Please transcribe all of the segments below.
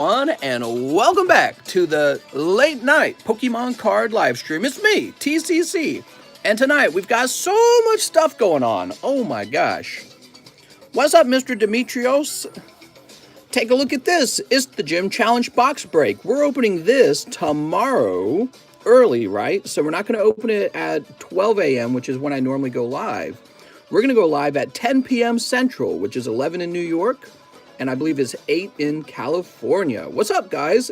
And welcome back to the late night Pokemon card live stream. It's me, TCC, and tonight we've got so much stuff going on. Oh my gosh. What's up, Mr. Demetrios? Take a look at this. It's the Gym Challenge box break. We're opening this tomorrow early, right? So we're not going to open it at 12 a.m., which is when I normally go live. We're going to go live at 10 p.m. Central, which is 11 in New York. And I believe it's 8 in California. What's up, guys?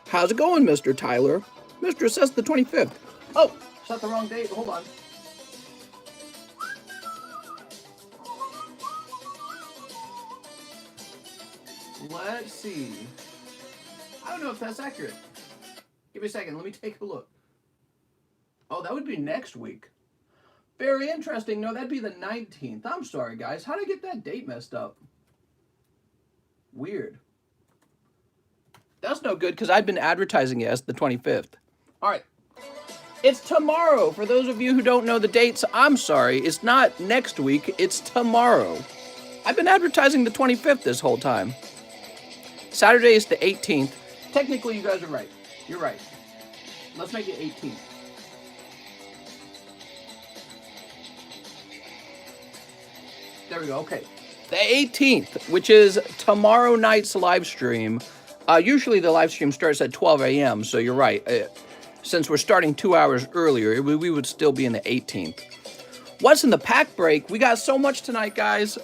How's it going, Mr. Tyler? Mr. says the 25th. Oh, set the wrong date. Hold on. Let's see. I don't know if that's accurate. Give me a second. Let me take a look. Oh, that would be next week. Very interesting. No, that'd be the 19th. I'm sorry, guys. How did I get that date messed up? Weird. That's no good because I've been advertising it as the 25th. All right. It's tomorrow. For those of you who don't know the dates, I'm sorry. It's not next week. It's tomorrow. I've been advertising the 25th this whole time. Saturday is the 18th. Technically, you guys are right. You're right. Let's make it 18th. There we go. Okay. The 18th, which is tomorrow night's live stream. Usually the live stream starts at 12 a.m., so you're right. Since we're starting 2 hours earlier, we would still be in the 18th. What's in the pack break? We got so much tonight, guys.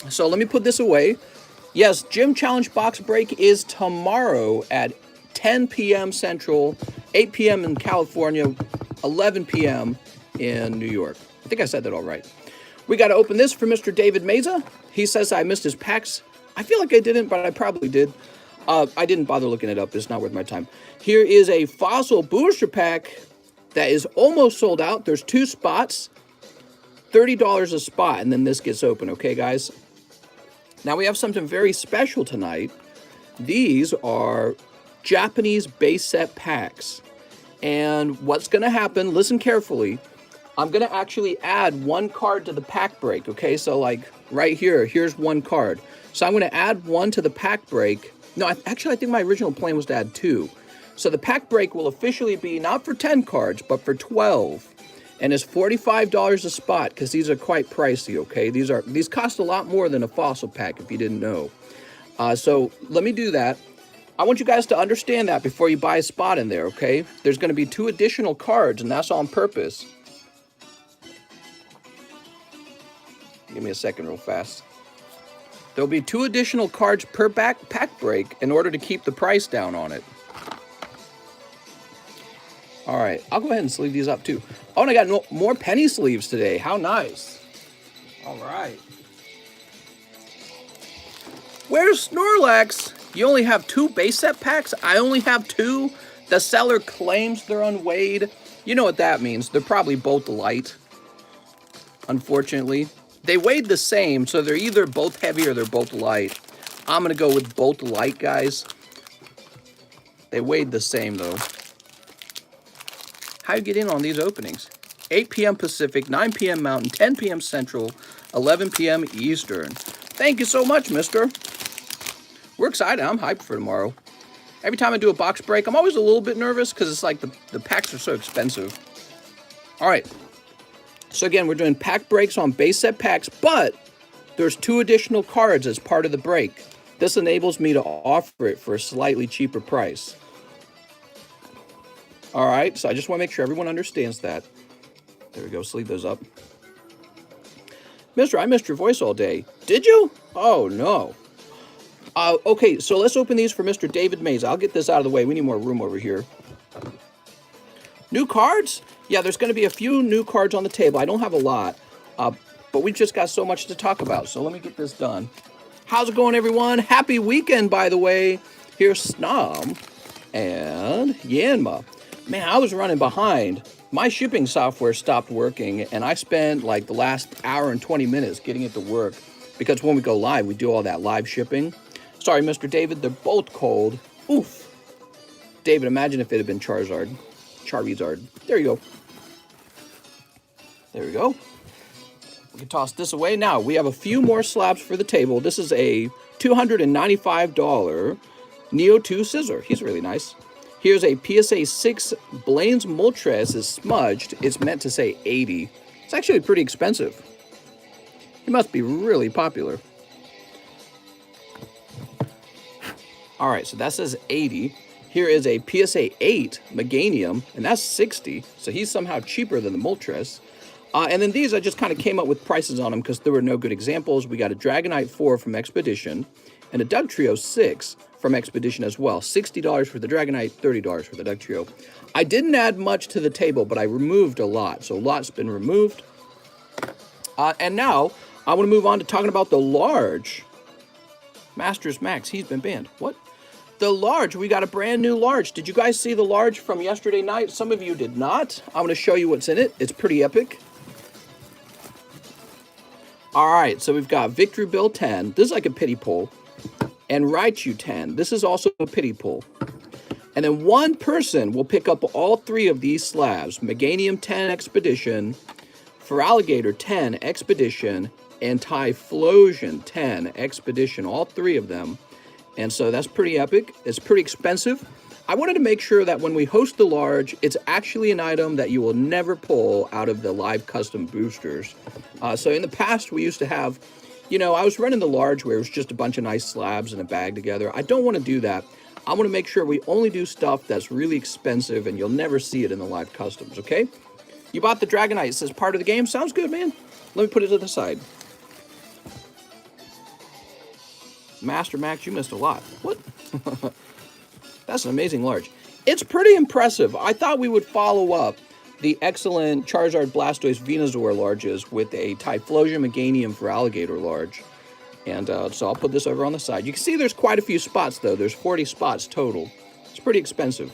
So let me put this away. Yes, Gym Challenge box break is tomorrow at 10 p.m. Central, 8 p.m. in California, 11 p.m. in New York. I think I said that all right. We got to open this for Mr. David Meza. He says I missed his packs. I feel like I didn't, but I probably did. I didn't bother looking it up. It's not worth my time. Here is a Fossil Booster Pack that is almost sold out. There's 2 spots, $30 a spot, and then this gets open, okay, guys? Now we have something very special tonight. These are Japanese base set packs. And what's going to happen, listen carefully, I'm going to actually add 1 card to the pack break, okay? So, like, right here, here's 1 card. So I'm going to add 1 to the pack break. No, actually, I think my original plan was to add 2. So the pack break will officially be not for 10 cards, but for 12. And it's $45 a spot, because these are quite pricey, okay? These cost a lot more than a fossil pack, if you didn't know. So let me do that. I want you guys to understand that before you buy a spot in there, okay? There's going to be 2 additional cards, and that's on purpose. Give me a second real fast. There'll be 2 additional cards per pack break in order to keep the price down on it. All right, I'll go ahead and sleeve these up too. Oh, and I got more penny sleeves today. How nice. All right. Where's Snorlax? You only have 2 base set packs? I only have 2. The seller claims they're unweighed. You know what that means. They're probably both light, unfortunately. They weighed the same, so they're either both heavy or they're both light. I'm going to go with both light, guys. They weighed the same, though. How do you get in on these openings? 8 p.m. Pacific, 9 p.m. Mountain, 10 p.m. Central, 11 p.m. Eastern. Thank you so much, mister. We're excited. I'm hyped for tomorrow. Every time I do a box break, I'm always a little bit nervous because it's like the packs are so expensive. All right. So again, we're doing pack breaks on base set packs, but there's 2 additional cards as part of the break. This enables me to offer it for a slightly cheaper price. All right, so I just want to make sure everyone understands that. There we go, sleeve those up. Mister, I missed your voice all day. Did you? Oh, no. Okay, so let's open these for Mr. David Mays. I'll get this out of the way. We need more room over here. New cards? Yeah, there's going to be a few new cards on the table. I don't have a lot, but we've just got so much to talk about. So let me get this done. How's it going, everyone? Happy weekend, by the way. Here's Snom and Yanma. Man, I was running behind. My shipping software stopped working, and I spent like the last hour and 20 minutes getting it to work because when we go live, we do all that live shipping. Sorry, Mr. David, they're both cold. Oof. David, imagine if it had been Charizard. There you go. There we go. We can toss this away. Now, we have a few more slabs for the table. This is a $295 Neo 2 scissor. He's really nice. Here's a PSA 6 Blaine's Moltres is smudged. It's meant to say 80. It's actually pretty expensive. He must be really popular. All right, so that says 80. Here is a PSA 8 Meganium, and that's 60. So he's somehow cheaper than the Moltres. And then these, I just kind of came up with prices on them because there were no good examples. We got a Dragonite 4 from Expedition and a Doug Trio 6 from Expedition as well. $60 for the Dragonite, $30 for the Doug Trio. I didn't add much to the table, but I removed a lot. So a lot's been removed. And now I want to move on to talking about the large. Masters Max, he's been banned. What? The large, we got a brand new large. Did you guys see the large from yesterday night? Some of you did not. I'm going to show you what's in it. It's pretty epic. All right, so we've got Victory Bill 10. This is like a pity pull. And Raichu 10. This is also a pity pull. And then one person will pick up all three of these slabs. Meganium 10 Expedition, Feraligatr 10 Expedition, and Typhlosion 10 Expedition. All three of them. And so that's pretty epic. It's pretty expensive. I wanted to make sure that when we host the large, it's actually an item that you will never pull out of the live custom boosters. So in the past, we used to have, I was running the large where it was just a bunch of nice slabs in a bag together. I don't want to do that. I want to make sure we only do stuff that's really expensive and you'll never see it in the live customs, okay? You bought the Dragonite as part of the game? Sounds good, man. Let me put it to the side. Master Max, you missed a lot. What? That's an amazing large. It's pretty impressive. I thought we would follow up the excellent Charizard, Blastoise, Venusaur larges with a Typhlosion, Meganium, Feraligatr large. And so I'll put this over on the side. You can see there's quite a few spots, though. There's 40 spots total. It's pretty expensive.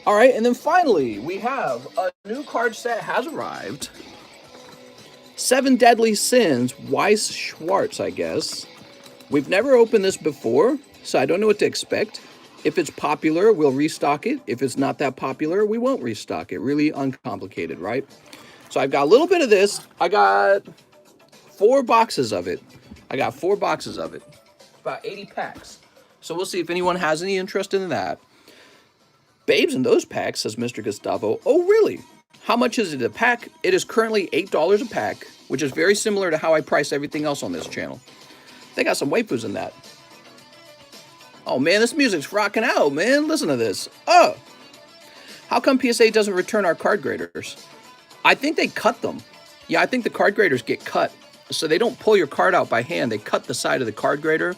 All right, and then finally, we have a new card set has arrived. 7 Deadly Sins, Weiss Schwartz, I guess. We've never opened this before, so I don't know what to expect. If it's popular, we'll restock it. If it's not that popular, we won't restock it. Really uncomplicated, right? So I've got a little bit of this. I got 4 boxes of it. About 80 packs. So we'll see if anyone has any interest in that. Babes in those packs, says Mr. Gustavo. Oh, really? How much is it a pack? It is currently $8 a pack, which is very similar to how I price everything else on this channel. They got some waifus in that. Oh, man, this music's rocking out, man. Listen to this. Oh! How come PSA doesn't return our card graders? I think they cut them. Yeah, I think the card graders get cut. So they don't pull your card out by hand. They cut the side of the card grader,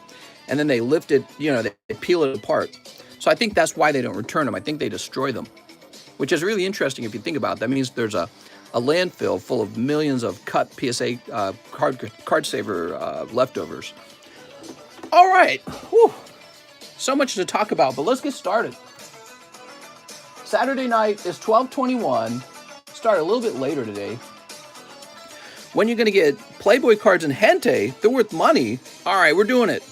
and then they lift it, they peel it apart. So I think that's why they don't return them. I think they destroy them, which is really interesting if you think about it. That means there's a landfill full of millions of cut PSA card saver leftovers. All right. Whew. So much to talk about, but let's get started. Saturday night is 12/21. Start a little bit later today. When you're going to get Playboy cards and Hente, they're worth money. All right, we're doing it.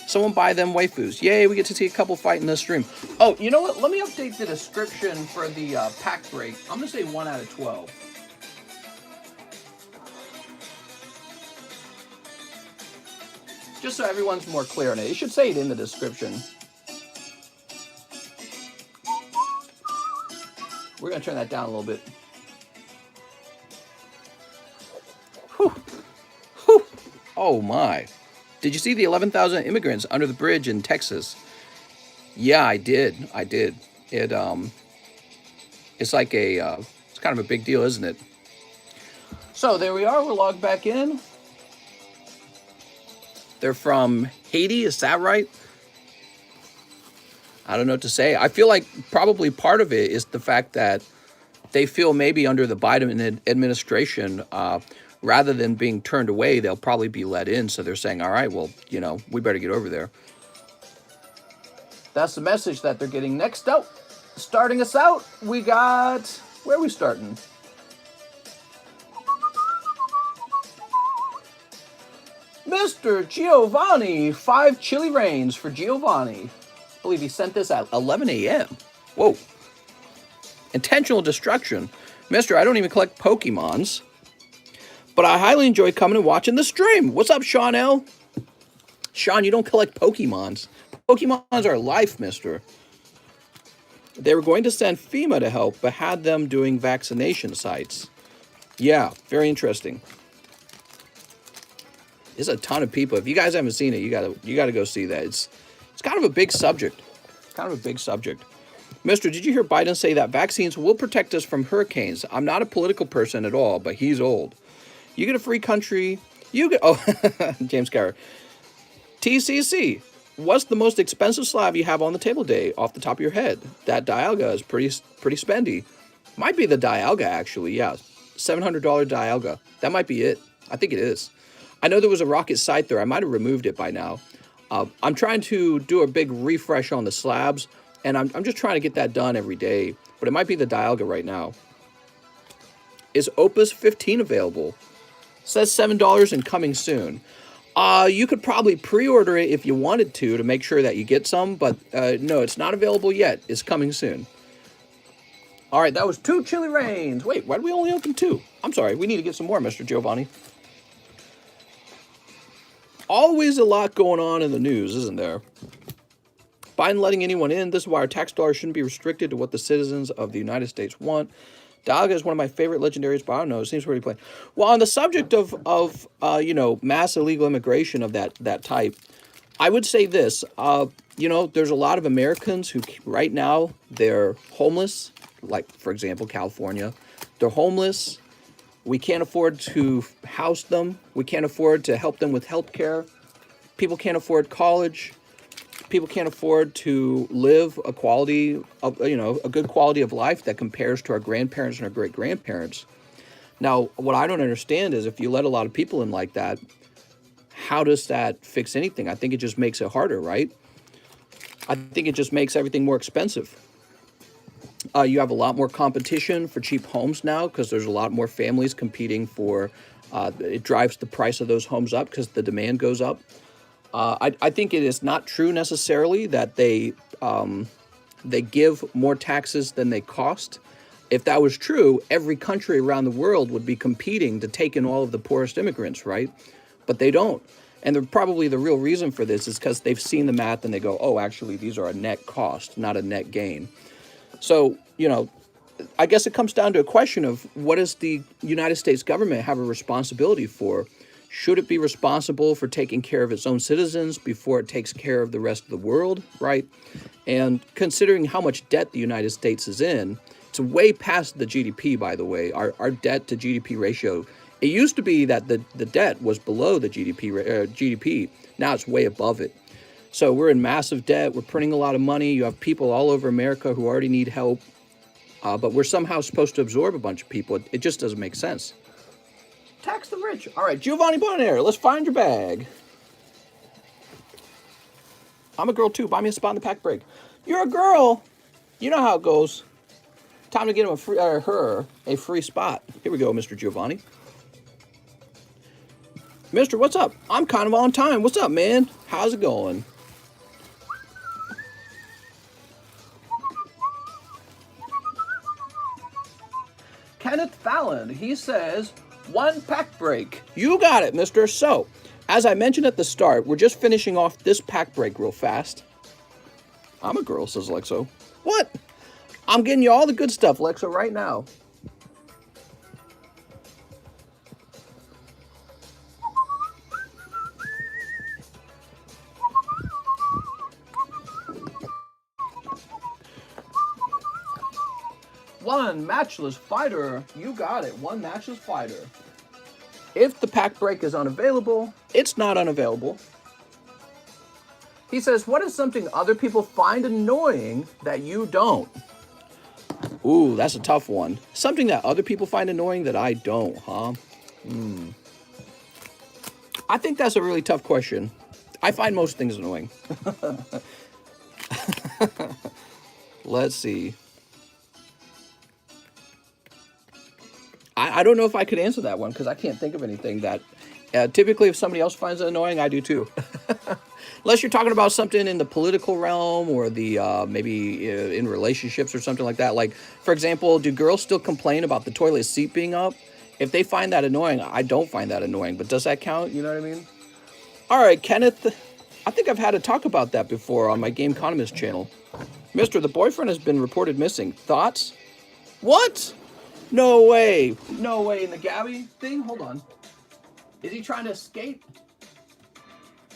Someone buy them waifus. Yay, we get to see a couple fight in this stream. Oh, you know what? Let me update the description for the pack break. I'm going to say 1 out of 12. Just so everyone's more clear on it. It should say it in the description. We're going to turn that down a little bit. Whew. Whew. Oh, my. Did you see the 11,000 immigrants under the bridge in Texas? Yeah, I did. It's like it's kind of a big deal, isn't it? So there we are. We're logged back in. They're from Haiti. Is that right? I don't know what to say. I feel like probably part of it is the fact that they feel maybe under the Biden administration, rather than being turned away, they'll probably be let in. So they're saying, all right, well, we better get over there. That's the message that they're getting. Next up, starting us out, we got, where are we starting? Mr. Giovanni, 5 chili rains for Giovanni. I believe he sent this at 11 a.m. Whoa. Intentional destruction. Mister, I don't even collect Pokemons, but I highly enjoy coming and watching the stream. What's up, Sean L? Sean, you don't collect Pokemons. Pokemons are life, mister. They were going to send FEMA to help, but had them doing vaccination sites. Yeah, very interesting. There's a ton of people. If you guys haven't seen it, you gotta go see that. It's kind of a big subject. Kind of a big subject. Mister, did you hear Biden say that vaccines will protect us from hurricanes? I'm not a political person at all, but he's old. You get a free country. You get James Carter. TCC. What's the most expensive slab you have on the table day off the top of your head? That Dialga is pretty spendy. Might be the Dialga actually. Yeah, $700 Dialga. That might be it. I think it is. I know there was a rocket site there. I might have removed it by now. I'm trying to do a big refresh on the slabs, and I'm just trying to get that done every day. But it might be the Dialga right now. Is Opus 15 available? Says $7 and coming soon. You could probably pre-order it if you wanted to make sure that you get some, but no, it's not available yet. It's coming soon. All right, that was 2 chili rains. Wait, why did we only open 2? I'm sorry, we need to get some more, Mr. Giovanni. Always a lot going on in the news, isn't there? Biden letting anyone in. This is why our tax dollars shouldn't be restricted to what the citizens of the United States want. Dialga is one of my favorite legendaries, but I don't know. It seems pretty plain. Well, on the subject of mass illegal immigration of that type, I would say this. There's a lot of Americans who right now they're homeless. Like, for example, California. They're homeless. We can't afford to house them. We can't afford to help them with health care. People can't afford college. People can't afford to live a good quality of life that compares to our grandparents and our great-grandparents. Now, what I don't understand is if you let a lot of people in like that, how does that fix anything? I think it just makes it harder, right? I think it just makes everything more expensive. You have a lot more competition for cheap homes now because there's a lot more families competing for, it drives the price of those homes up because the demand goes up. I think it is not true necessarily that they give more taxes than they cost. If that was true, every country around the world would be competing to take in all of the poorest immigrants, right? But they don't. And probably the real reason for this is because they've seen the math and they go, oh, actually, these are a net cost, not a net gain. So, I guess it comes down to a question of what does the United States government have a responsibility for? Should it be responsible for taking care of its own citizens before it takes care of the rest of the world, right? And considering how much debt the United States is in, it's way past the GDP, by the way. Our debt to GDP ratio, it used to be that the debt was below the GDP. Now it's way above it. So we're in massive debt. We're printing a lot of money. You have people all over America who already need help, but we're somehow supposed to absorb a bunch of people. It just doesn't make sense. Tax the rich. All right, Giovanni Bonaire, let's find your bag. I'm a girl too. Buy me a spot in the pack break. You're a girl. You know how it goes. Time to get him her a free spot. Here we go, Mr. Giovanni. Mister, what's up? I'm kind of on time. What's up, man? How's it going? Kenneth Fallon, he says, 1 pack break. You got it, mister. So, as I mentioned at the start, we're just finishing off this pack break real fast. I'm a girl, says Lexo. What? I'm getting you all the good stuff, Lexo, right now. One matchless fighter. You got it. 1 matchless fighter. If the pack break is unavailable, it's not unavailable. He says, what is something other people find annoying that you don't? Ooh, that's a tough one. Something that other people find annoying that I don't, huh? I think that's a really tough question. I find most things annoying. Let's see. I don't know if I could answer that one because I can't think of anything that typically if somebody else finds it annoying, I do too. Unless you're talking about something in the political realm or the maybe in relationships or something like that. Like, for example, do girls still complain about the toilet seat being up? If they find that annoying, I don't find that annoying. But does that count? You know what I mean? All right, Kenneth I think I've had to talk about that before on my TheCardconomist channel. Mister, the boyfriend has been reported missing. Thoughts? What? No way. No way. In the Gabby thing? Hold on. Is he trying to escape?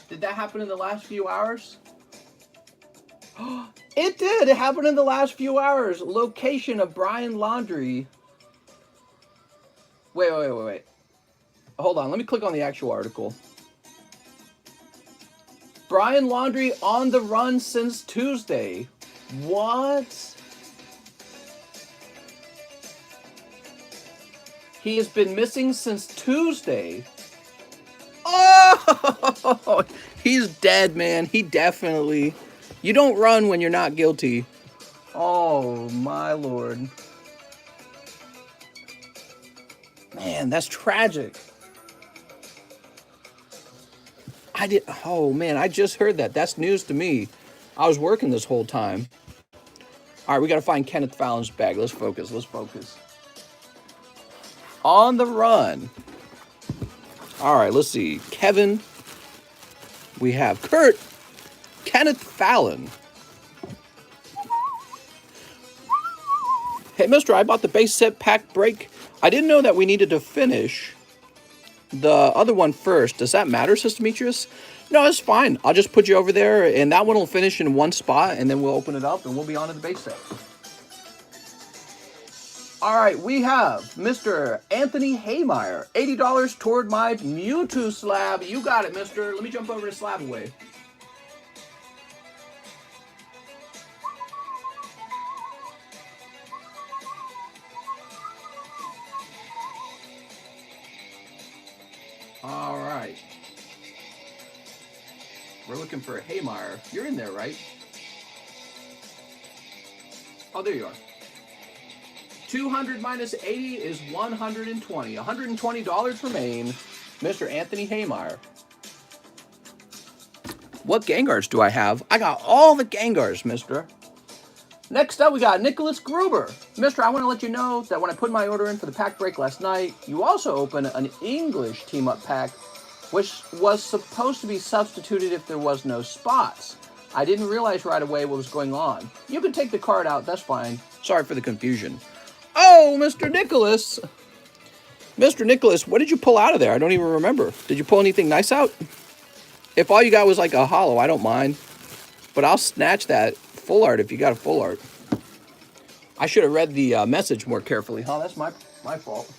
Did that happen in the last few hours? It did. It happened in the last few hours. Location of Brian Laundrie. Wait. Hold on. Let me click on the actual article. Brian Laundrie on the run since Tuesday. What? He has been missing since Tuesday. Oh, he's dead, man. He definitely... You don't run when you're not guilty. Oh, my Lord. Man, that's tragic. Oh, man, I just heard that. That's news to me. I was working this whole time. All right, we got to find Kenneth Fallon's bag. Let's focus. On the run. All right, let's see. Kevin. We have Kurt. Kenneth Fallon. Hey, mister, I bought the base set pack break. I didn't know that we needed to finish the other one first. Does that matter, Sister Demetrius? No, it's fine. I'll just put you over there, and that one will finish in one spot, and then we'll open it up, and we'll be on to the base set. All right, we have Mr. Anthony Haymeyer. $80 toward my Mewtwo slab. You got it, mister. Let me jump over to slab away. All right. We're looking for Haymeyer. You're in there, right? Oh, there you are. 200 minus 80 is 120. $120 remain. Mr. Anthony Haymeyer. What Gengars do I have? I got all the Gengars, mister. Next up, we got Nicholas Gruber. Mister, I want to let you know that when I put my order in for the pack break last night, you also opened an English team-up pack, which was supposed to be substituted if there was no spots. I didn't realize right away what was going on. You can take the card out, that's fine. Sorry for the confusion. Oh, Mr. Nicholas. Mr. Nicholas, what did you pull out of there? I don't even remember. Did you pull anything nice out? If all you got was like a holo, I don't mind. But I'll snatch that full art if you got a full art. I should have read the message more carefully. Huh, that's my fault.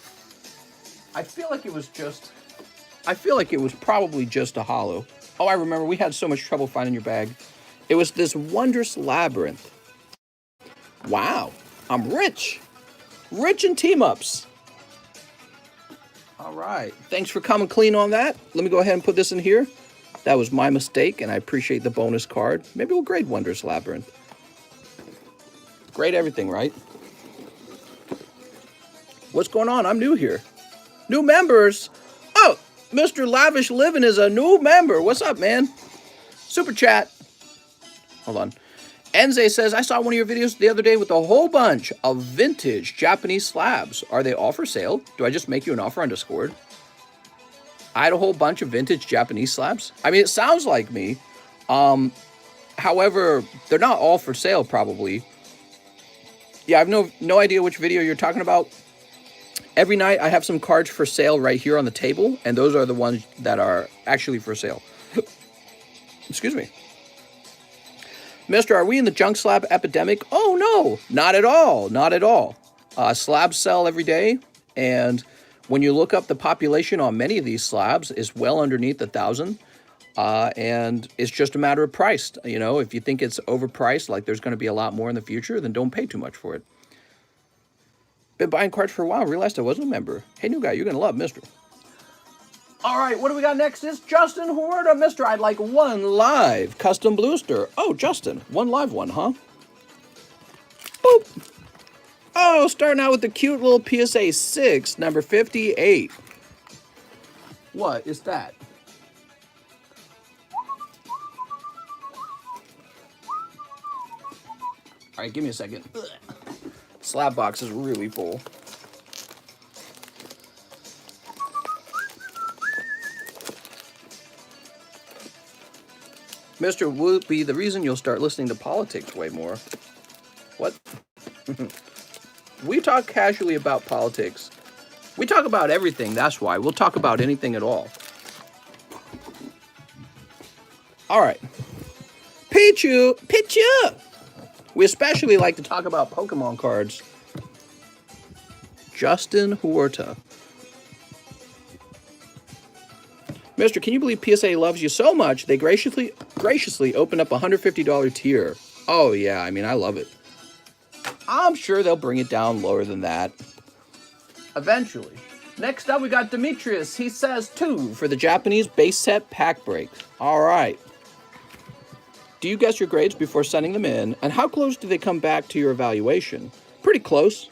I feel like it was probably just a holo. Oh, I remember. We had so much trouble finding your bag. It was this wondrous labyrinth. Wow. I'm rich. Rich in team-ups. All right. Thanks for coming clean on that. Let me go ahead and put this in here. That was my mistake, and I appreciate the bonus card. Maybe we'll grade Wondrous Labyrinth. Grade everything, right? What's going on? I'm new here. New members? Oh, Mr. Lavish Living is a new member. What's up, man? Super chat. Hold on. Enze says, I saw one of your videos the other day with a whole bunch of vintage Japanese slabs. Are they all for sale? Do I just make you an offer on Discord? I had a whole bunch of vintage Japanese slabs. I mean, it sounds like me. However, they're not all for sale, probably. Yeah, I have no idea which video you're talking about. Every night, I have some cards for sale right here on the table, and those are the ones that are actually for sale. Excuse me. Mister, are we in the junk slab epidemic? Oh, no, not at all. Not at all. Slabs sell every day, and when you look up the population on many of these slabs, it's well underneath 1,000, and it's just a matter of price. You know, if you think it's overpriced, like there's going to be a lot more in the future, then don't pay too much for it. Been buying cards for a while, realized I wasn't a member. Hey, new guy, you're going to love Mister. All right, what do we got next? Is Justin Huerta. Mister, I'd like one live custom booster. Oh, Justin, one live one, huh? Boop. Oh, starting out with the cute little PSA 6, number 58. What is that? All right, give me a second. Ugh. Slab box is really full. Mr. Whoopi, the reason you'll start listening to politics way more. What? We talk casually about politics. We talk about everything, that's why. We'll talk about anything at all. All right. Pichu! We especially like to talk about Pokemon cards. Justin Huerta. Mister, can you believe PSA loves you so much they graciously opened up a $150 tier? Oh, yeah, I mean, I love it. I'm sure they'll bring it down lower than that. Eventually. Next up, we got Demetrius. He says 2 for the Japanese base set pack breaks. All right. Do you guess your grades before sending them in? And how close do they come back to your evaluation? Pretty close.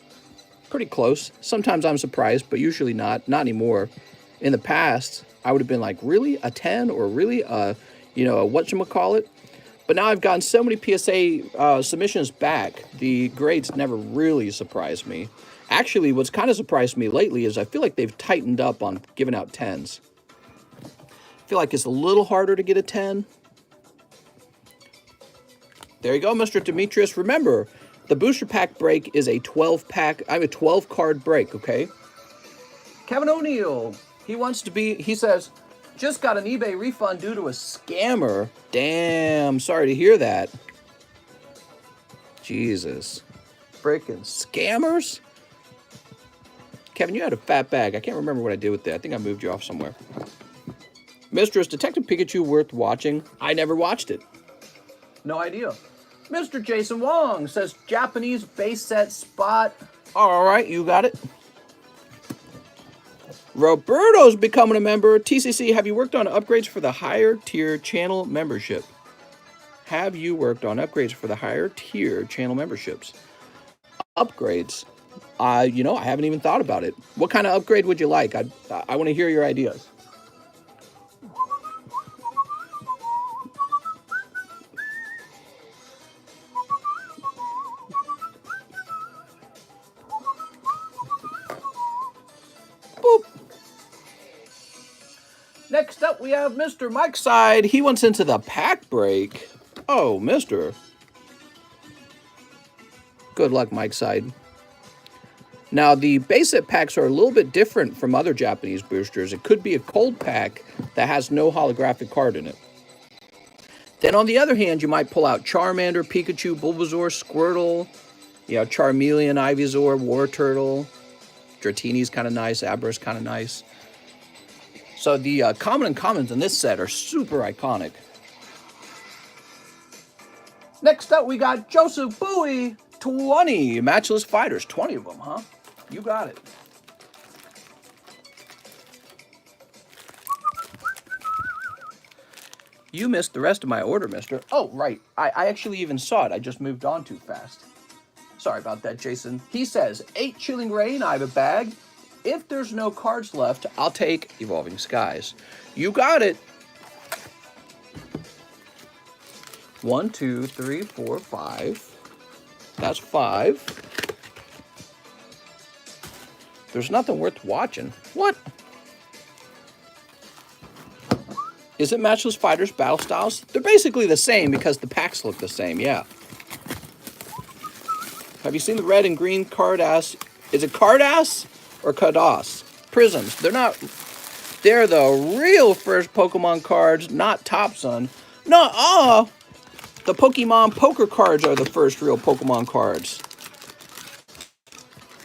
Pretty close. Sometimes I'm surprised, but usually not. Not anymore. In the past, I would have been like, really? A 10? Or really a whatchamacallit? But now I've gotten so many PSA submissions back, the grades never really surprised me. Actually, what's kind of surprised me lately is I feel like they've tightened up on giving out 10s. I feel like it's a little harder to get a 10. There you go, Mr. Demetrius. Remember, the booster pack break is a 12 card break, okay? Kevin O'Neill, he says, just got an eBay refund due to a scammer. Damn, sorry to hear that. Jesus. Freaking scammers? Kevin, you had a fat bag. I can't remember what I did with it. I think I moved you off somewhere. Mister, is Detective Pikachu worth watching? I never watched it. No idea. Mr. Jason Wong says Japanese base set spot. All right, you got it. Roberto's becoming a member. TCC, have you worked on upgrades for the higher tier channel membership? Have you worked on upgrades for the higher tier channel memberships? Upgrades? I haven't even thought about it. What kind of upgrade would you like? I want to hear your ideas. Boop. Next up, we have Mr. Mike Side. He wants into the pack break. Oh, mister. Good luck, Mike Side. Now, the base set packs are a little bit different from other Japanese boosters. It could be a cold pack that has no holographic card in it. Then, on the other hand, you might pull out Charmander, Pikachu, Bulbasaur, Squirtle, Charmeleon, Ivysaur, War Turtle. Dratini's kind of nice. Abra's kind of nice. So the common and commons in this set are super iconic. Next up, we got Joseph Bowie, 20 Matchless Fighters. 20 of them, huh? You got it. You missed the rest of my order, mister. Oh, right. I actually even saw it. I just moved on too fast. Sorry about that, Jason. He says, 8 Chilling Rain, I have a bag. If there's no cards left, I'll take Evolving Skies. You got it. 1, 2, 3, 4, 5. That's 5. There's nothing worth watching. What? Is it Matchless Fighters Battle Styles? They're basically the same because the packs look the same, yeah. Have you seen the red and green Cardass? Is it Cardass or Cardass? Prisms. They're the real first Pokemon cards, not Topsun. No, the Pokemon poker cards are the first real Pokemon cards.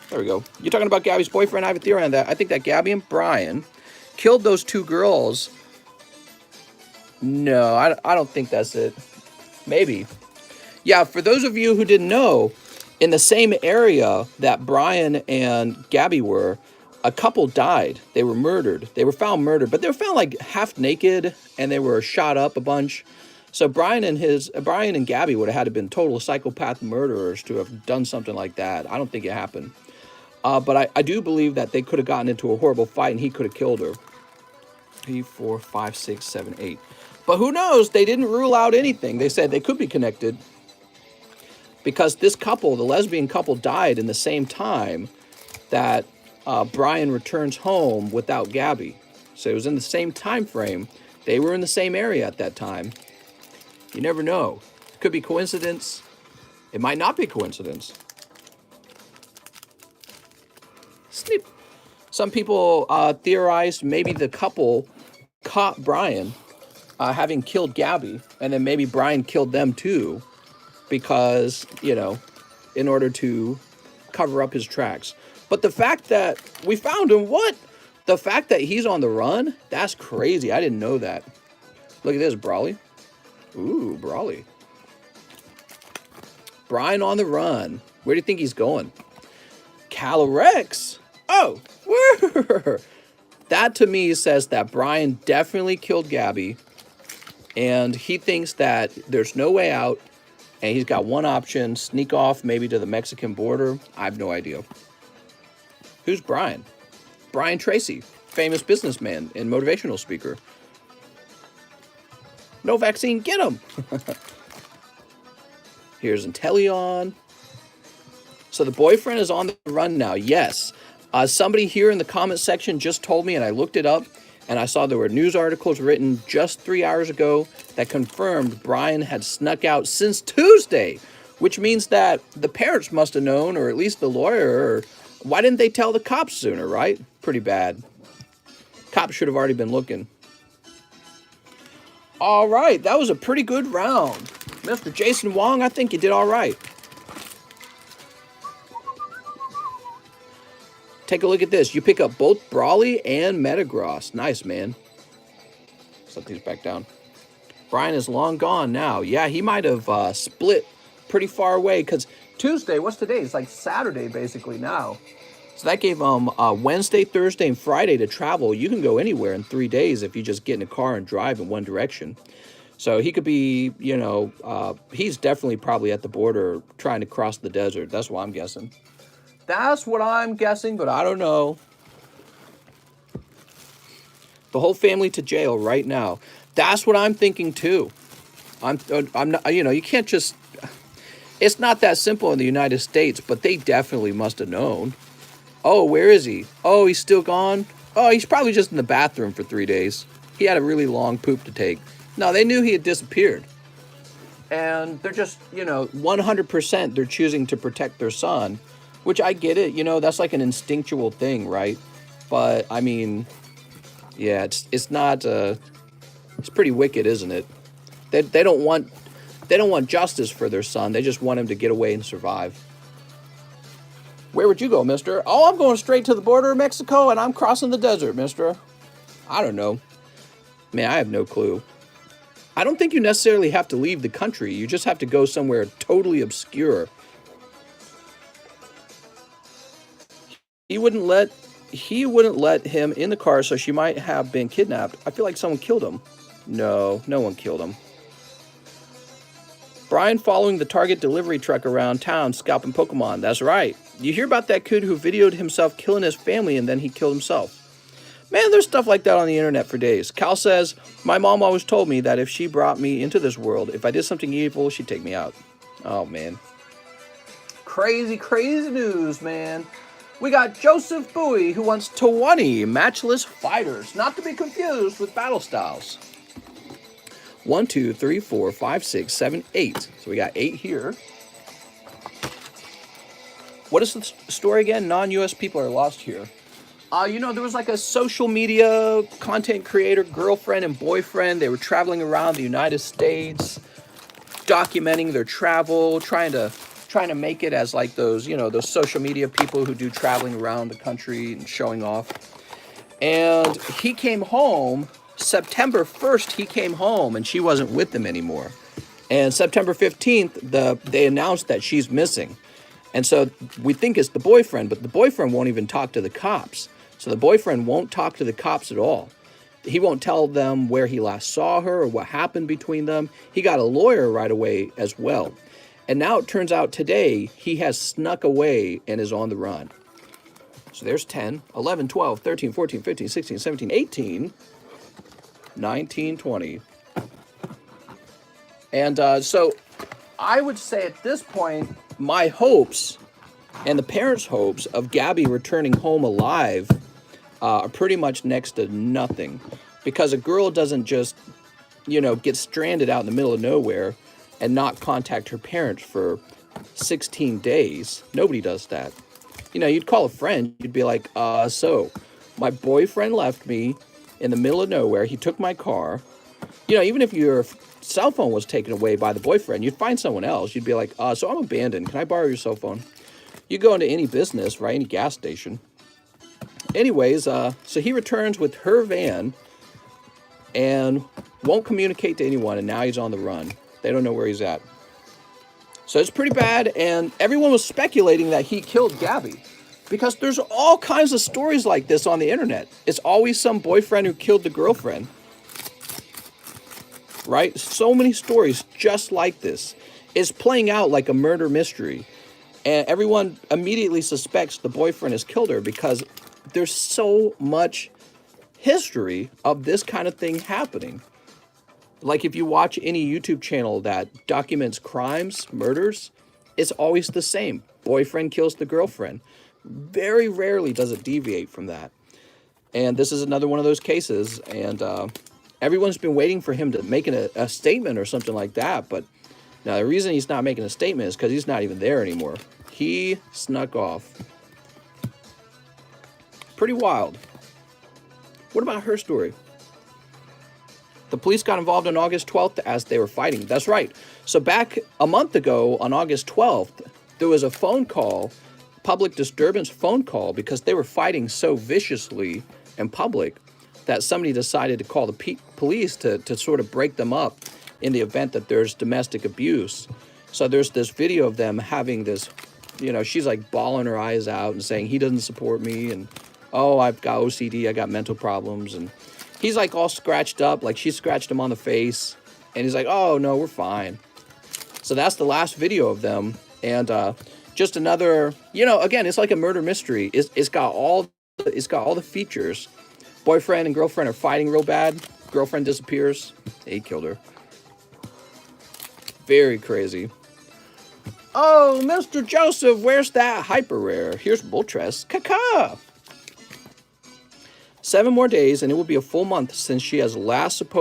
There we go. You're talking about Gabby's boyfriend? I have a theory on that. I think that Gabby and Brian killed those 2 girls. No, I don't think that's it. Maybe. Yeah, for those of you who didn't know, in the same area that Brian and Gabby were, a couple died. They were murdered. They were found murdered, but they were found like half naked and they were shot up a bunch. So Brian and Gabby would have had to been total psychopath murderers to have done something like that. I don't think it happened. But I do believe that they could have gotten into a horrible fight and he could have killed her. 3, 4, 5, 6, 7, 8. But who knows? They didn't rule out anything. They said they could be connected. Because this couple, the lesbian couple, died in the same time that Brian returns home without Gabby. So it was in the same time frame. They were in the same area at that time. You never know. It could be coincidence. It might not be coincidence. Snip. Some people theorized maybe the couple caught Brian having killed Gabby, and then maybe Brian killed them too, because, you know, in order to cover up his tracks. But the fact that we found him, what? The fact that he's on the run, that's crazy. I didn't know that. Look at this, Brawley. Ooh, Brawley. Brian on the run. Where do you think he's going? Calorex. Oh, that to me says that Brian definitely killed Gabby, and he thinks that there's no way out, and he's got one option: sneak off maybe to the Mexican border. I have no idea. Who's Brian? Brian Tracy, famous businessman and motivational speaker. No vaccine, get him. Here's Intellion. So the boyfriend is on the run now. Yes. Somebody here in the comment section just told me, and I looked it up, and I saw there were news articles written just 3 hours ago that confirmed Brian had snuck out since Tuesday, which means that the parents must have known, or at least the lawyer. Or why didn't they tell the cops sooner, right? Pretty bad. Cops should have already been looking. All right, that was a pretty good round. Mr. Jason Wong, I think you did all right. Take a look at this. You pick up both Brawley and Metagross. Nice, man. Set these back down. Brian is long gone now. Yeah, he might have split pretty far away, because Tuesday, what's today? It's like Saturday, basically, now. So that gave him Wednesday, Thursday, and Friday to travel. You can go anywhere in 3 days if you just get in a car and drive in one direction. So he could be, you know, he's definitely probably at the border trying to cross the desert. That's what I'm guessing. That's what I'm guessing, but I don't know. The whole family to jail right now. That's what I'm thinking too. I'm not, you know, you can't just, it's not that simple in the United States, but they definitely must have known. Oh, where is he? Oh, he's still gone? Oh, he's probably just in the bathroom for 3 days. He had a really long poop to take. No, they knew he had disappeared. And they're just, you know, 100% they're choosing to protect their son, which I get it. You know, that's like an instinctual thing, right? But, I mean, yeah, it's not, it's pretty wicked, isn't it? They don't want justice for their son. They just want him to get away and survive. Where would you go, mister? Oh, I'm going straight to the border of Mexico, and I'm crossing the desert, mister. I don't know. Man, I have no clue. I don't think you necessarily have to leave the country. You just have to go somewhere totally obscure. He wouldn't let him in the car, so she might have been kidnapped. I feel like someone killed him. No, no one killed him. Brian following the Target delivery truck around town, scalping Pokemon. That's right. You hear about that kid who videoed himself killing his family and then he killed himself. Man, there's stuff like that on the internet for days. Cal says, my mom always told me that if she brought me into this world, if I did something evil, she'd take me out. Oh, man. Crazy, crazy news, man. We got Joseph Bowie, who wants 20 matchless fighters, not to be confused with battle styles. 1, 2, 3, 4, 5, 6, 7, 8. So we got 8 here. What is the story again? Non-US people are lost here. You know, there was like a social media content creator, girlfriend and boyfriend. They were traveling around the United States, documenting their travel, trying to make it as like those, you know, those social media people who do traveling around the country and showing off. And he came home, September 1st, he came home and she wasn't with them anymore. And September 15th, they announced that she's missing. And so we think it's the boyfriend, but the boyfriend won't even talk to the cops. So the boyfriend won't talk to the cops at all. He won't tell them where he last saw her or what happened between them. He got a lawyer right away as well. And now it turns out today he has snuck away and is on the run. So there's 10, 11, 12, 13, 14, 15, 16, 17, 18, 19, 20. And so I would say at this point, my hopes and the parents' hopes of Gabby returning home alive are pretty much next to nothing. Because a girl doesn't just, get stranded out in the middle of nowhere and not contact her parents for 16 days. Nobody does that. You'd call a friend. You'd be like, so my boyfriend left me in the middle of nowhere. He took my car. Even if your cell phone was taken away by the boyfriend, you'd find someone else. You'd be like, so I'm abandoned. Can I borrow your cell phone? You go into any business, right? Any gas station. Anyways, so he returns with her van and won't communicate to anyone. And now he's on the run. They don't know where he's at. So it's pretty bad. And everyone was speculating that he killed Gabby, because there's all kinds of stories like this on the internet. It's always some boyfriend who killed the girlfriend. Right? So many stories just like this. It's playing out like a murder mystery. And everyone immediately suspects the boyfriend has killed her because there's so much history of this kind of thing happening. Like if you watch any YouTube channel that documents crimes, murders, it's always the same. Boyfriend kills the girlfriend. Very rarely does it deviate from that. And this is another one of those cases. And everyone's been waiting for him to make a statement or something like that. But now the reason he's not making a statement is because he's not even there anymore. He snuck off. Pretty wild. What about her story? The police got involved on August 12th as they were fighting. That's right. So back a month ago on August 12th, there was a phone call, public disturbance phone call, because they were fighting so viciously in public that somebody decided to call the police to sort of break them up in the event that there's domestic abuse. So there's this video of them having this, she's like bawling her eyes out and saying, he doesn't support me. And, oh, I've got OCD. I got mental problems. And he's like all scratched up, like she scratched him on the face. And he's like, oh, no, we're fine. So that's the last video of them. And just another, again, it's like a murder mystery. It's got all the features. Boyfriend and girlfriend are fighting real bad. Girlfriend disappears. He killed her. Very crazy. Oh, Mr. Joseph, where's that hyper rare? Here's Bultress. Caca. 7 more days, and it will be a full month since she was last on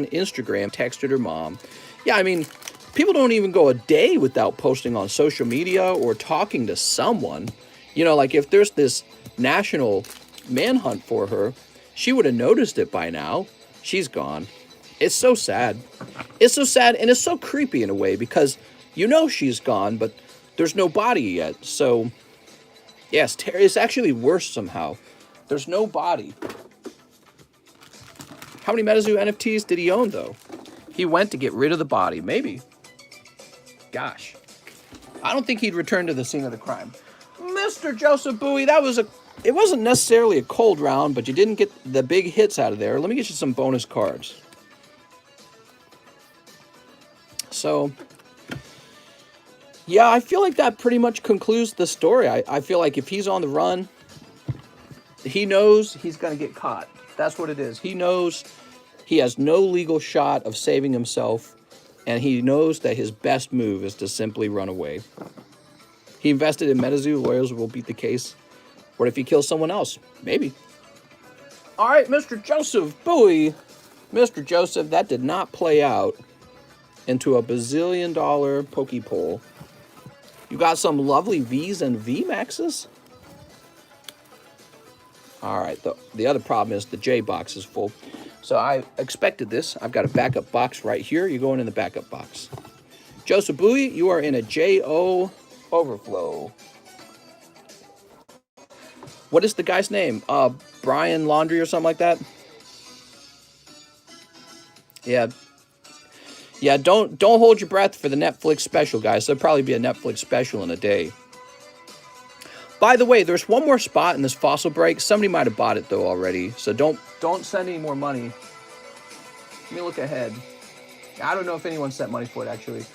Instagram, texted her mom. Yeah, I mean, people don't even go a day without posting on social media or talking to someone. Like if there's this national manhunt for her, she would have noticed it by now. She's gone. It's so sad. It's so sad, and it's so creepy in a way, because she's gone, but there's no body yet. So, yes, it's actually worse somehow. There's no body. How many MetaZoo NFTs did he own, though? He went to get rid of the body. Maybe. Gosh. I don't think he'd return to the scene of the crime. Mr. Joseph Bowie, it wasn't necessarily a cold round, but you didn't get the big hits out of there. Let me get you some bonus cards. So, yeah, I feel like that pretty much concludes the story. I feel like if he's on the run, he knows he's going to get caught. That's what it is. He knows he has no legal shot of saving himself, and he knows that his best move is to simply run away. He invested in MetaZoo. Lawyers will beat the case. What if he kills someone else? Maybe. All right, Mr. Joseph Bowie. Mr. Joseph, that did not play out into a bazillion-dollar Pokepoll. You got some lovely V's and VMAXs? All right, the other problem is the J box is full. So I expected this. I've got a backup box right here. You're going in the backup box. Joseph Bowie, you are in a JO overflow. What is the guy's name? Brian Laundrie or something like that? Yeah, don't hold your breath for the Netflix special, guys. There'll probably be a Netflix special in a day. By the way, there's one more spot in this fossil break. Somebody might have bought it, though, already. So don't send any more money. Let me look ahead. I don't know if anyone sent money for it, actually.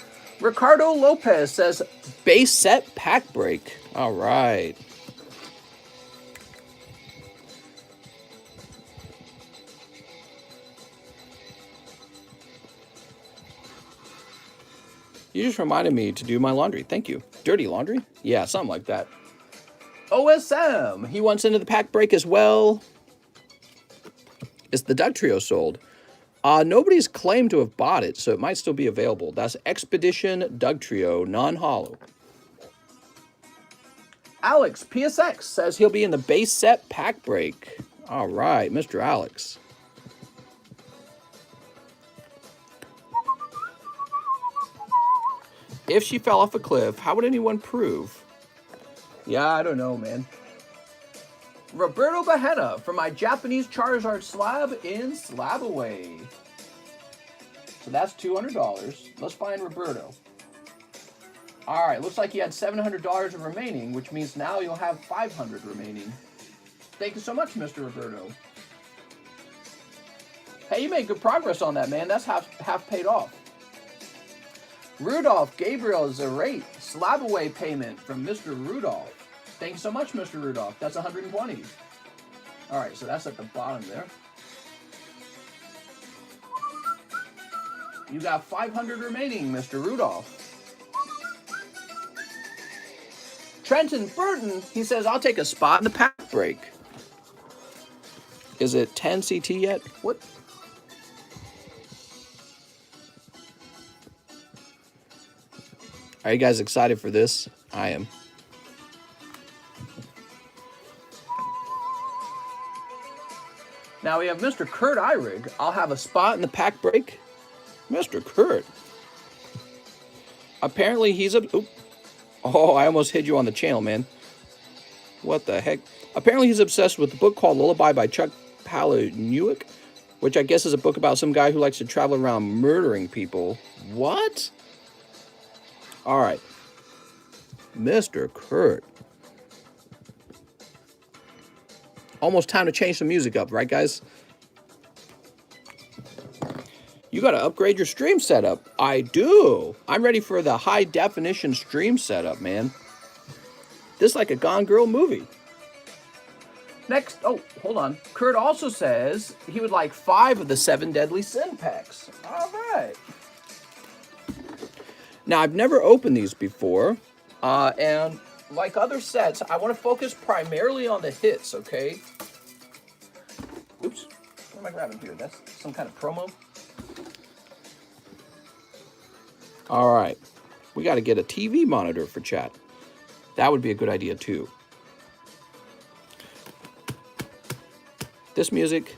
Ricardo Lopez says, base set pack break. All right. You just reminded me to do my laundry. Thank you. Dirty laundry? Yeah, something like that. OSM. He wants into the pack break as well. Is the Doug Trio sold? Nobody's claimed to have bought it, so it might still be available. That's Expedition Doug Trio, non-holo. Alex, PSX, says he'll be in the base set pack break. All right, Mr. Alex. If she fell off a cliff, how would anyone prove? Yeah, I don't know, man. Roberto Bahena for my Japanese Charizard slab in Slab Away. So that's $200. Let's find Roberto. All right, looks like you had $700 remaining, which means now you'll have $500 remaining. Thank you so much, Mr. Roberto. Hey, you made good progress on that, man. That's half paid off. Rudolph Gabriel Zarate, Slab Away payment from Mr. Rudolph. Thank you so much, Mr. Rudolph. That's 120. All right, so that's at the bottom there. You got 500 remaining, Mr. Rudolph. Trenton Burton, he says, I'll take a spot in the pack break. Is it 10 CT yet? What? Are you guys excited for this? I am. Now we have Mr. Kurt Eyrig. I'll have a spot in the pack break. Mr. Kurt. Apparently he's a... Oop. Oh, I almost hid you on the channel, man. What the heck? Apparently he's obsessed with the book called Lullaby by Chuck Palahniuk, which I guess is a book about some guy who likes to travel around murdering people. What? All right. Mr. Kurt. Almost time to change the music up, right, guys? You got to upgrade your stream setup. I do. I'm ready for the high definition stream setup, man. This is like a Gone Girl movie. Next, oh, hold on. Kurt also says he would like 5 of the 7 Deadly Sin packs. All right. Now, I've never opened these before. And like other sets, I want to focus primarily on the hits, okay? Oops. What am I grabbing here? That's some kind of promo? All right. We got to get a TV monitor for chat. That would be a good idea, too. This music,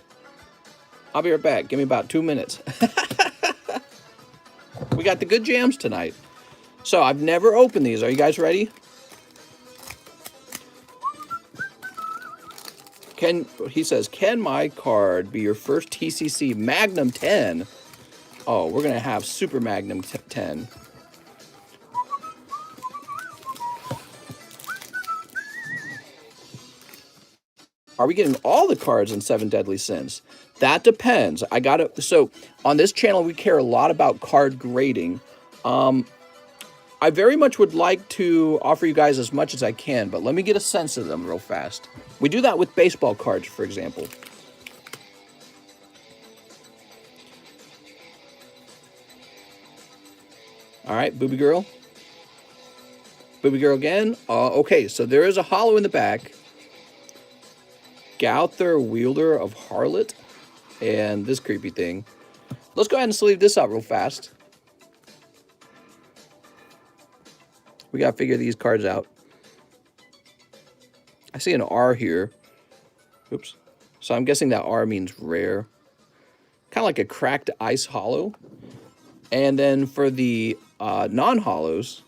I'll be right back. Give me about 2 minutes. We got the good jams tonight. So I've never opened these. Are you guys ready? He says, can my card be your first TCC Magnum 10? Oh, we're going to have Super Magnum 10. Are we getting all the cards in 7 Deadly Sins? That depends. So on this channel, we care a lot about card grading. I very much would like to offer you guys as much as I can, but let me get a sense of them real fast. We do that with baseball cards, for example. All right, Booby Girl. Booby Girl again. Okay, so there is a holo in the back. Gauther Wielder of Harlot. And this creepy thing. Let's go ahead and sleeve this out real fast. We got to figure these cards out. I see an R here. Oops. So I'm guessing that R means rare. Kind of like a cracked ice holo. And then for the non-holos,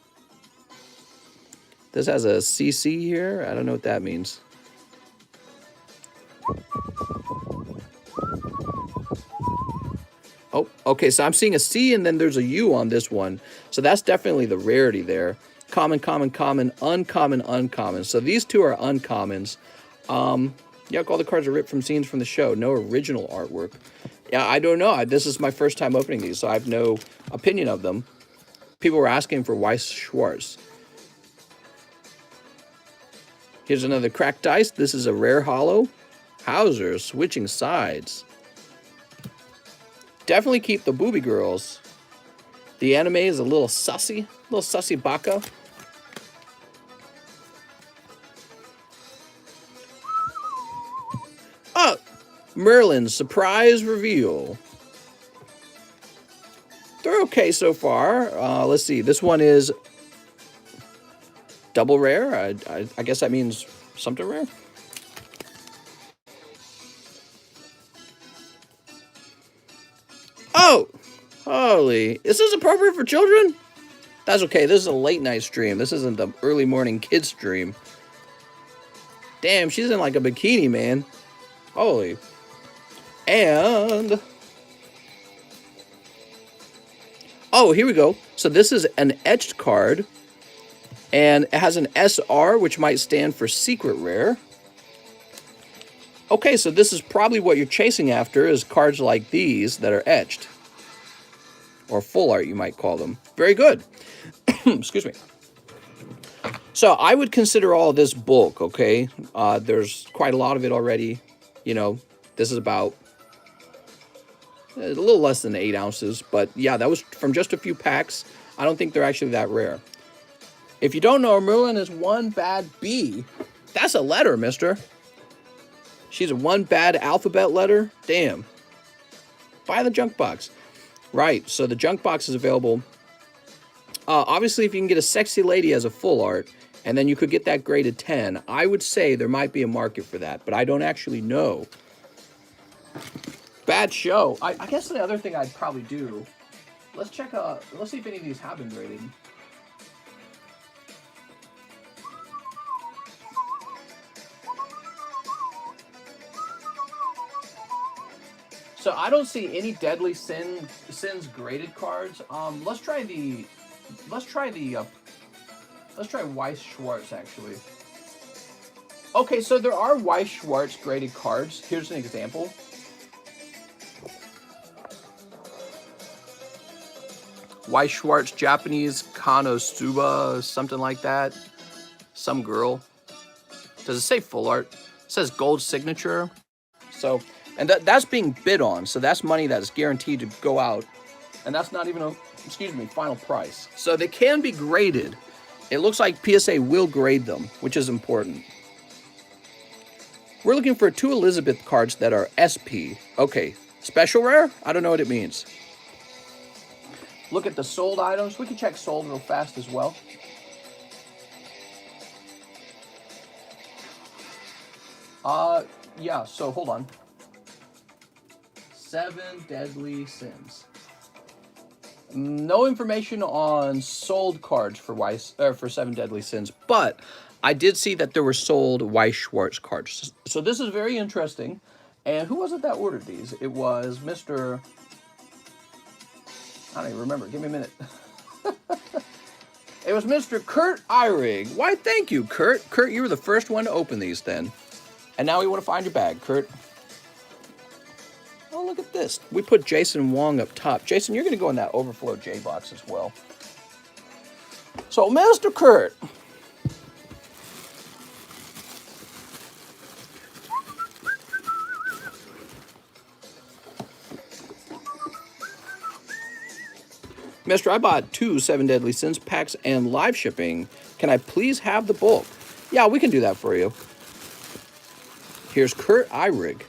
this has a CC here. I don't know what that means. Oh, okay, so I'm seeing a C and then there's a U on this one. So that's definitely the rarity there. Common, common, common, uncommon, uncommon. So these two are uncommons. Yeah, all the cards are ripped from scenes from the show. No original artwork. Yeah, I don't know. This is my first time opening these, so I have no opinion of them. People were asking for Weiss Schwartz. Here's another cracked dice. This is a rare holo. Hauser, switching sides. Definitely keep the Booby Girls. The anime is a little sussy baka. Merlin's surprise reveal. They're okay so far. Let's see. This one is double rare. I guess that means something rare. Oh, holy. Is this appropriate for children? That's okay. This is a late night stream. This isn't the early morning kids stream. Damn, she's in like a bikini, man. Holy. And... oh, here we go. So this is an etched card. And it has an SR, which might stand for secret rare. Okay, so this is probably what you're chasing after, is cards like these that are etched. Or full art, you might call them. Very good. Excuse me. So I would consider all this bulk, okay? There's quite a lot of it already. You know, this is about a little less than 8 ounces. But yeah, that was from just a few packs. I don't think they're actually that rare. If you don't know, Merlin is one bad B. That's a letter, mister. She's a one bad alphabet letter. Damn. Buy the junk box. Right, so the junk box is available. Obviously, if you can get a sexy lady as a full art, and then you could get that graded 10, I would say there might be a market for that, but I don't actually know. Bad show. I guess the other thing I'd probably do, let's check, let's see if any of these have been graded. So I don't see any Deadly Sins graded cards. Let's try Weiss Schwartz actually. Okay, so there are Weiss Schwartz graded cards. Here's an example. Weiss Schwartz Japanese Konosuba, something like that. Some girl. Does it say full art? It says gold signature. So, and that's being bid on. So that's money that is guaranteed to go out. And that's not even a, excuse me, final price. So they can be graded. It looks like PSA will grade them, which is important. We're looking for 2 Elizabeth cards that are SP. Okay, special rare? I don't know what it means. Look at the sold items. We can check sold real fast as well. Yeah, so hold on. 7 Deadly Sins. No information on sold cards for for 7 Deadly Sins, but I did see that there were sold Weiss Schwartz cards. So this is very interesting. And who was it that ordered these? It was Mr. I don't even remember. Give me a minute. It was Mr. Kurt Eyrig. Why, thank you, Kurt. Kurt, you were the first one to open these then. And now we want to find your bag, Kurt. Oh, look at this. We put Jason Wong up top. Jason, you're going to go in that overflow J box as well. So, Mr. Kurt. Mister, I bought 2 7 Deadly Sins packs and live shipping. Can I please have the bulk? Yeah, we can do that for you. Here's Kurt Eyrig.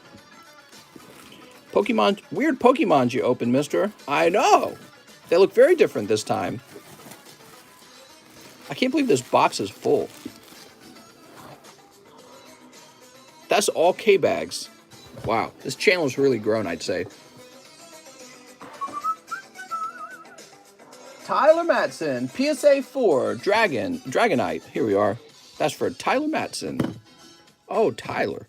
Pokemon, weird Pokemons you opened, mister. I know. They look very different this time. I can't believe this box is full. That's all K-bags. Wow, this channel has really grown, I'd say. Tyler Matson, PSA 4, Dragonite. Here we are. That's for Tyler Matson. Oh, Tyler.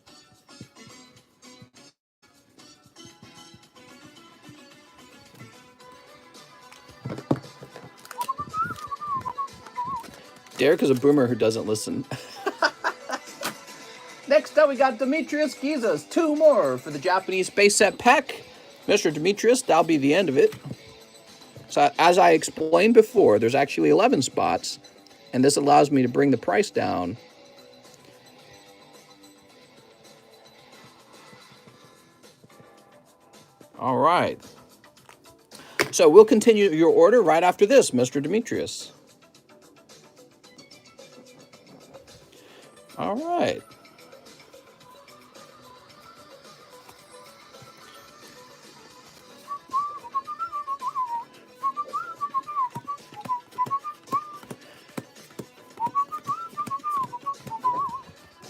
Derek is a boomer who doesn't listen. Next up, we got Demetrius Gizas. 2 more for the Japanese base set pack. Mr. Demetrius, that'll be the end of it. So as I explained before, there's actually 11 spots, and this allows me to bring the price down. All right. So we'll continue your order right after this, Mr. Demetrius. All right.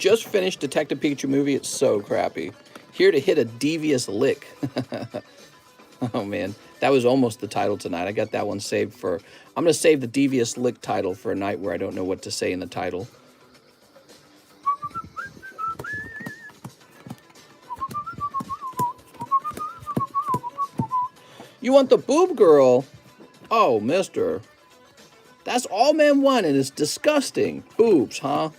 Just finished Detective Pikachu movie. It's so crappy. Here to hit a devious lick. Oh, man. That was almost the title tonight. I got that one saved for... I'm going to save the devious lick title for a night where I don't know what to say in the title. You want the boob girl? Oh, mister. That's all men want, and it's disgusting. Boobs, huh?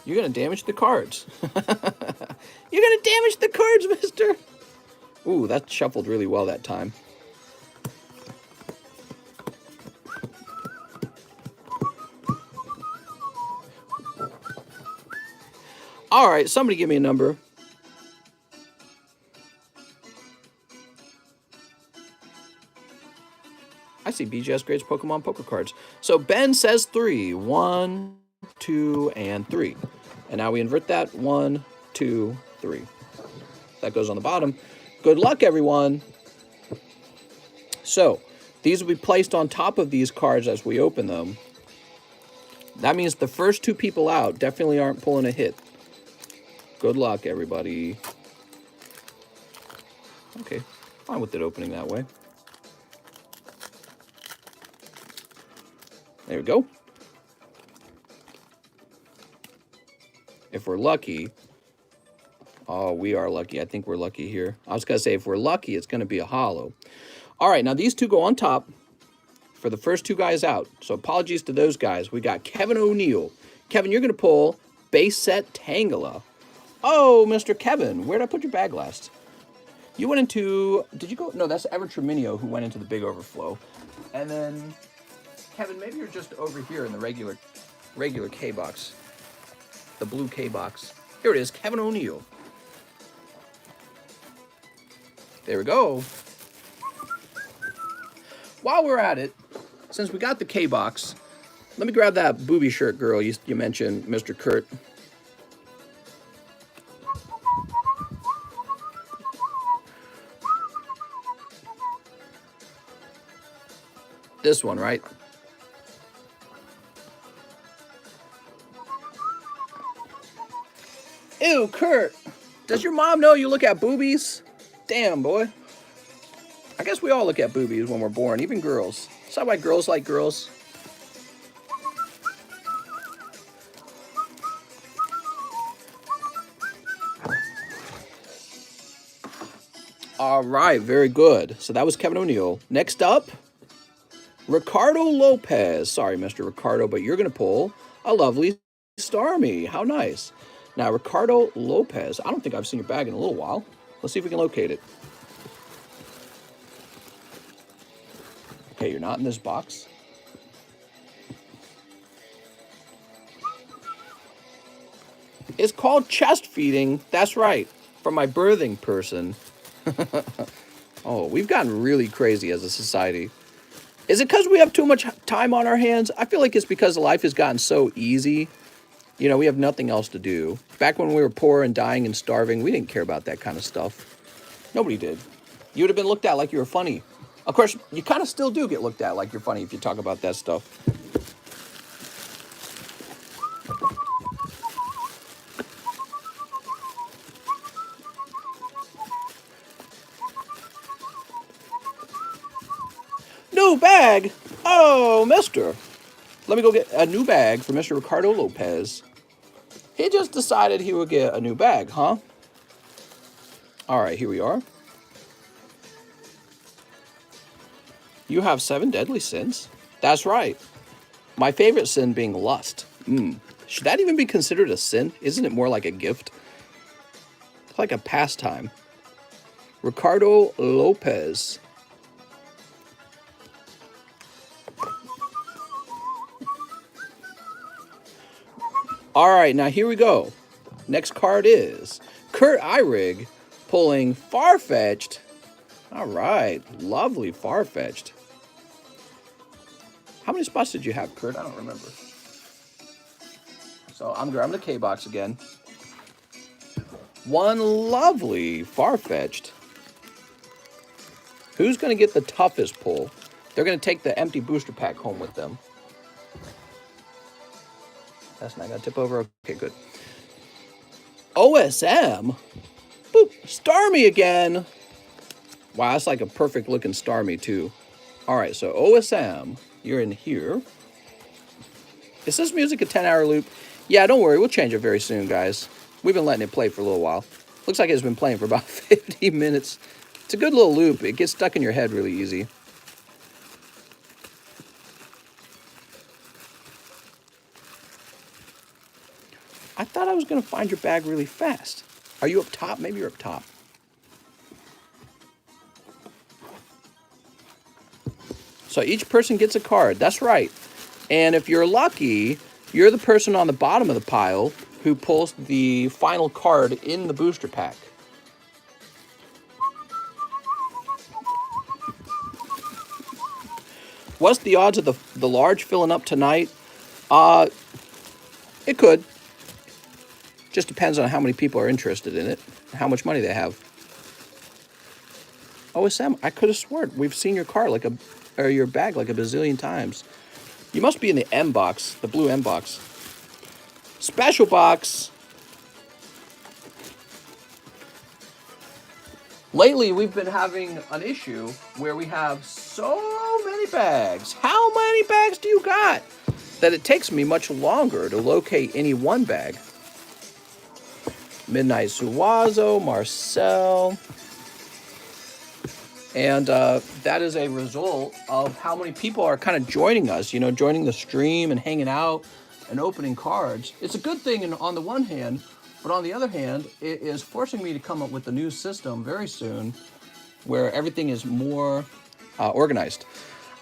You're going to damage the cards. You're going to damage the cards, mister. Ooh, that shuffled really well that time. All right, somebody give me a number. I see BGS grades Pokemon poker cards. So Ben says 3. 1, 2, and 3. And now we invert that. 1, 2, 3. That goes on the bottom. Good luck, everyone. So these will be placed on top of these cards as we open them. That means the first 2 people out definitely aren't pulling a hit. Good luck, everybody. Okay, fine with it opening that way. There we go. If we're lucky... Oh, we are lucky. I think we're lucky here. I was going to say, if we're lucky, it's going to be a holo. All right, now these 2 go on top for the first 2 guys out. So apologies to those guys. We got Kevin O'Neill. Kevin, you're going to pull base set Tangela. Oh, Mr. Kevin, where'd I put your bag last? You went into... Did you go... No, that's Ever Treminio who went into the big overflow. And then... Kevin, maybe you're just over here in the regular K-box. The blue K-box. Here it is, Kevin O'Neill. There we go. While we're at it, since we got the K-box, let me grab that booby shirt girl you mentioned, Mr. Kurt. This one, right? Ew, Kurt. Does your mom know you look at boobies? Damn, boy. I guess we all look at boobies when we're born, even girls. Is that why girls like girls? All right, very good. So that was Kevin O'Neill. Next up, Ricardo Lopez. Sorry, Mr. Ricardo, but you're going to pull a lovely Starmie. How nice. Now, Ricardo Lopez. I don't think I've seen your bag in a little while. Let's see if we can locate it. Okay, you're not in this box. It's called chest feeding. That's right. For my birthing person. Oh, we've gotten really crazy as a society. Is it because we have too much time on our hands? I feel like it's because life has gotten so easy. You know, we have nothing else to do. Back when we were poor and dying and starving, we didn't care about that kind of stuff. Nobody did. You would have been looked at like you were funny. Of course, you kind of still do get looked at like you're funny if you talk about that stuff. New bag? Oh, mister. Let me go get a new bag for Mr. Ricardo Lopez. He just decided he would get a new bag, huh? All right, here we are. You have 7 deadly sins? That's right. My favorite sin being lust. Should that even be considered a sin? Isn't it more like a gift? It's like a pastime. Ricardo Lopez. All right, now here we go. Next card is Kurt Eyrig pulling Farfetch'd. All right, lovely Farfetch'd. How many spots did you have, Kurt? I don't remember. So I'm grabbing the K-box again. One lovely Farfetch'd. Who's going to get the toughest pull? They're going to take the empty booster pack home with them. That's not going to tip over. Okay, good. OSM? Boop. Starmie again. Wow, that's like a perfect looking Starmie too. All right, so OSM, you're in here. Is this music a 10-hour loop? Yeah, don't worry. We'll change it very soon, guys. We've been letting it play for a little while. Looks like it's been playing for about 50 minutes. It's a good little loop. It gets stuck in your head really easy. I thought I was going to find your bag really fast. Are you up top? Maybe you're up top. So each person gets a card. That's right. And if you're lucky, you're the person on the bottom of the pile who pulls the final card in the booster pack. What's the odds of the large filling up tonight? It could. Just depends on how many people are interested in it, how much money they have. OSM, I could have sworn we've seen your card or your bag like a bazillion times. You must be in the M box, the blue M box. Special box. Lately, we've been having an issue where we have so many bags. How many bags do you got? That it takes me much longer to locate any one bag. Midnight Suazo, Marcel. And that is a result of how many people are kind of joining us, you know, joining the stream and hanging out and opening cards. It's a good thing on the one hand, but on the other hand, it is forcing me to come up with a new system very soon where everything is more organized.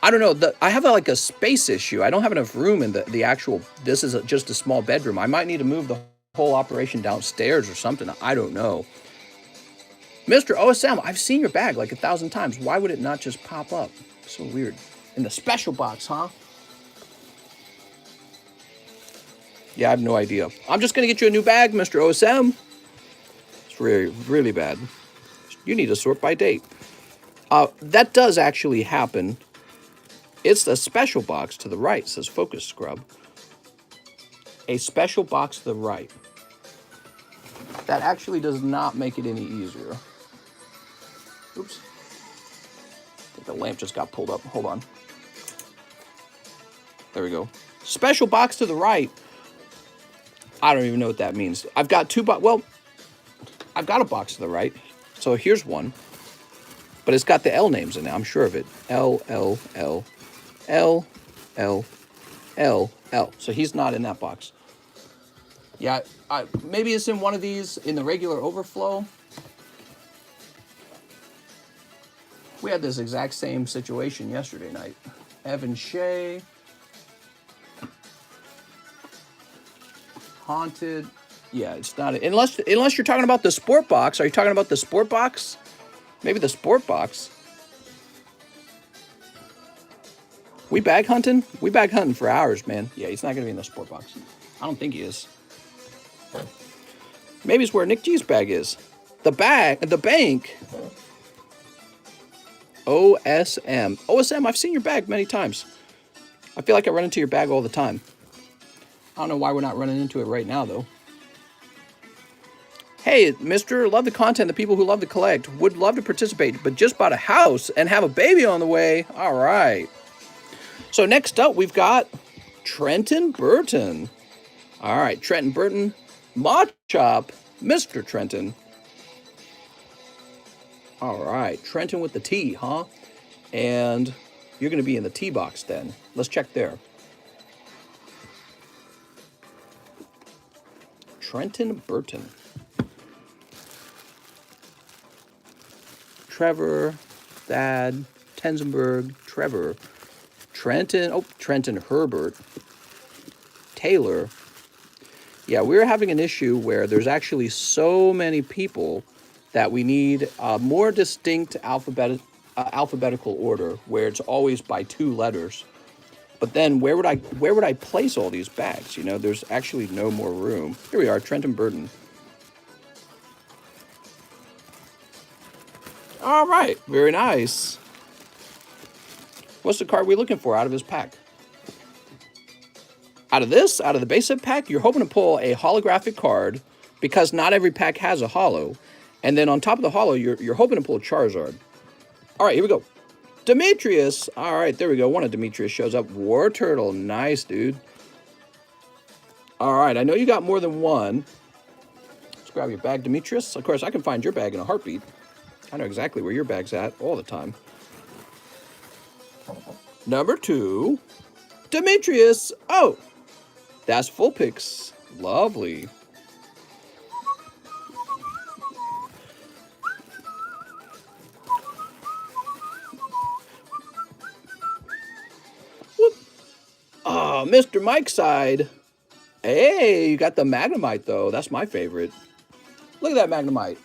I don't know, I have like a space issue. I don't have enough room in the actual, this is just a small bedroom. I might need to move the whole operation downstairs or something. I don't know. Mr. OSM, I've seen your bag like 1,000 times. Why would it not just pop up? So weird. In the special box, huh? Yeah, I have no idea. I'm just going to get you a new bag, Mr. OSM. It's really, really bad. You need to sort by date. That does actually happen. It's the special box to the right, says Focus Scrub. A special box to the right. That actually does not make it any easier. Oops. I think the lamp just got pulled up. Hold on. There we go. Special box to the right. I don't even know what that means. I've got I've got a box to the right. So here's one. But it's got the L names in it. I'm sure of it. L, L, L, L, L, L, L. So he's not in that box. Yeah, maybe it's in one of these in the regular overflow. We had this exact same situation yesterday night. Evan Shea. Haunted. Yeah, it's not. Unless you're talking about the sport box. Are you talking about the sport box? Maybe the sport box. We bag hunting? We bag hunting for hours, man. Yeah, he's not going to be in the sport box. I don't think he is. Maybe it's where Nick G's bag is. The bank. OSM. OSM, I've seen your bag many times. I feel like I run into your bag all the time. I don't know why we're not running into it right now, though. Hey, mister, love the content. The people who love to collect would love to participate, but just bought a house and have a baby on the way. All right. So next up, we've got Trenton Burton. All right, Trenton Burton. Machop, Mr. Trenton. All right, Trenton with the T, huh? And you're going to be in the T box then. Let's check there. Trenton Burton. Trevor, Thad, Tenzenberg, Trevor, Trenton Herbert, Taylor. Yeah, we're having an issue where there's actually so many people that we need a more distinct alphabetical order where it's always by 2 letters. But then where would I place all these bags? You know, there's actually no more room. Here we are, Trenton Burton. All right, very nice. What's the card we're looking for out of his pack? Out of this, out of the basic pack, you're hoping to pull a holographic card because not every pack has a holo. And then on top of the holo, you're hoping to pull a Charizard. All right, here we go. Demetrius. All right, there we go. One of Demetrius shows up. War Turtle. Nice, dude. All right, I know you got more than one. Let's grab your bag, Demetrius. Of course, I can find your bag in a heartbeat. I know exactly where your bag's at all the time. Number 2, Demetrius. Oh, that's full picks. Lovely. Whoop. Oh, Mr. Mike's side. Hey, you got the Magnemite, though. That's my favorite. Look at that Magnemite.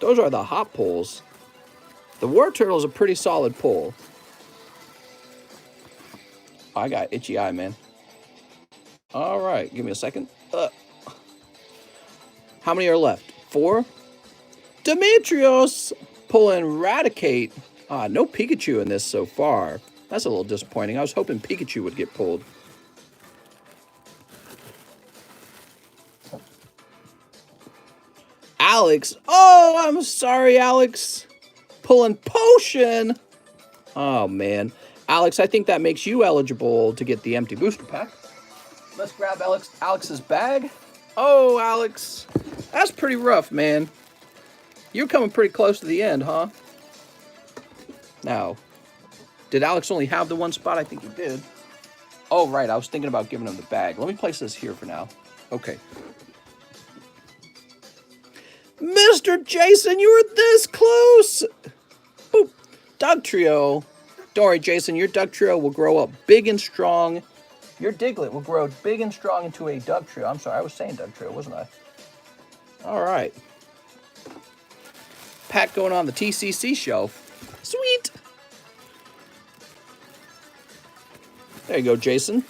Those are the hot pulls. The War Turtle is a pretty solid pull. I got itchy eye, man. All right, give me a second. How many are left? 4. Demetrios pulling Raticate. No Pikachu in this so far. That's a little disappointing. I was hoping Pikachu would get pulled. Alex. Oh, I'm sorry, Alex. Pulling Potion. Oh, man. Alex, I think that makes you eligible to get the empty booster pack. Let's grab Alex's bag. Oh, Alex. That's pretty rough, man. You're coming pretty close to the end, huh? Now, did Alex only have the one spot? I think he did. Oh, right. I was thinking about giving him the bag. Let me place this here for now. Okay. Mr. Jason, you were this close. Boop. Doug Trio. Don't worry, Jason. Your Doug Trio will grow up big and strong. Your Diglett will grow big and strong into a Doug Trio. I'm sorry. I was saying Doug Trio, wasn't I? All right. Pack going on the TCC shelf. Sweet. There you go, Jason.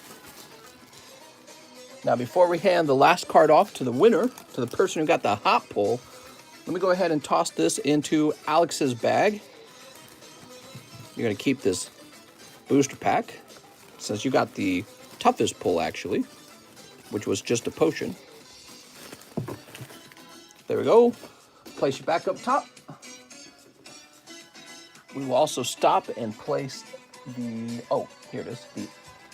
Now, before we hand the last card off to the winner, to the person who got the hot pull, let me go ahead and toss this into Alex's bag. You're going to keep this booster pack, since you got the toughest pull, actually, which was just a potion. There we go. Place you back up top. We will also stop and place the, oh, here it is, the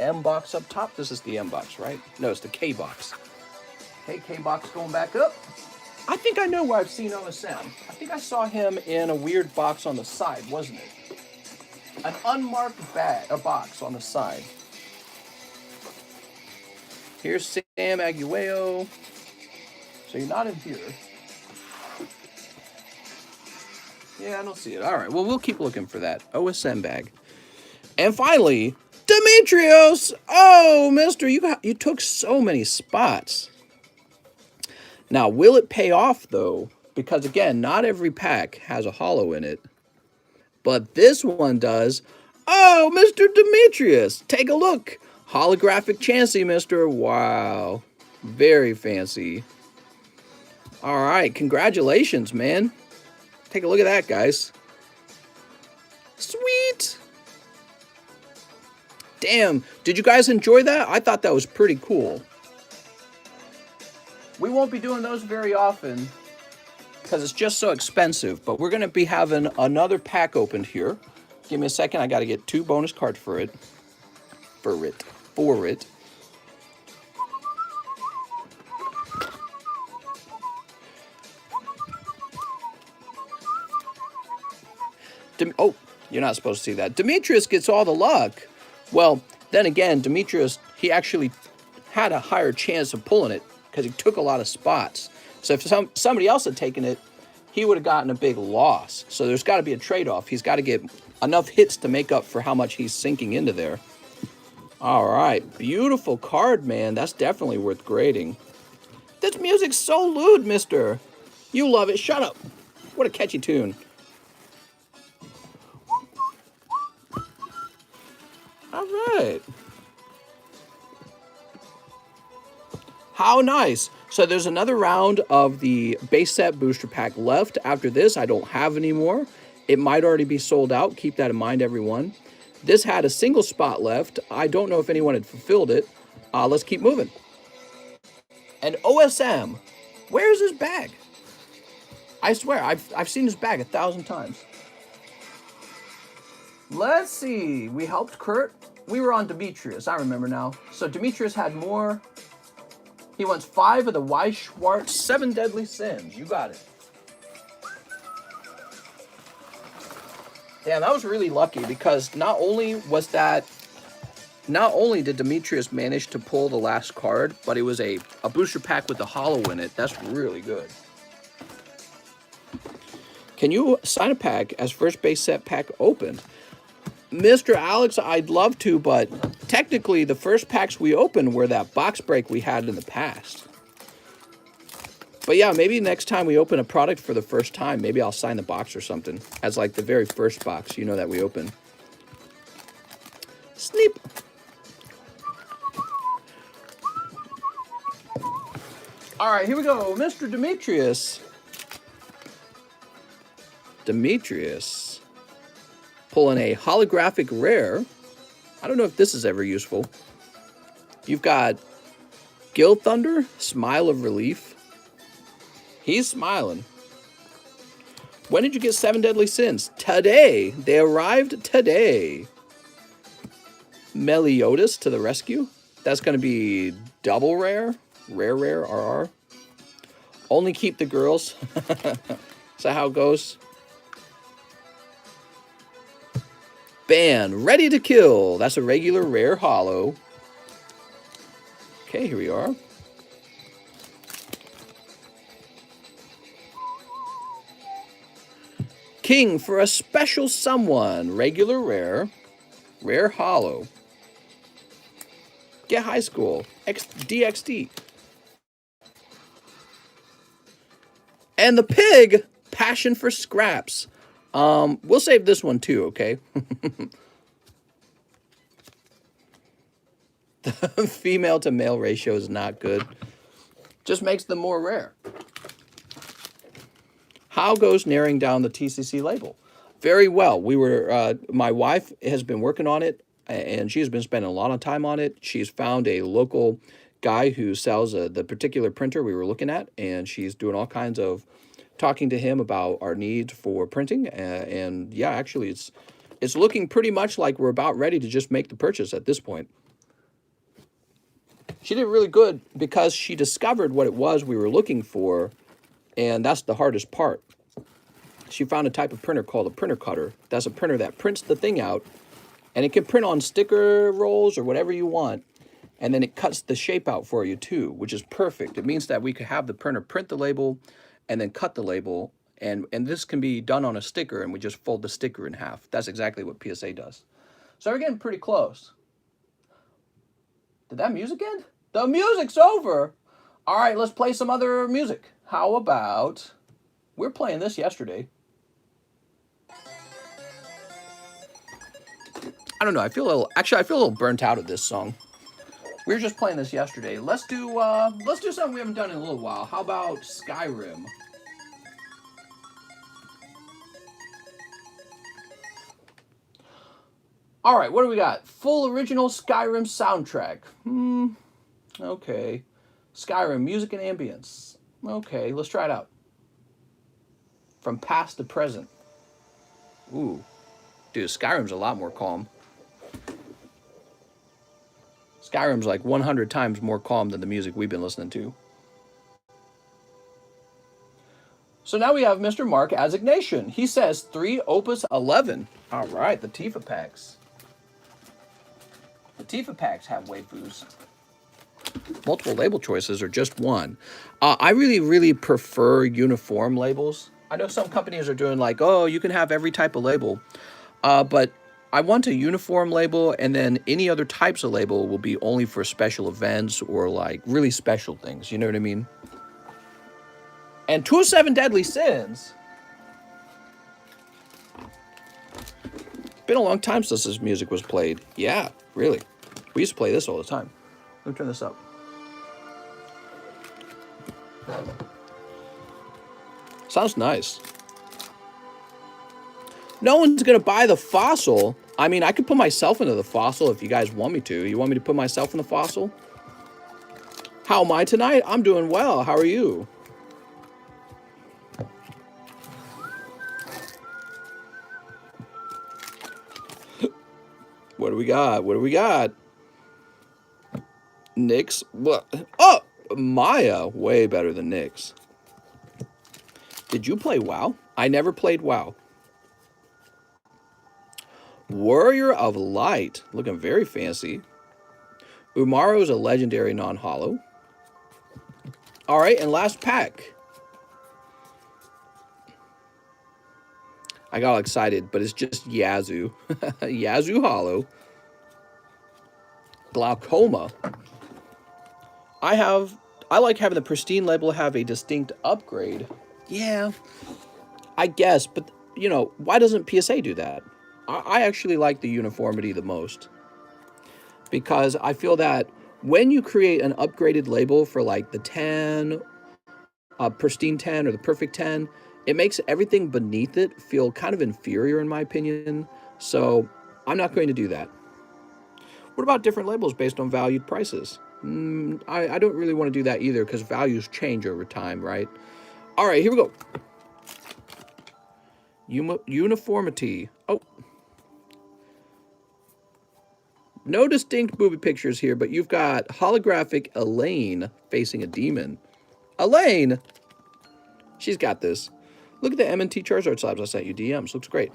M box up top. This is the M box, right? No, it's the K box. Okay, K box going back up. I think I know where I've seen OSM. I think I saw him in a weird box on the side, wasn't it? An unmarked bag, a box on the side. Here's Sam Aguayo. So you're not in here. Yeah, I don't see it. All right, well, we'll keep looking for that OSM bag. And finally, Demetrios. Oh, mister, you took so many spots. Now, will it pay off, though? Because, again, not every pack has a holo in it. But this one does. Oh, Mr. Demetrius, take a look. Holographic Chansey, mister. Wow. Very fancy. All right, congratulations, man. Take a look at that, guys. Sweet. Damn, did you guys enjoy that? I thought that was pretty cool. We won't be doing those very often because it's just so expensive, but we're going to be having another pack opened here. Give me a second. I got to get 2 bonus cards for it. Oh, you're not supposed to see that. Demetrius gets all the luck. Well, then again, Demetrius, he actually had a higher chance of pulling it because he took a lot of spots. So if somebody else had taken it, he would have gotten a big loss. So there's got to be a trade-off. He's got to get enough hits to make up for how much he's sinking into there. All right, beautiful card, man. That's definitely worth grading. This music's so lewd, mister. You love it. Shut up. What a catchy tune. All right. How nice. So there's another round of the base set booster pack left. After this, I don't have any more. It might already be sold out. Keep that in mind, everyone. This had a single spot left. I don't know if anyone had fulfilled it. Let's keep moving. And OSM, where's his bag? I swear, I've seen his bag 1,000 times. Let's see. We helped Kurt. We were on Demetrius. I remember now. So Demetrius had more. He wants 5 of the Weiss Schwarz 7 Deadly Sins. You got it. Damn, that was really lucky because not only did Demetrius manage to pull the last card, but it was a booster pack with the holo in it. That's really good. Can you sign a pack as first base set pack opened? Mr. Alex, I'd love to, but technically the first packs we opened were that box break we had in the past. But yeah, maybe next time we open a product for the first time, maybe I'll sign the box or something as like the very first box, you know, that we open. Sneep. All right, here we go. Mr. Demetrius. Demetrius. Pulling a holographic rare. I don't know if this is ever useful. You've got Gil Thunder, Smile of Relief. He's smiling. When did you get 7 Deadly Sins? Today. They arrived today. Meliodas to the rescue. That's going to be double rare. Rare, RR. Only keep the girls. Is that how it goes? Ban, Ready to Kill. That's a regular rare holo. Okay, here we are. King for a Special Someone. Regular rare. Rare holo. Get High School. DXD. And the pig, Passion for Scraps. We'll save this one too, okay? The female to male ratio is not good. Just makes them more rare. How goes narrowing down the TCC label? Very well. My wife has been working on it, and she's been spending a lot of time on it. She's found a local guy who sells the particular printer we were looking at, and she's doing all kinds of talking to him about our need for printing. And yeah, actually, it's looking pretty much like we're about ready to just make the purchase at this point. She did really good because she discovered what it was we were looking for, and that's the hardest part. She found a type of printer called a printer cutter. That's a printer that prints the thing out, and it can print on sticker rolls or whatever you want, and then it cuts the shape out for you too, which is perfect. It means that we could have the printer print the label and then cut the label, and this can be done on a sticker, and we just fold the sticker in half. That's exactly what PSA does. So we're getting pretty close. Did that music end? The music's over! All right, let's play some other music. How about... We were playing this yesterday. I don't know, I feel a little burnt out of this song. We were just playing this yesterday. Let's do something we haven't done in a little while. How about Skyrim? All right, what do we got? Full original Skyrim soundtrack. Okay. Skyrim music and ambience. Okay, let's try it out. From past to present. Ooh. Dude, Skyrim's a lot more calm. Skyrim's like 100 times more calm than the music we've been listening to. So now we have Mr. Mark Assignation. He says 3 Opus 11. All right, the Tifa packs. The Tifa packs have waifus. Multiple label choices or just one. I really prefer uniform labels. I know some companies are doing like, oh, you can have every type of label. But I want a uniform label, and then any other types of label will be only for special events or like really special things. You know what I mean? And 2 of 7 Deadly Sins. Been a long time since this music was played. Yeah, really. We used to play this all the time. Let me turn this up. Sounds nice. No one's going to buy the fossil. I mean, I could put myself into the fossil if you guys want me to. You want me to put myself in the fossil? How am I tonight? I'm doing well. How are you? What do we got? What do we got? Nyx. What? Oh, Maya. Way better than Nyx. Did you play WoW? I never played WoW. Warrior of Light. Looking very fancy. Umaro is a legendary non-holo. All right, and last pack. I got all excited, but it's just Yazoo. Yazoo holo. Glaucoma. I like having the pristine label have a distinct upgrade. Yeah, I guess, but you know, why doesn't PSA do that? I actually like the uniformity the most, because I feel that when you create an upgraded label for like the 10, pristine 10 or the perfect 10, it makes everything beneath it feel kind of inferior in my opinion. So I'm not going to do that. What about different labels based on valued prices? I don't really want to do that either, because values change over time, right? All right, here we go. Uniformity. Oh. No distinct booby pictures here, but you've got holographic Elaine facing a demon. Elaine! She's got this. Look at the M&T Charizard slabs I sent you, DMs. Looks great.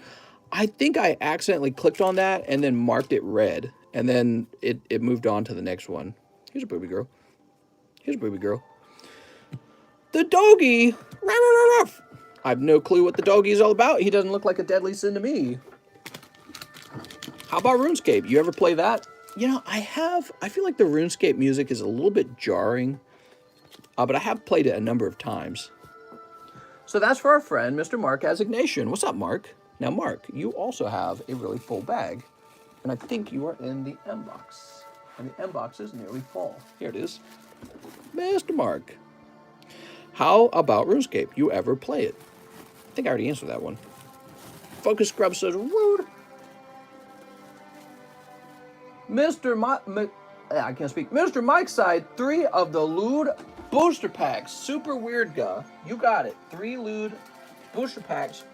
I think I accidentally clicked on that and then marked it red. And then it moved on to the next one. Here's a booby girl. Here's a booby girl. The doggy! I have no clue what the doggy is all about. He doesn't look like a deadly sin to me. How about RuneScape? You ever play that? You know, I feel like the RuneScape music is a little bit jarring, but I have played it a number of times. So that's for our friend, Mr. Mark Assignation. What's up, Mark? Now, Mark, you also have a really full bag, and I think you are in the M box, and the M box is nearly full. Here it is. Mr. Mark, how about RuneScape? You ever play it? I think I already answered that one. Focus Scrub says, rude. I can't speak. Mr. Mike's side, 3 of the Lewd booster packs. Super weird, guy. You got it. 3 Lewd booster packs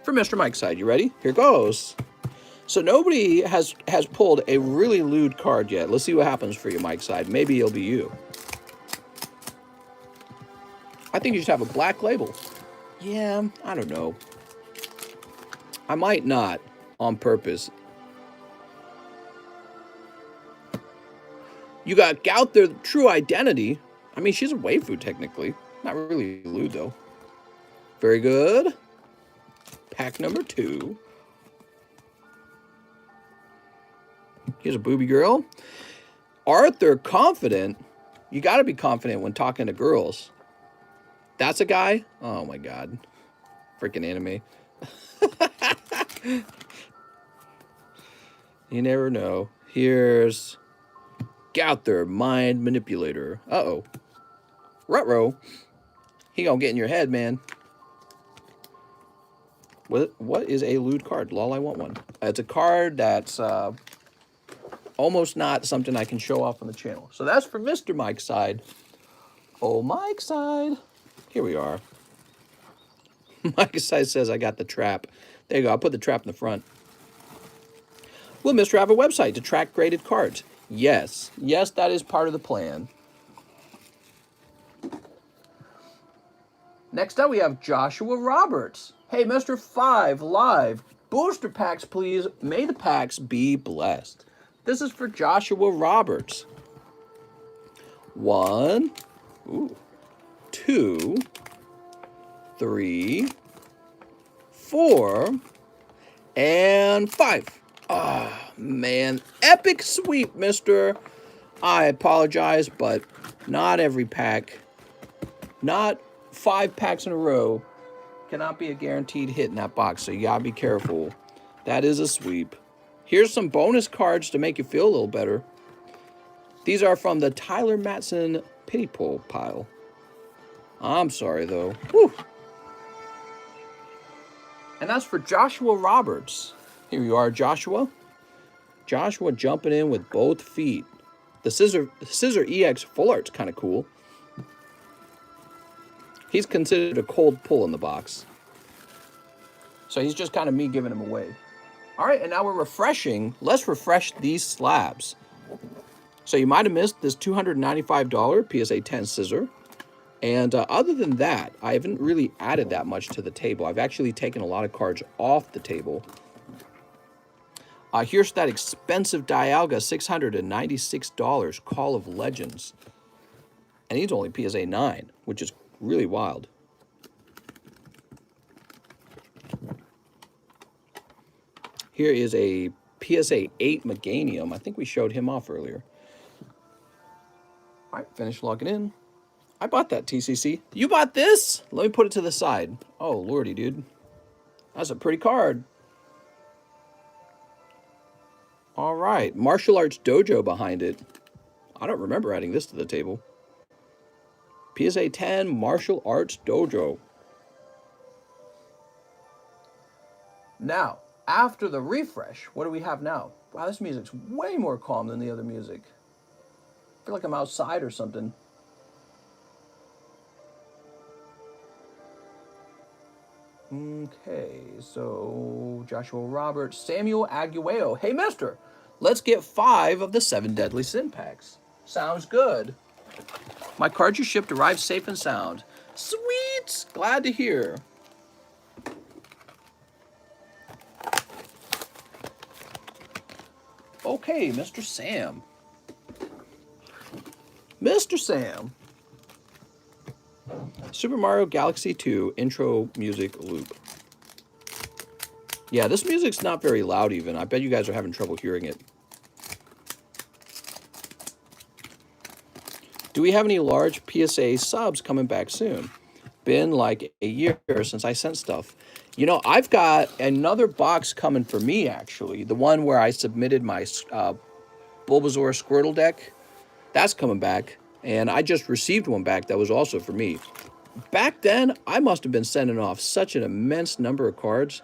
for Mr. Mike's side. You ready? Here goes. So nobody has pulled a really lewd card yet. Let's see what happens for you, Mike's side. Maybe it'll be you. I think you should have a black label. Yeah, I don't know. I might not on purpose. You got Gout, their true identity. I mean, she's a waifu, technically. Not really lewd, though. Very good. Pack number 2. Here's a booby girl. Arthur Confident. You got to be confident when talking to girls. That's a guy? Oh, my God. Freaking anime. You never know. Here's Gouther, Mind Manipulator. Uh-oh. Ruh-roh. He gonna get in your head, man. What is a lewd card? Lol, I want one. It's a card that's almost not something I can show off on the channel. So that's for Mr. Mike's side. Oh, Mike's side. Here we are. Mike's side says I got the trap. There you go. I'll put the trap in the front. Will Mr. have a website to track graded cards? Yes. Yes, that is part of the plan. Next up, we have Joshua Roberts. Hey, Mr. 5 Live. Booster packs, please. May the packs be blessed. This is for Joshua Roberts. 1, 2, 3, 4, and 5. Oh, man. Epic sweep, mister. I apologize, but not every pack, not 5 packs in a row, cannot be a guaranteed hit in that box, so you gotta be careful. That is a sweep. Here's some bonus cards to make you feel a little better. These are from the Tyler Matson pity pull pile. I'm sorry, though. Whew. And that's for Joshua Roberts. Here you are, Joshua. Joshua jumping in with both feet. The Scissor EX Full Art's kind of cool. He's considered a cold pull in the box. So he's just kind of me giving him away. All right, and now we're refreshing. Let's refresh these slabs. So you might have missed this $295 PSA 10 scissor. And other than that, I haven't really added that much to the table. I've actually taken a lot of cards off the table. Here's that expensive Dialga, $696, Call of Legends. And he's only PSA 9, which is really wild. Here is a PSA 8 Meganium. I think we showed him off earlier. All right, finish logging in. I bought that, TCC. You bought this? Let me put it to the side. Oh, lordy, dude. That's a pretty card. All right, Martial Arts Dojo behind it. I don't remember adding this to the table. PSA 10 Martial Arts Dojo. Now, after the refresh, what do we have now? Wow, this music's way more calm than the other music. I feel like I'm outside or something. Okay, so Joshua Roberts, Samuel Aguayo. Hey, mister, let's get 5 of the 7 Deadly Sin packs. Sounds good. My cards you shipped arrived safe and sound. Sweet! Glad to hear. Okay, Mr. Sam. Mr. Sam. Super Mario Galaxy 2 intro music loop. Yeah, this music's not very loud even. I bet you guys are having trouble hearing it. Do we have any large PSA subs coming back soon? Been like a year since I sent stuff. You know, I've got another box coming for me, actually. The one where I submitted my Bulbasaur Squirtle deck. That's coming back. And I just received one back that was also for me. Back then, I must have been sending off such an immense number of cards.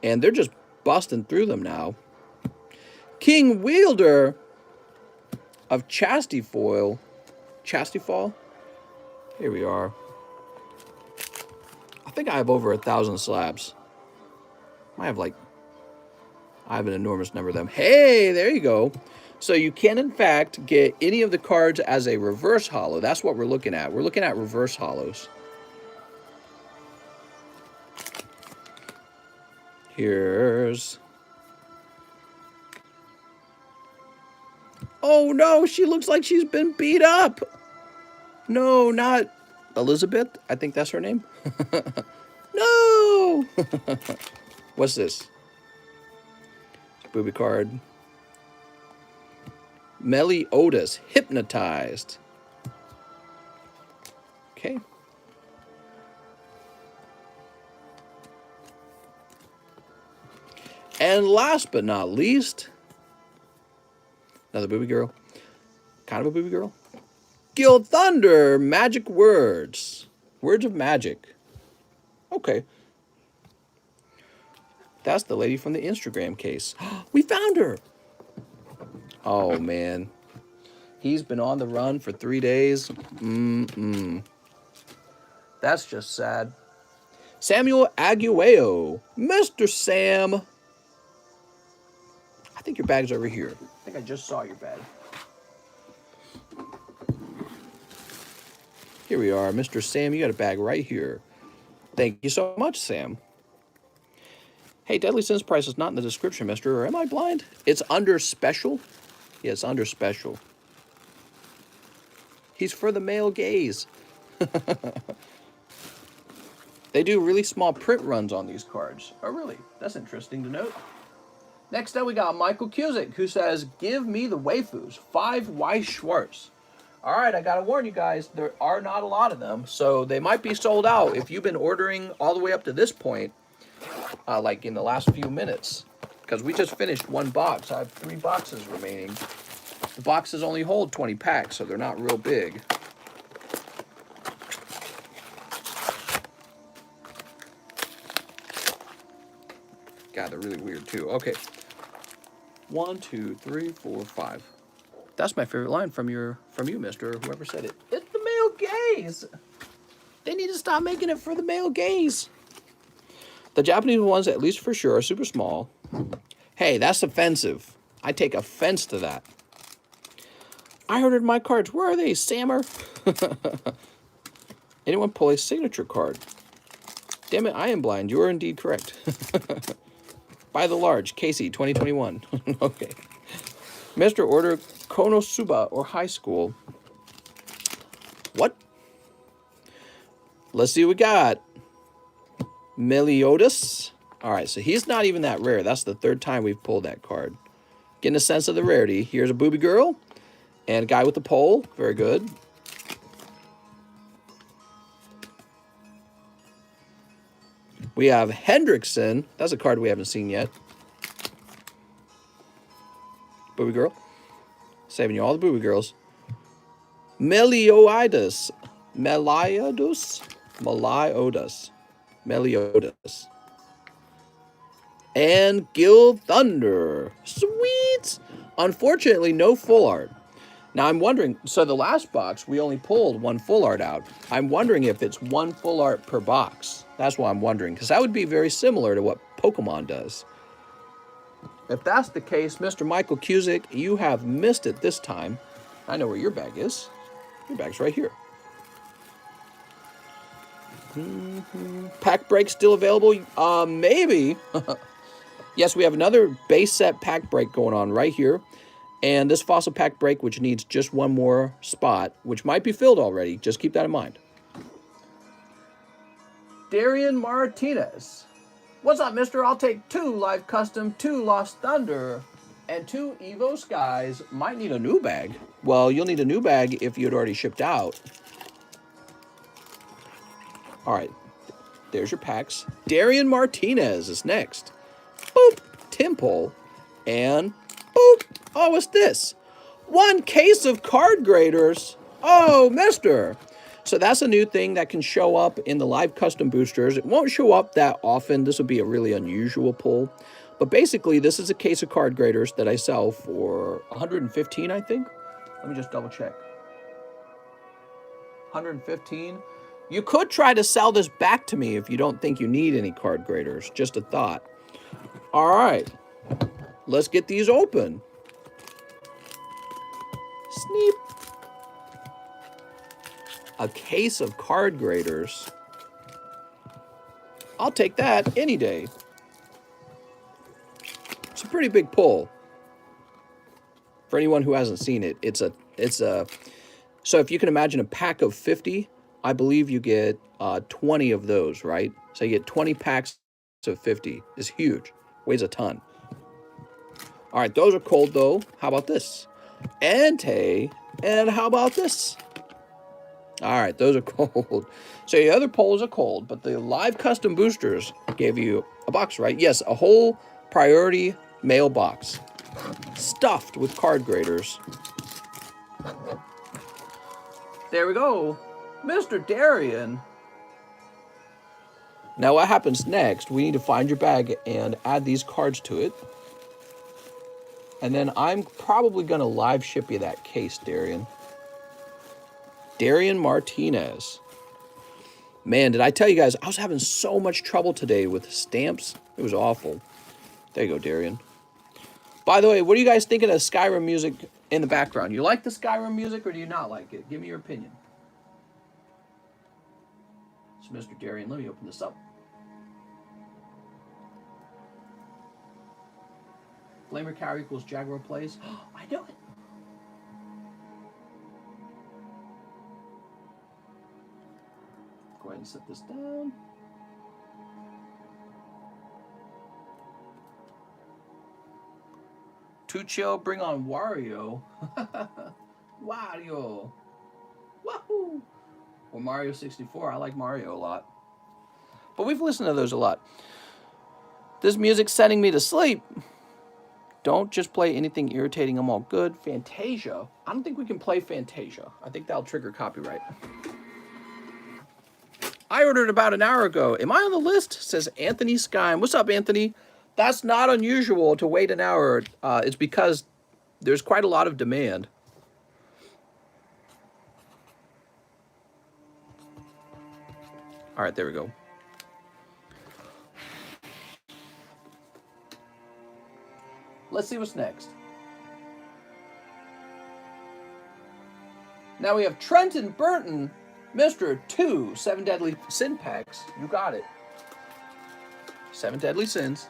And they're just busting through them now. King Wielder of Chastifoil. Chastifall? Here we are. I think I have over 1,000 slabs. I have an enormous number of them. Hey, there you go. So you can, in fact, get any of the cards as a reverse holo. That's what we're looking at. We're looking at reverse holos. Here's... Oh, no, she looks like she's been beat up. No, not Elizabeth. I think that's her name. No! What's this? Booby card. Meliodas, hypnotized. Okay. And last but not least, another booby girl. Kind of a booby girl. Guild Thunder, magic words. Words of magic. Okay. That's the lady from the Instagram case. We found her. Oh, man. He's been on the run for 3 days. That's just sad. Samuel Aguayo. Mr. Sam. I think your bag's over here. I think I just saw your bag. Here we are. Mr. Sam, you got a bag right here. Thank you so much, Sam. Hey, Deadly Sins price is not in the description, mister. Or am I blind? It's under special. Yeah, it's under special. He's for the male gaze. They do really small print runs on these cards. Oh, really? That's interesting to note. Next up, we got Michael Cusick, who says, give me the waifus. 5 Weiss Schwartz. All right, I got to warn you guys, there are not a lot of them, so they might be sold out. If you've been ordering all the way up to this point, like in the last few minutes, because we just finished 1 box. I have 3 boxes remaining. The boxes only hold 20 packs, so they're not real big. God, they're really weird too. Okay. 1, 2, 3, 4, 5. That's my favorite line from you, mister, whoever said it. It's the male gaze. They need to stop making it for the male gaze. The Japanese ones, at least for sure, are super small. Hey, that's offensive. I take offense to that. I ordered my cards. Where are they, Sammer? Anyone pull a signature card? Damn it, I am blind. You are indeed correct. By the large, Casey, 2021. Okay. Mr. Order Konosuba or high school. What? Let's see what we got. Meliodas. All right, so he's not even that rare. That's the third time we've pulled that card. Getting a sense of the rarity. Here's a booby girl and a guy with the pole. Very good. We have Hendrickson. That's a card we haven't seen yet. Booby girl. Saving you all the booby girls. Meliodas. Meliodas. And Gil Thunder. Sweet. Unfortunately, no full art. Now, I'm wondering, so the last box, we only pulled one full art out. I'm wondering if it's one full art per box. That's what I'm wondering, because that would be very similar to what Pokemon does. If that's the case, Mr. Michael Cusick, you have missed it this time. I know where your bag is. Your bag's right here. Pack break still available? Maybe. Yes, we have another base set pack break going on right here. And this fossil pack break, which needs just one more spot, which might be filled already. Just keep that in mind. Darian Martinez. What's up, mister? I'll take 2 Live Custom, 2 Lost Thunder, and 2 Evo Skies. Might need a new bag. Well, you'll need a new bag if you had already shipped out. All right. There's your packs. Darian Martinez is next. Boop. Tim Pole. And boop. Oh, what's this? 1 case of card graders. Oh, mister. So that's a new thing that can show up in the live custom boosters. It won't show up that often. This would be a really unusual pull. But basically, this is a case of card graders that I sell for $115, I think. Let me just double check. $115. You could try to sell this back to me if you don't think you need any card graders. Just a thought. All right. Let's get these open. Sneep. A case of card graders. I'll take that any day. It's a pretty big pull. For anyone who hasn't seen it, it's a so if you can imagine a pack of 50, I believe you get 20 of those, right? So you get 20 packs of 50. It's huge. Weighs a ton. All right, those are cold though. How about this? Ante, and how about this? All right, those are cold. So the other polls are cold, but the live custom boosters gave you a box, right? Yes, a whole priority mail box stuffed with card graders. There we go. Mr. Darian. Now what happens next? We need to find your bag and add these cards to it. And then I'm probably going to live ship you that case, Darian. Darian Martinez. Man, did I tell you guys, I was having so much trouble today with stamps. It was awful. There you go, Darian. By the way, what are you guys thinking of Skyrim music in the background? You like the Skyrim music or do you not like it? Give me your opinion. So, Mr. Darian, let me open this up. Flamer Carry equals Jaguar plays. Oh, I know it. Go ahead and set this down. Too chill, bring on Wario. Wario. Wahoo! Or Mario 64. I like Mario a lot. But we've listened to those a lot. This music's sending me to sleep. Don't just play anything irritating. I'm all good. Fantasia. I don't think we can play Fantasia. I think that'll trigger copyright. I ordered about an hour ago. Am I on the list? Says Anthony Skym. What's up, Anthony? That's not unusual to wait an hour. It's because there's quite a lot of demand. All right, there we go. Let's see what's next. Now we have Trenton Burton, Mr. 2 7 Deadly Sin Packs. You got it. 7 Deadly Sins.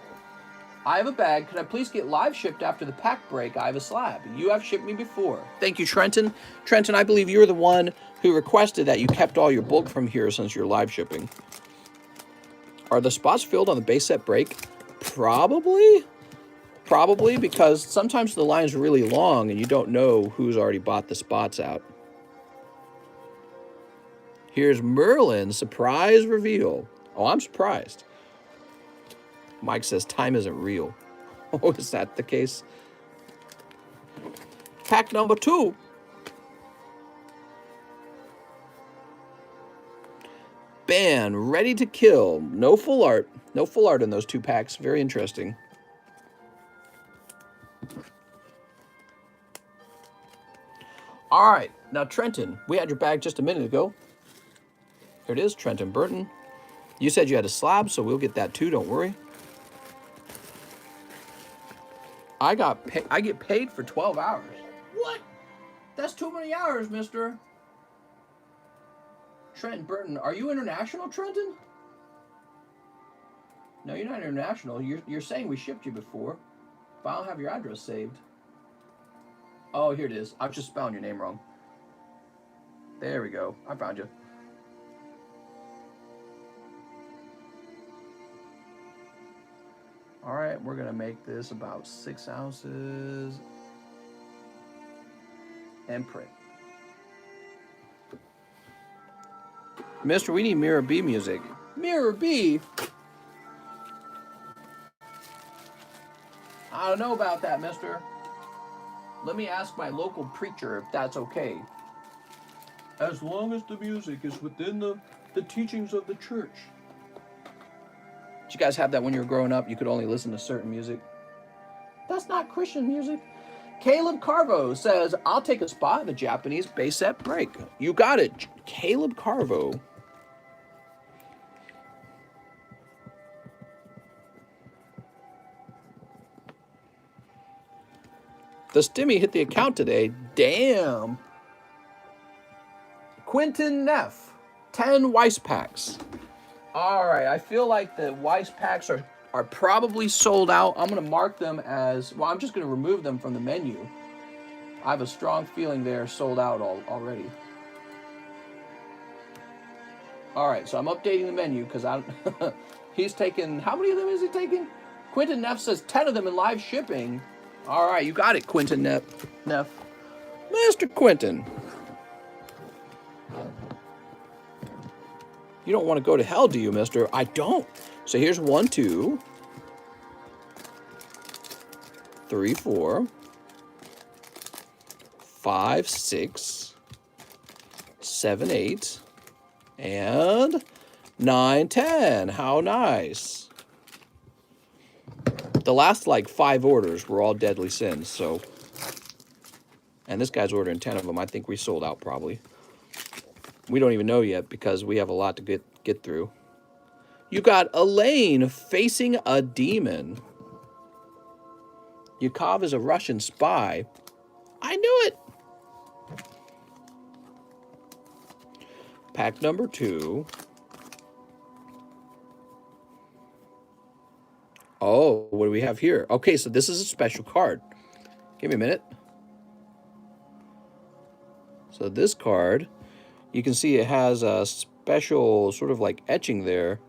I have a bag. Could I please get live shipped after the pack break? I have a slab. You have shipped me before. Thank you, Trenton. Trenton, I believe you were the one who requested that you kept all your bulk from here since you're live shipping. Are the spots filled on the base set break? Probably. Probably, because sometimes the line's really long and you don't know who's already bought the spots out. Here's Merlin's surprise reveal. Oh, I'm surprised. Mike says time isn't real. Oh, is that the case? Pack number 2. Ban, ready to kill. No full art. No full art in those 2 packs. Very interesting. All right. Now, Trenton, we had your bag just a minute ago. Here it is, Trenton Burton. You said you had a slab, so we'll get that too. Don't worry. I get paid for 12 hours. What? That's too many hours, mister. Trenton Burton, are you international, Trenton? No, you're not international. You're saying we shipped you before, but I don't have your address saved. Oh, here it is. I was just spelling your name wrong. There we go. I found you. All right, we're going to make this about 6 ounces and print. Mister, we need Mirror B music. Mirror B? I don't know about that, mister. Let me ask my local preacher if that's okay. As long as the music is within the teachings of the church. Did you guys have that when you were growing up? You could only listen to certain music. That's not Christian music. Caleb Carvo says, I'll take a spot in the Japanese base set break. You got it, Caleb Carvo. The Stimmy hit the account today. Damn. Quentin Neff, 10 Weiss packs. All right, I feel like the Weiss packs are probably sold out. I'm going to mark them as, well, I'm just going to remove them from the menu. I have a strong feeling they're sold out already. All right, so I'm updating the menu because he's taken, how many of them is he taking? Quentin Neff says 10 of them in live shipping. All right, you got it, Quentin Neff. Mr. Quentin. You don't want to go to hell, do you, mister? I don't. So here's 1, 2, 3, 4, 5, 6, 7, 8, and 9, 10. How nice. The last, 5 orders were all deadly sins, so. And this guy's ordering 10 of them. I think we sold out probably. We don't even know yet because we have a lot to get through. You got Elaine facing a demon. Yakov is a Russian spy. I knew it. Pack number 2. Oh, what do we have here? Okay, so this is a special card. Give me a minute. So this card, you can see it has a special sort of etching there.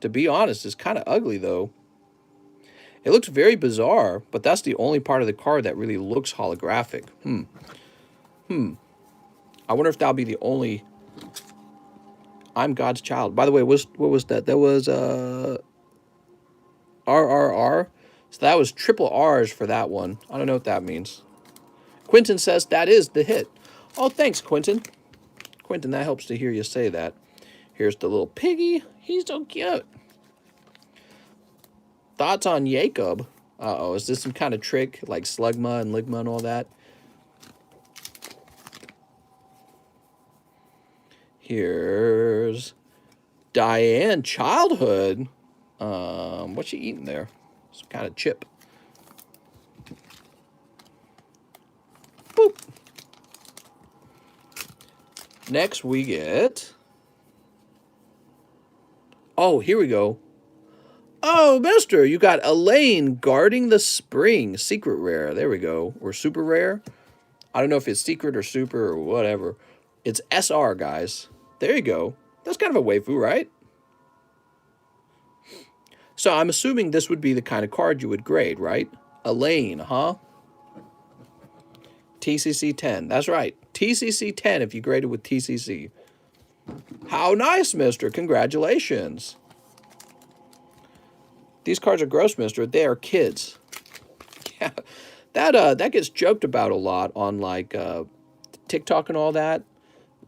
To be honest, it's kind of ugly though. It looks very bizarre, but that's the only part of the card that really looks holographic. I wonder if that'll be the only... I'm God's child. By the way, what was that? That was RRR. So that was triple R's for that one. I don't know what that means. Quentin says that is the hit. Oh, thanks, Quentin. Quentin, that helps to hear you say that. Here's the little piggy. He's so cute. Thoughts on Jacob? Uh-oh, is this some kind of trick like Slugma and Ligma and all that? Here's Diane Childhood. What's she eating there? Some kind of chip. Boop. Next we get... Oh, here we go. Oh, mister, you got Elaine guarding the spring. Secret rare. There we go. Or super rare. I don't know if it's secret or super or whatever. It's SR, guys. There you go. That's kind of a waifu, right? So I'm assuming this would be the kind of card you would grade, right? Elaine, huh? TCC 10. That's right. TCC 10 if you graded with TCC. How nice, mister. Congratulations. These cards are gross, mister. They are kids. Yeah, that gets joked about a lot on like TikTok and all that.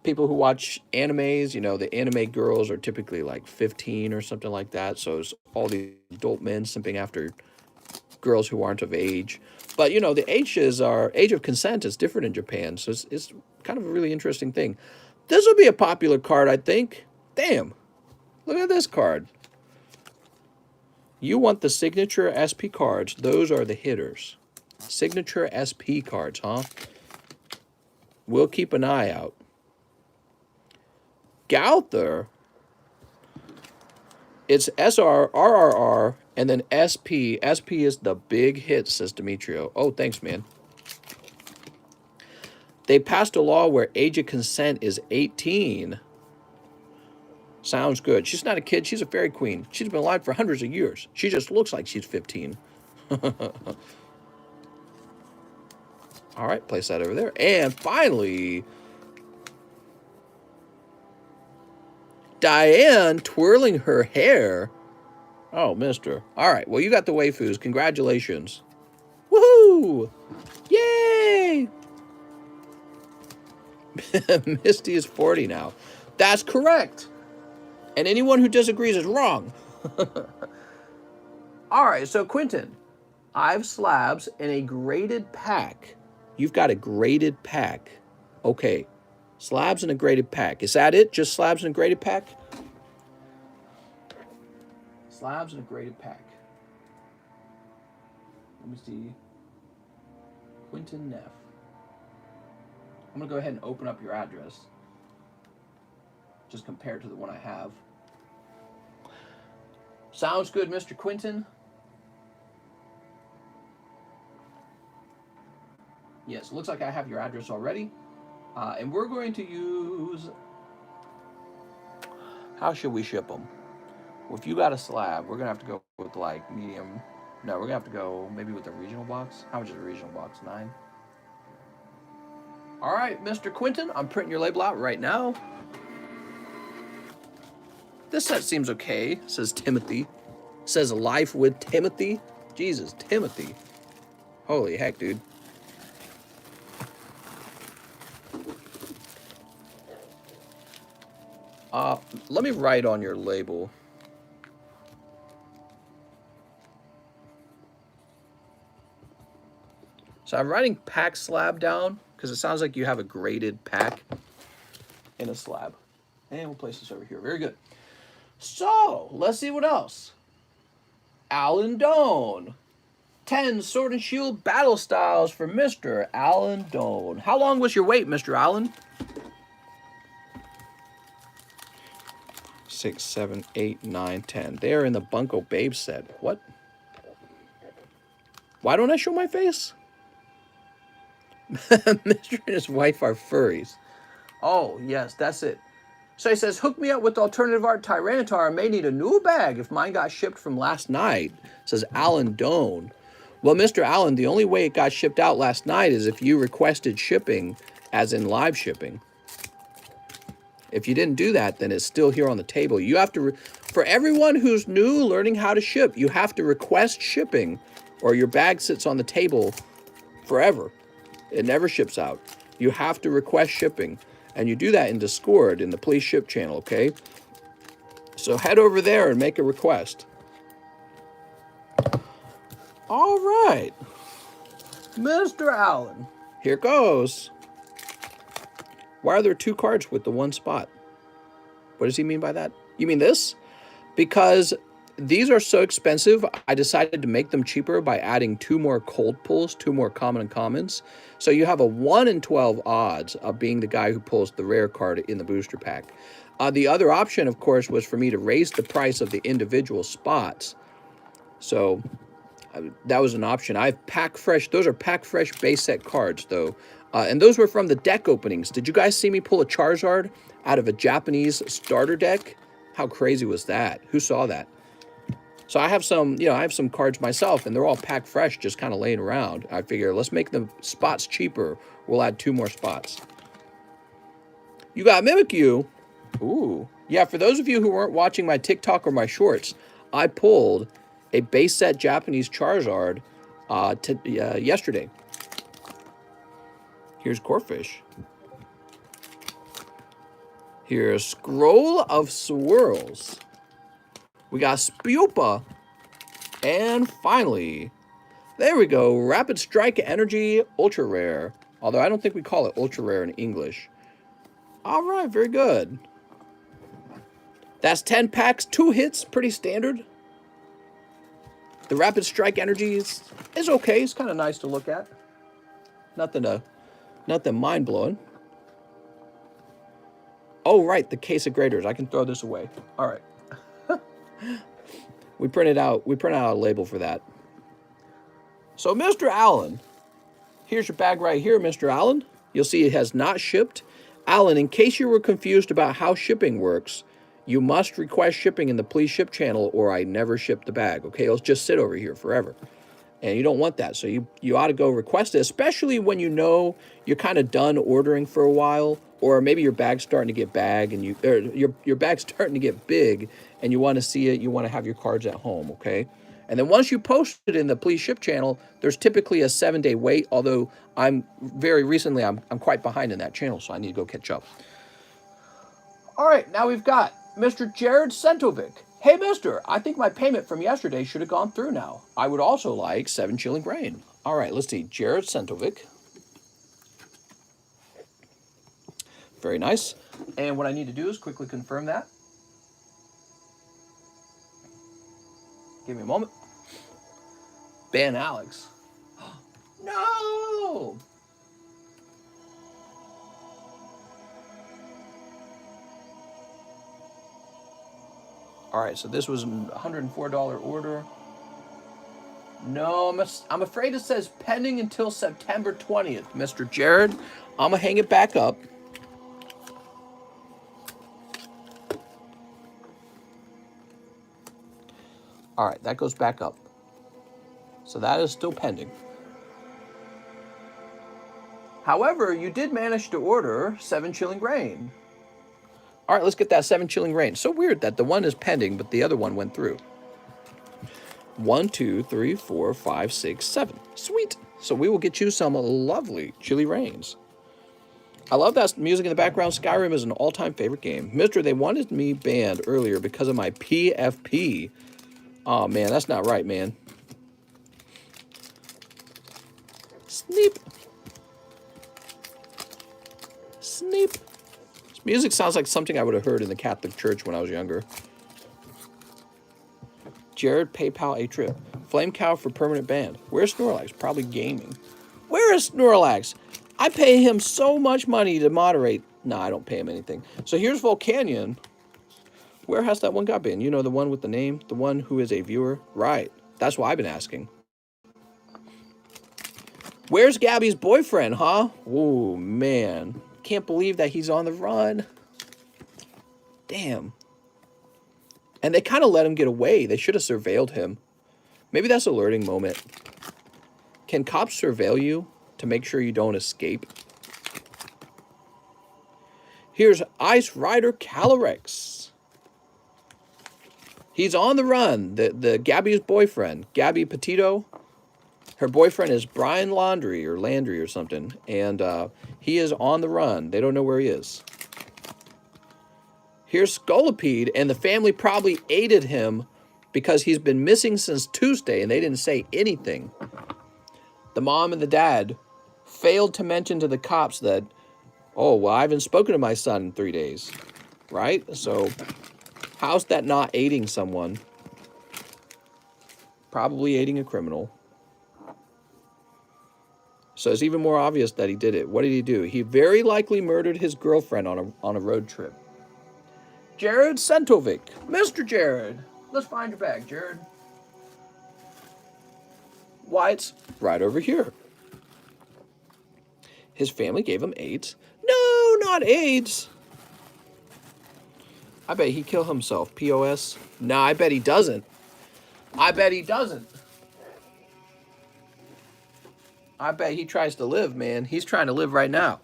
People who watch animes, you know, the anime girls are typically like 15 or something like that. So it's all the adult men simping after girls who aren't of age. But, you know, the age of consent is different in Japan. So it's kind of a really interesting thing. This will be a popular card, I think. Damn. Look at this card. You want the signature SP cards. Those are the hitters. Signature SP cards, huh? We'll keep an eye out. Gauther. It's SR, RRR, and then SP. SP is the big hit, says Demetrio. Oh, thanks, man. They passed a law where age of consent is 18. Sounds good. She's not a kid. She's a fairy queen. She's been alive for hundreds of years. She just looks like she's 15. All right, place that over there. And finally, Diane twirling her hair. Oh, mister. All right, well, you got the waifus. Congratulations. Woohoo! Yay! Misty is 40 now. That's correct. And anyone who disagrees is wrong. All right, so Quentin, I have slabs in a graded pack. You've got a graded pack. Okay, slabs in a graded pack. Is that it? Just slabs in a graded pack? Slabs in a graded pack. Let me see. Quentin Neff. I'm going to go ahead and open up your address. Just compared to the one I have. Sounds good, Mr. Quentin. Yes, looks like I have your address already. And we're going to use... How should we ship them? Well, if you got a slab, we're going to have to go with like medium... No, we're going to have to go maybe with a regional box. How much is a regional box? 9? All right, Mr. Quentin, I'm printing your label out right now. This set seems okay, says Timothy. Says Life with Timothy. Jesus, Timothy. Holy heck, dude. Let me write on your label. So I'm writing pack slab down because it sounds like you have a graded pack in a slab. And we'll place this over here. Very good. So, let's see what else. Alan Doan. 10 Sword and Shield battle styles for Mr. Alan Doan. How long was your wait, Mr. Allen? 6, 7, 8, 9, 10. They're in the Bunko Babe set. What? Why don't I show my face? Mr. and his wife are furries. Oh, yes, that's it. So he says, hook me up with alternative art Tyranitar. I may need a new bag if mine got shipped from last night. Says Alan Doan. Well, Mr. Allen, the only way it got shipped out last night is if you requested shipping, as in live shipping. If you didn't do that, then it's still here on the table. You have to, for everyone who's new learning how to ship, you have to request shipping or your bag sits on the table forever. It never ships out. You have to request shipping. And you do that in Discord, in the Please Ship channel, okay? So head over there and make a request. All right. Mr. Allen. Here goes. Why are there 2 cards with the 1 spot? What does he mean by that? You mean this? Because these are so expensive, I decided to make them cheaper by adding 2 more cold pulls, 2 more common and commons. So you have a 1 in 12 odds of being the guy who pulls the rare card in the booster pack. The other option, of course, was for me to raise the price of the individual spots. So that was an option. I have Pack Fresh. Those are Pack Fresh base set cards, though. And those were from the deck openings. Did you guys see me pull a Charizard out of a Japanese starter deck? How crazy was that? Who saw that? So I have some, I have some cards myself, and they're all Pack Fresh, just kind of laying around. I figure let's make the spots cheaper. We'll add 2 more spots. You got Mimikyu. Ooh. Yeah, for those of you who weren't watching my TikTok or my shorts, I pulled a base set Japanese Charizard yesterday. Here's Corfish. Here's Scroll of Swirls. We got Spupa. And finally, there we go, Rapid Strike Energy Ultra Rare. Although I don't think we call it Ultra Rare in English. All right, very good. That's 10 packs, 2 hits, pretty standard. The Rapid Strike Energy is okay. It's kind of nice to look at. Nothing mind-blowing. Oh, right, the case of graders. I can throw this away. All right. We printed out a label for that. So, Mr. Allen, here's your bag right here, Mr. Allen. You'll see it has not shipped. Allen, in case you were confused about how shipping works, you must request shipping in the Please Ship channel or I never ship the bag. Okay, it'll just sit over here forever. And you don't want that. So you ought to go request it, especially when you know you're kind of done ordering for a while, or maybe your bag's starting to get your bag's starting to get big and you want to see it, you want to have your cards at home, okay? And then once you post it in the Please Ship channel, there's typically a 7-day wait, although I'm quite behind in that channel, so I need to go catch up. All right, now we've got Mr. Jared Sentovic. Hey, mister, I think my payment from yesterday should have gone through now. I would also like 7 Chilling Grain. All right, let's see. Jared Sentovic. Very nice. And what I need to do is quickly confirm that. Give me a moment. Ben Alex. No! All right, so this was a $104 order. No, I'm afraid it says pending until September 20th, Mr. Jared. I'm going to hang it back up. All right, that goes back up. So that is still pending. However, you did manage to order 7 Chilling Grain. All right, let's get that 7 Chilling Grain. So weird that the one is pending, but the other one went through. 1, 2, 3, 4, 5, 6, 7. Sweet. So we will get you some lovely Chili Rains. I love that music in the background. Skyrim is an all-time favorite game. Mister, they wanted me banned earlier because of my PFP. Oh, man, that's not right, man. Sneep. Sneep. This music sounds like something I would have heard in the Catholic Church when I was younger. Jared, PayPal a trip. Flame Cow for permanent ban. Where's Snorlax? Probably gaming. Where is Snorlax? I pay him so much money to moderate. No, I don't pay him anything. So here's Volcanion. Where has that one guy been? You know, the one with the name? The one who is a viewer? Right. That's why I've been asking. Where's Gabby's boyfriend, huh? Oh, man. Can't believe that he's on the run. Damn. And they kind of let him get away. They should have surveilled him. Maybe that's a learning moment. Can cops surveil you to make sure you don't escape? Here's Ice Rider Calyrex. He's on the run. The Gabby's boyfriend, Gabby Petito. Her boyfriend is Brian Landry or something. And he is on the run. They don't know where he is. Here's Scolipede, and the family probably aided him because he's been missing since Tuesday and they didn't say anything. The mom and the dad failed to mention to the cops that, oh, well, I haven't spoken to my son in 3 days, right? So how's that not aiding someone? Probably aiding a criminal. So it's even more obvious that he did it. What did he do? He very likely murdered his girlfriend on a road trip. Jared Sentovic. Mr. Jared. Let's find your bag, Jared. Why, it's right over here. His family gave him AIDS. No, not AIDS. I bet he killed himself. POS? No, I bet he doesn't. I bet he doesn't. I bet he tries to live, man. He's trying to live right now.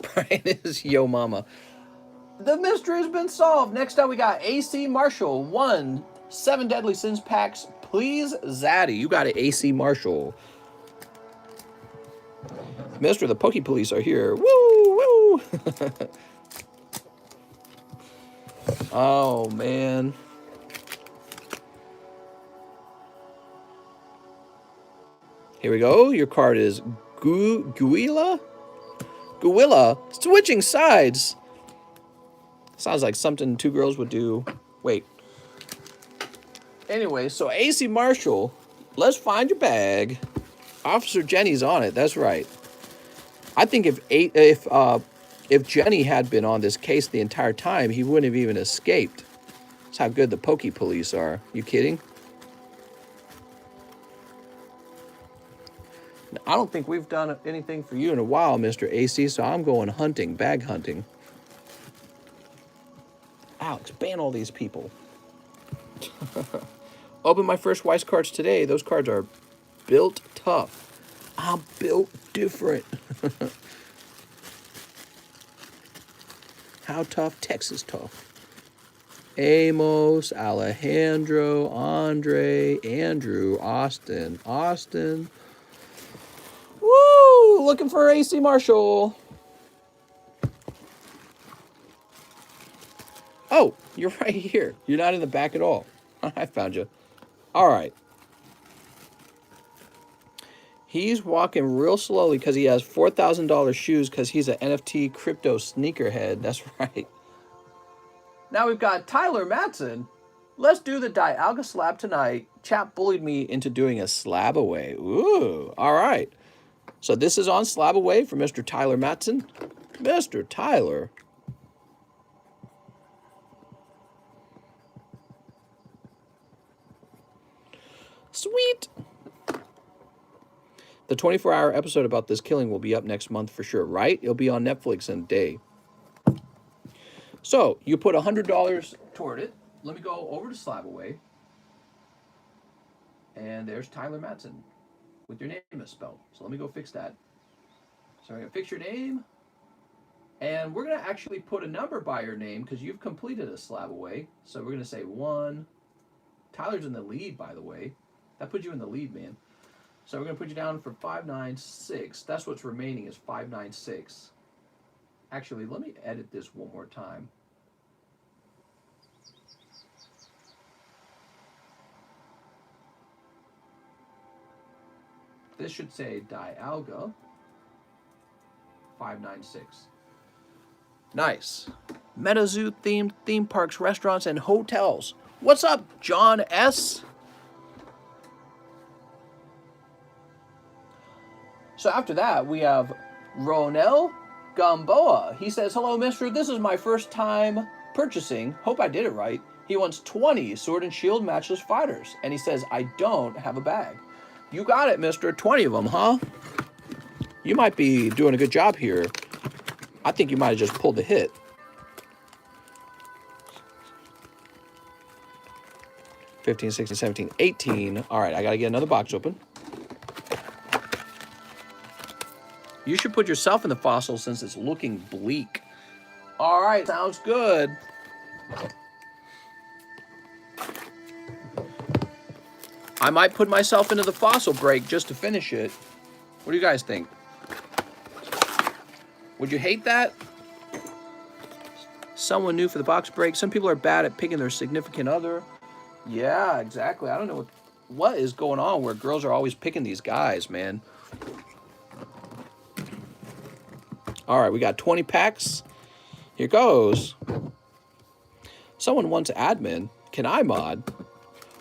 Brian is yo mama. The mystery has been solved. Next up, we got AC Marshall. 1, 7 Deadly Sins packs. Please, Zaddy. You got an AC Marshall. Mister, the Poke Police are here. Woo, woo. Oh, man. Here we go. Your card is Guila? Guilla. Switching sides. Sounds like something 2 girls would do. Wait. Anyway, so AC Marshall, let's find your bag. Officer Jenny's on it. That's right. I think if Jenny had been on this case the entire time, he wouldn't have even escaped. That's how good the Poke Police are. You kidding? I don't think we've done anything for you in a while, Mr. AC, so I'm going hunting, bag hunting. Alex, ban all these people. Open my first Weiss cards today. Those cards are built tough. I'm built different. How tough? Texas tough. Amos, Alejandro, Andre, Andrew, Austin. Woo! Looking for AC Marshall. Oh, you're right here. You're not in the back at all. I found you. All right. He's walking real slowly because he has $4,000 shoes because he's an NFT crypto sneakerhead. That's right. Now we've got Tyler Matson. Let's do the Dialga slab tonight. Chap bullied me into doing a slab away. Ooh, all right. So this is on slab away for Mr. Tyler Matson. Mr. Tyler. Sweet. The 24-hour episode about this killing will be up next month for sure, right? It'll be on Netflix in a day. So you put $100 toward it. Let me go over to Slab Away. And there's Tyler Matson with your name misspelled. So let me go fix that. So I'm going to fix your name. And we're going to actually put a number by your name because you've completed a Slab Away. So we're going to say 1. Tyler's in the lead, by the way. That puts you in the lead, man. So we're going to put you down for 596. That's what's remaining is 596. Actually, let me edit this one more time. This should say Dialga 596. Nice. MetaZoo themed theme parks, restaurants, and hotels. What's up, John S.? So after that, we have Ronel Gamboa. He says, hello, mister. This is my first time purchasing. Hope I did it right. He wants 20 Sword and Shield matchless fighters. And he says, I don't have a bag. You got it, mister. 20 of them, huh? You might be doing a good job here. I think you might have just pulled the hit. 15, 16, 17, 18. All right, I got to get another box open. You should put yourself in the fossil since it's looking bleak. All right, sounds good. I might put myself into the fossil break just to finish it. What do you guys think? Would you hate that? Someone new for the box break. Some people are bad at picking their significant other. Yeah, exactly. I don't know what is going on where girls are always picking these guys, man. All right, we got 20 packs. Here goes. Someone wants admin. Can I mod?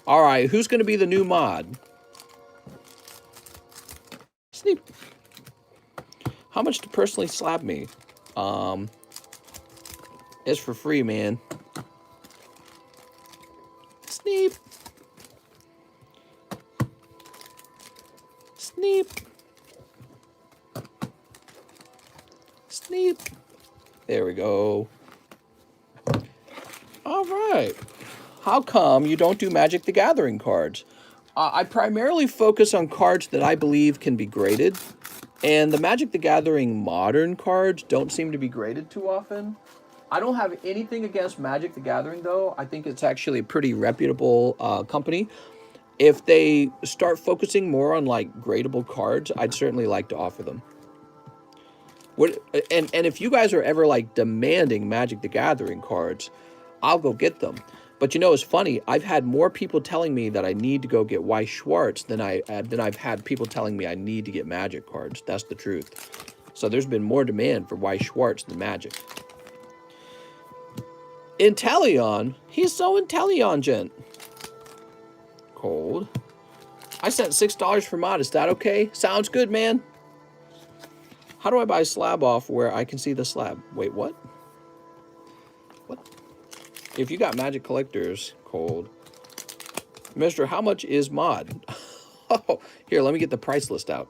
All right, who's going to be the new mod? Sneep. How much to personally slab me? It's for free, man. Sneep. Sneep. Sneep. There we go. All right. How come you don't do Magic the Gathering cards? I primarily focus on cards that I believe can be graded. And the Magic the Gathering modern cards don't seem to be graded too often. I don't have anything against Magic the Gathering, though. I think it's actually a pretty reputable company. If they start focusing more on like gradable cards, I'd certainly like to offer them. And if you guys are ever like demanding Magic the Gathering cards, I'll go get them. But you know, it's funny. I've had more people telling me that I need to go get Weiss Schwarz than I've had people telling me I need to get Magic cards. That's the truth. So there's been more demand for Weiss Schwarz than Magic. Intellion, he's so intelligent. Cold. I sent $6 for mod. Is that okay? Sounds good, man. How do I buy slab off where I can see the slab? Wait, what? What? If you got Magic collectors, cold. Mister, how much is mod? Oh, here, let me get the price list out.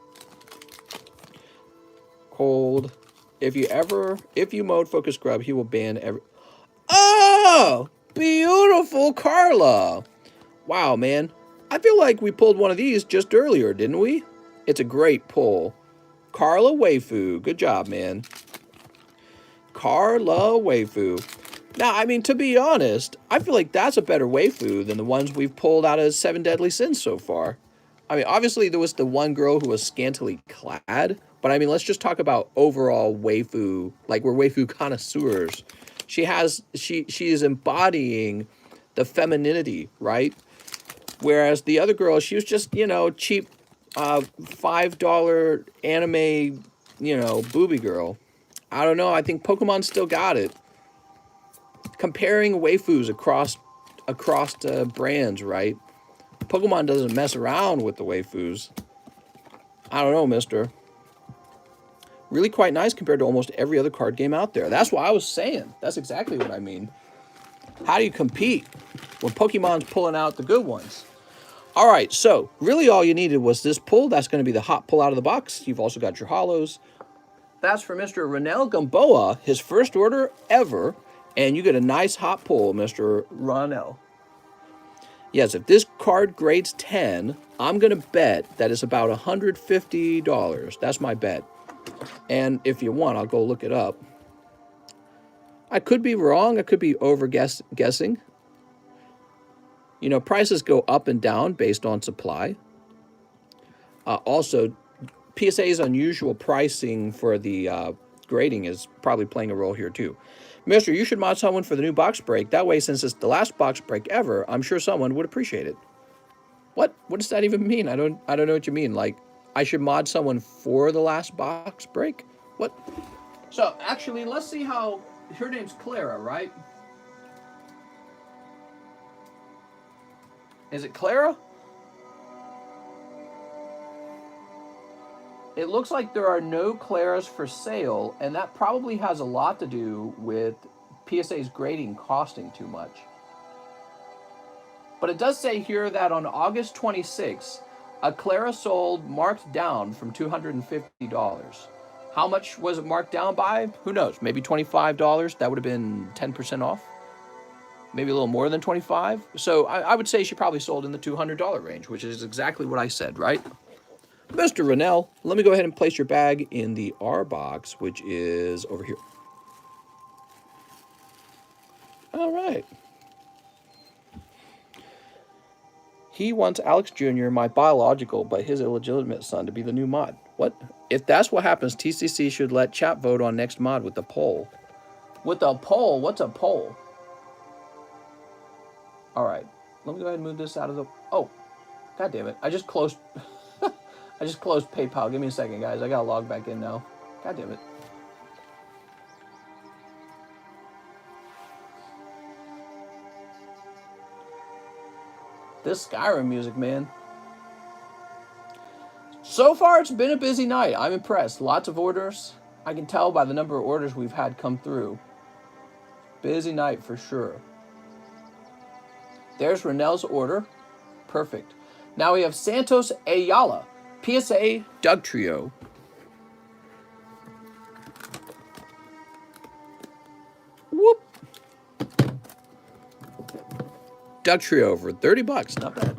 Cold. If you mode focus grub, he will ban every... Oh! Beautiful Carla! Wow, man. I feel like we pulled one of these just earlier, didn't we? It's a great pull. Carla Waifu. Good job, man. Carla Waifu. Now, I mean, to be honest, I feel like that's a better waifu than the ones we've pulled out of 7 Deadly Sins so far. I mean, obviously, there was the one girl who was scantily clad, but I mean, let's just talk about overall waifu, like we're waifu connoisseurs. She is embodying the femininity, right? Whereas the other girl, she was just, you know, cheap $5 anime, you know, booby girl. I don't know. I think Pokemon still got it. Comparing waifus across brands, right? Pokemon doesn't mess around with the waifus. I don't know, mister. Really quite nice compared to almost every other card game out there. That's what I was saying. That's exactly what I mean. How do you compete when Pokemon's pulling out the good ones? All right, so really all you needed was this pull. That's going to be the hot pull out of the box. You've also got your holos. That's for Mr. Ronel Gamboa, his first order ever. And you get a nice hot pull, Mr. Ronel. Yes, if this card grades 10, I'm going to bet that it's about $150. That's my bet. And if you want, I'll go look it up. I could be wrong. I could be guessing. You know, prices go up and down based on supply. Also, PSA's unusual pricing for the grading is probably playing a role here too. Mister, you should mod someone for the new box break. That way, since it's the last box break ever, I'm sure someone would appreciate it. What? What does that even mean? I don't know what you mean. Like, I should mod someone for the last box break? What? So, actually, let's see how... Her name's Clara, right? Is it Clara? It looks like there are no Claras for sale, and that probably has a lot to do with PSA's grading costing too much. But it does say here that on August 26th, a Clara sold marked down from $250. How much was it marked down by? Who knows? Maybe $25. That would have been 10% off. Maybe a little more than 25. So I would say she probably sold in the $200 range, which is exactly what I said, right? Mr. Ronel, let me go ahead and place your bag in the R box, which is over here. All right. He wants Alex Jr., my biological but his illegitimate son, to be the new mod. What? If that's what happens, TCC should let chat vote on next mod with the poll. With a poll? What's a poll? All right. Let me go ahead and move this out of the... Oh, god damn it. I just closed... I just closed PayPal. Give me a second, guys. I gotta log back in now. God damn it. This Skyrim music, man. So far, it's been a busy night. I'm impressed. Lots of orders. I can tell by the number of orders we've had come through. Busy night for sure. There's Renell's order. Perfect. Now we have Santos Ayala, PSA Doug Trio. Whoop. Doug Trio for 30 bucks. Not bad.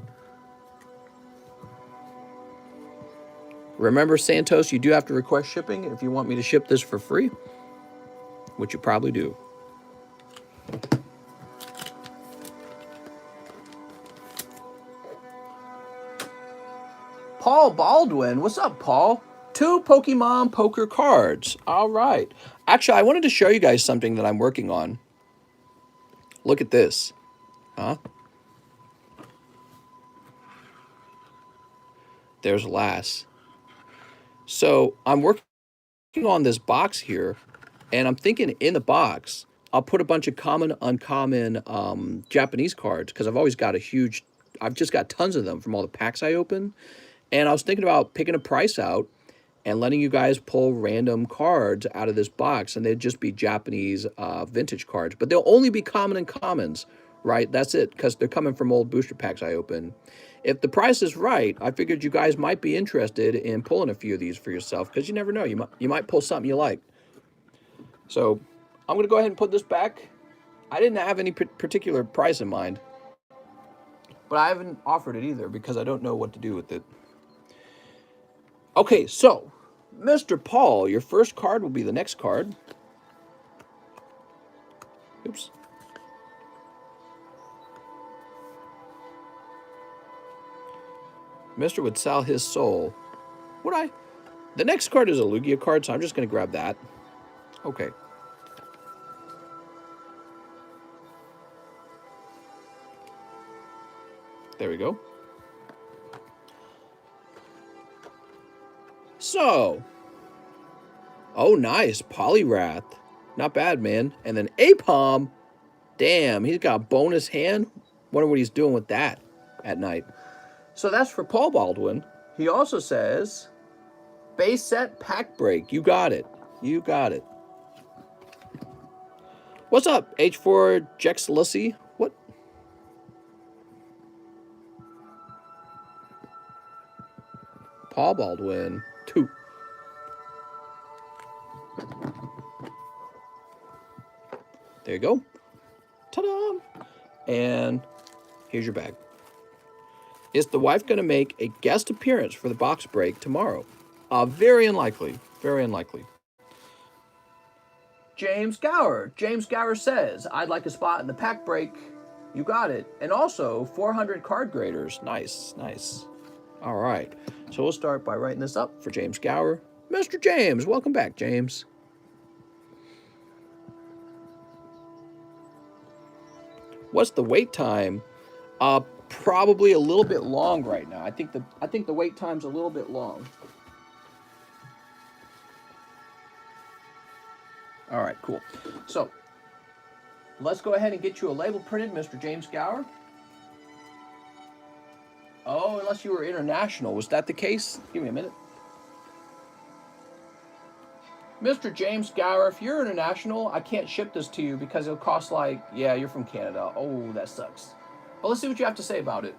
Remember, Santos, you do have to request shipping if you want me to ship this for free, which you probably do. Paul Baldwin. What's up, Paul? 2 Pokemon poker cards. All right. Actually, I wanted to show you guys something that I'm working on. Look at this. Huh? There's Lass. So I'm working on this box here, and I'm thinking in the box, I'll put a bunch of common, uncommon Japanese cards, because I've just got tons of them from all the packs I open. And I was thinking about picking a price out and letting you guys pull random cards out of this box, and they'd just be Japanese vintage cards. But they'll only be common and commons, right? That's it, because they're coming from old booster packs I open. If the price is right, I figured you guys might be interested in pulling a few of these for yourself, because you never know. You might pull something you like. So I'm going to go ahead and put this back. I didn't have any particular price in mind, but I haven't offered it either because I don't know what to do with it. Okay, so, Mr. Paul, your first card will be the next card. Oops. Mr. would sell his soul. Would I? The next card is a Lugia card, so I'm just going to grab that. Okay. There we go. So, oh, nice. Poliwrath. Not bad, man. And then Apom. Damn, he's got a bonus hand. Wonder what he's doing with that at night. So that's for Paul Baldwin. He also says, base set pack break. You got it. You got it. What's up, H4 Jexlusy? What? Paul Baldwin. 2. There you go. Ta-da! And here's your bag. Is the wife going to make a guest appearance for the box break tomorrow? Very unlikely. Very unlikely. James Gower. James Gower says, I'd like a spot in the pack break. You got it. And also 400 card graders. Nice, nice. All right. So we'll start by writing this up for James Gower. Mr. James, welcome back, James. What's the wait time? Probably a little bit long right now. I think the wait time's a little bit long. All right, cool. So let's go ahead and get you a label printed, Mr. James Gower. Oh, unless you were international. Was that the case? Give me a minute. Mr. James Gower, if you're international, I can't ship this to you because it'll cost like, yeah, you're from Canada. Oh, that sucks. But let's see what you have to say about it.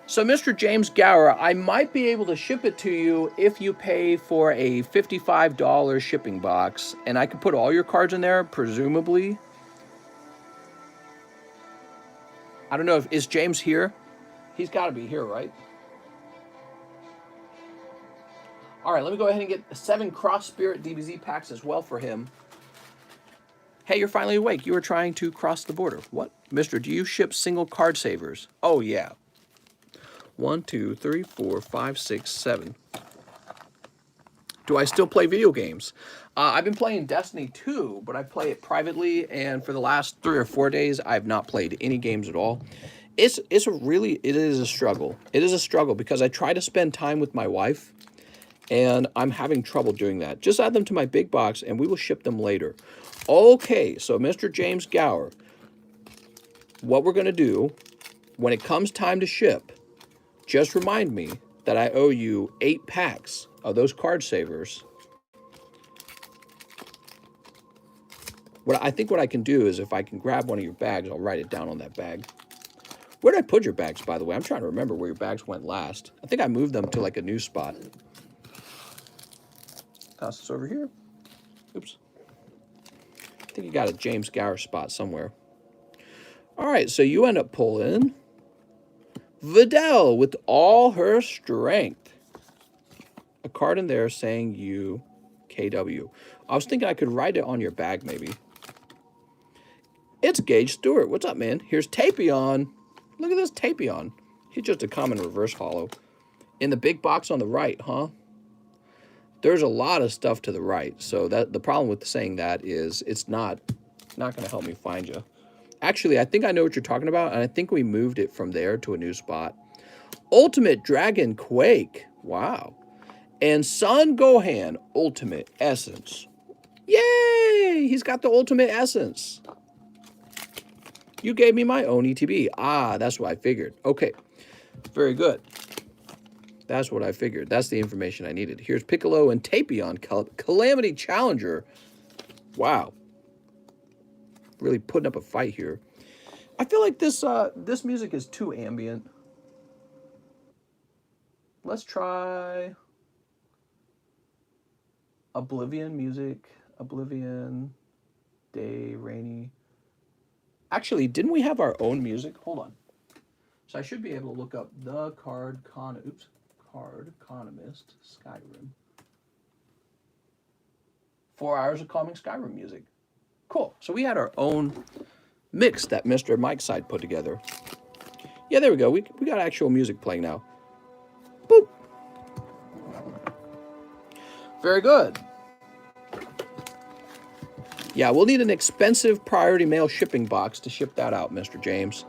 So, Mr. James Gower, I might be able to ship it to you if you pay for a $55 shipping box, and I can put all your cards in there, presumably. I don't know if, is James here? He's got to be here, right? All right, let me go ahead and get 7 Cross Spirit DBZ packs as well for him. Hey, you're finally awake. You were trying to cross the border. What? Mister, do you ship single card savers? Oh, yeah. 1, 2, 3, 4, 5, 6, 7. Do I still play video games? I've been playing Destiny 2, but I play it privately, and for the last 3 or 4 days, I've not played any games at all. It is a struggle. It is a struggle because I try to spend time with my wife, and I'm having trouble doing that. Just add them to my big box, and we will ship them later. Okay, so Mr. James Gower, what we're going to do when it comes time to ship, just remind me that I owe you 8 packs of those card savers. I think what I can do is if I can grab one of your bags, I'll write it down on that bag. Where did I put your bags, by the way? I'm trying to remember where your bags went last. I think I moved them to like a new spot. Toss this over here. Oops. I think you got a James Gower spot somewhere. All right, so you end up pulling Vidal with all her strength. A card in there saying you KW. I was thinking I could write it on your bag maybe. It's Gage Stewart. What's up, man? Here's Tapion. Look at this Tapion. He's just a common reverse holo. In the big box on the right, huh? There's a lot of stuff to the right. So that the problem with saying that is it's not going to help me find you. Actually, I think I know what you're talking about, and I think we moved it from there to a new spot. Ultimate Dragon Quake. Wow. And Sun Gohan Ultimate Essence. Yay! He's got the Ultimate Essence. You gave me my own ETB. Ah, that's what I figured. Okay. Very good. That's what I figured. That's the information I needed. Here's Piccolo and Tapion Calamity Challenger. Wow. Really putting up a fight here. I feel like this music is too ambient. Let's try Oblivion music. Oblivion. Day, rainy. Actually, didn't we have our own music? Hold on. So I should be able to look up Cardconomist, Skyrim. 4 hours of calming Skyrim music. Cool. So we had our own mix that Mr. Mike's side put together. Yeah, there we go. We got actual music playing now. Boop. Very good. Yeah, we'll need an expensive priority mail shipping box to ship that out, Mr. James.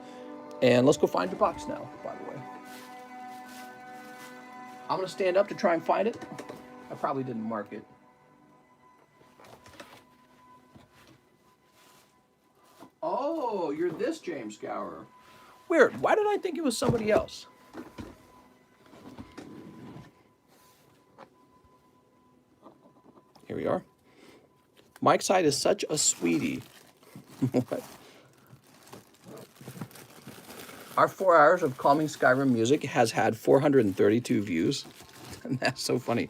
And let's go find your box now, by the way. I'm going to stand up to try and find it. I probably didn't mark it. Oh, you're this James Gower. Weird. Why did I think it was somebody else? Here we are. Mike's side is such a sweetie. What? Our 4 hours of calming Skyrim music has had 432 views. And that's so funny.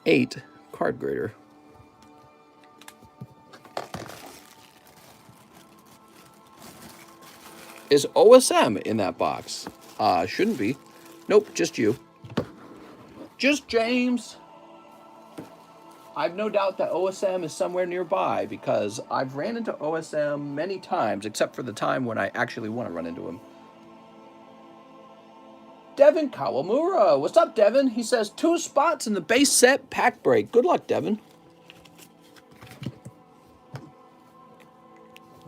Eight card grader. Is OSM in that box? Shouldn't be. Nope, just you. Just James. I've no doubt that OSM is somewhere nearby because I've ran into OSM many times, except for the time when I actually want to run into him. Devin Kawamura. What's up, Devin? He says 2 spots in the base set pack break. Good luck, Devin.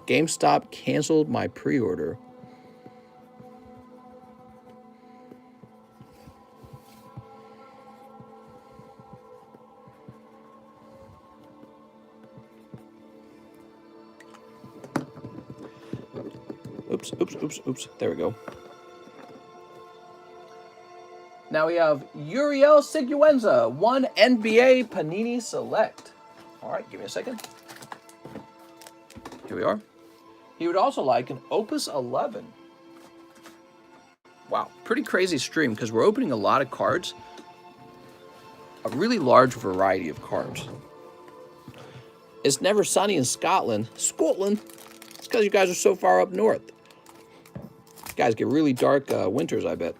GameStop canceled my pre-order. Oops. There we go. Now we have Uriel Siguenza, 1 NBA Panini Select. All right, give me a second. Here we are. He would also like an Opus 11. Wow, pretty crazy stream because we're opening a lot of cards. A really large variety of cards. It's never sunny in Scotland. Scotland? It's because you guys are so far up north. You guys get really dark winters, I bet.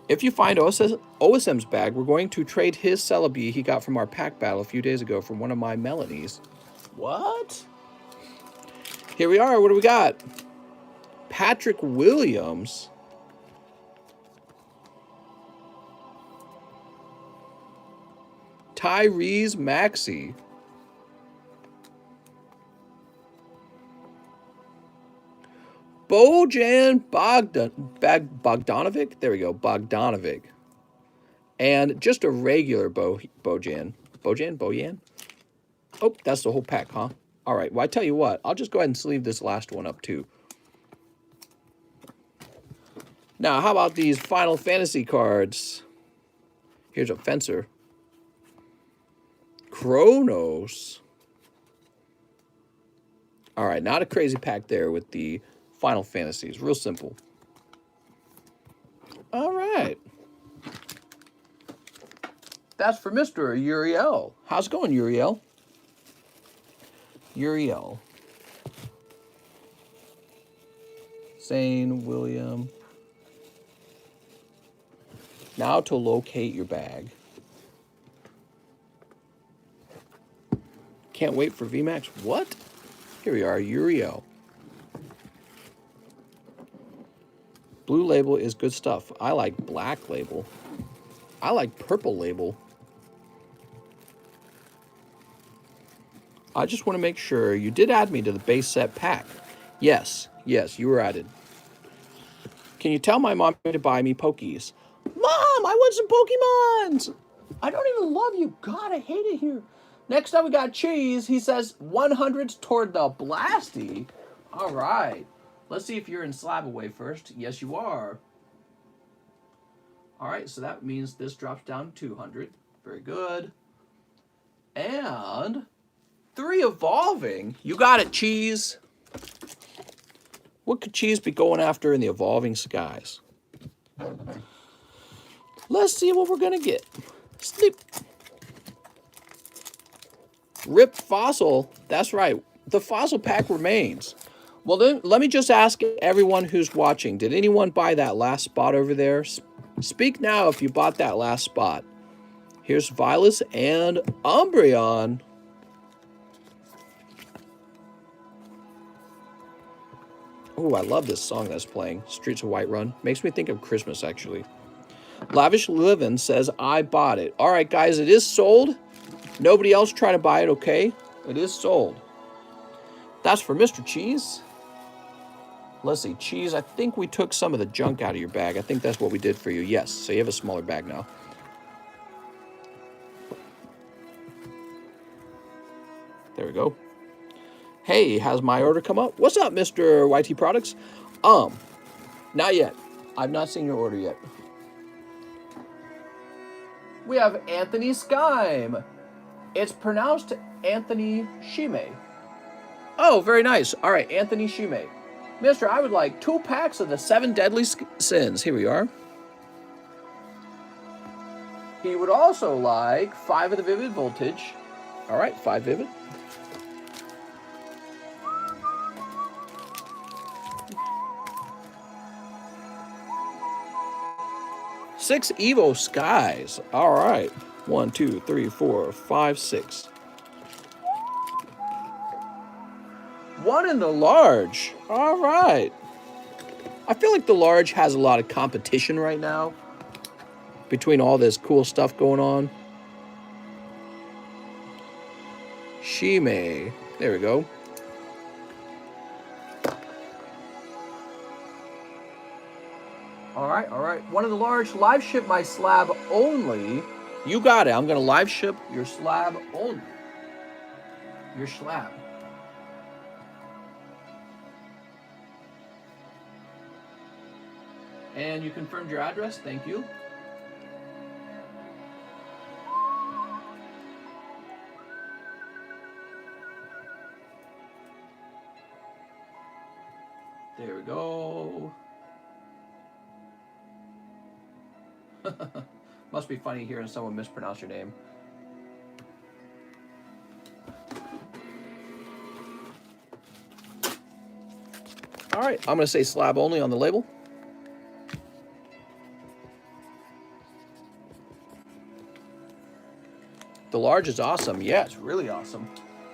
If you find OSM's bag, we're going to trade his Celebi he got from our pack battle a few days ago from one of my Melanies. What? Here we are. What do we got? Patrick Williams. Tyrese Maxey. Bojan Bogdanovic. There we go, Bogdanovic. And just a regular Bojan. Bojan? Oh, that's the whole pack, huh? All right, well, I tell you what. I'll just go ahead and sleeve this last one up, too. Now, how about these Final Fantasy cards? Here's a Fencer. Kronos. All right, not a crazy pack there with the Final Fantasies. Real simple. All right. That's for Mr. Uriel. How's it going, Uriel? Uriel. Zane, William. Now to locate your bag. Can't wait for VMAX. What? Here we are, Uriel. Blue label is good stuff. I like black label. I like purple label. I just want to make sure you did add me to the base set pack. Yes, you were added. Can you tell my mom to buy me Pokies? Mom, I want some Pokemons. I don't even love you. God, I hate it here. Next up, we got Cheese. He says 100s toward the Blasty. All right. Let's see if you're in Slab away first. Yes, you are. All right, so that means this drops down to 200. Very good. And 3 evolving. You got it, Cheese. What could Cheese be going after in the evolving skies? Let's see what we're going to get. Sleep. Rip Fossil. That's right. The Fossil pack remains. Well, then, let me just ask everyone who's watching. Did anyone buy that last spot over there? Speak now if you bought that last spot. Here's Vilas and Umbreon. Oh, I love this song that's playing. Streets of Whiterun. Makes me think of Christmas, actually. Lavish Livin says, I bought it. All right, guys, it is sold. Nobody else try to buy it, okay? It is sold. That's for Mr. Cheese. Let's see, Cheese, I think we took some of the junk out of your bag. I think that's what we did for you. Yes, so you have a smaller bag now. There we go. Hey, has my order come up? What's up, Mr. YT Products? Not yet. I've not seen your order yet. We have Anthony Skyme. It's pronounced Anthony Shime. Oh, very nice. All right, Anthony Shime. Mister, I would like 2 packs of the 7 Deadly Sins. Here we are. He would also like 5 of the Vivid Voltage. All right, 5 Vivid. Six Evo Skies. All right. 1, 2, 3, 4, 5, 6. 1 in the large. All right. I feel like the large has a lot of competition right now between all this cool stuff going on. Shime. There we go. All right, all right. 1 in the large. Live ship my slab only. You got it. I'm going to live ship your slab only. Your slab. And you confirmed your address. Thank you. There we go. Must be funny hearing someone mispronounce your name. All right, I'm going to say slab only on the label. The large is awesome. Yeah, it's really awesome.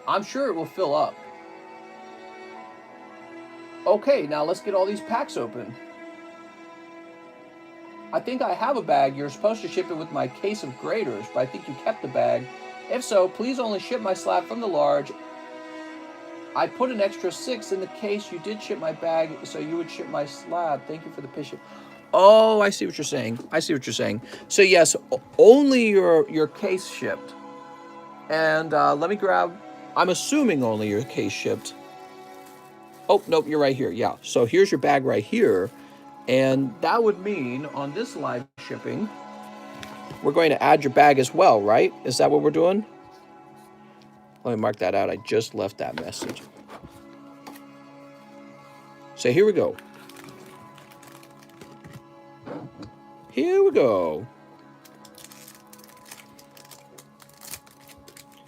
I'm sure it will fill up. Okay, now let's get all these packs open. I think I have a bag. You're supposed to ship it with my case of graders, but I think you kept the bag. If so, please only ship my slab from the large. I put an extra 6 in the case. You did ship my bag, so you would ship my slab. Thank you for the pitch. Oh, I see what you're saying. I see what you're saying. So yes, only your case shipped. And let me grab, I'm assuming only your case shipped. Oh, nope, you're right here. Yeah, so here's your bag right here. And that would mean on this live shipping, we're going to add your bag as well, right? Is that what we're doing? Let me mark that out. I just left that message. So here we go. Here we go.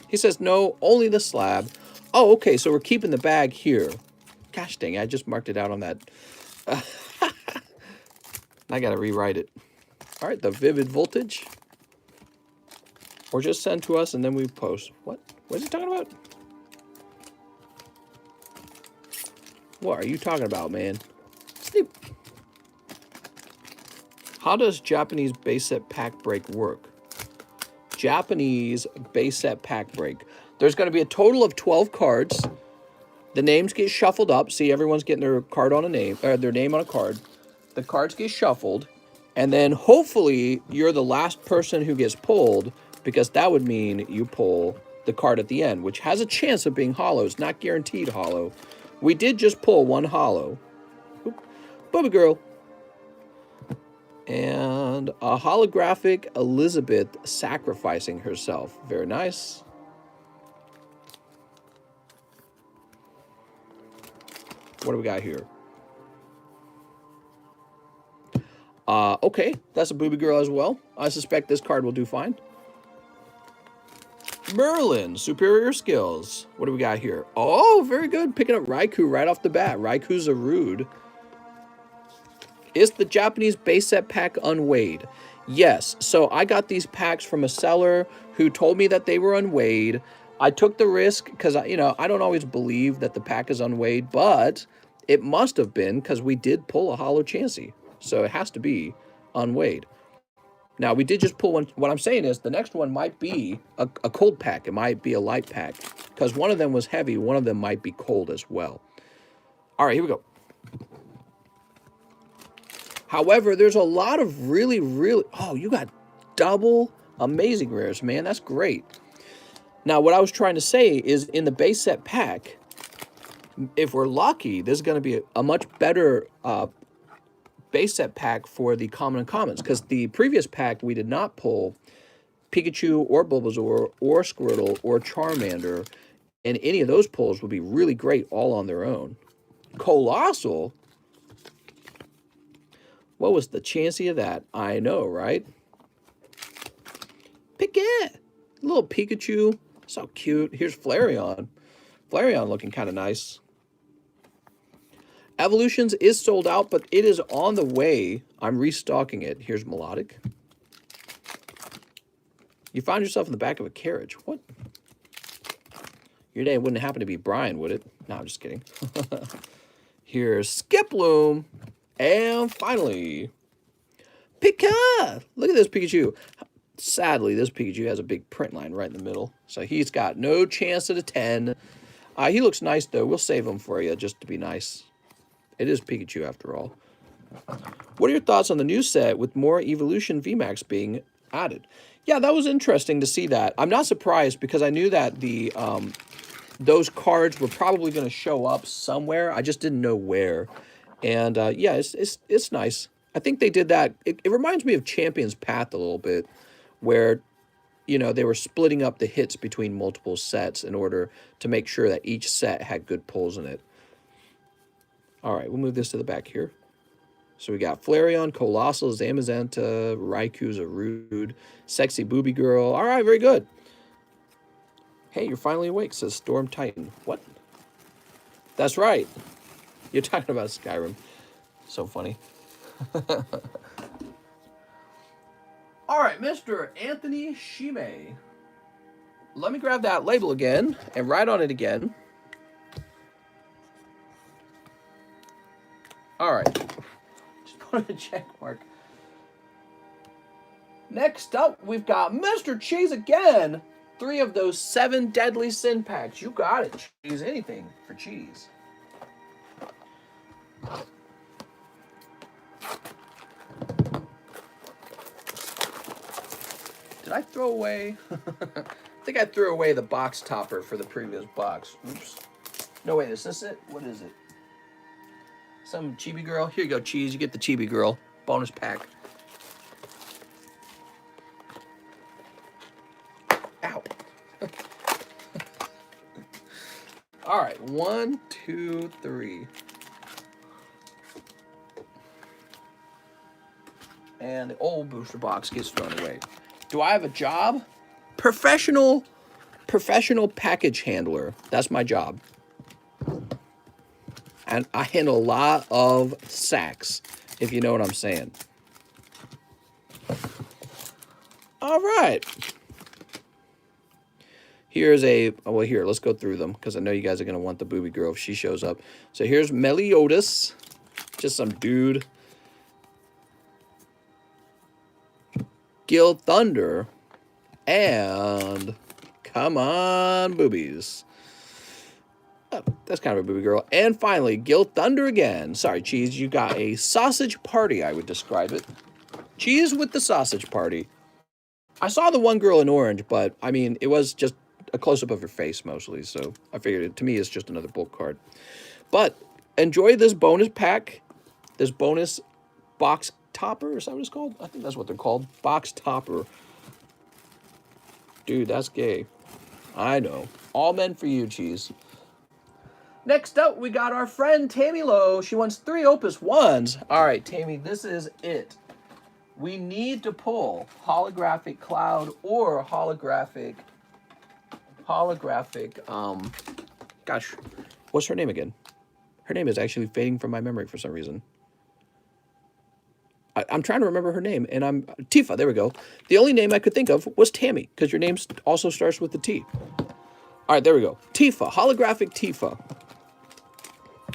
He says, no, only the slab. Oh, okay, so we're keeping the bag here. Gosh dang, I just marked it out on that. I got to rewrite it. All right, the vivid voltage. Or just send to us and then we post. What? What is he talking about? What are you talking about, man? Sleep. How does Japanese base set pack break work? Japanese base set pack break. There's going to be a total of 12 cards. The names get shuffled up. See, everyone's getting their card on a name, or their name on a card. The cards get shuffled, and then hopefully you're the last person who gets pulled, because that would mean you pull the card at the end, which has a chance of being holo. It's not guaranteed holo. We did just pull one holo. Booby girl. And a holographic Elizabeth sacrificing herself. Very nice. What do we got here? Okay, that's a booby girl as well. I suspect this card will do fine. Merlin, superior skills. What do we got here? Oh, very good. Picking up Raikou right off the bat. Raiku's a rude. Is the Japanese base set pack unweighed? Yes. So I got these packs from a seller who told me that they were unweighed. I took the risk because, I don't always believe that the pack is unweighed, but it must have been because we did pull a holo Chansey. So it has to be unweighed. Now, we did just pull one. What I'm saying is the next one might be a cold pack. It might be a light pack because one of them was heavy. One of them might be cold as well. All right, here we go. However, there's a lot of really, oh, you got double amazing rares, man. That's great. Now, what I was trying to say is in the base set pack, if we're lucky, this is going to be a much better base set pack for the common and commons, because the previous pack we did not pull Pikachu or Bulbasaur or Squirtle or Charmander, and any of those pulls would be really great all on their own. Colossal? What was the chancey of that? I know, right? Piquet! Little Pikachu. So cute. Here's Flareon. Flareon looking kind of nice. Evolutions is sold out, but it is on the way. I'm restocking it. Here's Melodic. You found yourself in the back of a carriage. What? Your name wouldn't happen to be Brian, would it? No, I'm just kidding. Here's Skiploom. And finally, Pika! Look at this Pikachu. Sadly, this Pikachu has a big print line right in the middle. So he's got no chance at a 10. He looks nice, though. We'll save him for you just to be nice. It is Pikachu, after all. What are your thoughts on the new set with more Evolution VMAX being added? Yeah, that was interesting to see that. I'm not surprised because I knew that the those cards were probably going to show up somewhere. I just didn't know where. And yeah, it's nice. I think they did that. It reminds me of Champion's Path a little bit, where, they were splitting up the hits between multiple sets in order to make sure that each set had good pulls in it. All right, we'll move this to the back here. So we got Flareon, Colossal, Zamazenta, Raiku's a rude, Sexy Booby Girl. All right, very good. Hey, you're finally awake, says Storm Titan. What? That's right. You're talking about Skyrim. So funny. All right, Mr. Anthony Shime. Let me grab that label again and write on it again. All right. Just put a check mark. Next up, we've got Mr. Cheese again. 3 of those 7 deadly sin packs. You got it, Cheese. Anything for Cheese. Did I throw away? I think I threw away the box topper for the previous box. Oops. No, wait, is this it? What is it? Some chibi girl? Here you go, Cheese. You get the chibi girl. Bonus pack. Ow. All right, 1, 2, 3. And the old booster box gets thrown away. Do I have a job? Professional package handler. That's my job. And I handle a lot of sacks, if you know what I'm saying. All right. Here's well, here, let's go through them, because I know you guys are going to want the booby girl if she shows up. So here's Meliodas, just some dude. Gil Thunder, and come on, boobies. Oh, that's kind of a booby girl. And finally, Gil Thunder again. Sorry, Cheese, you got a sausage party, I would describe it. Cheese with the sausage party. I saw the one girl in orange, but, I mean, it was just a close-up of her face, mostly, so I figured it, to me, it's just another bulk card. But enjoy this bonus pack, this bonus box topper, is that what it's called? I think that's what they're called. Box topper. Dude, that's gay. I know. All meant for you, Cheese. Next up, we got our friend Tammy Lowe. She wants 3 Opus 1s. All right, Tammy, this is it. We need to pull holographic cloud or holographic, gosh, what's her name again? Her name is actually fading from my memory for some reason. I'm trying to remember her name, and Tifa, there we go. The only name I could think of was Tammy, because your name also starts with the T. All right, there we go. Tifa, holographic Tifa.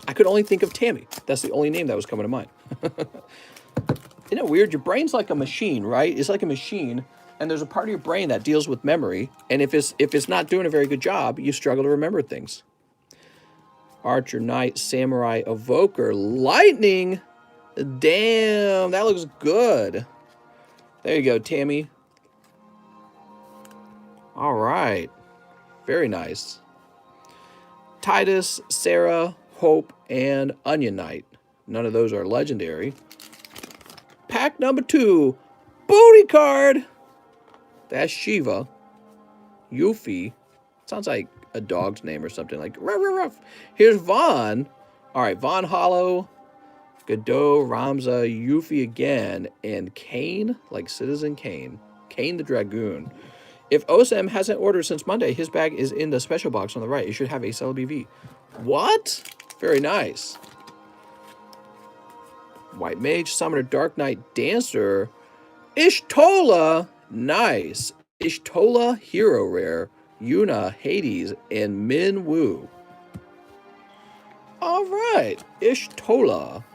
I could only think of Tammy. That's the only name that was coming to mind. Isn't it weird? Your brain's like a machine, right? It's like a machine, and there's a part of your brain that deals with memory, and if it's not doing a very good job, you struggle to remember things. Archer, Knight, Samurai, Evoker, Lightning. Damn, that looks good. There you go, Tammy. All right. Very nice. Titus, Sarah, Hope, and Onion Knight. None of those are legendary. Pack number 2. Booty card. That's Shiva. Yuffie. Sounds like a dog's name or something. Like, ruff, ruff, ruff. Here's Vaughn. All right, Vaughn Hollow. Godot, Ramza, Yuffie again, and Kane, like Citizen Kane. Kane the Dragoon. If OSM hasn't ordered since Monday, his bag is in the special box on the right. It should have a Cell BV. What? Very nice. White Mage, Summoner, Dark Knight, Dancer, Ishtola, nice. Ishtola, Hero Rare, Yuna, Hades, and Min Woo. All right, Ishtola.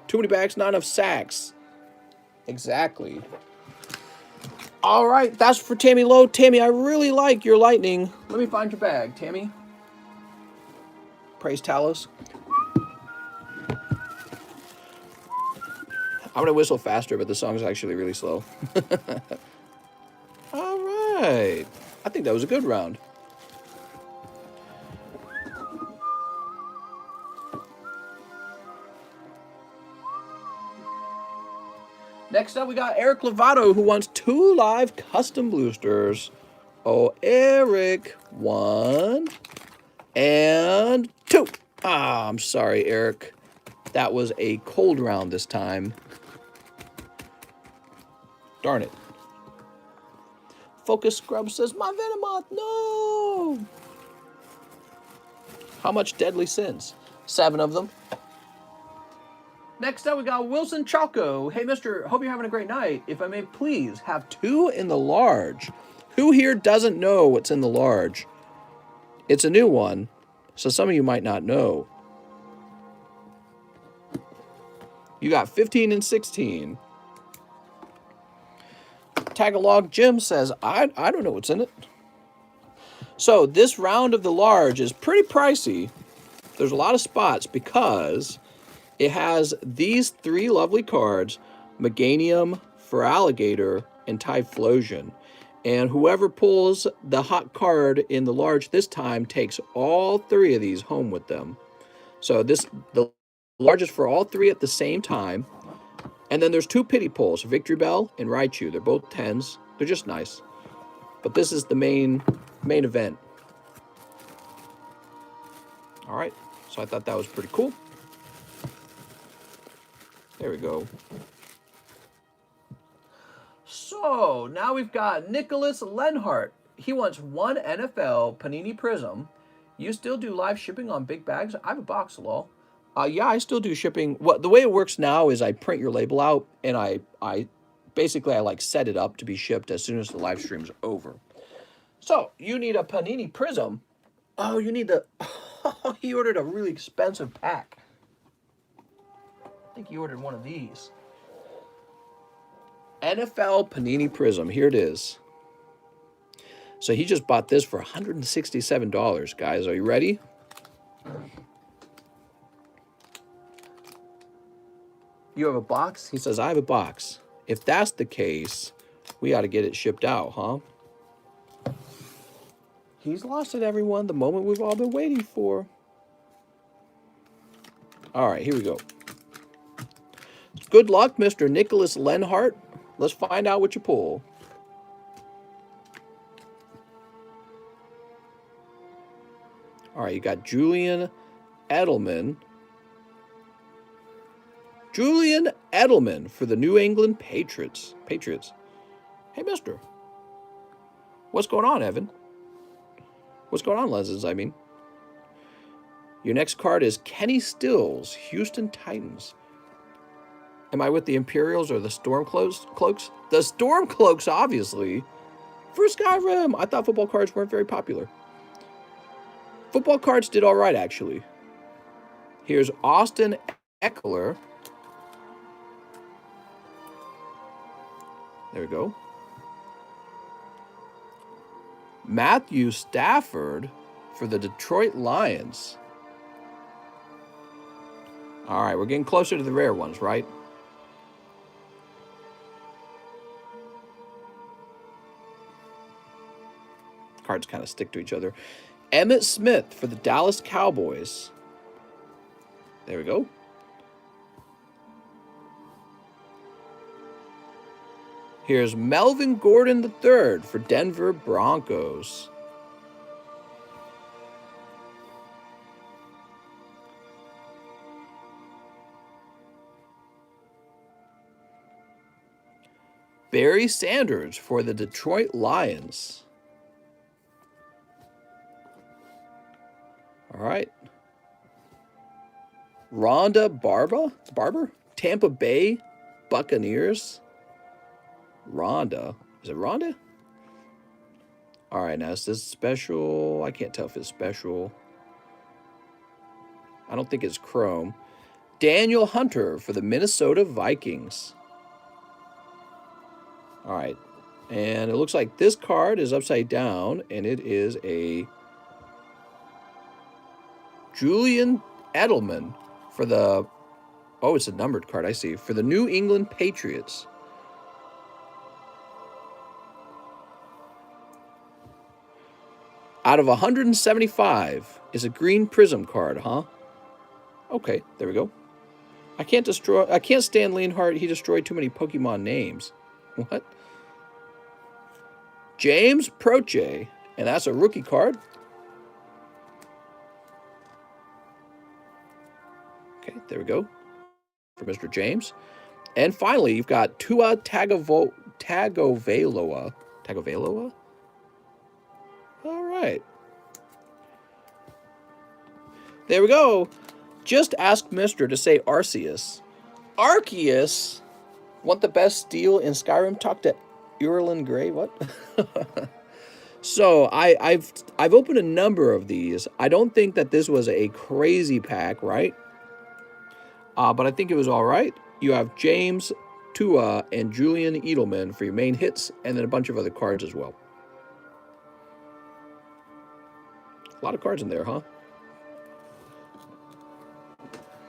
Too many bags, not enough sacks. Exactly. All right, that's for Tammy Lowe. Tammy, I really like your lightning. Let me find your bag, Tammy. Praise Talos. I'm going to whistle faster, but the song's actually really slow. All right. I think that was a good round. Next up, we got Eric Lovato, who wants 2 live custom boosters. Oh, Eric. 1 and 2. Ah, I'm sorry, Eric. That was a cold round this time. Darn it. Focus Scrub says, my Venomoth, no! How much Deadly Sins? 7 of them. Next up, we got Wilson Chalco. Hey, mister, hope you're having a great night. If I may please have 2 in the large. Who here doesn't know what's in the large? It's a new one, so some of you might not know. You got 15 and 16. Tagalog Jim says, I don't know what's in it. So this round of the large is pretty pricey. There's a lot of spots because it has these three lovely cards, Meganium, Feraligatr, and Typhlosion. And whoever pulls the hot card in the large this time takes all three of these home with them. So the large is for all three at the same time. And then there's two pity pulls, Victory Bell and Raichu. They're both 10s. They're just nice. But this is the main event. All right. So I thought that was pretty cool. There we go. So now we've got Nicholas Lenhart. He wants one NFL Panini Prism. You still do live shipping on big bags? I have a box, lol. Yeah, I still do shipping. The way it works now is I print your label out and I basically like set it up to be shipped as soon as the live stream's over. So you need a Panini Prism. Oh, you need the. Oh, he ordered a really expensive pack. I think he ordered one of these. NFL Panini Prism. Here it is. So he just bought this for $167, guys. Are you ready? You have a box? He says, I have a box. If that's the case, we ought to get it shipped out, huh? He's lost it, everyone. The moment we've all been waiting for. All right, here we go. Good luck, Mr. Nicholas Lenhart. Let's find out what you pull. All right, you got Julian Edelman. Julian Edelman for the New England Patriots. Hey, mister. What's going on, Evan? What's going on, Lessons, I mean? Your next card is Kenny Stills, Houston Titans. Am I with the Imperials or the Storm Cloaks? The Storm Cloaks, obviously. For Skyrim, I thought football cards weren't very popular. Football cards did all right, actually. Here's Austin Eckler. There we go. Matthew Stafford for the Detroit Lions. All right, we're getting closer to the rare ones, right? Cards kind of stick to each other. Emmitt Smith for the Dallas Cowboys. There we go. Here's Melvin Gordon III for Denver Broncos. Barry Sanders for the Detroit Lions. All right. Rhonda Barber? Tampa Bay Buccaneers. Rhonda. Is it Rhonda? All right, now is this special? I can't tell if it's special. I don't think it's chrome. Daniel Hunter for the Minnesota Vikings. All right. And it looks like this card is upside down, and it is a Julian Edelman for the... Oh, it's a numbered card, I see. For the New England Patriots. Out of 175 is a green prism card, huh? Okay, there we go. I can't stand Leonhardt. He destroyed too many Pokemon names. What? James Proche, and that's a rookie card. Okay, there we go. For Mr. James. And finally, you've got Tua Tagovailoa. Tagovailoa? All right. There we go. Just ask Mister to say Arceus. Arceus? Want the best steel in Skyrim? Talk to Irulan Grey. What? So I've opened a number of these. I don't think that this was a crazy pack, right? But I think it was all right. You have James Tua and Julian Edelman for your main hits, and then a bunch of other cards as well. A lot of cards in there, huh?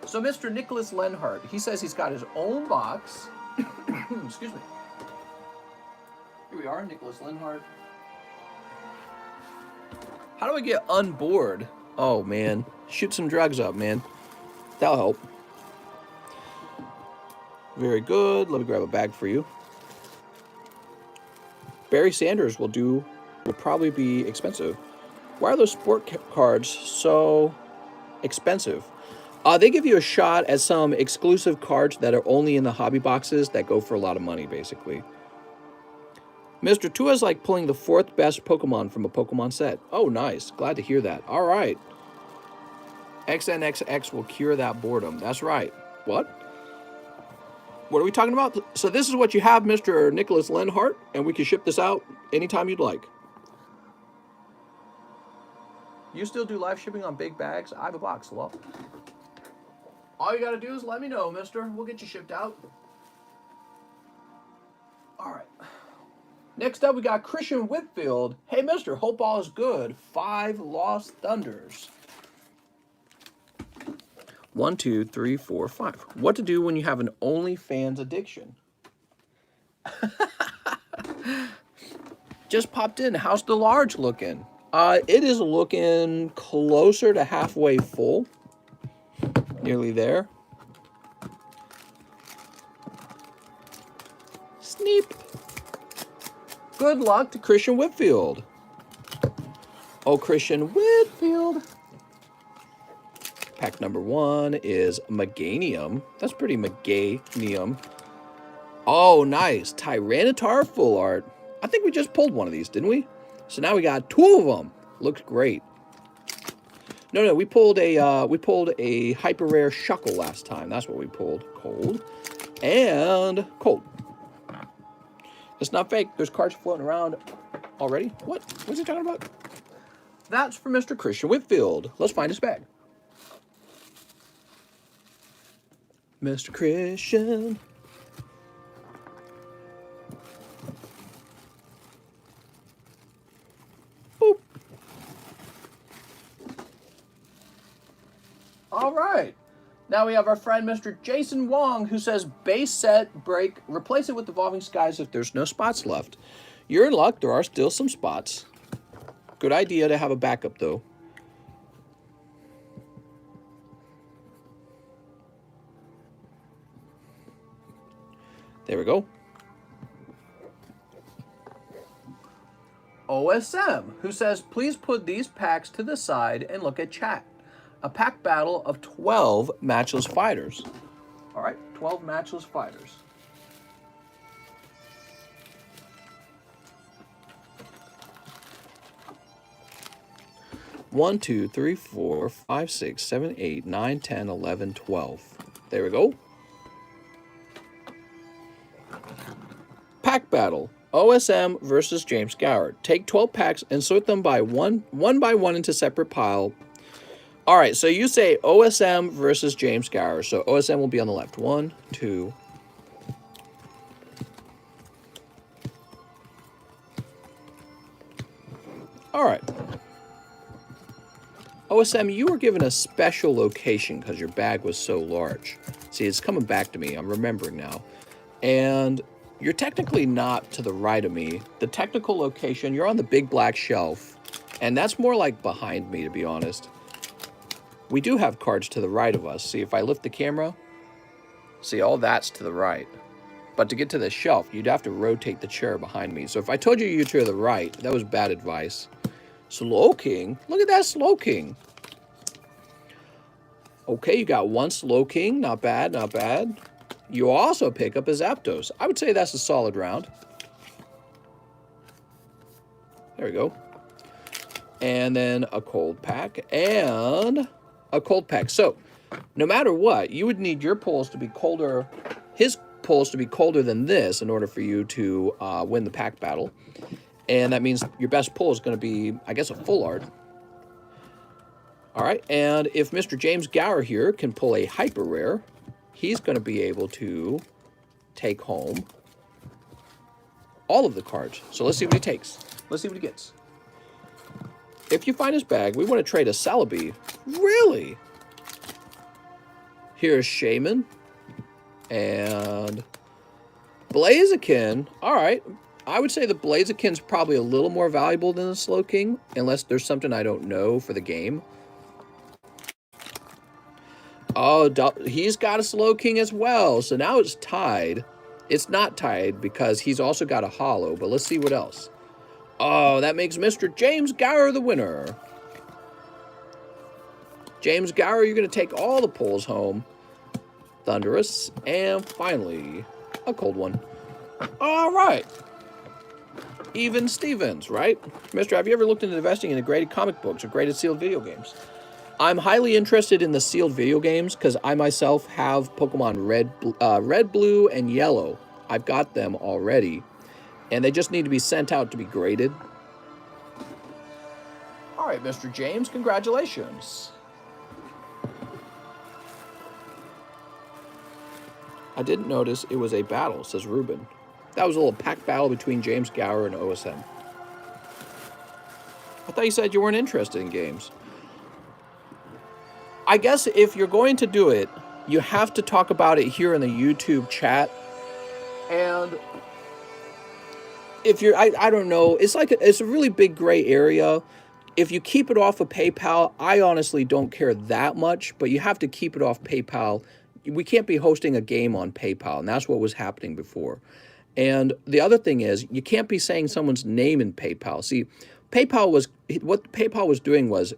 So Mr. Nicholas Lenhart, he says he's got his own box. Excuse me. Here we are, Nicholas Lenhart. How do I get unboard? Oh, man. Shoot some drugs up, man. That'll help. Very good. Let me grab a bag for you. Barry Sanders will probably be expensive. Why are those sport cards so expensive? They give you a shot at some exclusive cards that are only in the hobby boxes that go for a lot of money, basically. Mr. Tua is like pulling the 4th best Pokemon from a Pokemon set. Oh, nice. Glad to hear that. All right. XNXX will cure that boredom. That's right. What? What are we talking about? So this is what you have, Mr. Nicholas Lenhart, and we can ship this out anytime you'd like. You still do live shipping on big bags? I have a box. Hello? All you got to do is let me know, mister. We'll get you shipped out. All right. Next up, we got Christian Whitfield. Hey, mister, hope all is good. 5 Lost Thunders. 1, 2, 3, 4, 5. What to do when you have an OnlyFans addiction? Just popped in. How's the large looking? It is looking closer to halfway full. Nearly there. Sneep. Good luck to Christian Whitfield. Oh, Christian Whitfield. Pack number 1 is Meganium. That's pretty Meganium. Oh, nice. Tyranitar full art. I think we just pulled one of these, didn't we? So now we got 2 of them. Looks great. No, we pulled a hyper rare Shuckle last time. That's what we pulled. Cold and cold. It's not fake. There's cards floating around already. What? What's he talking about? That's for Mr. Christian Whitfield. Let's find his bag. Mr. Christian. Boop. All right. Now we have our friend Mr. Jason Wong, who says base set break, replace it with Evolving Skies if there's no spots left. You're in luck. There are still some spots. Good idea to have a backup, though. There we go. OSM, who says, please put these packs to the side and look at chat. A pack battle of 12 matchless fighters. All right, 12 matchless fighters. One, 2, 3, 4, 5, 6, 7, 8, 9, 10, 11, 12. There we go. Pack battle. OSM versus James Gower. Take 12 packs and sort them by one by one into separate pile. All right, so you say OSM versus James Gower. So OSM will be on the left. 1, 2. All right. OSM, you were given a special location because your bag was so large. See, it's coming back to me. I'm remembering now. And you're technically not to the right of me. The technical location, you're on the big black shelf. And that's more like behind me, to be honest. We do have cards to the right of us. See, if I lift the camera, see, all that's to the right. But to get to the shelf, you'd have to rotate the chair behind me. So if I told you you're to the right, that was bad advice. Slow King. Look at that Slow King. Okay, you got one Slow King. Not bad, not bad. You also pick up a Zapdos. I would say that's a solid round. There we go. And then a cold pack and a cold pack. So no matter what, you would need your pulls to be colder, his pulls to be colder than this in order for you to win the pack battle. And that means your best pull is going to be, I guess, a full art. All right, and if Mr. James Gower here can pull a hyper rare, he's going to be able to take home all of the cards. So let's see what he takes. Let's see what he gets. If you find his bag, we want to trade a Celebi. Really? Here's Shaman and Blaziken. All right. I would say the Blaziken's probably a little more valuable than the Slow King, unless there's something I don't know for the game. Oh, he's got a Slow King as well. So now it's tied. It's not tied because he's also got a holo, but let's see what else. Oh, that makes Mr. James Gower the winner. James Gower, you're going to take all the pulls home. Thunderous. And finally, a cold one. All right. Even Stevens, right? Mister, have you ever looked into investing in the graded comic books or graded sealed video games? I'm highly interested in the sealed video games because I myself have Pokemon Red, Blue, and Yellow. I've got them already. And they just need to be sent out to be graded. All right, Mr. James, congratulations. I didn't notice it was a battle, says Ruben. That was a little pack battle between James Gower and OSM. I thought you said you weren't interested in games. I guess if you're going to do it, you have to talk about it here in the YouTube chat. And if you're, I don't know, it's a really big gray area. If you keep it off of PayPal, I honestly don't care that much, but you have to keep it off PayPal. We can't be hosting a game on PayPal, and that's what was happening before. And the other thing is, you can't be saying someone's name in PayPal. See, what PayPal was doing was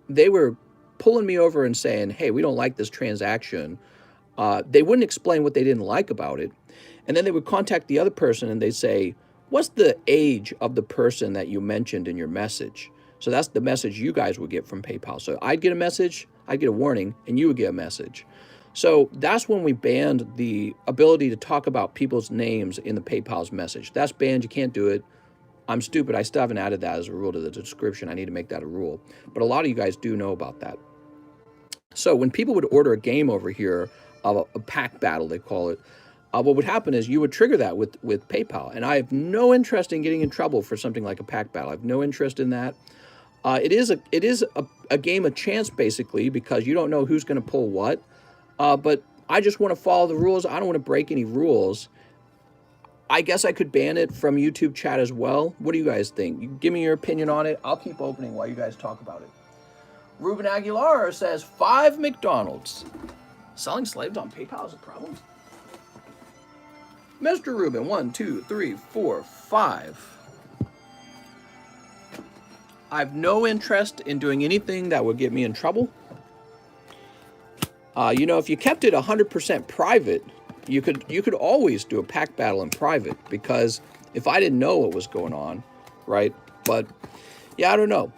they were pulling me over and saying, hey, we don't like this transaction. They wouldn't explain what they didn't like about it. And then they would contact the other person and they'd say, what's the age of the person that you mentioned in your message? So that's the message you guys would get from PayPal. So I'd get a message, I'd get a warning, and you would get a message. So that's when we banned the ability to talk about people's names in the PayPal's message. That's banned. You can't do it. I'm stupid. I still haven't added that as a rule to the description. I need to make that a rule. But a lot of you guys do know about that. So when people would order a game over here, a pack battle, they call it, what would happen is you would trigger that with PayPal. And I have no interest in getting in trouble for something like a pack battle. I have no interest in that. It is a game of chance, basically, because you don't know who's going to pull what. But I just want to follow the rules. I don't want to break any rules. I guess I could ban it from YouTube chat as well. What do you guys think? You give me your opinion on it. I'll keep opening while you guys talk about it. Ruben Aguilar says 5 McDonald's. Selling slaves on PayPal is a problem? Mr. Ruben, 1, 2, 3, 4, 5. I have no interest in doing anything that would get me in trouble. You know, if you kept it 100% private, you could always do a pack battle in private, because if I didn't know what was going on, right? But yeah, I don't know.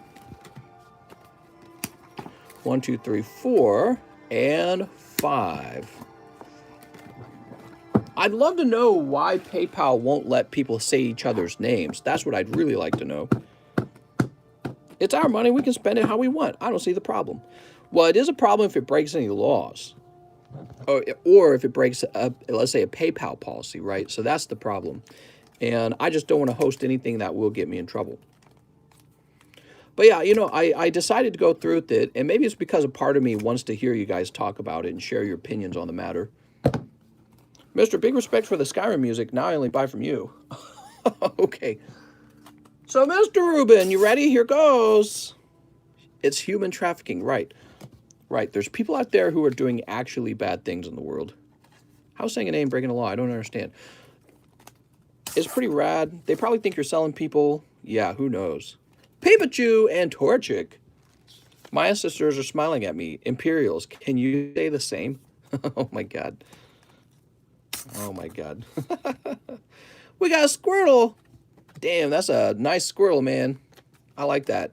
1, 2, 3, 4, and 5. I'd love to know why PayPal won't let people say each other's names. That's what I'd really like to know. It's our money. We can spend it how we want. I don't see the problem. Well, it is a problem if it breaks any laws. Or if it breaks, let's say, a PayPal policy, right? So that's the problem. And I just don't want to host anything that will get me in trouble. But yeah, you know, I decided to go through with it, and maybe it's because a part of me wants to hear you guys talk about it and share your opinions on the matter. Mr. Big respect for the Skyrim music. Now I only buy from you. Okay. So, Mr. Rubin, you ready? Here goes. It's human trafficking, right? Right. There's people out there who are doing actually bad things in the world. How's saying a name breaking the law? I don't understand. It's pretty rad. They probably think you're selling people. Yeah, who knows? Pikachu and Torchic. My ancestors are smiling at me. Imperials, can you say the same? Oh my god. Oh my god. We got a Squirtle. Damn, that's a nice Squirtle, man. I like that.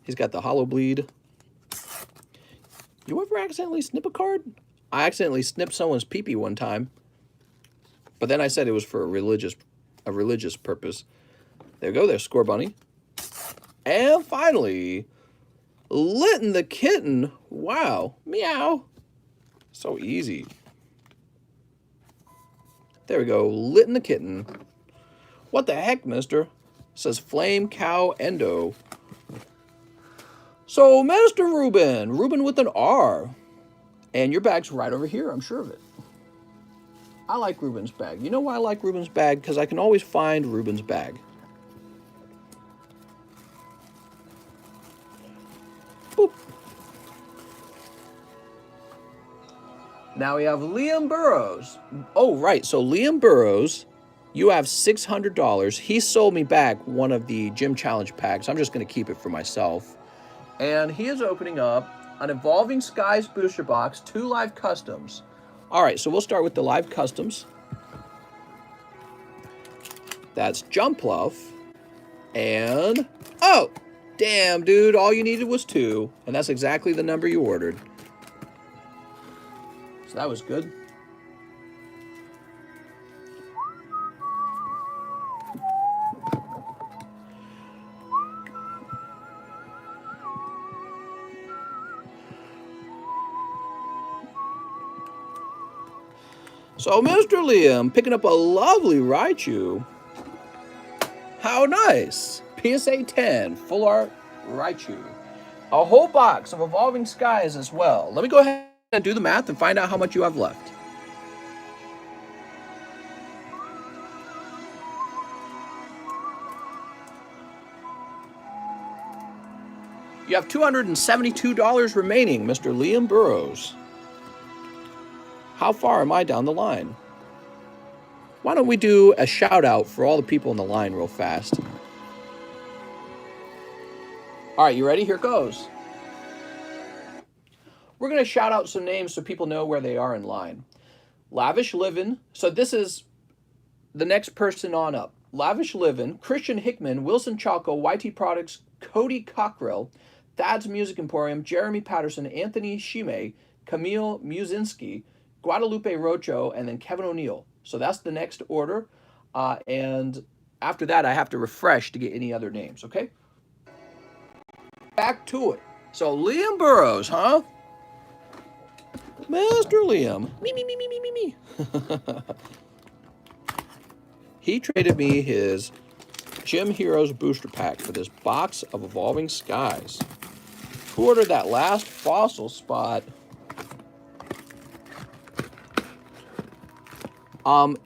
He's got the hollow bleed. You ever accidentally snip a card? I accidentally snipped someone's pee-pee one time. But then I said it was for a religious purpose. There you go, there's Score Bunny. And finally, Litten the Kitten. Wow, meow. So easy. There we go, Litten the Kitten. What the heck, mister? It says Flame Cow Endo. So, Master Ruben with an R. And your bag's right over here, I'm sure of it. I like Ruben's bag. You know why I like Ruben's bag? Because I can always find Ruben's bag. Boop. Now we have Liam Burrows. Oh, right. So Liam Burrows, you have $600. He sold me back one of the Gym Challenge packs. I'm just going to keep it for myself. And he is opening up an Evolving Skies booster box, 2 live customs. All right, so we'll start with the live customs. That's Jumpluff. And, oh, damn, dude, all you needed was 2. And that's exactly the number you ordered. So that was good. So, Mr. Liam, picking up a lovely Raichu. How nice. PSA 10, full art Raichu. A whole box of Evolving Skies as well. Let me go ahead and do the math and find out how much you have left. You have $272 remaining, Mr. Liam Burrows. How far am I down the line? Why don't we do a shout out for all the people in the line real fast? All right, you ready? Here goes. We're going to shout out some names so people know where they are in line. Lavish Livin'. So this is the next person on up. Lavish Livin', Christian Hickman, Wilson Chalco, YT Products, Cody Cockrell, Thad's Music Emporium, Jeremy Patterson, Anthony Shime, Camille Musinski, Guadalupe Rocho, and then Kevin O'Neill. So that's the next order. And after that, I have to refresh to get any other names, okay? Back to it. So Liam Burrows, huh? Master Liam. Me. He traded me his Gym Heroes booster pack for this box of Evolving Skies. Who ordered that last fossil spot?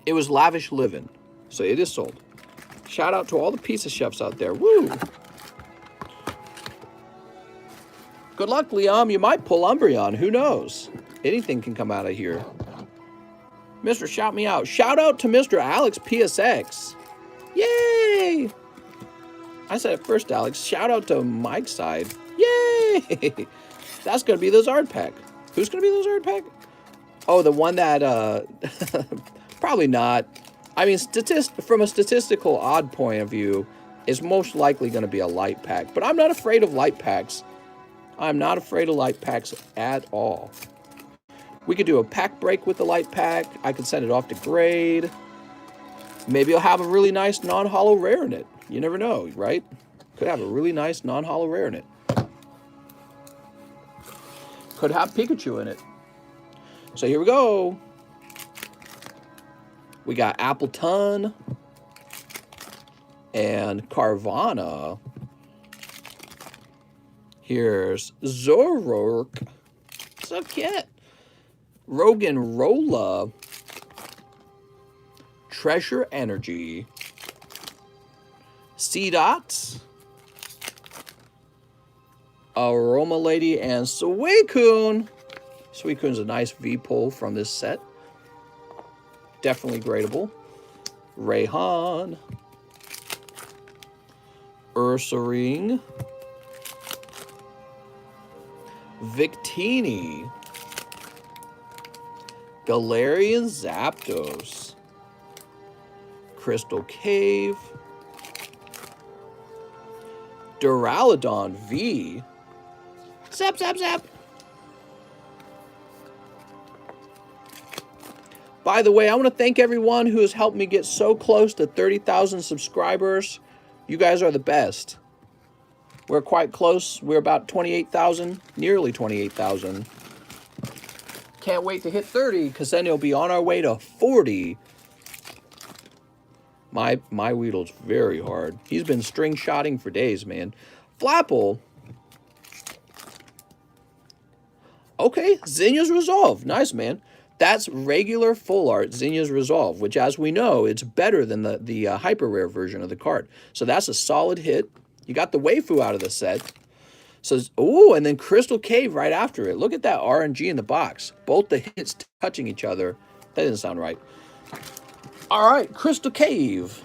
It was Lavish Livin', so it is sold. Shout out to all the pizza chefs out there. Woo! Good luck, Liam. You might pull Umbreon. Who knows? Anything can come out of here. Mr. Shout Me Out. Shout out to Mr. Alex PSX. Yay! I said it first, Alex. Shout out to Mike's side. Yay! That's going to be the Zard pack. Who's going to be the Zard pack? Oh, the one that, probably not. I mean, from a statistical odd point of view, it's most likely going to be a light pack. But I'm not afraid of light packs. I'm not afraid of light packs at all. We could do a pack break with the light pack. I could send it off to grade. Maybe I'll have a really nice non-holo rare in it. You never know, right? Could have a really nice non-holo rare in it. Could have Pikachu in it. So here we go. We got Appleton and Carvana. Here's Zoroark. So cute. Rogan Rolla. Treasure Energy. C-Dots. Aroma Lady and Suicune. Suicune's a nice V-pull from this set. Definitely gradable. Rayhan. Ursaring. Victini. Galarian Zapdos. Crystal Cave. Duraludon V. Zap, zap, zap. By the way, I want to thank everyone who has helped me get so close to 30,000 subscribers. You guys are the best. We're quite close. We're about 28,000, nearly 28,000. Can't wait to hit 30, because then it'll be on our way to 40. My Weedle's very hard. He's been string shotting for days, man. Flapple. Okay, Zinnia's Resolve. Nice, man. That's regular full art Zinnia's Resolve, which, as we know, it's better than the hyper rare version of the card. So that's a solid hit. You got the waifu out of the set. So, oh, and then Crystal Cave right after it. Look at that RNG in the box. Both the hits touching each other. That didn't sound right. All right, Crystal Cave.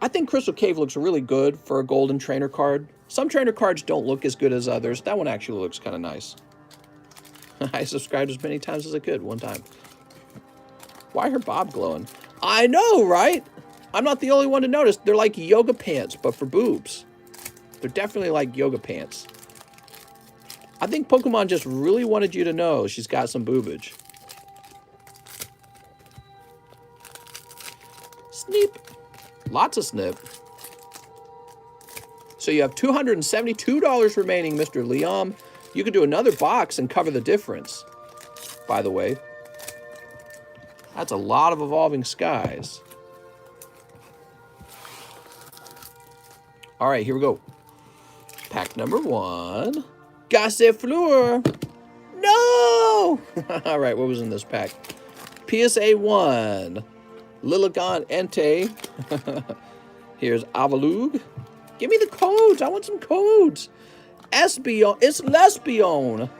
I think Crystal Cave looks really good for a golden trainer card. Some trainer cards don't look as good as others. That one actually looks kind of nice. I subscribed as many times as I could one time. Why her bob glowing? I know, right? I'm not the only one to notice. They're like yoga pants, but for boobs. They're definitely like yoga pants. I think Pokemon just really wanted you to know she's got some boobage. Sneep. Lots of snip. So you have $272 remaining, Mr. Liam. You could do another box and cover the difference, by the way. That's a lot of Evolving Skies. All right, here we go. Pack number 1. Gossifleur. No! All right, what was in this pack? PSA 1. Lilligant Entei. Here's Avalugg. Give me the codes. I want some codes. Espeon. It's Lesbion.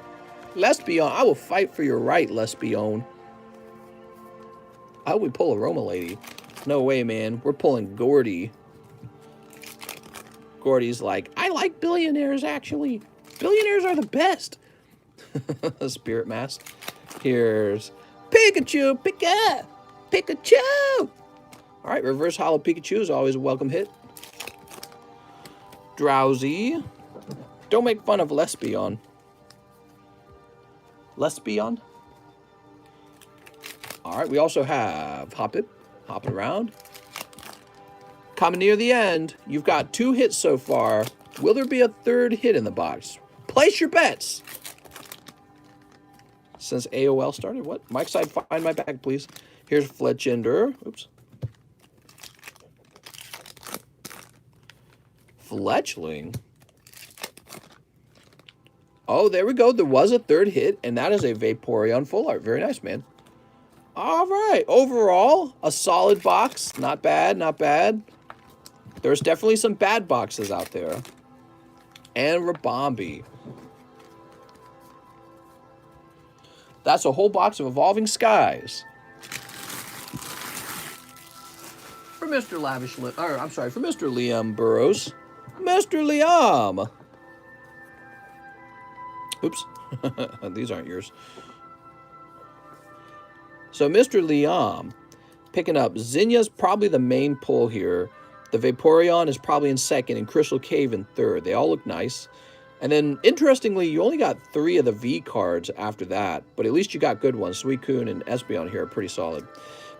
Lesbion. I will fight for your right, Lesbion. I hope we pull a Roma Lady. No way, man. We're pulling Gordy. Gordy's like, I like billionaires, actually. Billionaires are the best. Spirit Mask. Here's Pikachu. Pikachu. All right, reverse holo Pikachu is always a welcome hit. Drowsy. Don't make fun of Lesbion. Lesbion? All right, we also have Hoppip. Hopping around. Coming near the end. You've got 2 hits so far. Will there be a 3rd hit in the box? Place your bets. Since AOL started, what? Mike's side, find my bag, please. Here's Fletchender. Oops. Fletchling. Oh, there we go. There was a 3rd hit, and that is a Vaporeon full art. Very nice, man. All right. Overall, a solid box. Not bad, not bad. There's definitely some bad boxes out there. And Rabombi. That's a whole box of Evolving Skies. For Mr. Lavish, for Mr. Liam Burrows. Mr. Liam. Oops. These aren't yours. So Mr. Liam picking up Zinnia's probably the main pull here. The Vaporeon is probably in 2nd and Crystal Cave in 3rd. They all look nice. And then, interestingly, you only got 3 of the V cards after that. But at least you got good ones. Suicune and Espeon here are pretty solid.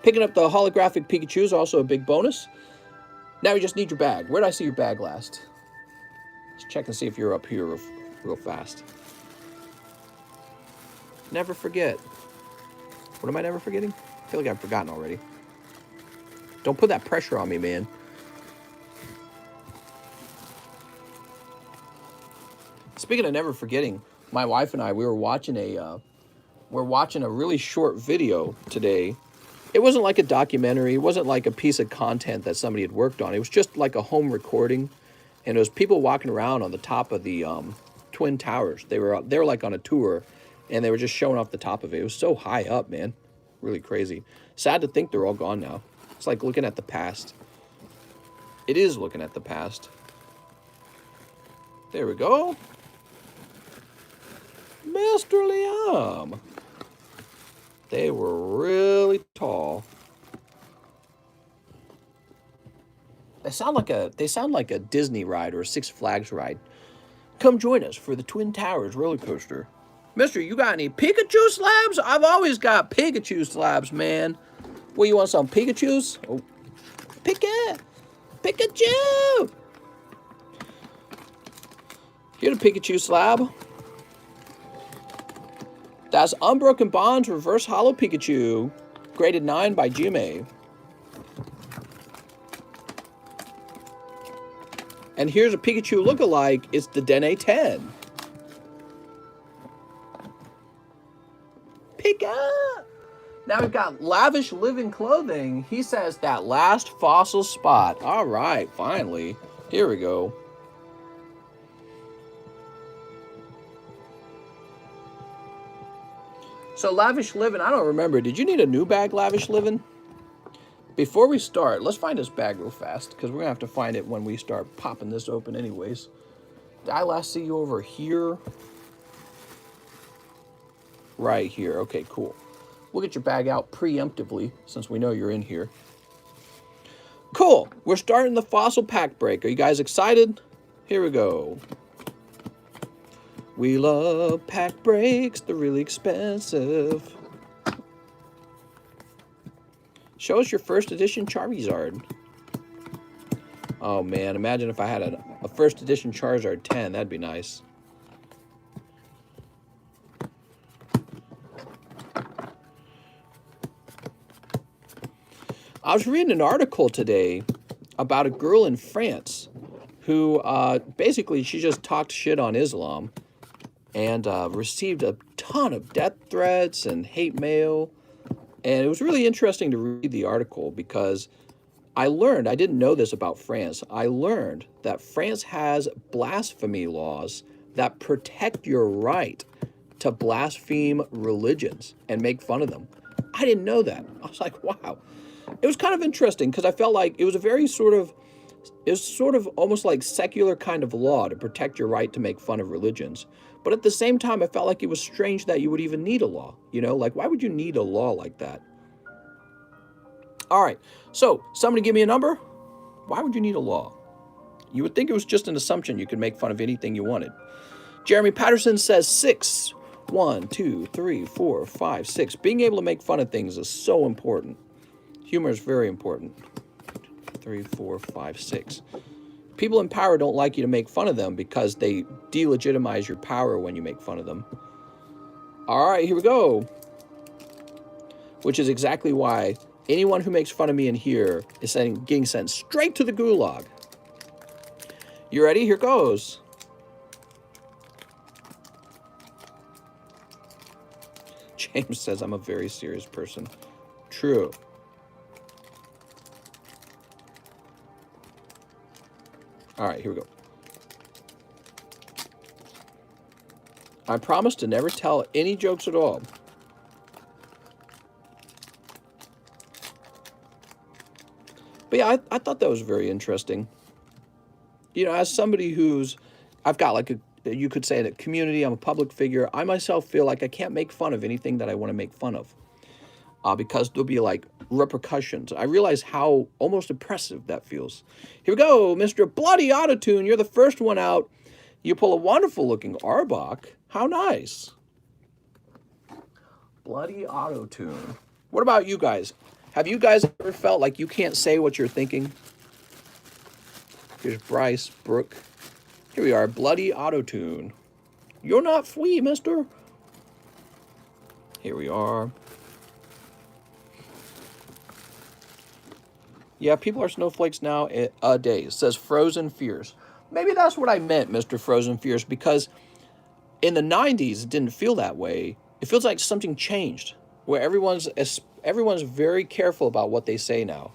Picking up the holographic Pikachu is also a big bonus. Now you just need your bag. Where did I see your bag last? Let's check and see if you're up here real fast. Never forget. What am I never forgetting? I feel like I've forgotten already. Don't put that pressure on me, man. Speaking of never forgetting, my wife and I, we're watching a really short video today. It wasn't like a documentary. It wasn't like a piece of content that somebody had worked on. It was just like a home recording, and it was people walking around on the top of the Twin Towers. They were like on a tour, and they were just showing off the top of it. It was so high up, man. Really crazy. Sad to think they're all gone now. It's like looking at the past. It is looking at the past. There we go. Mr. Liam. They were really tall. They sound like a Disney ride or a Six Flags ride. Come join us for the Twin Towers roller coaster. Mister, you got any Pikachu slabs? I've always got Pikachu slabs, man. Well, you want some Pikachus? Oh, Pikachu! Here's a Pikachu slab. That's Unbroken Bonds Reverse Holo Pikachu. Graded 9 by GMA. And here's a Pikachu lookalike. It's the Dene 10. Pika! Now we've got Lavish Living Clothing. He says that last fossil spot. All right, finally. Here we go. So Lavish Living, I don't remember. Did you need a new bag, Lavish Living? Before we start, let's find this bag real fast, because we're going to have to find it when we start popping this open anyways. Did I last see you over here? Right here. Okay, cool. We'll get your bag out preemptively, since we know you're in here. Cool. We're starting the fossil pack break. Are you guys excited? Here we go. We love pack breaks. They're really expensive. Show us your first edition Charizard. Oh man, imagine if I had a first edition Charizard 10. That'd be nice. I was reading an article today about a girl in France who basically she just talked shit on Islam and received a ton of death threats and hate mail. And it was really interesting to read the article because I didn't know this about France. I learned that France has blasphemy laws that protect your right to blaspheme religions and make fun of them. I didn't know that. I was like, wow. It was kind of interesting because I felt like it was a very sort of almost like secular kind of law to protect your right to make fun of religions. But at the same time, I felt like it was strange that you would even need a law. You know, like why would you need a law like that? All right, so somebody give me a number. Why would you need a law? You would think it was just an assumption you could make fun of anything you wanted. Jeremy Patterson says 6. 1, 2, 3, 4, 5, 6. Being able to make fun of things is so important. Humor is very important. 3, 4, 5, 6. People in power don't like you to make fun of them because they delegitimize your power when you make fun of them. All right, here we go. Which is exactly why anyone who makes fun of me in here is getting sent straight to the gulag. You ready? Here goes. James says I'm a very serious person. True. All right, here we go. I promise to never tell any jokes at all. But yeah, I thought that was very interesting. You know, as somebody I've got like you could say a community, I'm a public figure, I myself feel like I can't make fun of anything that I want to make fun of. Because there'll be like repercussions. I realize how almost oppressive that feels. Here we go, Mr. Bloody Autotune. You're the first one out. You pull a wonderful looking Arbok. How nice. Bloody Autotune. What about you guys? Have you guys ever felt like you can't say what you're thinking? Here's Bryce, Brooke. Here we are, Bloody Autotune. You're not free, mister. Here we are. Yeah, people are snowflakes now a day. It says Frozen Fears. Maybe that's what I meant, Mr. Frozen Fears, because in the 90s, it didn't feel that way. It feels like something changed, where everyone's very careful about what they say now.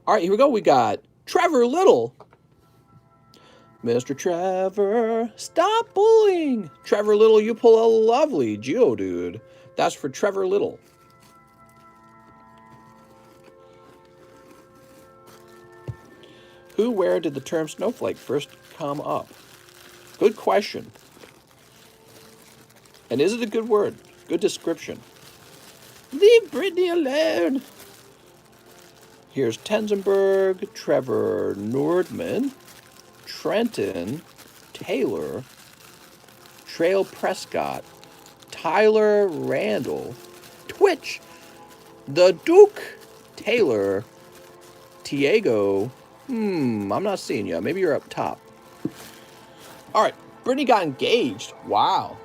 All right, here we go. We got Trevor Little. Mr. Trevor, stop bullying. Trevor Little, you pull a lovely Geodude. That's for Trevor Little. Who, where did the term snowflake first come up? Good question. And is it a good word? Good description. Leave Brittany alone. Here's Tenzenberg, Trevor Nordman, Trenton, Taylor, Trail Prescott, Tyler Randall, Twitch, the Duke, Taylor, Tiago. I'm not seeing you. Maybe you're up top. All right, Brittany got engaged. Wow.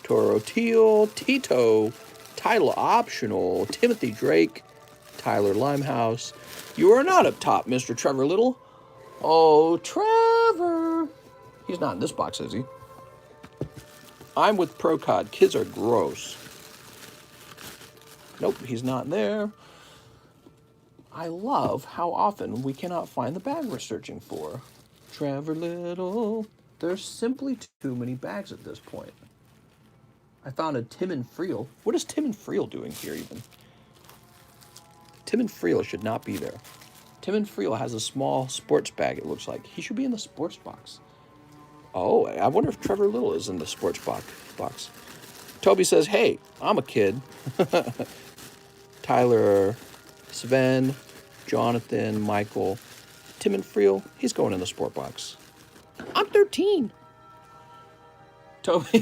Toro Teal, Tito, title optional, Timothy Drake, Tyler Limehouse. You are not up top, Mr. Trevor Little. Oh, Trevor. He's not in this box, is he? I'm with Procod. Kids are gross. Nope, he's not there. I love how often we cannot find the bag we're searching for. Trevor Little. There's simply too many bags at this point. I found a Tim and Friel. What is Tim and Friel doing here even? Tim and Friel should not be there. Tim and Friel has a small sports bag, it looks like. He should be in the sports box. Oh, I wonder if Trevor Little is in the sports box. Toby says, hey, I'm a kid. Tyler, Sven, Jonathan, Michael, Tim and Friel, he's going in the sport box. I'm 13. Toby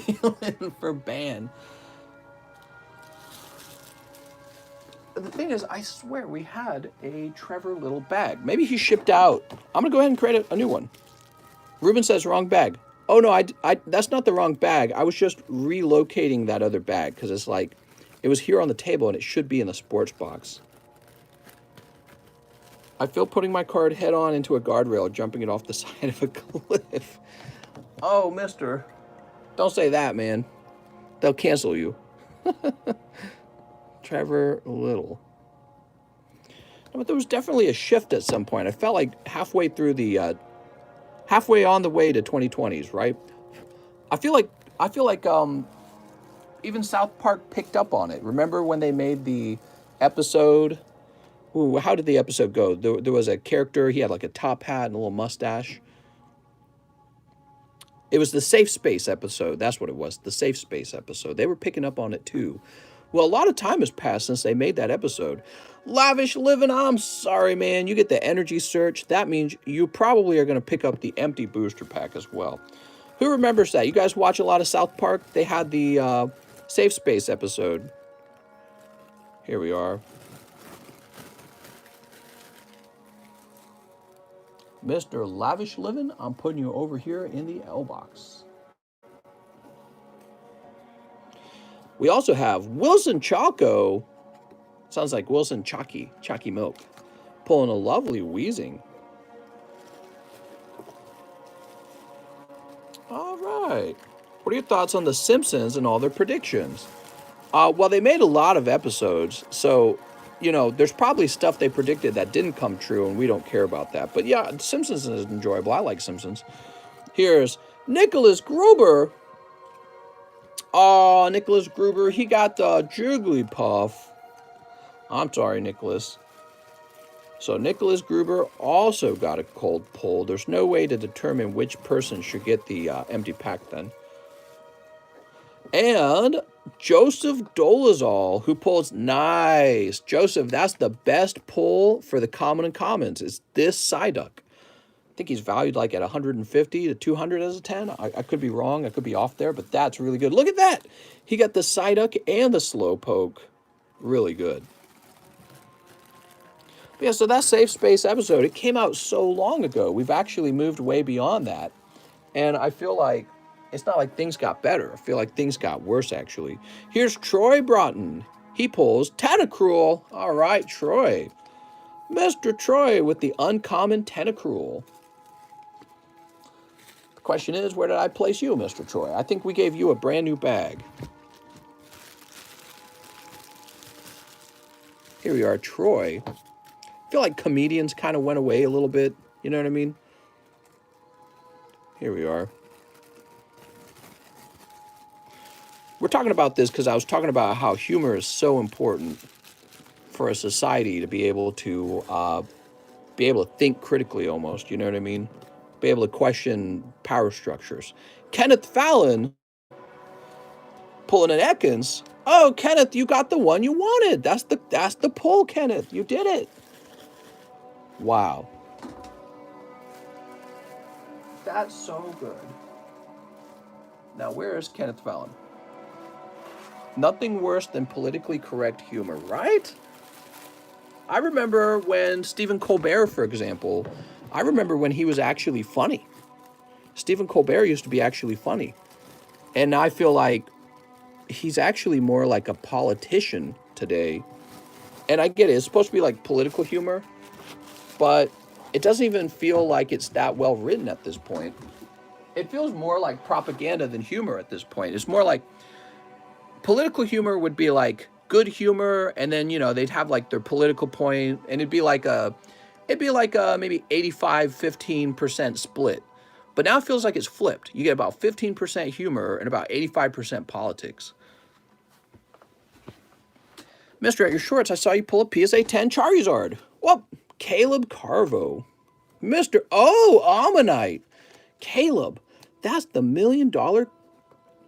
for ban. The thing is, I swear we had a Trevor Little bag. Maybe he shipped out. I'm going to go ahead and create a new one. Ruben says wrong bag. Oh, no, that's not the wrong bag. I was just relocating that other bag because it's like, it was here on the table and it should be in the sports box. I feel putting my card head on into a guardrail, jumping it off the side of a cliff. Oh, mister. Don't say that, man. They'll cancel you. Trevor Little. But there was definitely a shift at some point. I felt like halfway on the way to 2020s, right? I feel like even South Park picked up on it. Remember when they made the episode? Ooh, how did the episode go? There was a character. He had like a top hat and a little mustache. It was the Safe Space episode. That's what it was. The Safe Space episode. They were picking up on it too. Well, a lot of time has passed since they made that episode. Lavish Living, I'm sorry, man. You get the energy search. That means you probably are going to pick up the empty booster pack as well. Who remembers that? You guys watch a lot of South Park? They had the Safe Space episode. Here we are. Mr. Lavish Living, I'm putting you over here in the L box. We also have Wilson Choco. Sounds like Wilson Chalky Milk. Pulling a lovely Wheezing. All right. What are your thoughts on The Simpsons and all their predictions? Well, they made a lot of episodes, so, there's probably stuff they predicted that didn't come true, and we don't care about that. But yeah, Simpsons is enjoyable. I like Simpsons. Here's Nicholas Gruber. Oh, Nicholas Gruber, he got the Jigglypuff. I'm sorry, Nicholas. So Nicholas Gruber also got a cold pull. There's no way to determine which person should get the empty pack then. And Joseph Dolezal, who pulls nice. Joseph, that's the best pull for the common and commons. It's this Psyduck. I think he's valued like at 150 to 200 as a 10. I could be wrong. I could be off there, but that's really good. Look at that. He got the Psyduck and the Slowpoke. Really good. But yeah, so that Safe Space episode, it came out so long ago. We've actually moved way beyond that. And I feel like it's not like things got better. I feel like things got worse, actually. Here's Troy Broughton. He pulls Tentacruel. All right, Troy. Mr. Troy with the uncommon Tentacruel. The question is, where did I place you, Mr. Troy? I think we gave you a brand new bag. Here we are, Troy. I feel like comedians kind of went away a little bit. You know what I mean? Here we are. We're talking about this because I was talking about how humor is so important for a society to be able to think critically almost, you know what I mean? Be able to question power structures. Kenneth Fallon pulling an Ekans. Oh, Kenneth, you got the one you wanted. That's the pull, Kenneth. You did it. Wow. That's so good. Now, where is Kenneth Fallon? Nothing worse than politically correct humor, right? I remember when Stephen Colbert, for example, I remember when he was actually funny. Stephen Colbert used to be actually funny. And now I feel like he's actually more like a politician today. And I get it, it's supposed to be like political humor, but it doesn't even feel like it's that well written at this point. It feels more like propaganda than humor at this point. It's more like political humor would be like good humor, and then, you know, they'd have like their political point, and it'd be like a maybe 85-15% split. But now it feels like it's flipped. You get about 15% humor and about 85% politics. Mister, at your shorts, I saw you pull a PSA 10 Charizard. Well, Caleb Carvo. Mr. Oh, Ammonite. Caleb, that's the $1 million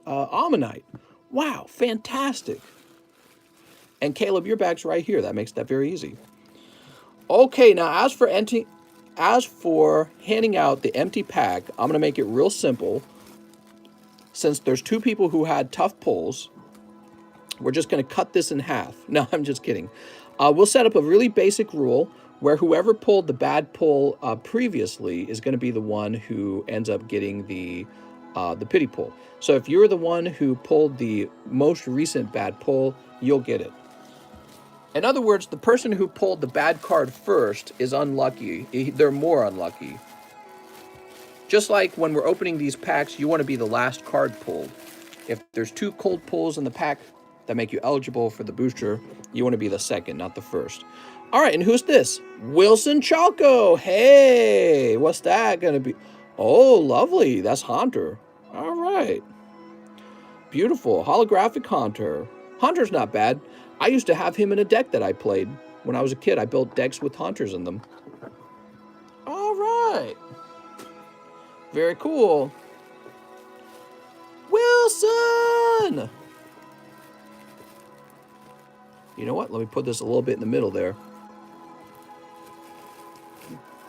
Ammonite. Wow, fantastic. And Caleb, your bag's right here. That makes that very easy. Okay, now as for handing out the empty pack, I'm going to make it real simple. Since there's two people who had tough pulls, we're just going to cut this in half. No, I'm just kidding. We'll set up a really basic rule where whoever pulled the bad pull previously is going to be the one who ends up getting the pity pull. So if you're the one who pulled the most recent bad pull, you'll get it. In other words, the person who pulled the bad card first is unlucky. They're more unlucky. Just like when we're opening these packs, you want to be the last card pulled. If there's two cold pulls in the pack that make you eligible for the booster, you want to be the second, not the first. All right, and who's this? Wilson Chalco. Hey, what's that going to be? Oh, lovely. That's Hunter. All right. Beautiful. Holographic Hunter. Hunter's not bad. I used to have him in a deck that I played. When I was a kid, I built decks with Hunters in them. All right. Very cool. Wilson! You know what? Let me put this a little bit in the middle there.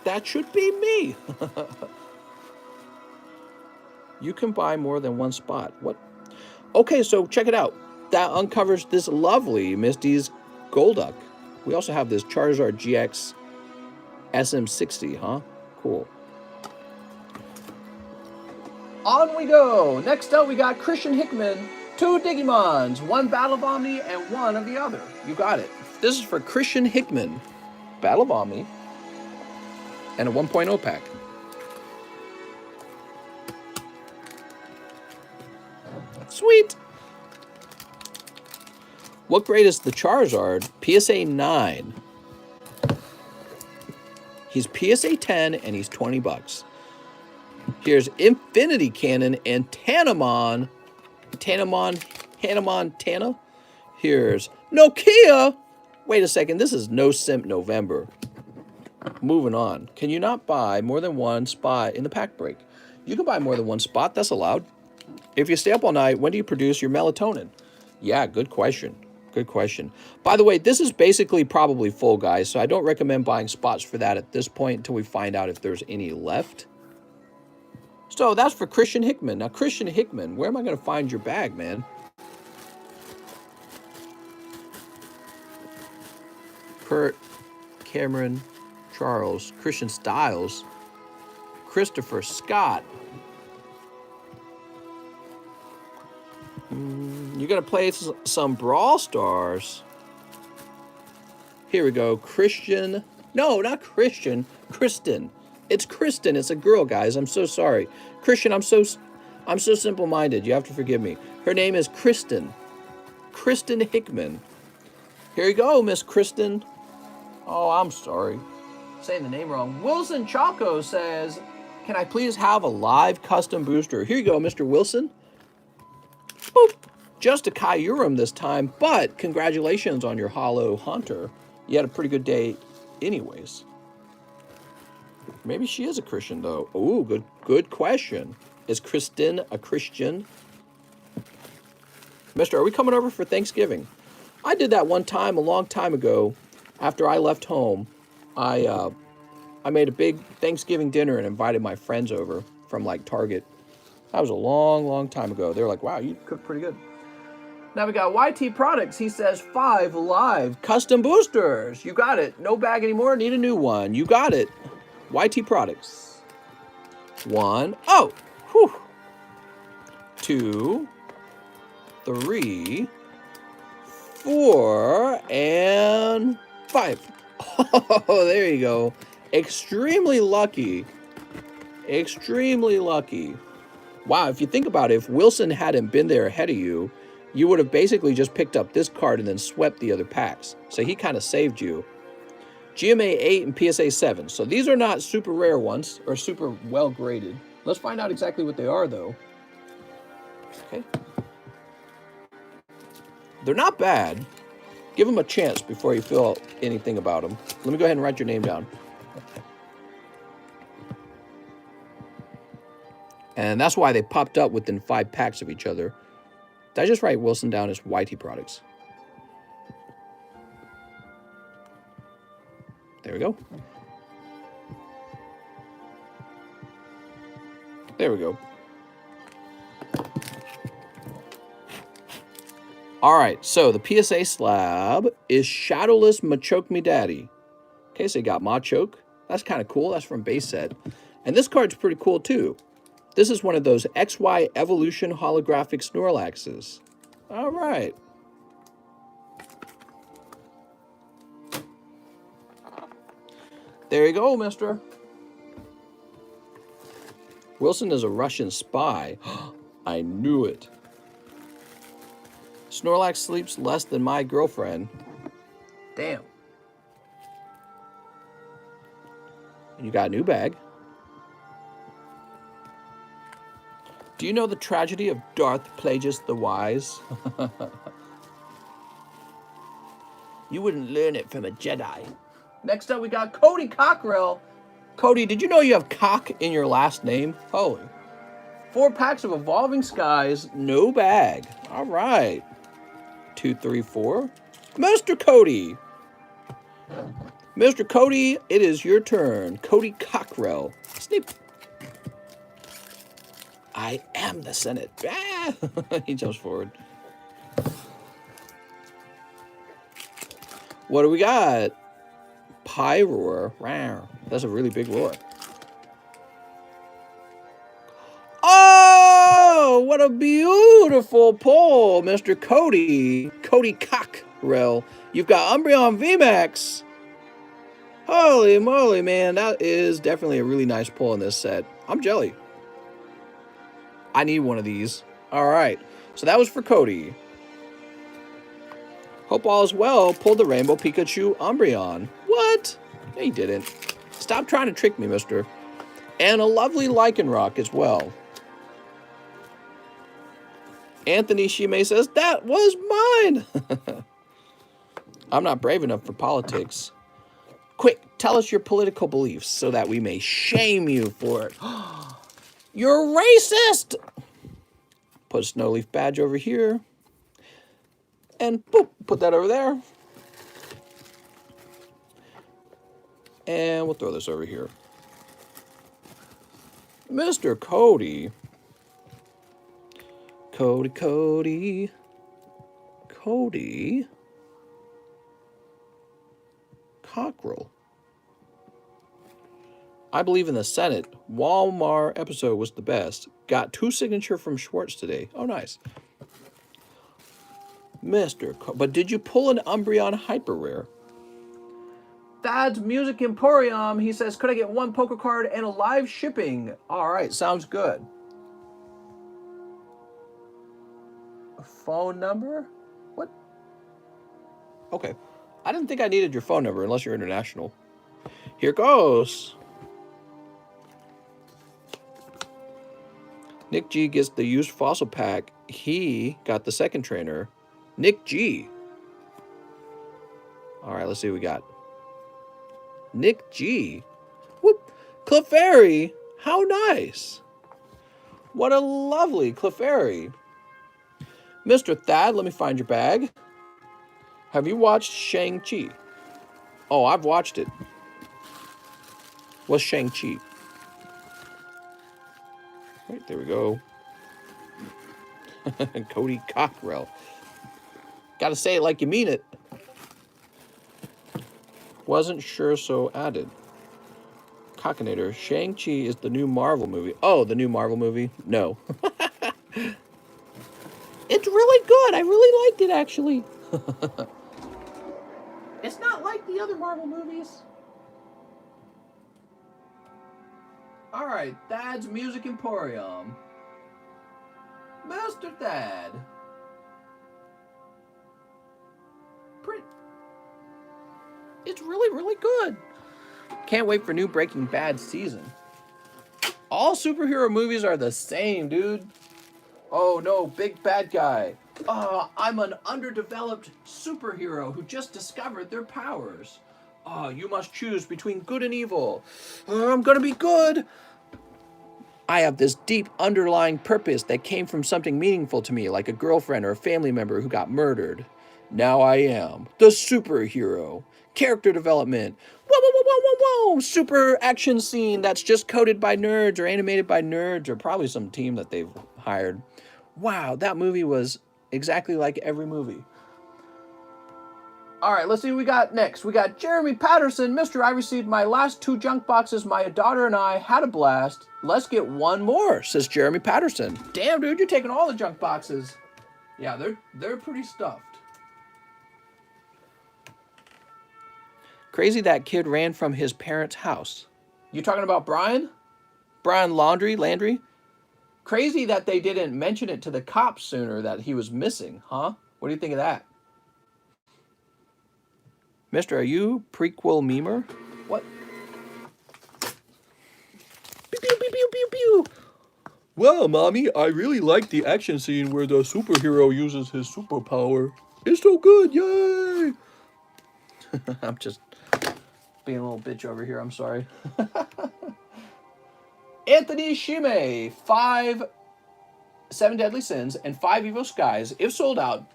That should be me. You can buy more than one spot. What? Okay, so check it out. That uncovers this lovely Misty's Golduck. We also have this Charizard GX SM60, huh? Cool. On we go. Next up, we got Christian Hickman. 2 Digimons, 1 Battle of Omni and 1 of the other. You got it. This is for Christian Hickman. Battle of Omni and a 1.0 pack. Sweet. What grade is the Charizard? PSA 9. He's PSA 10 and he's $20. Here's Infinity Cannon and Tanamon. Hannah Montana. Here's Nokia. Wait a second, this is No Simp November. Moving on. Can you not buy more than one spot in the pack break? You can buy more than one spot, that's allowed. If you stay up all night, when do you produce your melatonin? Yeah, good question. Good question. By the way, this is basically probably full, guys, so I don't recommend buying spots for that at this point until we find out if there's any left. So that's for Christian Hickman. Now, Christian Hickman, where am I going to find your bag, man? Kurt, Cameron, Charles, Christian Styles, Christopher Scott. You're going to play some Brawl Stars. Here we go. Christian. No, not Christian. Kristen. It's Kristen. It's a girl, guys. I'm so sorry. Christian, I'm so simple-minded. You have to forgive me. Her name is Kristen. Kristen Hickman. Here you go, Miss Kristen. Oh, I'm sorry. Saying the name wrong. Wilson Chaco says, can I please have a live custom booster? Here you go, Mr. Wilson. Boop. Just a Kyurem this time, but congratulations on your holo Hunter. You had a pretty good day anyways. Maybe she is a Christian, though. Ooh, good question. Is Kristen a Christian? Mister, are we coming over for Thanksgiving? I did that one time a long time ago. After I left home, I made a big Thanksgiving dinner and invited my friends over from, like, Target. That was a long, long time ago. They were like, wow, you cook pretty good. Now we got YT Products. He says 5 live custom boosters. You got it. No bag anymore. Need a new one. You got it. YT Products. 1. Oh. Whew. 2, 3, 4, and 5. Oh, there you go. Extremely lucky. Extremely lucky. Wow, if you think about it, if Wilson hadn't been there ahead of you, you would have basically just picked up this card and then swept the other packs. So he kind of saved you. GMA 8 and PSA 7. So these are not super rare ones or super well graded. Let's find out exactly what they are, though. Okay. They're not bad. Give them a chance before you feel anything about them. Let me go ahead and write your name down. And that's why they popped up within 5 packs of each other. Did I just write Wilson down as YT Products? There we go. There we go. All right, so the PSA slab is Shadowless Machoke Me Daddy. Okay, so you got Machoke. That's kind of cool. That's from base set. And this card's pretty cool, too. This is one of those XY Evolution holographic Snorlaxes. All right. There you go, mister. Wilson is a Russian spy. I knew it. Snorlax sleeps less than my girlfriend. Damn. You got a new bag. Do you know the tragedy of Darth Plagueis the Wise? You wouldn't learn it from a Jedi. Next up, we got Cody Cockrell. Cody, did you know you have cock in your last name? Holy. 4 packs of Evolving Skies, no bag. All right. 2, 3, 4. Mr. Cody. Mr. Cody, it is your turn. Cody Cockrell. Snip. I am the Senate. Ah! He jumps forward. What do we got? Pyroar. Wow. That's a really big roar. Oh, what a beautiful pull, Mr. Cody. Cody Cockrell. You've got Umbreon VMAX. Holy moly, man. That is definitely a really nice pull in this set. I'm jelly. I need one of these. All right. So that was for Cody. Hope all is well. Pulled the Rainbow Pikachu Umbreon. What? No, you didn't. Stop trying to trick me, mister. And a lovely Lycanroc as well. Anthony Shime says, that was mine. I'm not brave enough for politics. Quick, tell us your political beliefs so that we may shame you for it. You're racist! Put a snow leaf badge over here. And boop, put that over there. And we'll throw this over here. Mr. Cody. Cody. Cockrell. I believe in the Senate. Walmart episode was the best. Got 2 signature from Schwartz today. Oh, nice. But did you pull an Umbreon Hyper Rare? Thad's Music Emporium. He says, could I get 1 poker card and a live shipping? All right, sounds good. A phone number? What? Okay. I didn't think I needed your phone number unless you're international. Here goes. Nick G gets the used fossil pack. He got the second trainer. Nick G. All right, let's see what we got. Nick G. Whoop. Clefairy. How nice. What a lovely Clefairy. Mr. Thad, let me find your bag. Have you watched Shang-Chi? Oh, I've watched it. What's Shang-Chi? Right, there we go. Cody Cockrell. Gotta say it like you mean it. Wasn't sure, so added. Cockinator. Shang-Chi is the new Marvel movie. Oh, the new Marvel movie? No. It's really good. I really liked it, actually. It's not like the other Marvel movies. All right, Thad's Music Emporium. Mr. Thad. It's really, really good. Can't wait for new Breaking Bad season. All superhero movies are the same, dude. Oh no, big bad guy. I'm an underdeveloped superhero who just discovered their powers. You must choose between good and evil. I'm gonna be good. I have this deep underlying purpose that came from something meaningful to me, like a girlfriend or a family member who got murdered. Now I am the superhero. Character development. Whoa, whoa, whoa, whoa, whoa, whoa. Super action scene that's just coded by nerds or animated by nerds or probably some team that they've hired. Wow, that movie was exactly like every movie. All right, let's see what we got next. We got Jeremy Patterson. Mr. I received my last 2 junk boxes. My daughter and I had a blast. Let's get one more, says Jeremy Patterson. Damn, dude, you're taking all the junk boxes. Yeah, they're pretty stuffed. Crazy that kid ran from his parents' house. You talking about Brian? Brian Landry? Crazy that they didn't mention it to the cops sooner that he was missing, huh? What do you think of that? Mister, are you prequel memer? What? Pew, pew, pew, pew, pew, pew. Well, Mommy, I really like the action scene where the superhero uses his superpower. It's so good, yay! I'm just being a little bitch over here, I'm sorry. Anthony Shime, 7 Deadly Sins and 5 Evil Skies. If sold out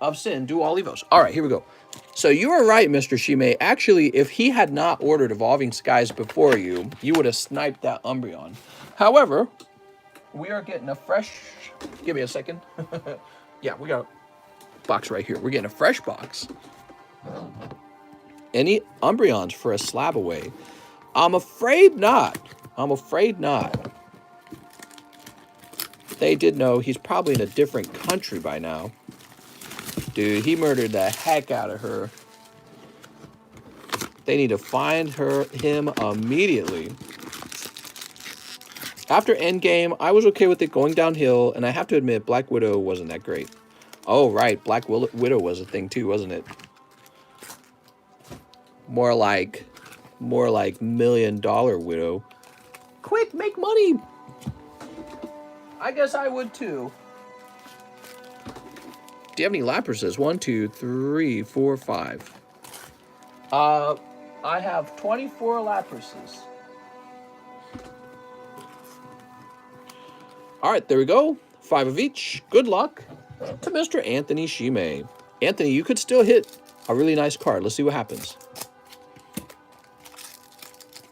of sin, do all Evos. All right, here we go. So you were right, Mr. Shime. Actually, if he had not ordered Evolving Skies before you, you would have sniped that Umbreon. However, we are getting a fresh... Give me a second. Yeah, we got a box right here. We're getting a fresh box. Any Umbreons for a slab away? I'm afraid not. They did know he's probably in a different country by now. Dude, he murdered the heck out of her. They need to find him immediately. After Endgame, I was okay with it going downhill, and I have to admit, Black Widow wasn't that great. Oh, right, Black Widow was a thing too, wasn't it? More like $1 million Widow. Quick, make money! I guess I would too. Do you have any Laprases? 1, 2, 3, 4, 5. I have 24 Laprases. All right, there we go. 5 of each. Good luck to Mr. Anthony Shime. Anthony, you could still hit a really nice card. Let's see what happens.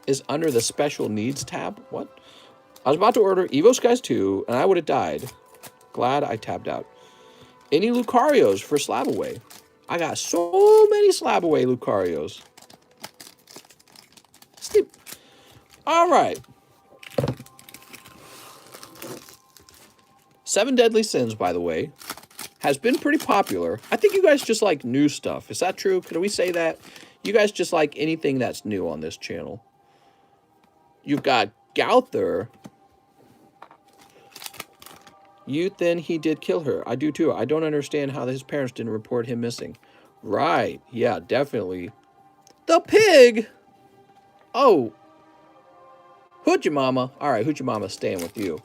Is under the special needs tab. What? I was about to order Evo Skies 2, and I would have died. Glad I tabbed out. Any Lucarios for slab away? I got so many slab away Lucarios. Sleep. All right. 7 Deadly Sins, by the way, has been pretty popular. I think you guys just like new stuff. Is that true? Can we say that? You guys just like anything that's new on this channel. You've got Gauther. Then he did kill her. I do too. I don't understand how his parents didn't report him missing. Right. Yeah, definitely. The pig! Oh. Hoochie Mama. All right, Hoochie Mama's staying with you.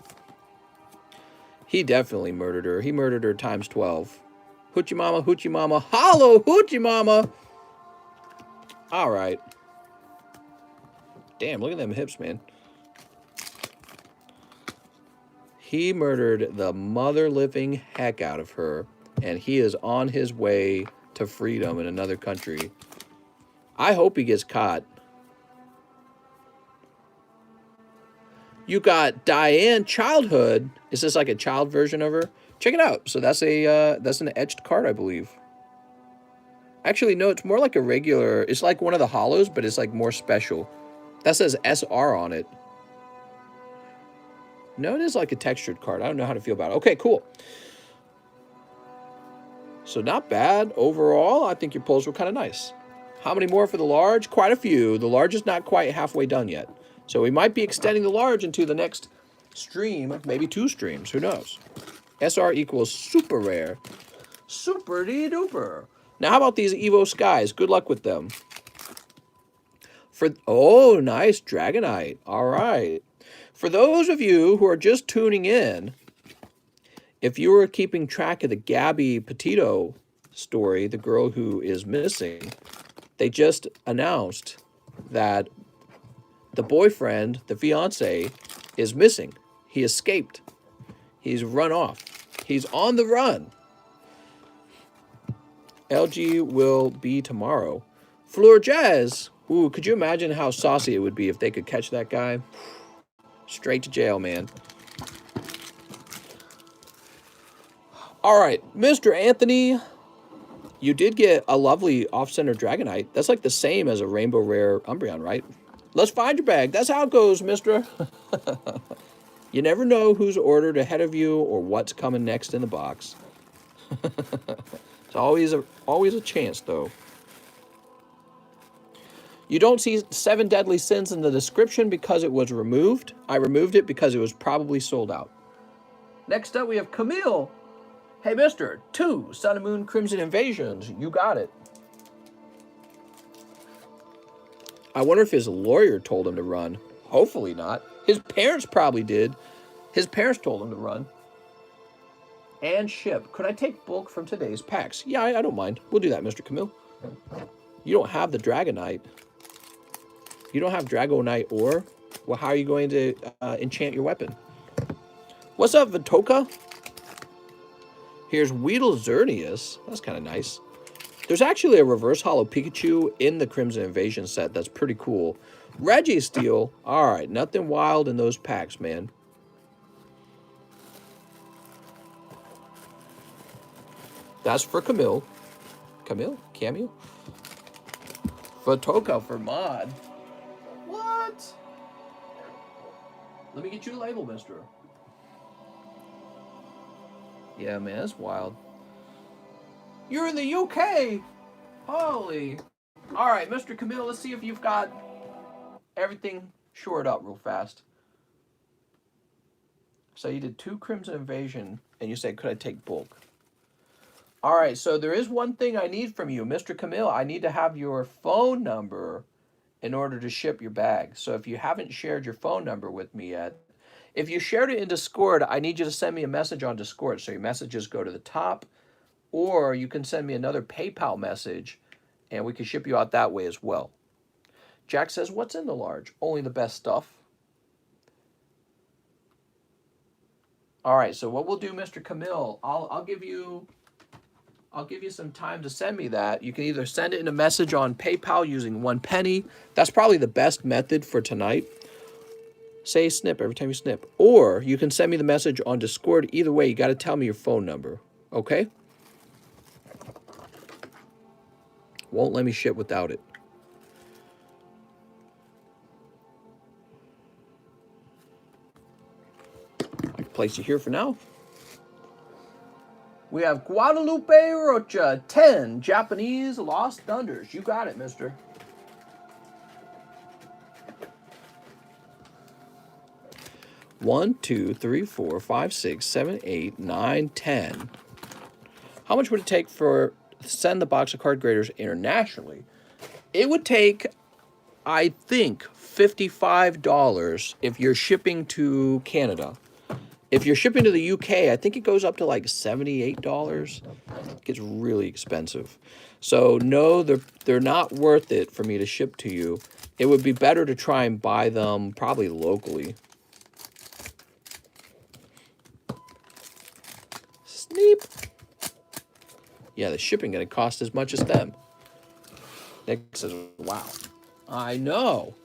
He definitely murdered her. He murdered her times 12. Hoochie Mama, holo Hoochie Mama. All right. Damn, look at them hips, man. He murdered the mother-living heck out of her, and he is on his way to freedom in another country. I hope he gets caught. You got Diane Childhood. Is this like a child version of her? Check it out. So that's an etched card, I believe. Actually, no, it's more like a regular. It's like one of the holos, but it's like more special. That says SR on it. No, it is like a textured card. I don't know how to feel about it. Okay, cool. So not bad overall. I think your pulls were kind of nice. How many more for the large? Quite a few. The large is not quite halfway done yet. So we might be extending the large into the next stream, maybe 2 streams. Who knows? SR equals super rare. Super-de-duper. Now, how about these Evo Skies? Good luck with them. Oh, nice. Dragonite. All right. For those of you who are just tuning in, if you were keeping track of the Gabby Petito story, the girl who is missing, they just announced that the boyfriend, the fiance, is missing. He escaped. He's run off. He's on the run. LG will be tomorrow. Fleur Jazz. Ooh, could you imagine how saucy it would be if they could catch that guy? Straight to jail, man. All right, Mr. Anthony, you did get a lovely off-center Dragonite. That's like the same as a Rainbow Rare Umbreon, right? Let's find your bag. That's how it goes, mister. You never know who's ordered ahead of you or what's coming next in the box. It's always a chance, though. You don't see 7 Deadly Sins in the description because it was removed. I removed it because it was probably sold out. Next up, we have Camille. Hey, mister, 2 Sun and Moon Crimson Invasions. You got it. I wonder if his lawyer told him to run. Hopefully not. His parents probably did. His parents told him to run. And ship. Could I take bulk from today's packs? Yeah, I don't mind. We'll do that, Mr. Camille. You don't have the Dragonite. You don't have Dragonite ore? Well, how are you going to enchant your weapon? What's up, Vitoka? Here's Weedle Xerneas. That's kind of nice. There's actually a reverse holo Pikachu in the Crimson Invasion set. That's pretty cool. Registeel. All right, nothing wild in those packs, man. That's for Camille. Camille? Cameo? Vitoka for mod. What? Let me get you a label, mister. Yeah, man, that's wild. You're in the UK! Holy. All right, Mr. Camille, let's see if you've got everything shored up real fast. So you did 2 Crimson Invasion, and you said, could I take bulk? All right, so there is one thing I need from you. Mr. Camille, I need to have your phone number in order to ship your bag. So if you haven't shared your phone number with me yet, if you shared it in Discord, I need you to send me a message on Discord. So your messages go to the top, or you can send me another PayPal message, and we can ship you out that way as well. Jack says, what's in the large? Only the best stuff. All right, so what we'll do, Mr. Camille, I'll give you some time to send me that. You can either send it in a message on PayPal using 1 penny. That's probably the best method for tonight. Say snip every time you snip. Or you can send me the message on Discord. Either way, you got to tell me your phone number. Okay? Won't let me ship without it. I can place you here for now. We have Guadalupe Rocha, 10 Japanese Lost Thunders. You got it, mister. One, 2, 3, 4, 5, 6, 7, 8, 9, 10. How much would it take for send the box of card graders internationally? It would take, I think, $55 if you're shipping to Canada. If you're shipping to the UK, I think it goes up to like $78. It gets really expensive. So no, they're not worth it for me to ship to you. It would be better to try and buy them probably locally. Sneep. Yeah, the shipping gonna cost as much as them. Nick says, wow. I know.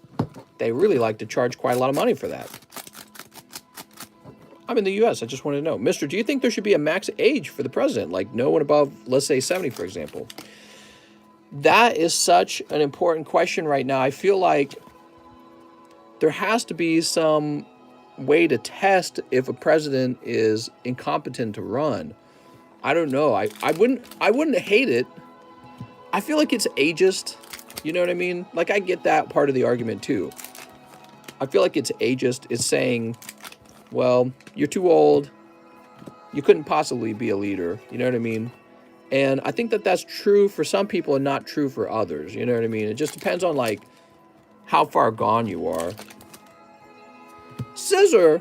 They really like to charge quite a lot of money for that. I'm in the U.S. I just want to know. Mister, do you think there should be a max age for the president? Like no one above, let's say, 70, for example? That is such an important question right now. I feel like there has to be some way to test if a president is incompetent to run. I don't know. I wouldn't hate it. I feel like it's ageist. You know what I mean? Like I get that part of the argument too. I feel like it's ageist. It's saying, well, you're too old. You couldn't possibly be a leader. You know what I mean? And I think that that's true for some people and not true for others. You know what I mean? It just depends on like how far gone you are. Scissor.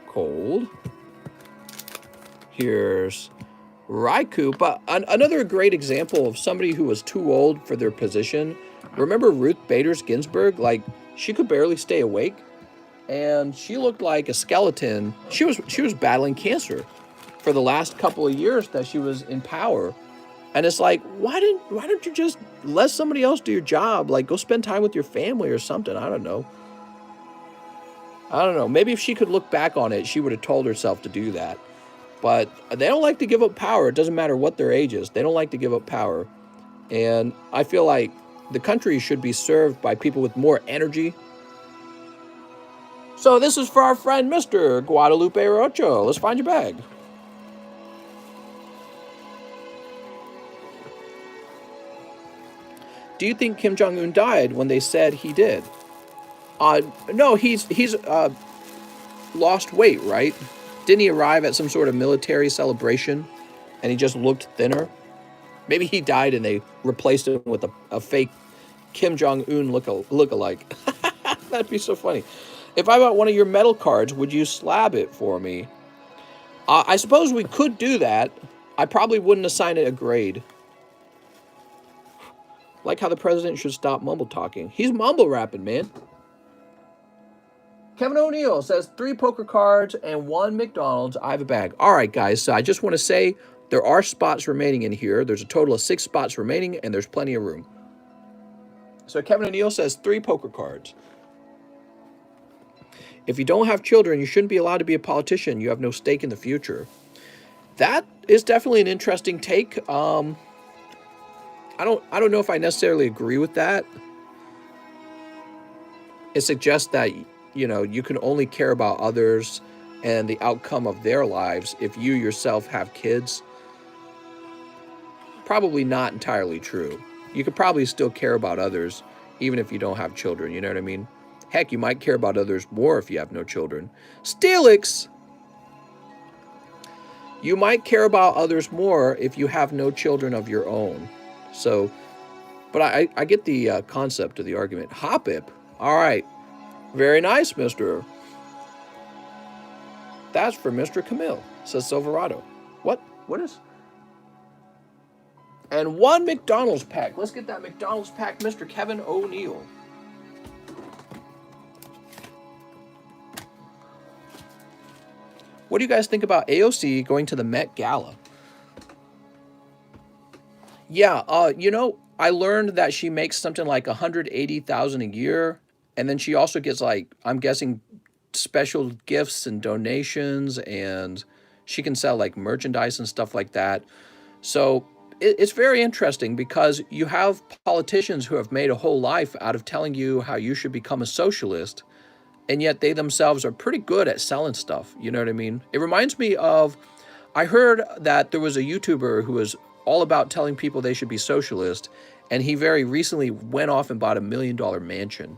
Cold. Here's Raikou. But another great example of somebody who was too old for their position. Remember Ruth Bader Ginsburg? Like, she could barely stay awake. And she looked like a skeleton. She was battling cancer for the last couple of years that she was in power. And it's like, why don't you just let somebody else do your job? Like, go spend time with your family or something. I don't know. Maybe if she could look back on it, she would have told herself to do that. But they don't like to give up power. It doesn't matter what their age is. They don't like to give up power. And I feel like the country should be served by people with more energy. So this is for our friend, Mr. Guadalupe Rocho. Let's find your bag. Do you think Kim Jong-un died when they said he did? No, he's lost weight, right? Didn't he arrive at some sort of military celebration and he just looked thinner? Maybe he died and they replaced him with a fake Kim Jong-un look-alike. That'd be so funny. If I bought one of your metal cards, would you slab it for me? I suppose we could do that. I probably wouldn't assign it a grade. Like how the president should stop mumble talking. He's mumble rapping, man. Kevin O'Neill says 3 poker cards and 1 McDonald's. I have a bag. All right, guys. So I just want to say there are spots remaining in here. There's a total of 6 spots remaining, and there's plenty of room. So Kevin O'Neill says 3 poker cards. If you don't have children, you shouldn't be allowed to be a politician. You have no stake in the future. That is definitely an interesting take. I don't know if I necessarily agree with that. It suggests that, you know, you can only care about others and the outcome of their lives if you yourself have kids. Probably not entirely true. You could probably still care about others even if you don't have children, you know what I mean? Heck, you might care about others more if you have no children. Steelix! You might care about others more if you have no children of your own. So, but I get the concept of the argument. Hopip. All right. Very nice, mister. That's for Mr. Camille, says Silverado. What? What is? And 1 McDonald's pack. Let's get that McDonald's pack, Mr. Kevin O'Neill. What do you guys think about AOC going to the Met Gala? Yeah, you know, I learned that she makes something like $180,000 a year, and then she also gets, like, I'm guessing, special gifts and donations, and she can sell like merchandise and stuff like that. So it's very interesting because you have politicians who have made a whole life out of telling you how you should become a socialist, and yet they themselves are pretty good at selling stuff. You know what I mean? It reminds me of, I heard that there was a YouTuber who was all about telling people they should be socialist, and he very recently went off and bought $1 million mansion.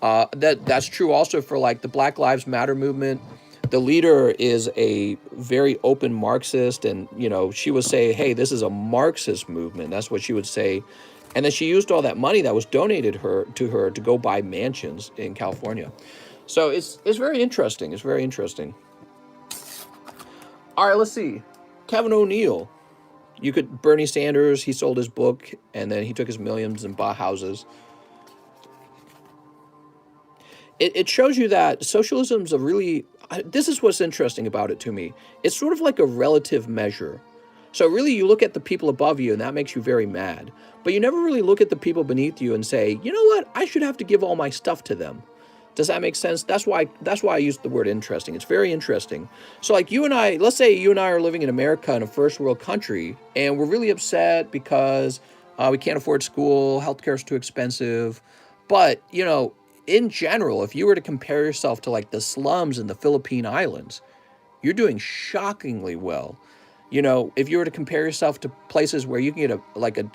That's true also for like the Black Lives Matter movement. The leader is a very open Marxist, and you know, she would say, hey, this is a Marxist movement. That's what she would say. And then she used all that money that was donated to her to go buy mansions in California. So it's very interesting. It's very interesting. All right, let's see. Kevin O'Neill. Bernie Sanders, he sold his book, and then he took his millions and bought houses. It shows you that socialism's a really, this is what's interesting about it to me. It's sort of like a relative measure. So really you look at the people above you and that makes you very mad. But you never really look at the people beneath you and say, you know what, I should have to give all my stuff to them. Does that make sense? That's why I used the word interesting. It's very interesting. So like you and I, let's say you and I are living in America in a first world country, and we're really upset because we can't afford school, healthcare is too expensive. But in general, if you were to compare yourself to like the slums in the Philippine Islands, you're doing shockingly well. If you were to compare yourself to places where you can get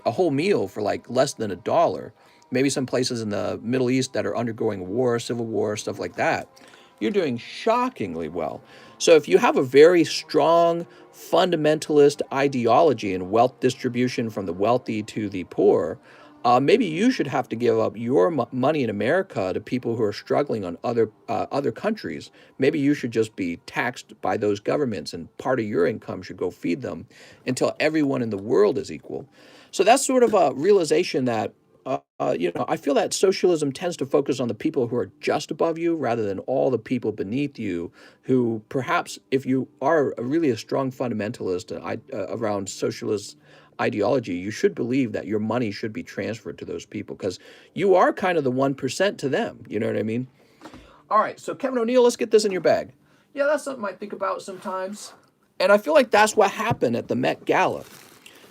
a whole meal for like less than $1, maybe some places in the Middle East that are undergoing war, civil war, stuff like that, you're doing shockingly well. So if you have a very strong fundamentalist ideology in wealth distribution from the wealthy to the poor, maybe you should have to give up your money in America to people who are struggling on other countries. Maybe you should just be taxed by those governments, and part of your income should go feed them until everyone in the world is equal. So that's sort of a realization that I feel that socialism tends to focus on the people who are just above you rather than all the people beneath you who perhaps, if you are really a strong fundamentalist around socialist ideology, you should believe that your money should be transferred to those people because you are kind of the 1% to them. You know what I mean? All right, so Kevin O'Neill, let's get this in your bag. Yeah, that's something I think about sometimes. And I feel like that's what happened at the Met Gala.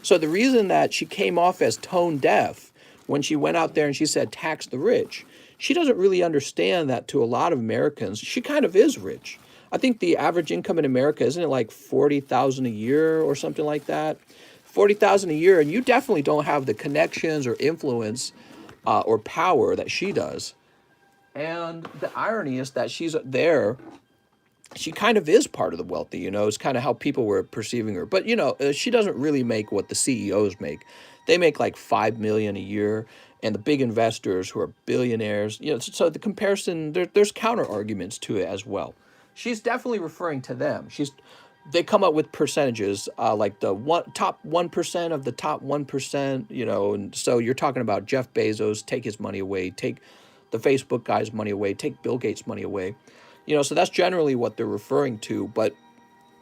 So the reason that she came off as tone deaf when she went out there and she said tax the rich, she doesn't really understand that to a lot of Americans, she kind of is rich. I think the average income in America, isn't it like 40,000 a year or something like that? 40,000 a year, and you definitely don't have the connections or influence or power that she does. And the irony is that she's there. She kind of is part of the wealthy, it's kind of how people were perceiving her. But, she doesn't really make what the CEOs make. They make like 5 million a year, and the big investors who are billionaires, so the comparison, there's counter arguments to it as well. She's definitely referring to them. They come up with percentages, like the top 1% of the top 1%, and so you're talking about Jeff Bezos, take his money away, take the Facebook guy's money away, take Bill Gates' money away. So that's generally what they're referring to. But,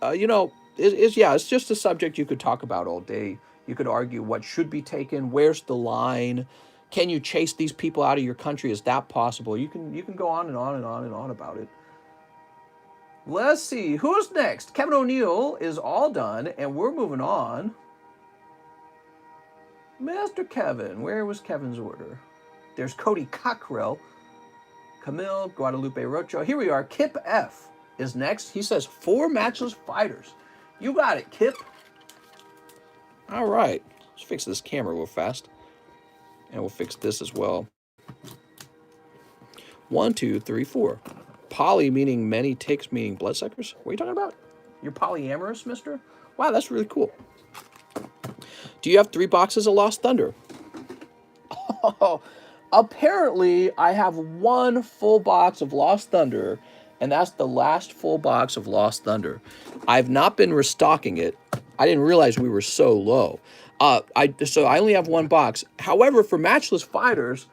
it's just a subject you could talk about all day. You could argue what should be taken, where's the line, can you chase these people out of your country? Is that possible? You can go on and on and on and on about it. Let's see, who's next? Kevin O'Neill is all done, and we're moving on. Mr. Kevin, where was Kevin's order? There's Cody Cockrell, Camille, Guadalupe Rocho. Here we are. Kip F is next. He says 4 matchless fighters. You got it, Kip. All right. Let's fix this camera real fast. And we'll fix this as well. 1, 2, 3, 4. Poly meaning many, ticks meaning bloodsuckers. What are you talking about? You're polyamorous, mister? Wow, that's really cool. Do you have 3 boxes of Lost Thunder? Oh, apparently I have 1 full box of Lost Thunder, and that's the last full box of Lost Thunder. I've not been restocking it. I didn't realize we were so low. So I only have 1 box. However, for Matchless Fighters,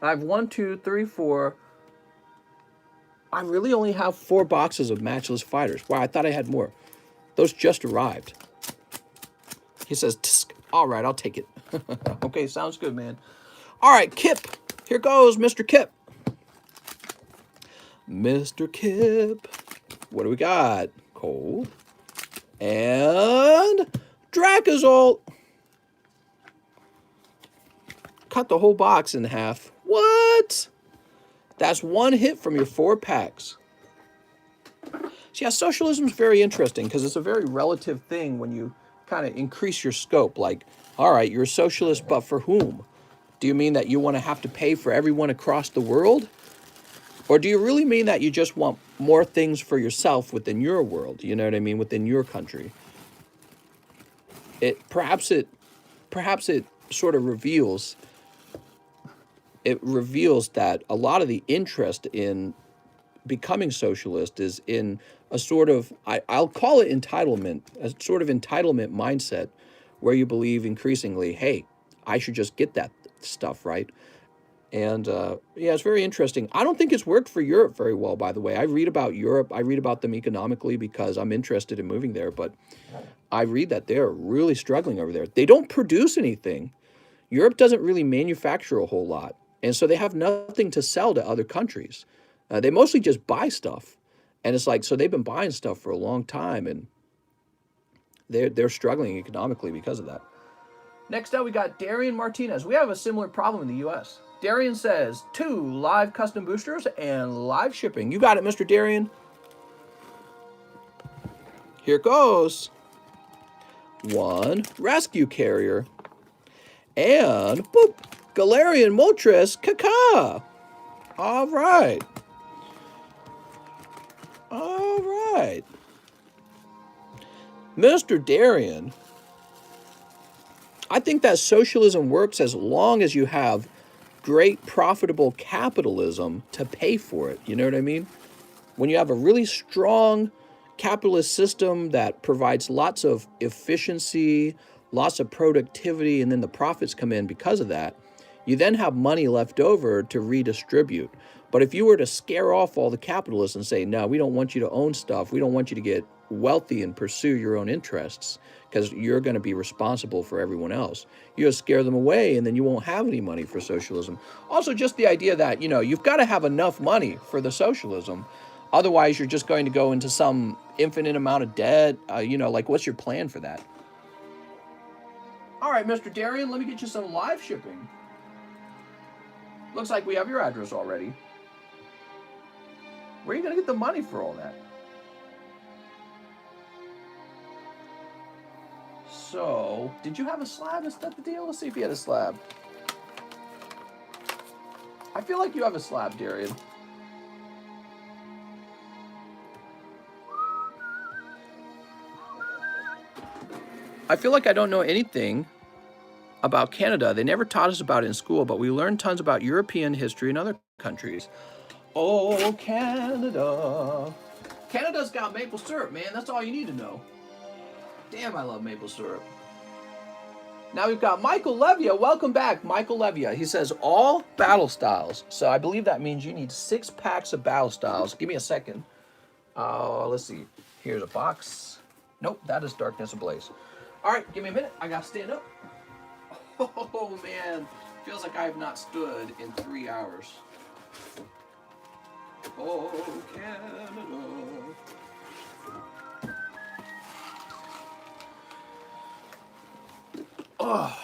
I have 1, 2, 3, 4. I really only have 4 boxes of Matchless Fighters. Wow, I thought I had more. Those just arrived. He says, Tsk. All right, I'll take it. Okay, sounds good, man. All right, Kip. Here goes, Mr. Kip. Mr. Kip. What do we got? Cold. And Dracozolt. Cut the whole box in half. What? That's 1 hit from your 4 packs. So yeah, socialism is very interesting because it's a very relative thing when you kind of increase your scope. Like, all right, you're a socialist, but for whom? Do you mean that you want to have to pay for everyone across the world? Or do you really mean that you just want more things for yourself within your world? You know what I mean? Within your country. Perhaps it sort of reveals that a lot of the interest in becoming socialist is in a sort of, I'll call it entitlement, a sort of entitlement mindset where you believe increasingly, hey, I should just get that stuff, right? And yeah, it's very interesting. I don't think it's worked for Europe very well, by the way. I read about Europe. I read about them economically because I'm interested in moving there. But I read that they're really struggling over there. They don't produce anything. Europe doesn't really manufacture a whole lot. And so they have nothing to sell to other countries. They mostly just buy stuff. And it's like, so they've been buying stuff for a long time, and they're struggling economically because of that. Next up, we got Darian Martinez. We have a similar problem in the U.S. Darian says 2 live custom boosters and live shipping. You got it, Mr. Darian. Here goes. 1 rescue carrier. And boop, Galarian Moltres Kaka. All right. All right. Mr. Darian, I think that socialism works as long as you have great profitable capitalism to pay for it. You know what I mean? When you have a really strong capitalist system that provides lots of efficiency, lots of productivity, and then the profits come in because of that, you then have money left over to redistribute. But if you were to scare off all the capitalists and say, no, we don't want you to own stuff, we don't want you to get wealthy and pursue your own interests because you're going to be responsible for everyone else, you just scare them away and then you won't have any money for socialism. Also, just the idea that, you've got to have enough money for the socialism. Otherwise, you're just going to go into some infinite amount of debt. Like, what's your plan for that? All right, Mr. Darian, let me get you some live shipping. Looks like we have your address already. Where are you going to get the money for all that? So, did you have a slab? Is that the deal? Let's see if you had a slab. I feel like you have a slab, Darian. I feel like I don't know anything about Canada. They never taught us about it in school, but we learned tons about European history and other countries. Oh, Canada. Canada's got maple syrup, man. That's all you need to know. Damn, I love maple syrup. Now we've got Michael Levia. Welcome back, Michael Levia. He says all battle styles. So I believe that means you need 6 packs of battle styles. Give me a second. Let's see. Here's a box. Nope, that is Darkness Ablaze. All right, give me a minute. I got to stand up. Oh, man. Feels like I have not stood in 3 hours. Oh, Canada. Oh.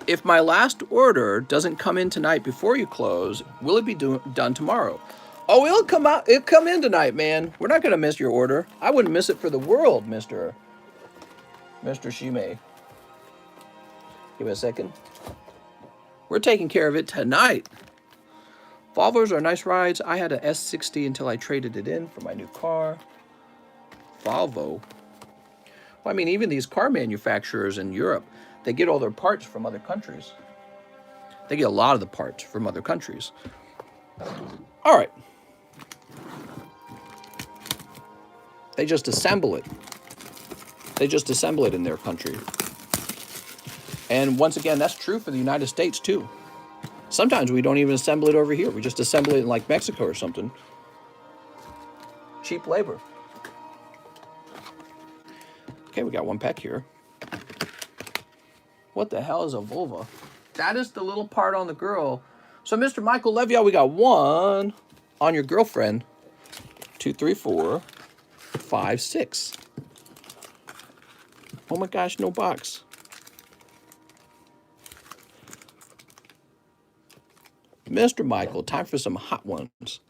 If my last order doesn't come in tonight before you close, will it be done tomorrow? Oh, it'll come in tonight, man. We're not going to miss your order. I wouldn't miss it for the world, Mr. Shime. Give me a second. We're taking care of it tonight. Volvos are nice rides. I had a S60 until I traded it in for my new car. Volvo. Well, I mean, even these car manufacturers in Europe, they get all their parts from other countries. They get a lot of the parts from other countries. All right. They just assemble it. They just assemble it in their country. And once again, that's true for the United States, too. Sometimes we don't even assemble it over here. We just assemble it in, like, Mexico or something. Cheap labor. Okay, we got 1 pack here. What the hell is a vulva? That is the little part on the girl. So, Mr. Michael Levia, we got 1 on your girlfriend. 2, 3, 4, 5, 6. Oh my gosh, no box. Mr. Michael, time for some hot ones.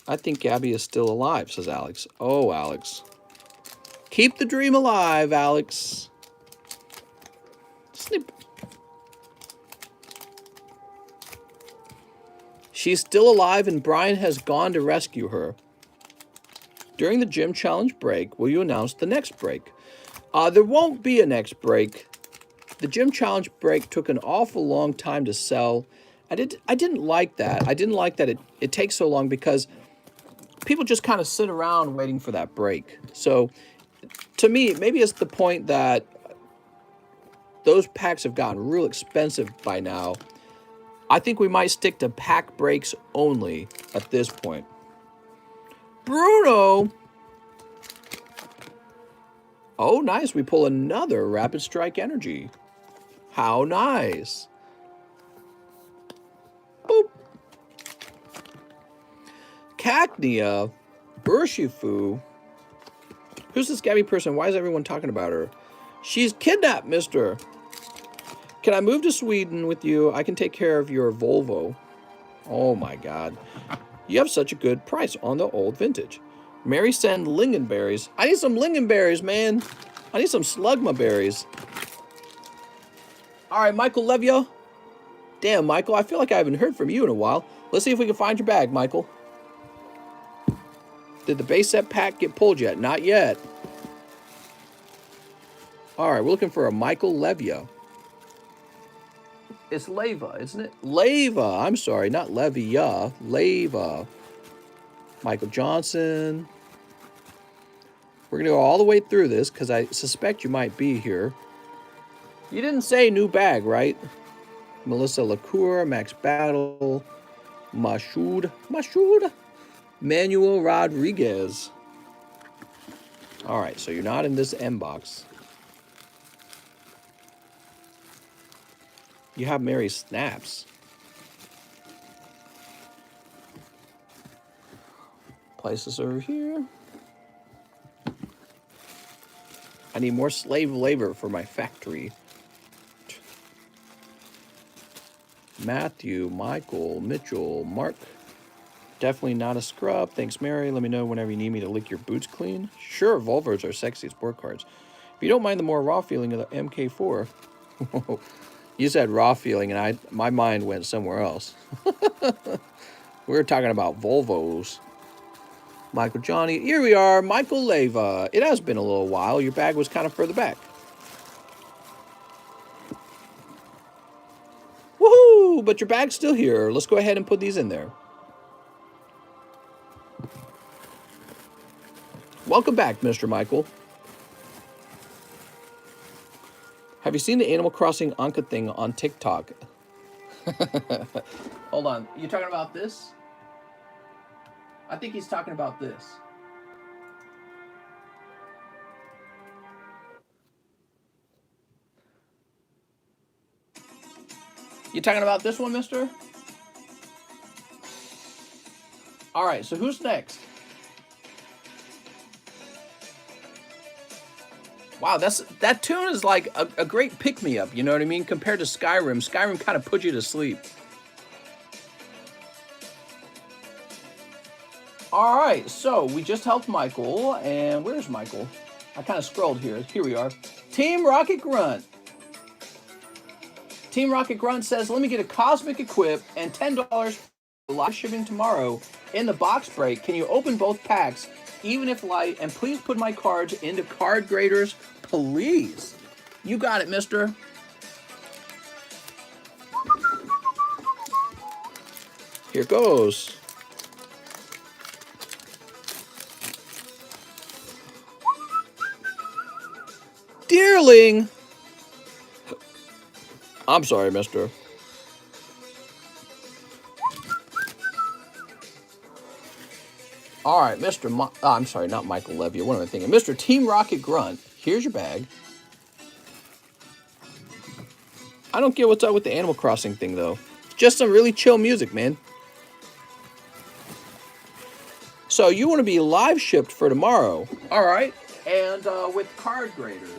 I think Gabby is still alive, says Alex. Oh, Alex. Keep the dream alive, Alex. Snip. She's still alive and Brian has gone to rescue her. During the gym challenge break, will you announce the next break? There won't be a next break. The gym challenge break took an awful long time to sell. I didn't like that. I didn't like that it takes so long because people just kind of sit around waiting for that break. So to me, maybe it's the point that those packs have gotten real expensive by now. I think we might stick to pack breaks only at this point. Bruno! Oh, nice. We pull another Rapid Strike Energy. How nice. Boop. Cacnea, Urshifu. Who's this Gabby person? Why is everyone talking about her? She's kidnapped, mister. Can I move to Sweden with you? I can take care of your Volvo. Oh my God. You have such a good price on the old vintage. Mary send lingonberries. I need some lingonberries, man. I need some slugma berries. All right, Michael Levia. Damn, Michael, I feel like I haven't heard from you in a while. Let's see if we can find your bag, Michael. Did the base set pack get pulled yet? Not yet. All right, we're looking for a Michael Levia. It's Leva, isn't it? Leva. I'm sorry, not Levia. Leva. Michael Johnson. We're going to go all the way through this because I suspect you might be here. You didn't say new bag, right? Melissa LaCour, Max Battle, Mashoud, Manuel Rodriguez. All right, so you're not in this M box. You have Mary Snaps. Place this over here. I need more slave labor for my factory. Matthew, Michael, Mitchell, Mark. Definitely not a scrub. Thanks, Mary. Let me know whenever you need me to lick your boots clean. Sure, Volvos are sexy sport cars. If you don't mind the more raw feeling of the MK4. You said raw feeling, and my mind went somewhere else. We were talking about Volvos. Michael Johnny. Here we are, Michael Leva. It has been a little while. Your bag was kind of further back. Woohoo! But your bag's still here. Let's go ahead and put these in there. Welcome back, Mr. Michael. Have you seen the Animal Crossing Anka thing on TikTok? Hold on. You talking about this? I think he's talking about this. You talking about this one, mister? All right, so who's next? Wow, that tune is like a great pick-me-up, you know what I mean? Compared to Skyrim. Skyrim kind of put you to sleep. All right, so we just helped Michael, and where's Michael? I kind of scrolled here. Here we are. Team Rocket Grunt. Team Rocket Grunt says, let me get a Cosmic Equip and $10 for live shipping tomorrow in the box break. Can you open both packs, even if light, and please put my cards into Card Graders, please. You got it, mister. Here goes. Dearling. I'm sorry, mister. All right, Mr. I'm sorry, not Michael Levy. What am I thinking? Mr. Team Rocket Grunt, here's your bag. I don't get what's up with the Animal Crossing thing, though. Just some really chill music, man. So you want to be live shipped for tomorrow. All right. And with Card Graders.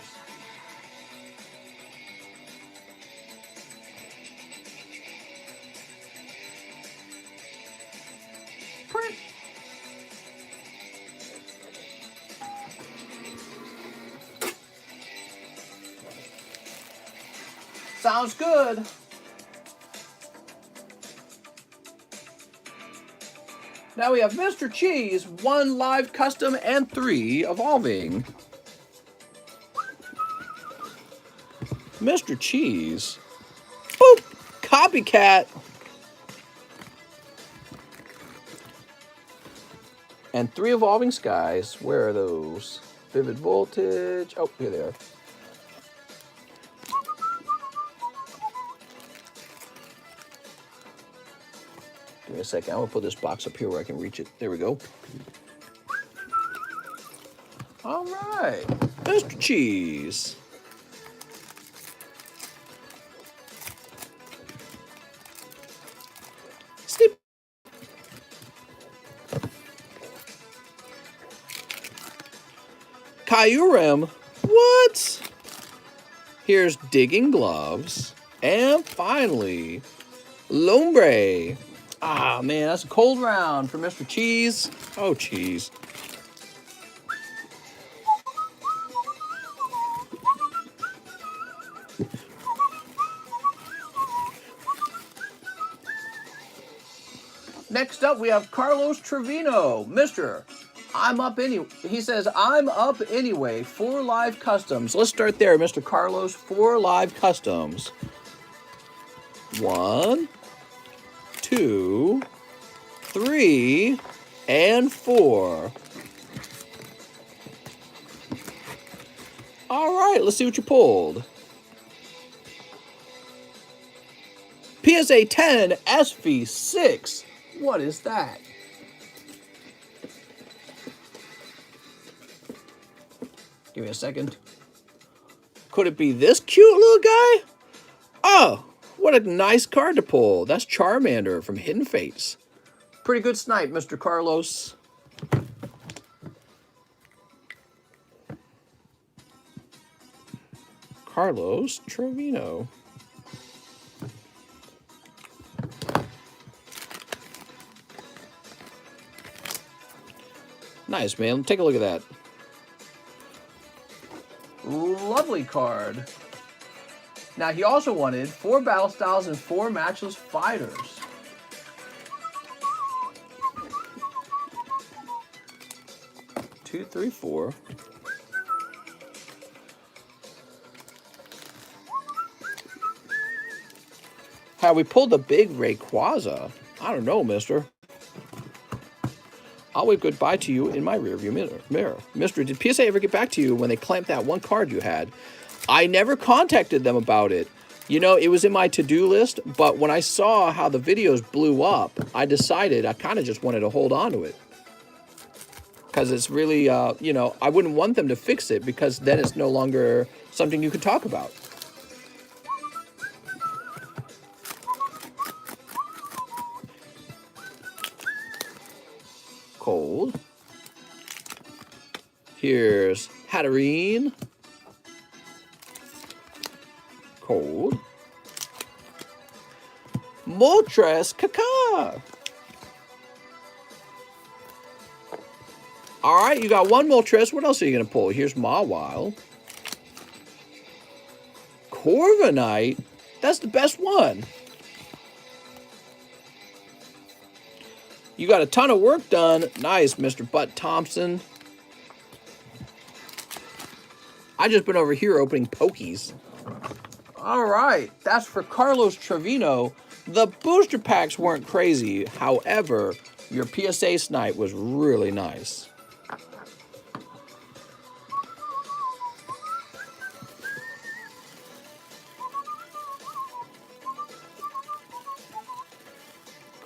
Print. Sounds good. Now we have Mr. Cheese, 1 live custom and 3 evolving. Mr. Cheese. Boop! Copycat. And 3 evolving skies. Where are those? Vivid Voltage. Oh, here they are. Give me a second. I'm going to put this box up here where I can reach it. There we go. All right. Mr. Cheese. Snip. Kyurem. What? Here's digging gloves. And finally, Lombre. Ah, man, that's a cold round for Mr. Cheese. Oh, cheese. Next up, we have Carlos Trevino. He says, I'm up anyway. 4 live customs. Let's start there, Mr. Carlos. 4 live customs. 1, 2, 3, and 4. All right, let's see what you pulled. PSA 10 SV6. What is that? Give me a second. Could it be this cute little guy? Oh, what a nice card to pull. That's Charmander from Hidden Fates. Pretty good snipe, Mr. Carlos. Carlos Trevino. Nice, man. Take a look at that. Lovely card. Now, he also wanted 4 battle styles and 4 matchless fighters. Two, three, 4. How we pulled the big Rayquaza. I don't know, mister. I'll wave goodbye to you in my rearview mirror. Mister, did PSA ever get back to you when they clamped that one card you had? I never contacted them about it. You know, it was in my to-do list, but when I saw how the videos blew up, I decided I kind of just wanted to hold on to it. Because it's really, you know, I wouldn't want them to fix it because then it's no longer something you could talk about. Cold. Here's Hatterene. Cold. Moltres Kaka. All right, you got 1 Moltres. What else are you going to pull? Here's Mawile. Corviknight. That's the best one. You got a ton of work done. Nice, Mr. Butt Thompson. I just been over here opening Pokies. All right, that's for Carlos Trevino. The booster packs weren't crazy. However, your PSA snipe was really nice.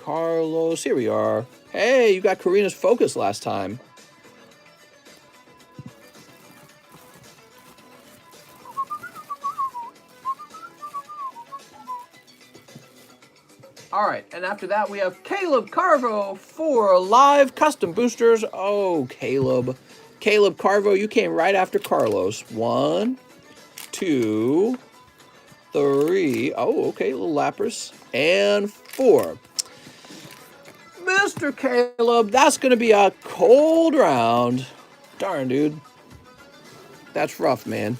Carlos, here we are. Hey, you got Karina's Focus last time. All right, and after that we have Caleb Carvo for live custom boosters. Oh, Caleb. Caleb Carvo, you came right after Carlos. 1, 2, 3. Oh, okay, little Lapras. And 4. Mr. Caleb, that's going to be a cold round. Darn, dude. That's rough, man.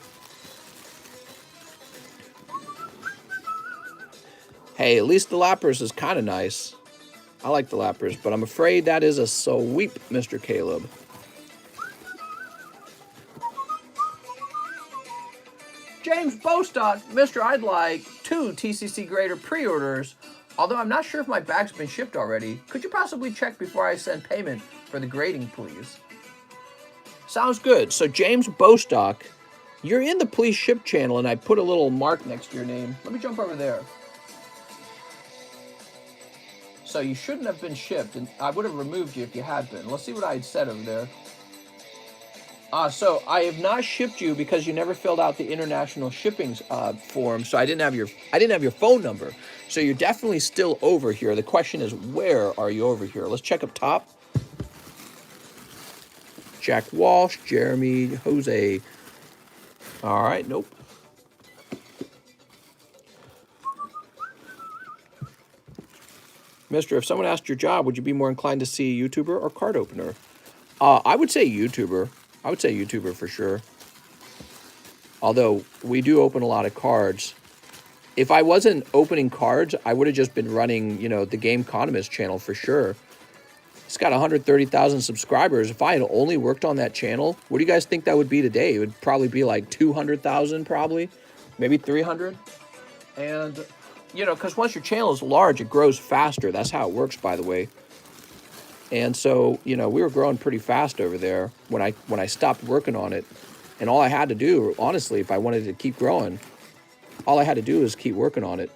Hey, at least the Lapras is kind of nice. I like the Lapras, but I'm afraid that is a sweep, Mr. Caleb. James Bostock, Mr. I'd like 2 TCC Grader pre-orders. Although I'm not sure if my bag's been shipped already, could you possibly check before I send payment for the grading, please? Sounds good. So James Bostock, you're in the please ship channel, and I put a little mark next to your name. Let me jump over there. So you shouldn't have been shipped, and I would have removed you if you had been. Let's see what I had said over there. So I have not shipped you because you never filled out the international shipping form. So I didn't have your phone number. So you're definitely still over here. The question is, where are you over here? Let's check up top. Jack Walsh, Jeremy, Jose. All right, nope. Mister, if someone asked your job, would you be more inclined to see YouTuber or card opener? I would say YouTuber. I would say YouTuber for sure. Although we do open a lot of cards. If I wasn't opening cards, I would have just been running, you know, the TheCardconomist channel for sure. It's got 130,000 subscribers. If I had only worked on that channel, what do you guys think that would be today? It would probably be like 200,000 probably, maybe 300. And, you know, because once your channel is large, it grows faster. That's how it works, by the way. And so, you know, we were growing pretty fast over there when I stopped working on it. And all I had to do, honestly, if I wanted to keep growing, all I had to do was keep working on it.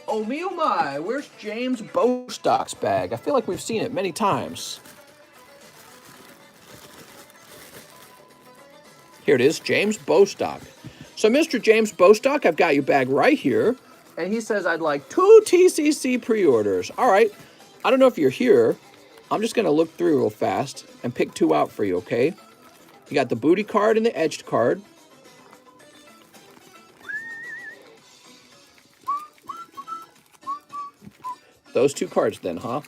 Oh, me, oh my, where's James Bostock's bag? I feel like we've seen it many times. Here it is, James Bostock. So, Mr. James Bostock, I've got your bag right here. And he says, I'd like 2 TCC pre-orders. All right, I don't know if you're here. I'm just going to look through real fast and pick 2 out for you, okay? You got the booty card and the edged card. Those 2 cards then, huh?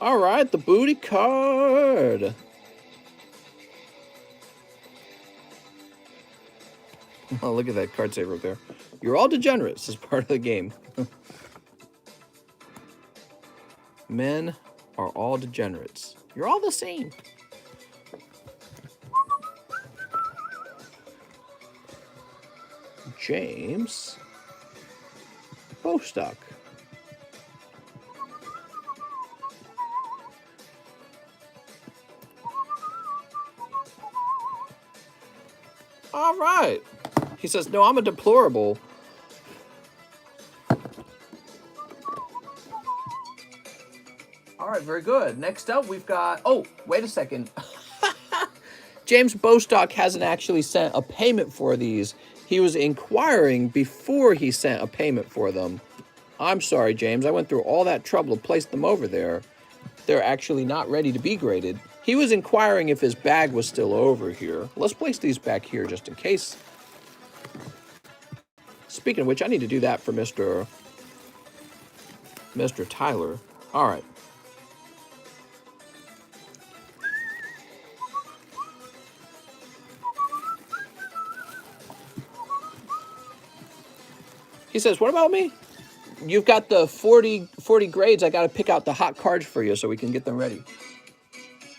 All right, the booty card. Oh, look at that card saver up there. You're all degenerates as part of the game. Men are all degenerates. You're all the same. James Bostock. All right. He says, no, I'm a deplorable. All right, very good. Next up, we've got... Oh, wait a second. James Bostock hasn't actually sent a payment for these. He was inquiring before he sent a payment for them. I'm sorry, James. I went through all that trouble to place them over there. They're actually not ready to be graded. He was inquiring if his bag was still over here. Let's place these back here just in case. Speaking of which, I need to do that for Mr. Tyler. All right. He says, what about me? You've got the 40 grades. I got to pick out the hot cards for you so we can get them ready.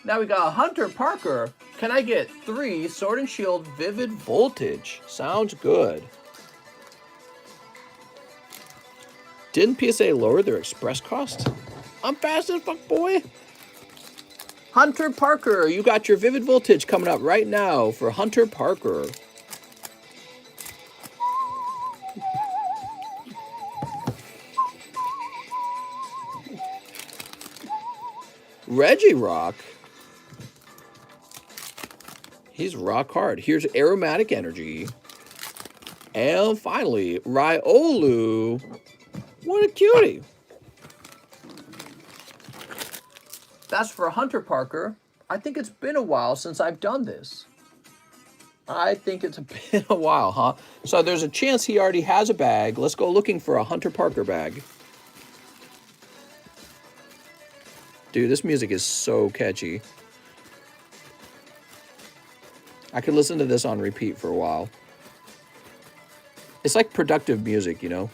Now we got Hunter Parker. Can I get 3 Sword and Shield Vivid Voltage? Sounds good. Didn't PSA lower their express cost? I'm fast as fuck, boy. Hunter Parker, you got your Vivid Voltage coming up right now for Hunter Parker. Reggie Rock. He's rock hard. Here's Aromatic Energy. And finally, Riolu. What a cutie. That's for Hunter Parker. I think it's been a while since I've done this. I think it's been a while, huh? So there's a chance he already has a bag. Let's go looking for a Hunter Parker bag. Dude, this music is so catchy. I could listen to this on repeat for a while. It's like productive music, you know?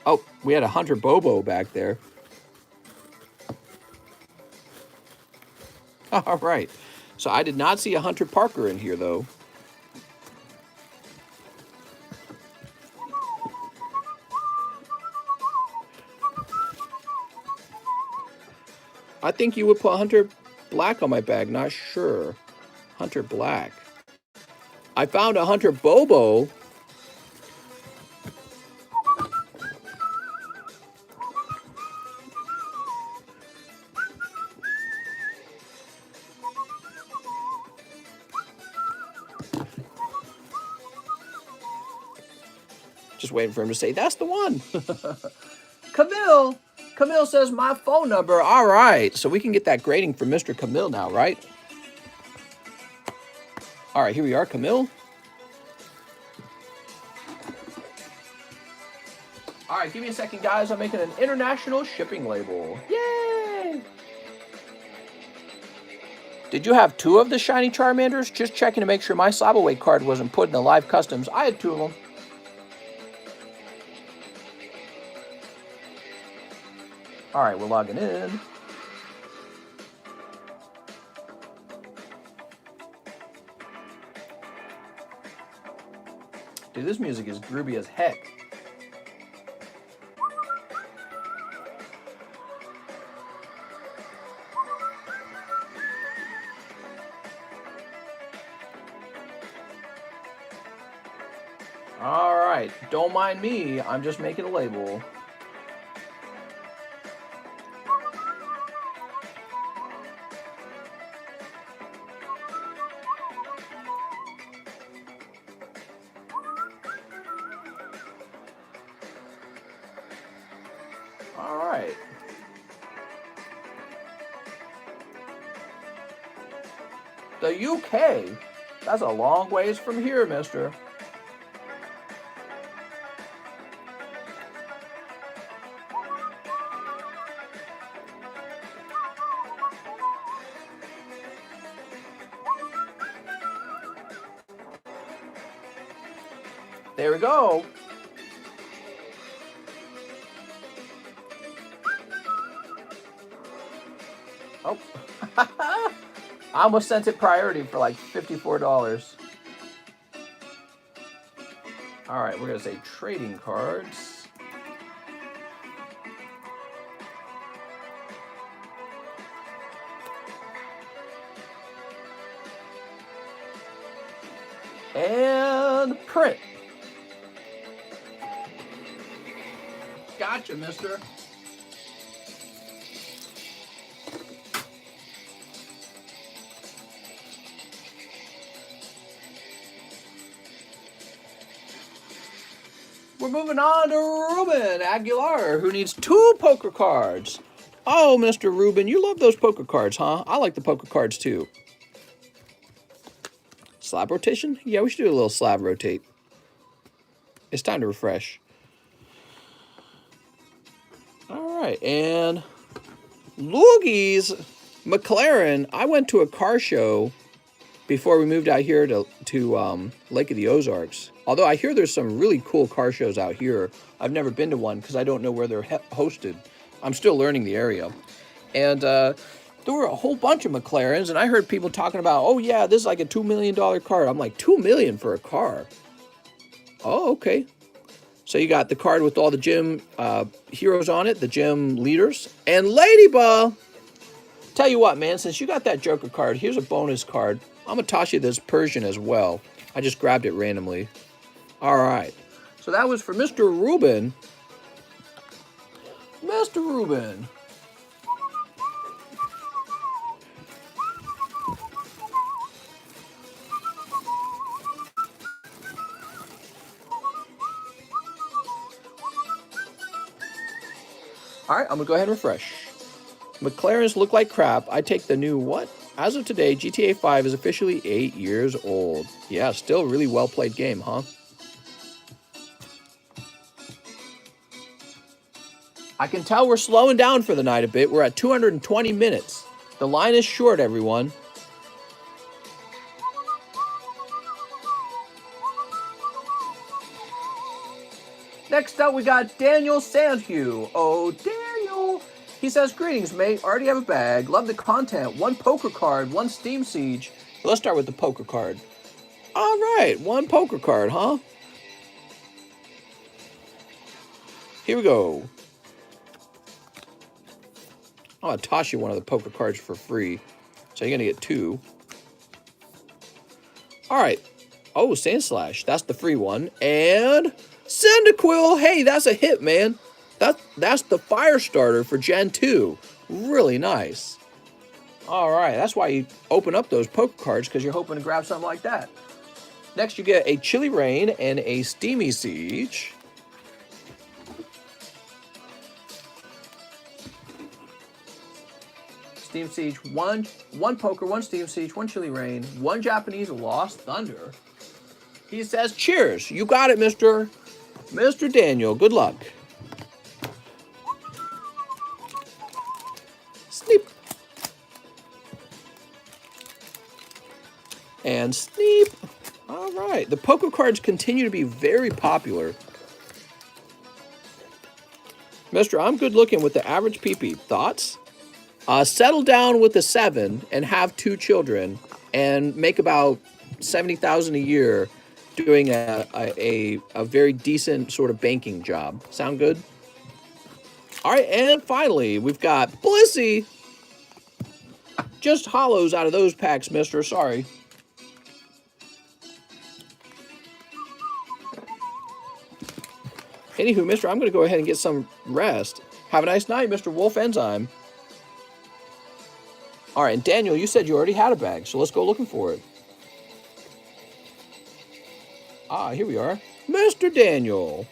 Oh, we had a Hunter Bobo back there. All right. So I did not see a Hunter Parker in here, though. I think you would put Hunter Black on my bag. Not sure. Hunter Black. I found a Hunter Bobo. Just waiting for him to say, that's the one. Camille says my phone number. All right. So we can get that grading from Mr. Camille now, right? All right, here we are, Camille. All right, give me a second, guys. I'm making an international shipping label. Yay! Did you have 2 of the shiny Charmanders? Just checking to make sure my Slab Away card wasn't put in the live customs. I had 2 of them. All right, we're logging in. Dude, this music is groovy as heck. All right, don't mind me. I'm just making a label. All right. The UK? That's a long ways from here, mister. There we go. Oh. I almost sent it priority for like $54. All right, we're going to say trading cards. And print. Gotcha, mister. We're moving on to Ruben Aguilar, who needs 2 poker cards. Oh, Mr. Ruben, you love those poker cards, huh? I like the poker cards, too. Slab rotation? Yeah, we should do a little slab rotate. It's time to refresh. All right, and Loogies McLaren. I went to a car show before we moved out here to Lake of the Ozarks. Although I hear there's some really cool car shows out here. I've never been to one because I don't know where they're hosted. I'm still learning the area. And there were a whole bunch of McLarens, and I heard people talking about, oh yeah, this is like a $2 million car. I'm like, $2 million for a car? Oh, okay. So you got the card with all the gym heroes on it, the gym leaders, and Ladybug. Tell you what, man, since you got that Joker card, here's a bonus card. I'm going to toss you this Persian as well. I just grabbed it randomly. All right. So that was for Mr. Ruben. Mr. Ruben. All right, I'm going to go ahead and refresh. McLarens look like crap. I take the new what? As of today, GTA 5 is officially 8 years old. Yeah, still a really well-played game, huh? I can tell we're slowing down for the night a bit. We're at 220 minutes. The line is short, everyone. Next up, we got Daniel Sandhue. Oh, Daniel. He says, greetings, mate. Already have a bag. Love the content. 1 poker card, 1 Steam Siege. Let's start with the poker card. All right, 1 poker card, huh? Here we go. I'm going to toss you one of the poker cards for free. So you're going to get 2. All right. Oh, Sandslash. That's the free one. And Cyndaquil. Hey, that's a hit, man. That's the fire starter for Gen 2. Really nice. All right, that's why you open up those poker cards, because you're hoping to grab something like that. Next, you get a Chilly Rain and a Steamy Siege. Steam Siege, one poker, one Steam Siege, one Chilly Rain, one Japanese Lost Thunder. He says, cheers. You got it, Mr. Daniel. Good luck. Sneep. And sneep. All right. The poker cards continue to be very popular. Mr. I'm good looking with the average PP. Thoughts? Settle down with a 7 and have 2 children and make about $70,000 a year doing a very decent sort of banking job. Sound good? All right, and finally, we've got Blissey. Just holos out of those packs, mister. Sorry. Anywho, mister, I'm going to go ahead and get some rest. Have a nice night, Mr. Wolf Enzyme. All right, and Daniel, you said you already had a bag, so let's go looking for it. Ah, here we are. Mr. Daniel.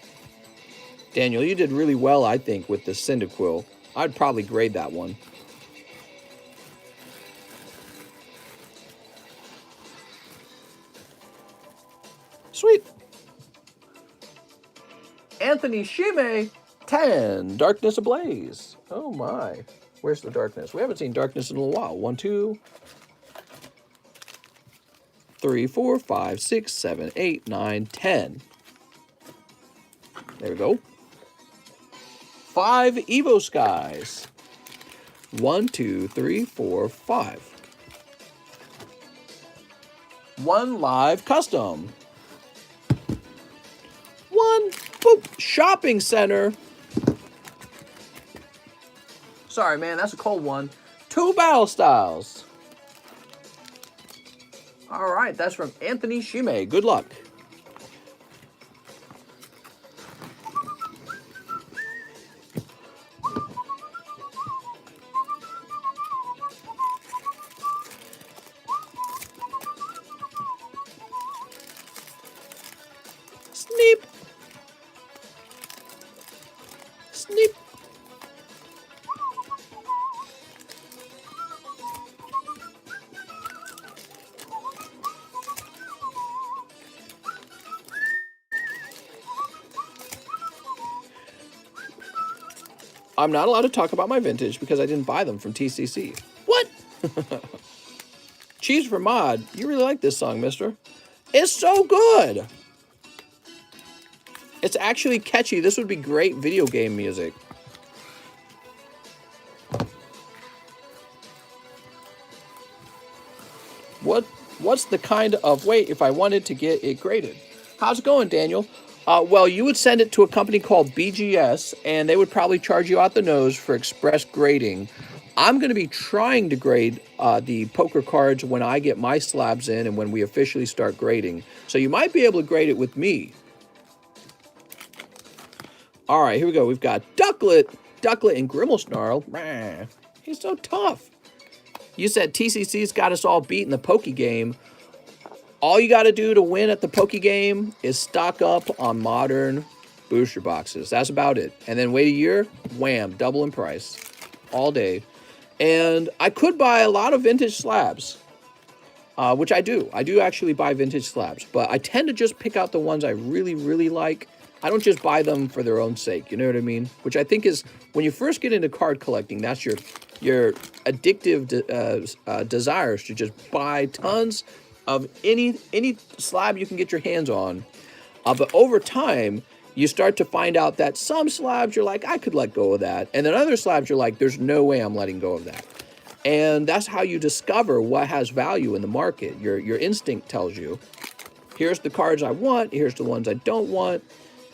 Daniel, you did really well, I think, with the Cyndaquil. I'd probably grade that one. Sweet. Anthony Shime, 10. Darkness Ablaze. Oh, my. Where's the darkness? We haven't seen darkness in a while. 1, 2, 3, 4, 5, 6, 7, 8, 9, 10. There we go. 5 Evo Skies. 1, 2, 3, 4, 5. 1 Live Custom. 1 boop, Shopping Center. Sorry, man, that's a cold one. 2 Battle Styles. All right, that's from Anthony Shime. Good luck. Sneep. Sneep. I'm not allowed to talk about my vintage because I didn't buy them from TCC. What? Cheese for Mod. You really like this song, mister. It's so good. It's actually catchy. This would be great video game music. What's the kind of weight if I wanted to get it graded? How's it going, Daniel? Well, you would send it to a company called BGS, and they would probably charge you out the nose for express grading. I'm going to be trying to grade the poker cards when I get my slabs in and when we officially start grading. So you might be able to grade it with me. All right, here we go. We've got Ducklet and Grimmelsnarl. He's so tough. You said TCC's got us all beat in the Poke game. All you got to do to win at the Poke game is stock up on modern booster boxes. That's about it. And then wait a year, wham, double in price all day. And I could buy a lot of vintage slabs, which I do. I do actually buy vintage slabs, but I tend to just pick out the ones I really, really like. I don't just buy them for their own sake, you know what I mean? Which I think is, when you first get into card collecting, that's your addictive desires to just buy tons of any slab you can get your hands on. But over time, you start to find out that some slabs you're like, I could let go of that. And then other slabs you're like, there's no way I'm letting go of that. And that's how you discover what has value in the market. Your instinct tells you, here's the cards I want, here's the ones I don't want.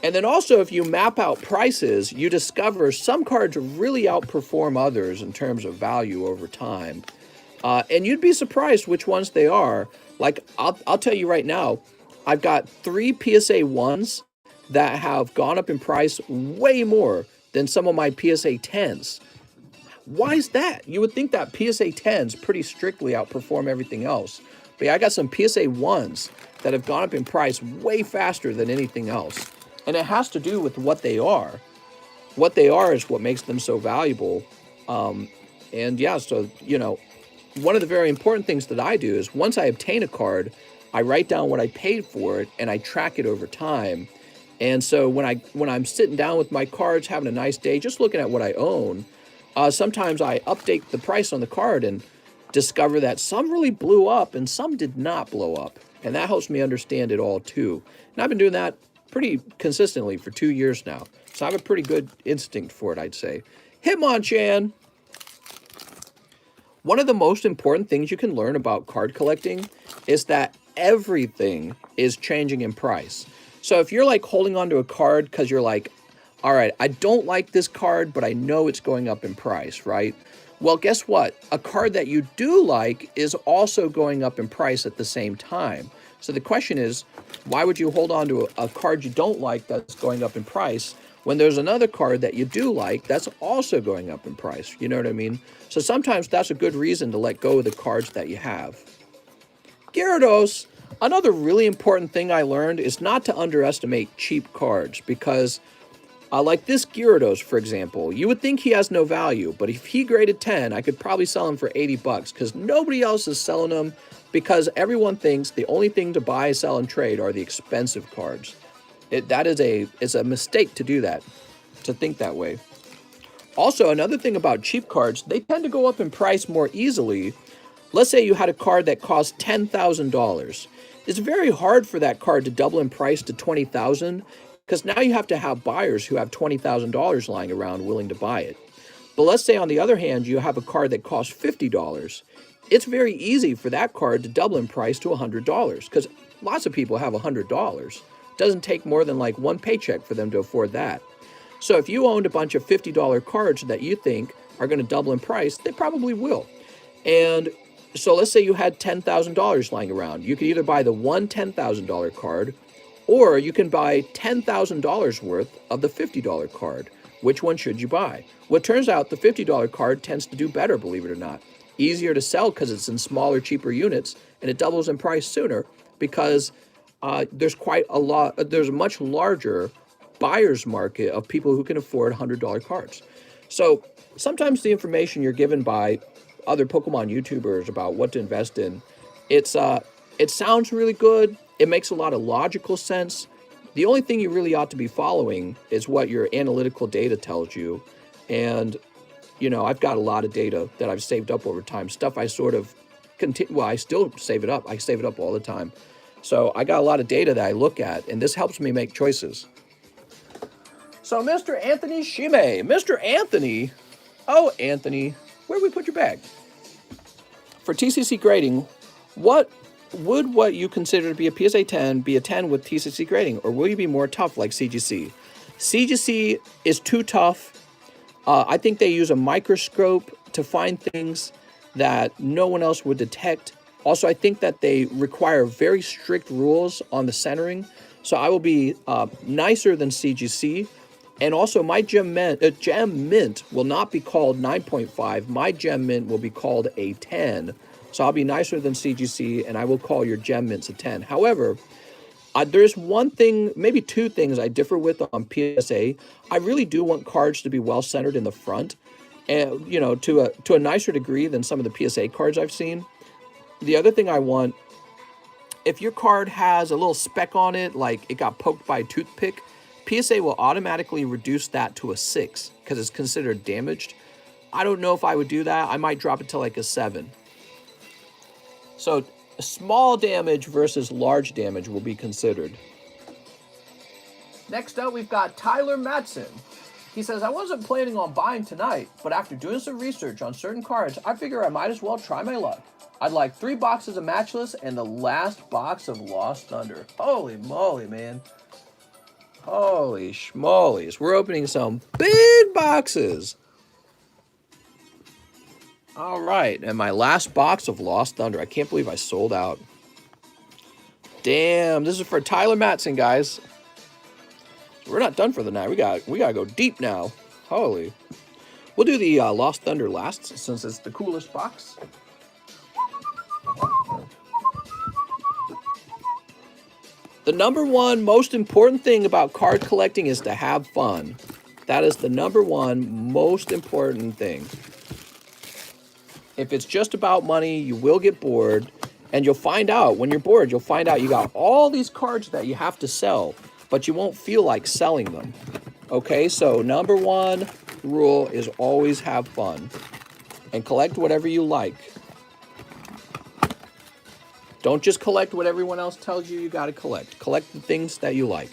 And then also, if you map out prices, you discover some cards really outperform others in terms of value over time. And you'd be surprised which ones they are. Like, I'll tell you right now, I've got 3 PSA 1s that have gone up in price way more than some of my PSA 10s. Why is that? You would think that PSA 10s pretty strictly outperform everything else. But yeah, I got some PSA 1s that have gone up in price way faster than anything else. And it has to do with what they are. What they are is what makes them so valuable. And yeah, so, one of the very important things that I do is once I obtain a card, I write down what I paid for it and I track it over time. And so when I'm sitting down with my cards, having a nice day, just looking at what I own, sometimes I update the price on the card and discover that some really blew up and some did not blow up. And that helps me understand it all too. And I've been doing that pretty consistently for 2 years now. So I have a pretty good instinct for it, I'd say. Hitmonchan! One of the most important things you can learn about card collecting is that everything is changing in price. So if you're like holding onto a card because you're like, all right, I don't like this card, but I know it's going up in price, right? Well, guess what? A card that you do like is also going up in price at the same time. So the question is, why would you hold on to a card you don't like that's going up in price when there's another card that you do like that's also going up in price? You know what I mean? So sometimes that's a good reason to let go of the cards that you have. Gyarados, another really important thing I learned is not to underestimate cheap cards because like this Gyarados, for example, you would think he has no value, but if he graded 10, I could probably sell him for 80 bucks because nobody else is selling him because everyone thinks the only thing to buy, sell, and trade are the expensive cards. It's a mistake to do that, to think that way. Also, another thing about cheap cards, they tend to go up in price more easily. Let's say you had a card that cost $10,000. It's very hard for that card to double in price to $20,000 because now you have to have buyers who have $20,000 lying around willing to buy it. But let's say on the other hand, you have a card that costs $50. It's very easy for that card to double in price to $100 because lots of people have $100. It doesn't take more than like one paycheck for them to afford that. So if you owned a bunch of $50 cards that you think are going to double in price, they probably will. And so let's say you had $10,000 lying around. You could either buy the one $10,000 card, or you can buy $10,000 worth of the $50 card. Which one should you buy? Well, it turns out the $50 card tends to do better, believe it or not. Easier to sell because it's in smaller, cheaper units, and it doubles in price sooner because there's a much larger buyer's market of people who can afford $100 cards. So sometimes the information you're given by other Pokemon YouTubers about what to invest in, it sounds really good. It makes a lot of logical sense. The only thing you really ought to be following is what your analytical data tells you. And, I've got a lot of data that I've saved up over time. Stuff I sort of I still save it up. I save it up all the time. So I got a lot of data that I look at, and this helps me make choices. So Mr. Anthony Shime. Mr. Anthony. Oh, Anthony, where did we put your bag? For TCC grading, what you consider to be a PSA 10 be a 10 with TCC grading, or will you be more tough like CGC? CGC is too tough. I think they use a microscope to find things that no one else would detect. Also, I think that they require very strict rules on the centering. So I will be nicer than CGC. And also, my gem mint will not be called 9.5. My gem mint will be called a 10. So I'll be nicer than CGC, and I will call your gem mints a 10. However, there's one thing, maybe two things I differ with on PSA. I really do want cards to be well centered in the front, and to a nicer degree than some of the PSA cards I've seen. The other thing I want, if your card has a little speck on it, like it got poked by a toothpick, PSA will automatically reduce that to a 6 because it's considered damaged. I don't know if I would do that. I might drop it to like a 7. So small damage versus large damage will be considered. Next up, we've got Tyler Matson. He says, I wasn't planning on buying tonight, but after doing some research on certain cards, I figure I might as well try my luck. I'd like 3 boxes of Matchless and the last box of Lost Thunder. Holy moly, man. Holy schmolies. We're opening some big boxes. All right, and my last box of Lost Thunder. I can't believe I sold out. Damn, this is for Tyler Matson, guys. We're not done for the night. We gotta go deep now. Holy. We'll do the Lost Thunder last, since it's the coolest box. The number one most important thing about card collecting is to have fun. That is the number one most important thing. If it's just about money, you will get bored. And you'll find out, when you're bored, you'll find out you got all these cards that you have to sell, but you won't feel like selling them. Okay, so number one rule is always have fun and collect whatever you like. Don't just collect what everyone else tells you got to collect. Collect the things that you like.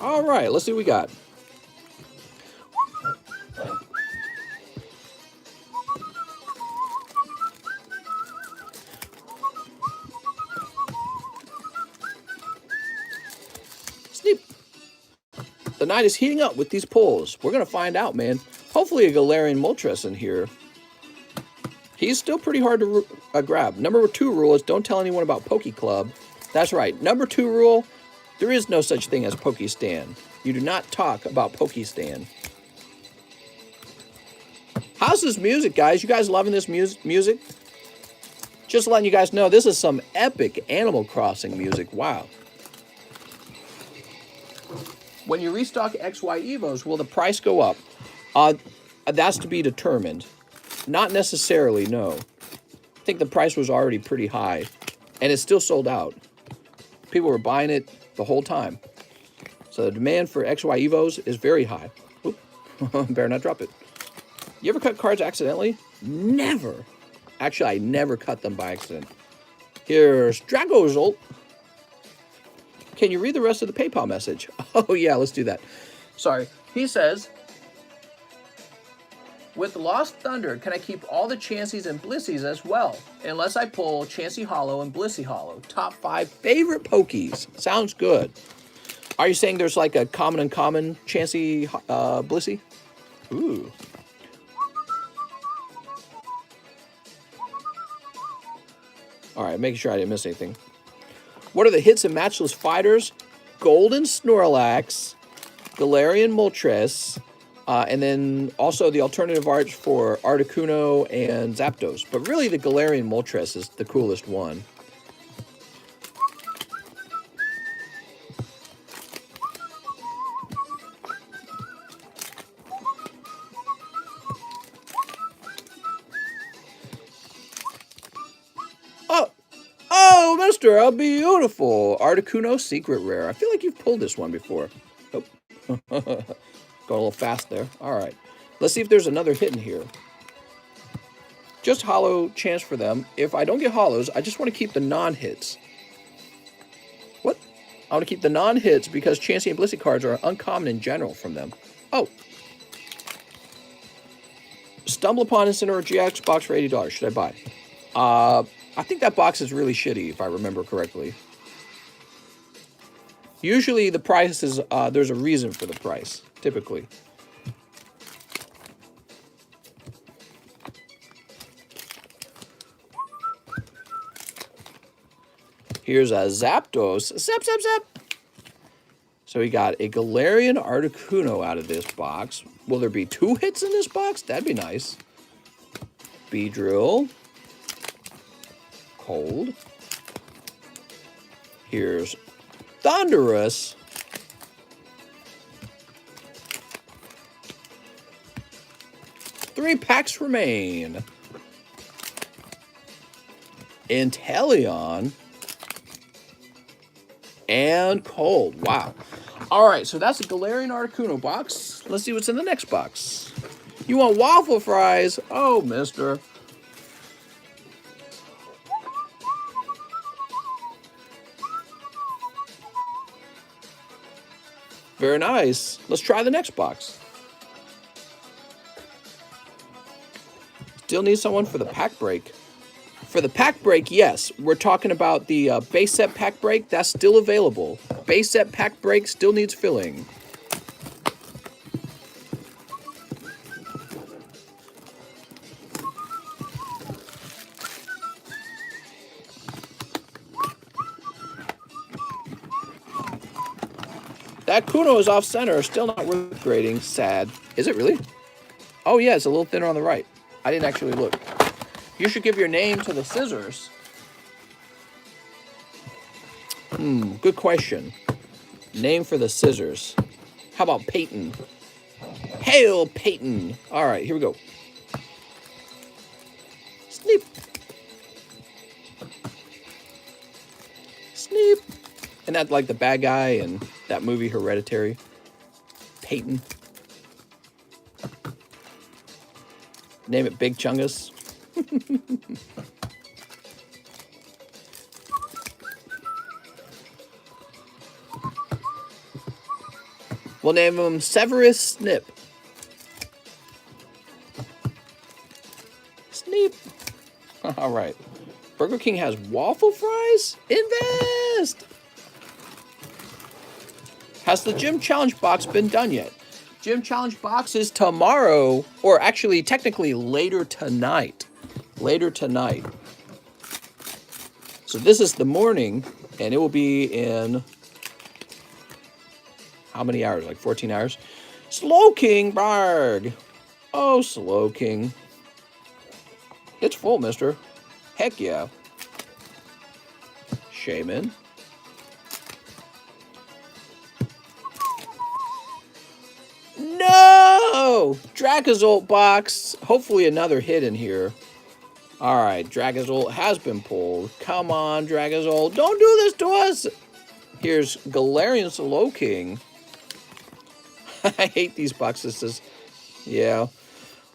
All right, let's see what we got. Sleep. The night is heating up with these pulls. We're going to find out, man. Hopefully a Galarian Moltres in here. He's still pretty hard to grab. Number 2 rule is don't tell anyone about Poke Club. That's right. Number 2 rule, there is no such thing as Pokestan. You do not talk about Pokestan. How's this music, guys? You guys loving this music? Just letting you guys know, this is some epic Animal Crossing music. Wow. When you restock XY Evos, will the price go up? That's to be determined. Not necessarily, no. I think the price was already pretty high, and it's still sold out. People were buying it the whole time. So the demand for XY Evos is very high. Oop, better not drop it. You ever cut cards accidentally? Never. Actually, I never cut them by accident. Here's Dragozolt. Can you read the rest of the PayPal message? Oh, yeah, let's do that. Sorry. He says, with Lost Thunder, can I keep all the Chanseys and Blissies as well? Unless I pull Chansey Holo and Blissey Holo. Top 5 favorite Pokies. Sounds good. Are you saying there's like a common uncommon Chansey Blissey? Ooh. All right, making sure I didn't miss anything. What are the hits and matchless fighters? Golden Snorlax, Galarian Moltres, and then also the alternative arts for Articuno and Zapdos. But really the Galarian Moltres is the coolest one. Oh, Mr. A beautiful Articuno Secret Rare. I feel like you've pulled this one before. Oh, going a little fast there. All right. Let's see if there's another hit in here. Just holo chance for them. If I don't get holos, I just want to keep the non-hits. What? I want to keep the non-hits because Chansey and Blissey cards are uncommon in general from them. Oh. Stumble upon Incineroar GX box for $80. Should I buy? I think that box is really shitty, if I remember correctly. Usually the price is, there's a reason for the price, typically. Here's a Zapdos. Zap, zap, zap. So we got a Galarian Articuno out of this box. Will there be 2 hits in this box? That'd be nice. Beedrill. Cold. Here's Thunderous. Three packs remain. Inteleon. And Cold. Wow. All right, so that's a Galarian Articuno box. Let's see what's in the next box. You want waffle fries? Oh, mister. Very nice. Let's try the next box. Still need someone for the pack break. For the pack break, yes. We're talking about the base set pack break. That's still available. Base set pack break still needs filling. That Kuno is off center. Still not worth grading. Sad. Is it really? Oh, yeah, it's a little thinner on the right. I didn't actually look. You should give your name to the scissors. Good question. Name for the scissors. How about Peyton? Hail, Peyton. All right, here we go. Sneep. Sneep. And that's like the bad guy in that movie Hereditary. Peyton. Name it Big Chungus. We'll name him Severus Snip. Sneep. All right. Burger King has waffle fries? Invest! Has the Gym Challenge box been done yet? Gym Challenge box is tomorrow, or actually technically later tonight. Later tonight. So this is the morning, and it will be in how many hours? Like 14 hours? Slow King, barg. Oh, Slow King. It's full, mister. Heck yeah. Shaman. No! Dracozolt box. Hopefully another hit in here. All right, Dracozolt has been pulled. Come on, Dracozolt. Don't do this to us. Here's Galarian Slow King. I hate these boxes. Yeah.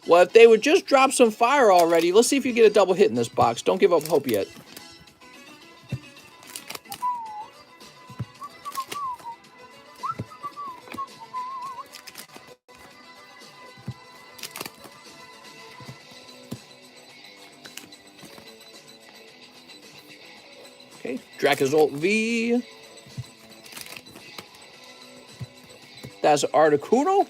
Well, if they would just drop some fire already, let's see if you get a double hit in this box. Don't give up hope yet. Okay, Dracozolt V. That's Articuno.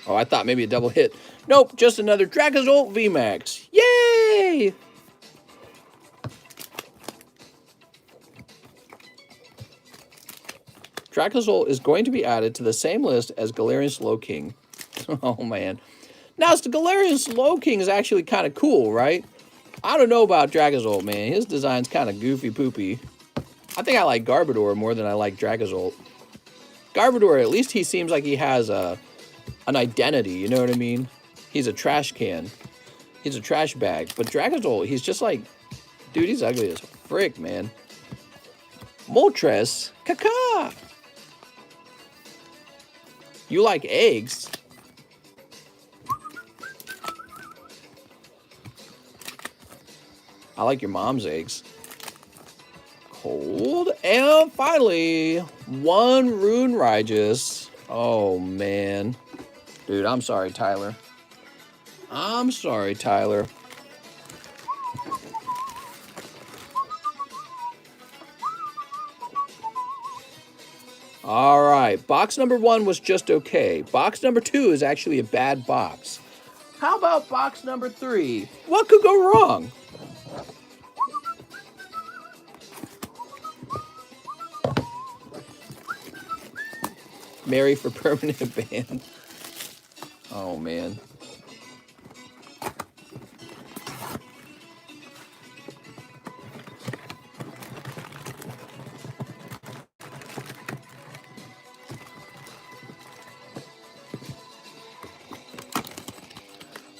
Oh, I thought maybe a double hit. Nope, just another Dracozolt VMAX. Yay! Dracozolt is going to be added to the same list as Galarian Slow King. Oh, man. Now, the Galarian Slow King is actually kind of cool, right? I don't know about Dracozolt, man. His design's kind of goofy poopy. I think I like Garbodor more than I like Dracozolt. Garbodor, at least he seems like he has an identity, you know what I mean? He's a trash can. He's a trash bag. But Dracozolt, he's just like, dude, he's ugly as frick, man. Moltres, caca. You like eggs? I like your mom's eggs. Cold. And finally, one Rune Rigis. Oh, man. Dude, I'm sorry, Tyler. I'm sorry, Tyler. All right. Box number 1 was just okay. Box number 2 is actually a bad box. How about box number 3? What could go wrong? Mary for permanent ban. Oh, man.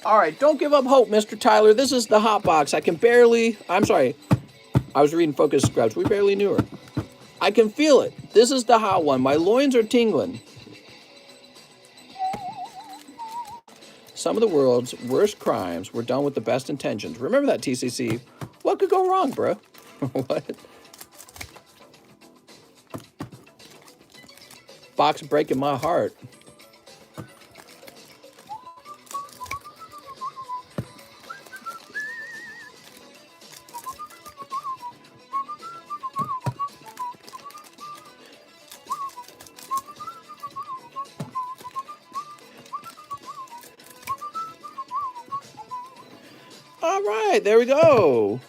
All right, don't give up hope, Mr. Tyler. This is the hot box. I can barely... I'm sorry. I was reading Focus Scrubs. We barely knew her. I can feel it. This is the hot one. My loins are tingling. Some of the world's worst crimes were done with the best intentions. Remember that, TCC. What could go wrong, bro? What? Box breaking my heart. All right, there we go.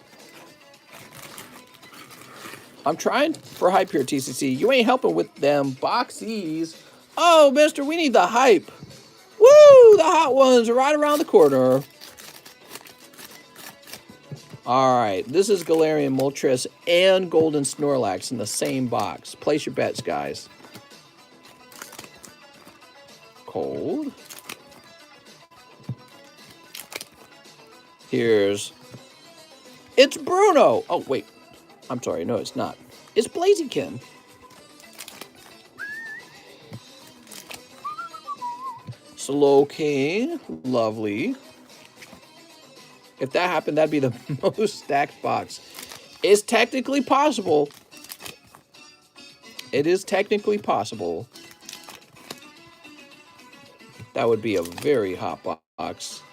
I'm trying for hype here, TCC. You ain't helping with them boxies. Oh, mister, we need the hype. Woo! The hot ones are right around the corner. All right, this is Galarian Moltres and Golden Snorlax in the same box. Place your bets, guys. Cold. Here's... It's Bruno! Oh, wait. I'm sorry. No, it's not. It's Blaziken. Slowking. Lovely. If that happened, that'd be the most stacked box. It's technically possible. It is technically possible. That would be a very hot box.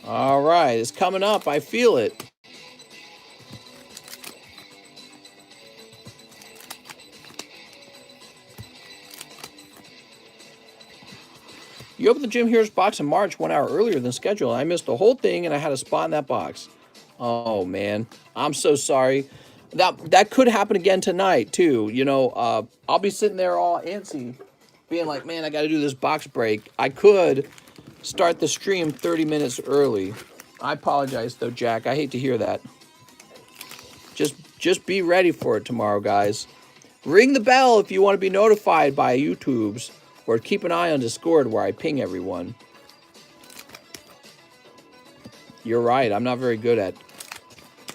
All right, it's coming up. I feel it. You opened the Gym Heroes box in March 1 hour earlier than scheduled. I missed the whole thing, and I had a spot in that box. Oh, man. I'm so sorry. That could happen again tonight, too. You know, I'll be sitting there all antsy, being like, man, I got to do this box break. I could start the stream 30 minutes early. I apologize, though, Jack. I hate to hear that. Just be ready for it tomorrow, guys. Ring the bell if you want to be notified by YouTube's, or keep an eye on Discord where I ping everyone. You're right. I'm not very good at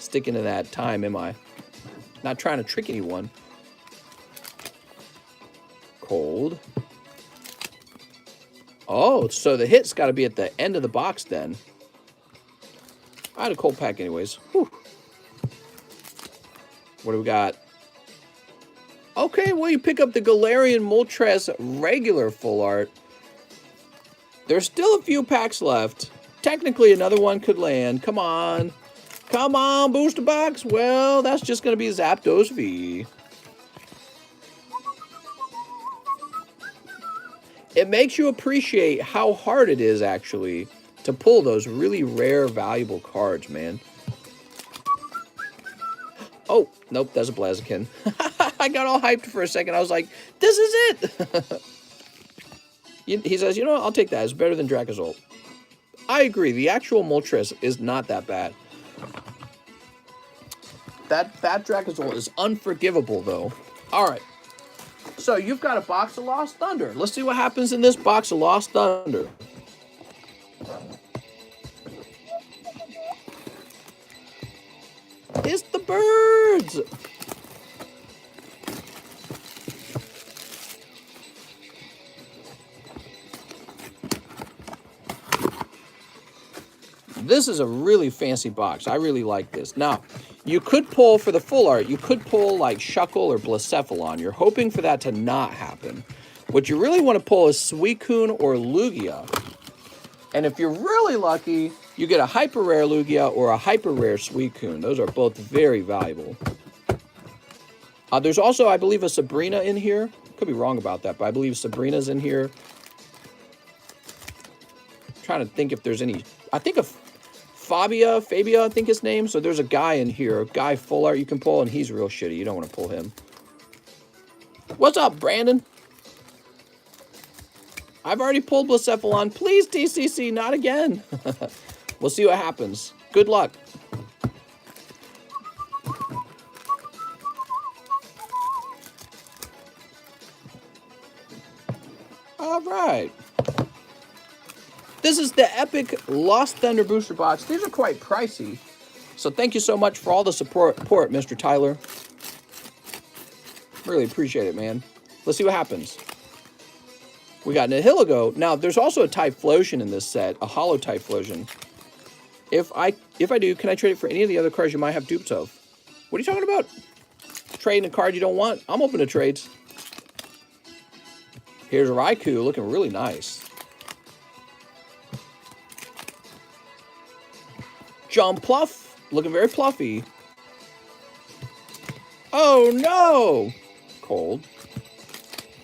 sticking to that time, am I? Not trying to trick anyone. Cold. Oh, so the hit's got to be at the end of the box then. I had a cold pack anyways. Whew. What do we got? Okay, well, you pick up the Galarian Moltres regular full art. There's still a few packs left. Technically, another one could land. Come on. Come on, booster box. Well, that's just going to be Zapdos V. It makes you appreciate how hard it is, actually, to pull those really rare, valuable cards, man. Oh, nope, that's a Blaziken. I got all hyped for a second. I was like, this is it. He says, you know what? I'll take that. It's better than Dracozolt. I agree. The actual Moltres is not that bad. That Dracozolt is unforgivable, though. All right. So you've got a box of Lost Thunder. Let's see what happens in this box of Lost Thunder. It's the birds. This is a really fancy box. I really like this. Now, you could pull for the full art. You could pull like Shuckle or Blacephalon. You're hoping for that to not happen. What you really want to pull is Suicune or Lugia. And if you're really lucky, you get a hyper rare Lugia or a hyper rare Suicune. Those are both very valuable. There's also, I believe, a Sabrina in here. Could be wrong about that, but I believe Sabrina's in here. I'm trying to think if there's any. I think of Fabia, I think his name. So there's a guy in here, a guy full art you can pull, and he's real shitty. You don't want to pull him. What's up, Brandon? I've already pulled Blacephalon. Please, TCC, not again. We'll see what happens. Good luck. All right. This is the Epic Lost Thunder Booster Box. These are quite pricey. So thank you so much for all the support, Mr. Tyler. Really appreciate it, man. Let's see what happens. We got Nihilego. Now, there's also a Typhlosion in this set, a holo Typhlosion. If I do, can I trade it for any of the other cards you might have dupes of? What are you talking about? Trading a card you don't want? I'm open to trades. Here's Raikou, looking really nice. John Pluff, looking very pluffy. Oh no! Cold.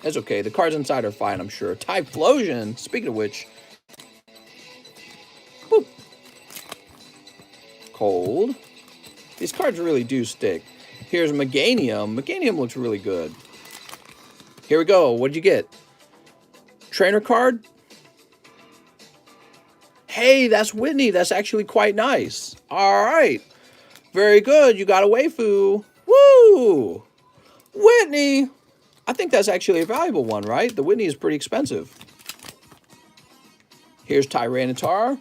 That's okay. The cards inside are fine, I'm sure. Typhlosion, speaking of which. Boop. Cold. These cards really do stick. Here's Meganium. Meganium looks really good. Here we go. What'd you get? Trainer card? Hey, that's Whitney. That's actually quite nice. All right. Very good. You got a waifu. Woo! Whitney! I think that's actually a valuable one, right? The Whitney is pretty expensive. Here's Tyranitar.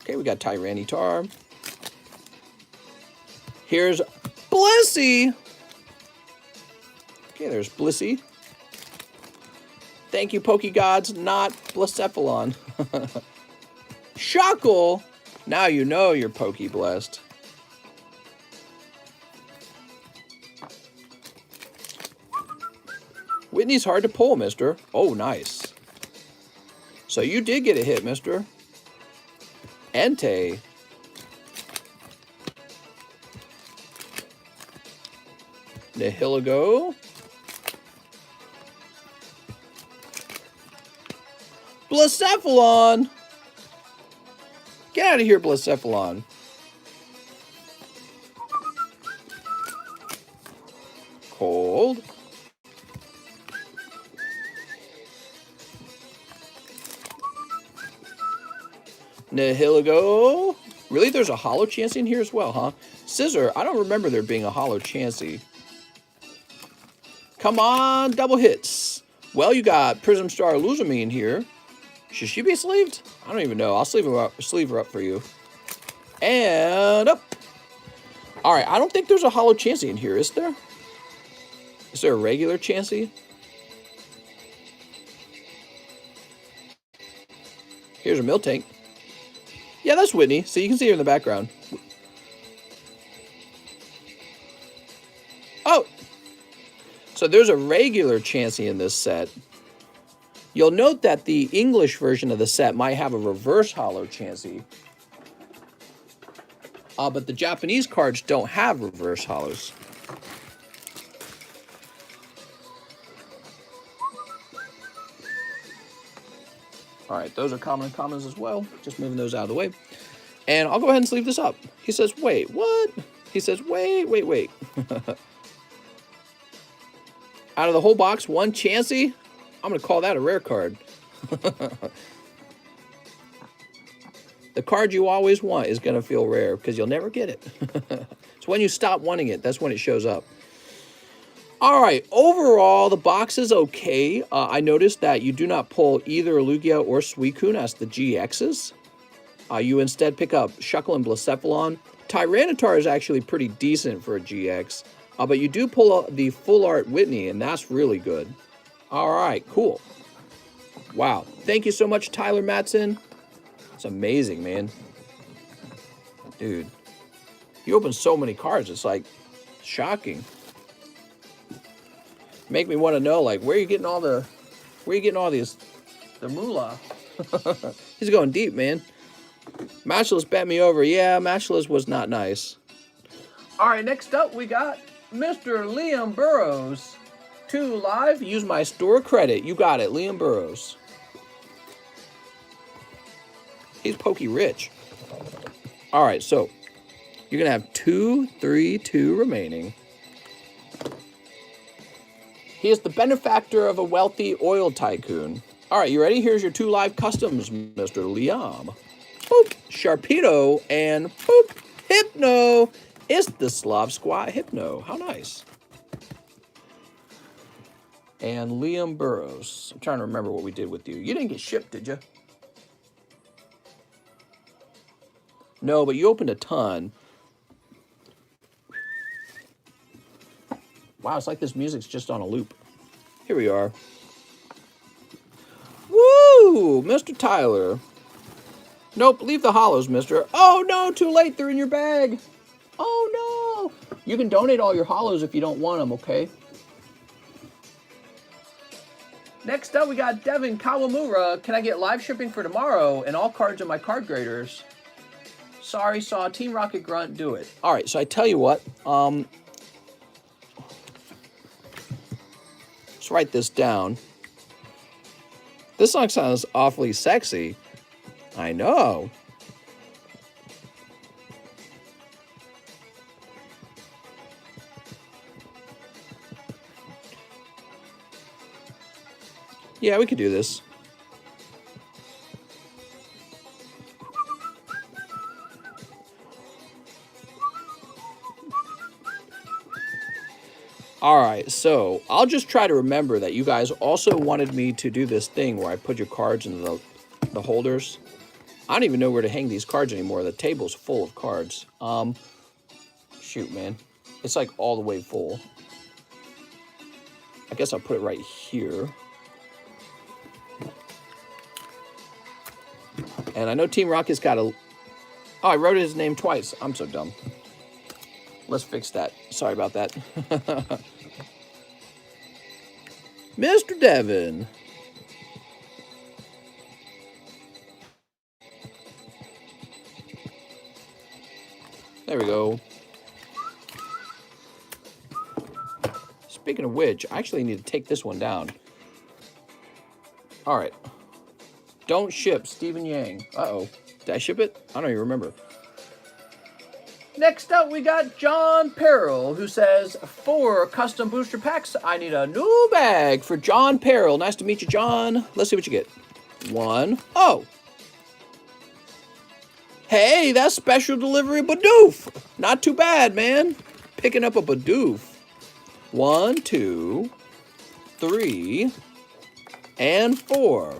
Okay, we got Tyranitar. Here's Blissey. Okay, there's Blissey. Thank you, Pokegods, not Blacephalon. Shuckle. Now you know you're Poke-blessed. Whitney's hard to pull, mister. Oh, nice. So you did get a hit, mister. Entei. Nihilego. Blacephalon. Get out of here, Blacephalon. Cold. Nihilego. Really? There's a holo Chansey in here as well, huh? Scissor. I don't remember there being a holo Chansey. Come on, double hits. Well, you got Prism Star Luzamine here. Should she be sleeved? I don't even know. I'll sleeve her up for you. And up. All right, I don't think there's a holo Chansey in here, is there? Is there a regular Chansey? Here's a Miltank. Yeah, that's Whitney. So you can see her in the background. Oh. So there's a regular Chansey in this set. You'll note that the English version of the set might have a reverse holo Chansey. But the Japanese cards don't have reverse holos. All right, those are common and commons as well. Just moving those out of the way. And I'll go ahead and sleeve this up. He says, wait, what? He says, wait. Out of the whole box, one Chansey? I'm going to call that a rare card. The card you always want is going to feel rare because you'll never get it. So when you stop wanting it, that's when it shows up. All right, overall, the box is okay. I noticed that you do not pull either Lugia or Suicune as the GXs. You instead pick up Shuckle and Blacephalon. Tyranitar is actually pretty decent for a GX, but you do pull the full art Whitney, and that's really good. All right, cool. Wow, thank you so much, Tyler Matson. It's amazing, man. Dude, you open so many cards, it's like shocking. Make me want to know, like, where are you getting all the moolah? He's going deep, man. Matchless bet me over. Yeah, Matchless was not nice. All right, next up we got Mr. Liam Burrows. 2 live. Use my store credit. You got it, Liam Burrows. He's pokey rich. All right, so you're gonna have 2, 3, 2 remaining. He is the benefactor of a wealthy oil tycoon. All right, you ready? Here's your 2 live customs, Mr. Liam. Boop, Sharpedo, and boop, Hypno. It's the Slav Squad Hypno. How nice. And Liam Burrows. I'm trying to remember what we did with you. You didn't get shipped, did you? No, but you opened a ton. Wow, it's like this music's just on a loop. Here we are. Woo! Mr. Tyler. Nope, leave the holos, mister. Oh, no, too late. They're in your bag. Oh, no. You can donate all your holos if you don't want them, okay? Next up, we got Devin Kawamura. Can I get live shipping for tomorrow and all cards in my card graders? Sorry, saw Team Rocket Grunt do it. All right, so I tell you what. Let's write this down. This song sounds awfully sexy. I know. Yeah, we could do this. All right, so I'll just try to remember that you guys also wanted me to do this thing where I put your cards in the holders. I don't even know where to hang these cards anymore. The table's full of cards. Shoot, man. It's like all the way full. I guess I'll put it right here. And I know Team Rocket's got a... Oh, I wrote his name twice. I'm so dumb. Let's fix that. Sorry about that. Mr. Devin. There we go. Speaking of which, I actually need to take this one down. All right. Don't ship Stephen Yang. Uh-oh. Did I ship it? I don't even remember. Next up, we got John Peril, who says, for custom booster packs, I need a new bag for John Peril. Nice to meet you, John. Let's see what you get. 1. Oh. Hey, that's special delivery Bidoof. Not too bad, man. Picking up a Bidoof. 1, 2, 3, and 4.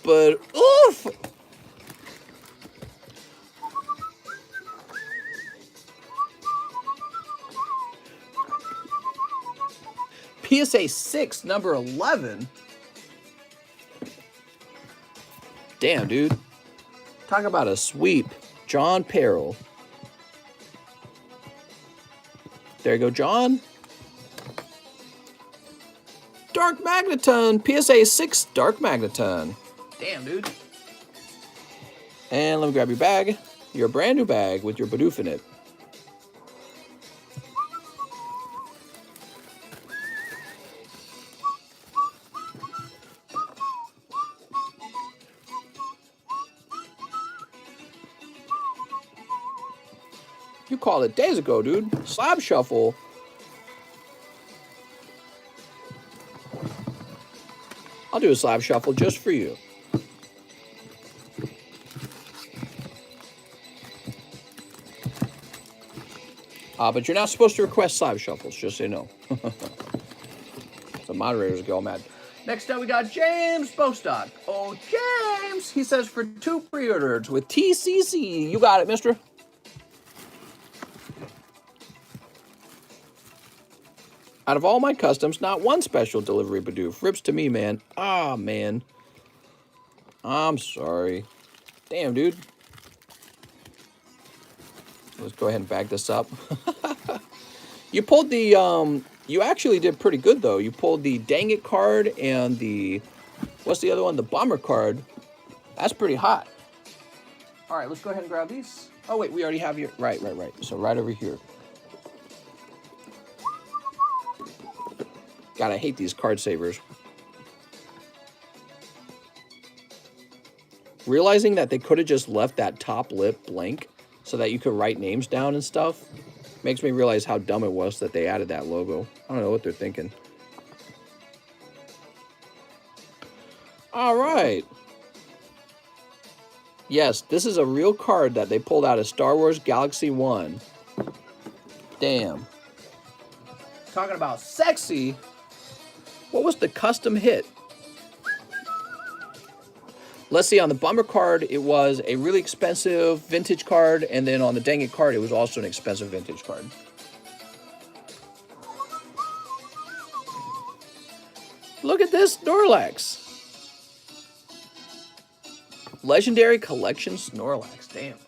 But, oof. PSA 6, number 11. Damn, dude. Talk about a sweep. John Peril. There you go, John. Dark Magneton. PSA 6, Dark Magneton. Damn, dude. And let me grab your bag. Your brand new bag with your Bidoof in it. You called it days ago, dude. Slab shuffle. I'll do a slab shuffle just for you. But you're not supposed to request slab shuffles, just so you know. The moderators get all mad. Next up, we got James Bostock. Oh, James! He says for 2 pre-orders with TCC. You got it, mister. Out of all my customs, not one special delivery Bidoof. Rips to me, man. Ah, man. I'm sorry. Damn, dude. Let's go ahead and bag this up. You pulled the, you actually did pretty good, though. You pulled the Dang It card and the, what's the other one? The Bomber card. That's pretty hot. All right, let's go ahead and grab these. Oh, wait, we already have your, right. So right over here. God, I hate these card savers. Realizing that they could have just left that top lip blank so that you could write names down and stuff makes me realize how dumb it was that they added that logo. I don't know what they're thinking. All right. Yes, this is a real card that they pulled out of Star Wars Galaxy 1. Damn. Talking about sexy. What was the custom hit? Let's see, on the Bummer card, it was a really expensive vintage card, and then on the Dang It card, it was also an expensive vintage card. Look at this Snorlax. Legendary Collection Snorlax, damn.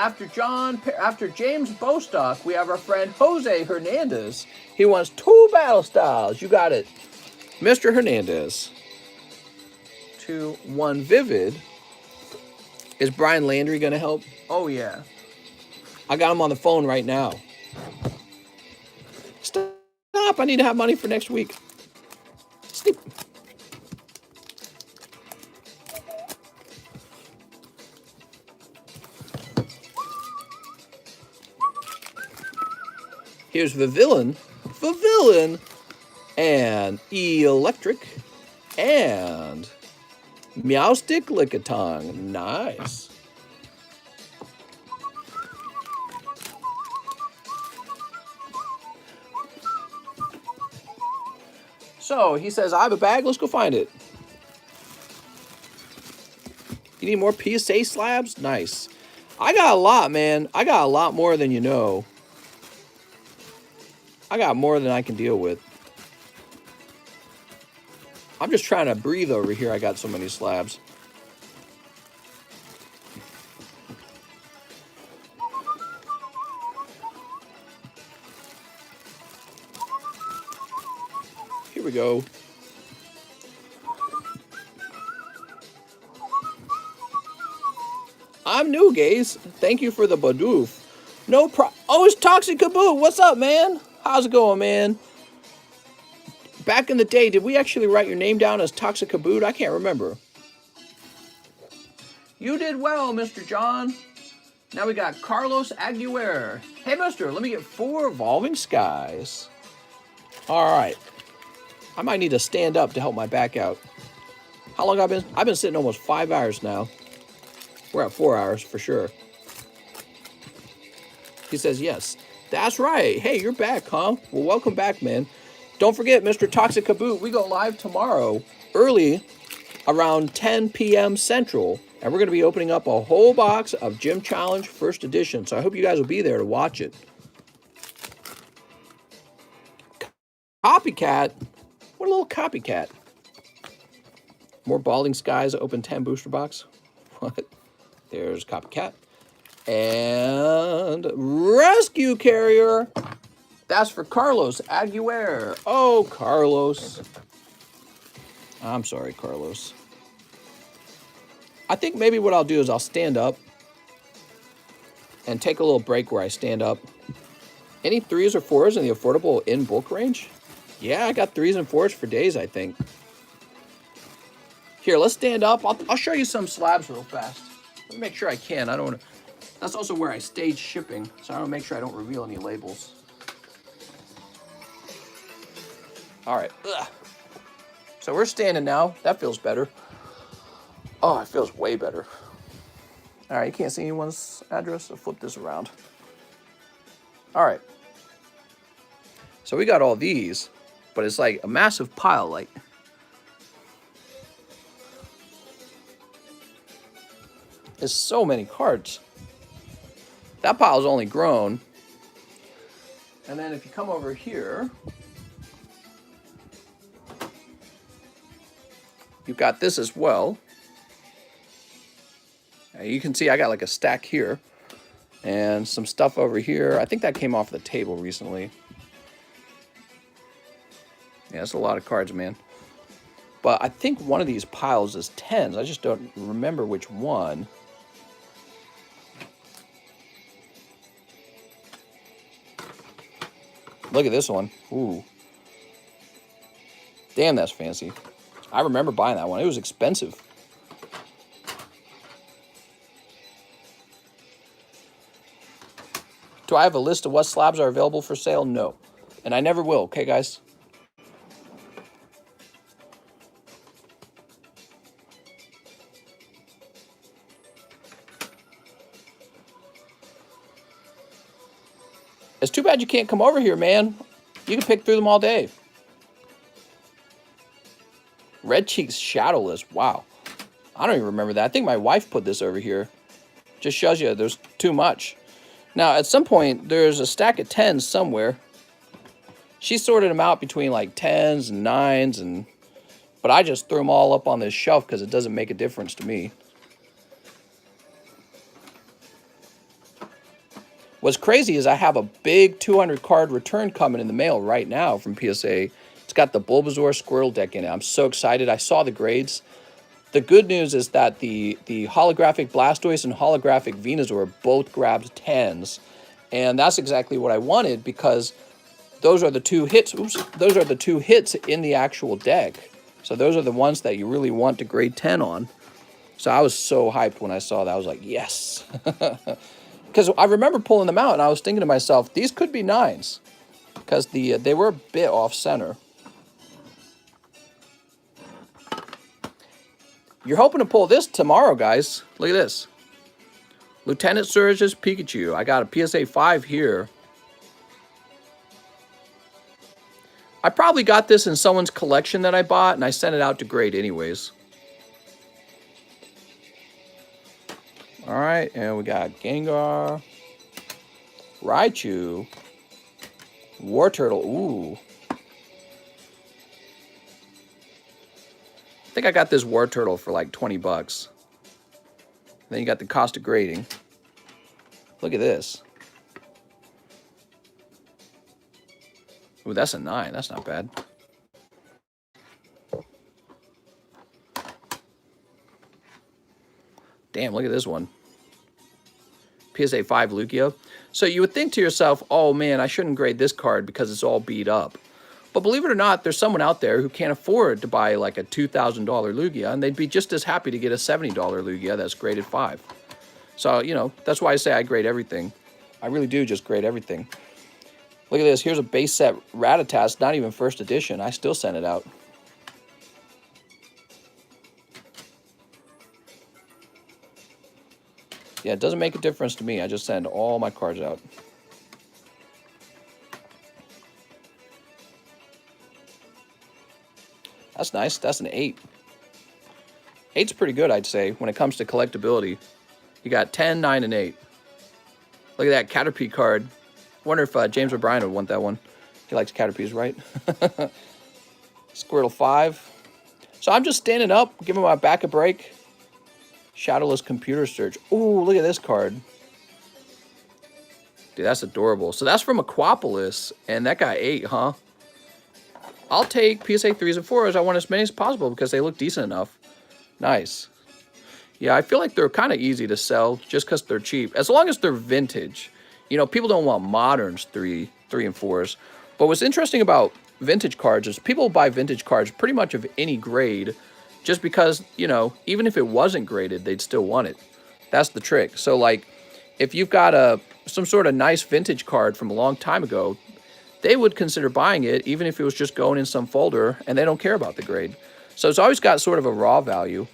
After James Bostock, we have our friend Jose Hernandez. He wants 2 battle styles. You got it, Mr. Hernandez. 2, 1 Vivid. Is Brian Landry going to help? Oh, yeah. I got him on the phone right now. Stop. I need to have money for next week. Sleep. Here's Villain, and Electric, and Meow Stick Lickitung. Nice. So he says, I have a bag. Let's go find it. You need more PSA slabs? Nice. I got a lot, man. I got a lot more than you know. I got more than I can deal with. I'm just trying to breathe over here. I got so many slabs. Here we go. I'm new, Gaze. Thank you for the Badoof. No pro. Oh, it's Toxic Kaboo. What's up, man? How's it going, man? Back in the day, did we actually write your name down as Toxic Kaboo? I can't remember. You did well, Mr. John. Now we got Carlos Aguirre. Hey, mister, let me get 4 Evolving Skies. All right. I might need to stand up to help my back out. How long I've been sitting almost 5 hours now. We're at 4 hours for sure. He says, yes. That's right. Hey, you're back, huh? Well, welcome back, man. Don't forget, Mr. Toxic Kaboo, we go live tomorrow early around 10 p.m. Central. And we're going to be opening up a whole box of Gym Challenge First Edition. So I hope you guys will be there to watch it. Copycat? What a little copycat. More Balding Skies, open 10 booster box. What? There's Copycat. And Rescue Carrier. That's for Carlos Aguirre. Oh, Carlos. I'm sorry, Carlos. I think maybe what I'll do is I'll stand up and take a little break where I stand up. Any 3s or 4s in the affordable in bulk range? Yeah, I got 3s and 4s for days, I think. Here, let's stand up. I'll show you some slabs real fast. Let me make sure I can. I don't want to. That's also where I stage shipping, so I want to make sure I don't reveal any labels. All right. Ugh. So we're standing now. That feels better. Oh, it feels way better. All right, you can't see anyone's address, so flip this around. All right. So we got all these, but it's like a massive pile, like. There's so many cards. That pile's only grown. And then if you come over here, you've got this as well. You can see I got like a stack here and some stuff over here. I think that came off the table recently. Yeah, that's a lot of cards, man. But I think one of these piles is 10s. I just don't remember which one. Look at this one. Ooh. Damn, that's fancy. I remember buying that one. It was expensive. Do I have a list of what slabs are available for sale? No. And I never will, okay, guys? It's too bad you can't come over here, man. You can pick through them all day. Red Cheeks Shadowless. Wow. I don't even remember that. I think my wife put this over here. Just shows you there's too much. Now, at some point, there's a stack of 10s somewhere. She sorted them out between like 10s and 9s, but I just threw them all up on this shelf because it doesn't make a difference to me. What's crazy is I have a big 200 card return coming in the mail right now from PSA. It's got the Bulbasaur Squirrel deck in it. I'm so excited. I saw the grades. The good news is that the holographic Blastoise and holographic Venusaur both grabbed 10s, and that's exactly what I wanted because those are the two hits. Oops, those are the two hits in the actual deck. So those are the ones that you really want to grade 10 on. So I was so hyped when I saw that. I was like, yes. Because I remember pulling them out, and I was thinking to myself, these could be 9s. Because they were a bit off-center. You're hoping to pull this tomorrow, guys. Look at this. Lieutenant Surge's Pikachu. I got a PSA 5 here. I probably got this in someone's collection that I bought, and I sent it out to grade anyways. All right, and we got Gengar, Raichu, War Turtle. Ooh. I think I got this War Turtle for like 20 bucks. Then you got the cost of grading. Look at this. Ooh, that's a 9. That's not bad. Damn, look at this one. PSA 5 Lugia. So you would think to yourself, oh man, I shouldn't grade this card because it's all beat up. But believe it or not, there's someone out there who can't afford to buy like a $2,000 Lugia, and they'd be just as happy to get a $70 Lugia that's graded 5. So, you know, that's why I say I grade everything. I really do just grade everything. Look at this. Here's a base set Rattata, not even first edition. I still sent it out. Yeah, it doesn't make a difference to me. I just send all my cards out. That's nice. That's an 8. 8's pretty good, I'd say, when it comes to collectability. You got 10, 9, and 8. Look at that Caterpie card. I wonder if James O'Brien would want that one. He likes Caterpies, right? Squirtle 5. So I'm just standing up, giving my back a break. Shadowless Computer Search. Ooh, look at this card. Dude, that's adorable. So that's from Aquapolis, and that got 8, huh? I'll take PSA 3s and 4s. I want as many as possible because they look decent enough. Nice. Yeah, I feel like they're kind of easy to sell just because they're cheap. As long as they're vintage. You know, people don't want moderns 3 and 4s. But what's interesting about vintage cards is people buy vintage cards pretty much of any grade just because, you know, even if it wasn't graded, they'd still want it. That's the trick. So, like, if you've got some sort of nice vintage card from a long time ago, they would consider buying it even if it was just going in some folder and they don't care about the grade. So it's always got sort of a raw value.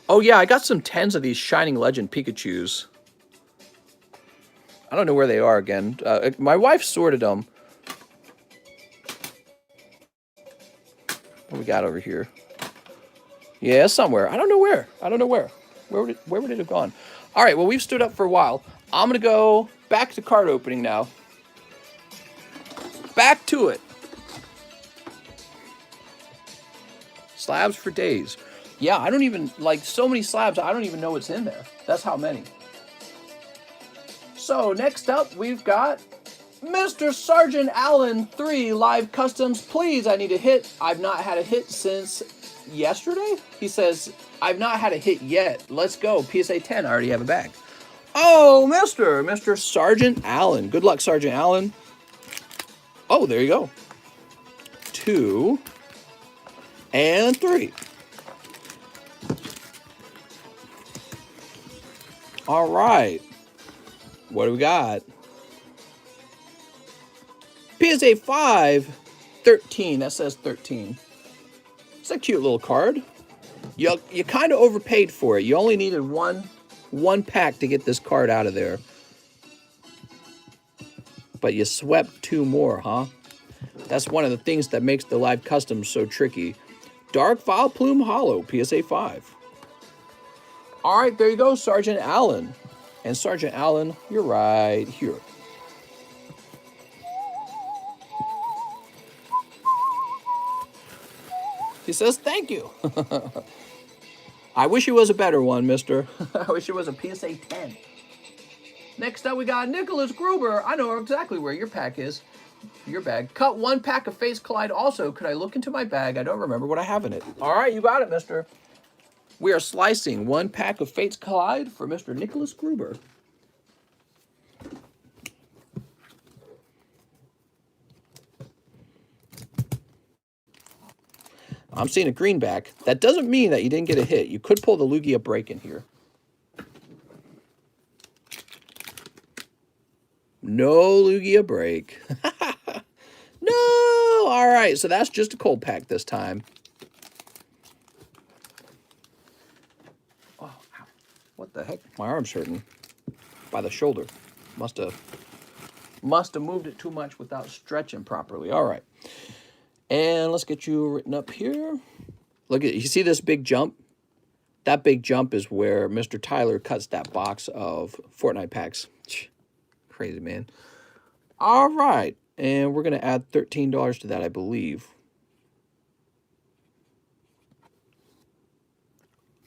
Oh yeah, I got some 10s of these Shining Legend Pikachus. I don't know where they are again. My wife sorted them. What we got over here? Yeah, somewhere. I don't know where. I don't know where. Where would it have gone? All right, well, we've stood up for a while. I'm going to go back to card opening now. Back to it. Slabs for days. Yeah, I don't even, like, so many slabs, I don't even know what's in there. That's how many. So, next up, we've got Mr. Sergeant Allen 3 Live Customs. Please, I need a hit. I've not had a hit since yesterday? He says, I've not had a hit yet. Let's go. PSA 10, I already have a bag. Oh, Mr. Sergeant Allen. Good luck, Sergeant Allen. Oh, there you go. 2 and 3. All right. What do we got? PSA 5, 13. That says 13. It's a cute little card. You kind of overpaid for it. You only needed one pack to get this card out of there. But you swept 2 more, huh? That's one of the things that makes the live customs so tricky. Dark Vileplume Holo, PSA 5. All right, there you go, Sergeant Allen. And Sergeant Allen, you're right here. He says, thank you. I wish it was a better one, mister. I wish it was a PSA 10. Next up, we got Nicholas Gruber. I know exactly where your pack is. Your bag. Cut 1 pack of Fates Collide. Also, could I look into my bag? I don't remember what I have in it. All right, you got it, mister. We are slicing 1 pack of Fates Collide for Mr. Nicholas Gruber. I'm seeing a greenback. That doesn't mean that you didn't get a hit. You could pull the Lugia break in here. No Lugia break. No! All right, so that's just a cold pack this time. Oh, ow. What the heck? My arm's hurting. By the shoulder. Must have moved it too much without stretching properly. All right. And let's get you written up here. Look at, you see this big jump? That big jump is where Mr. Tyler cuts that box of Fortnite packs. Crazy, man. All right. And we're going to add $13 to that, I believe.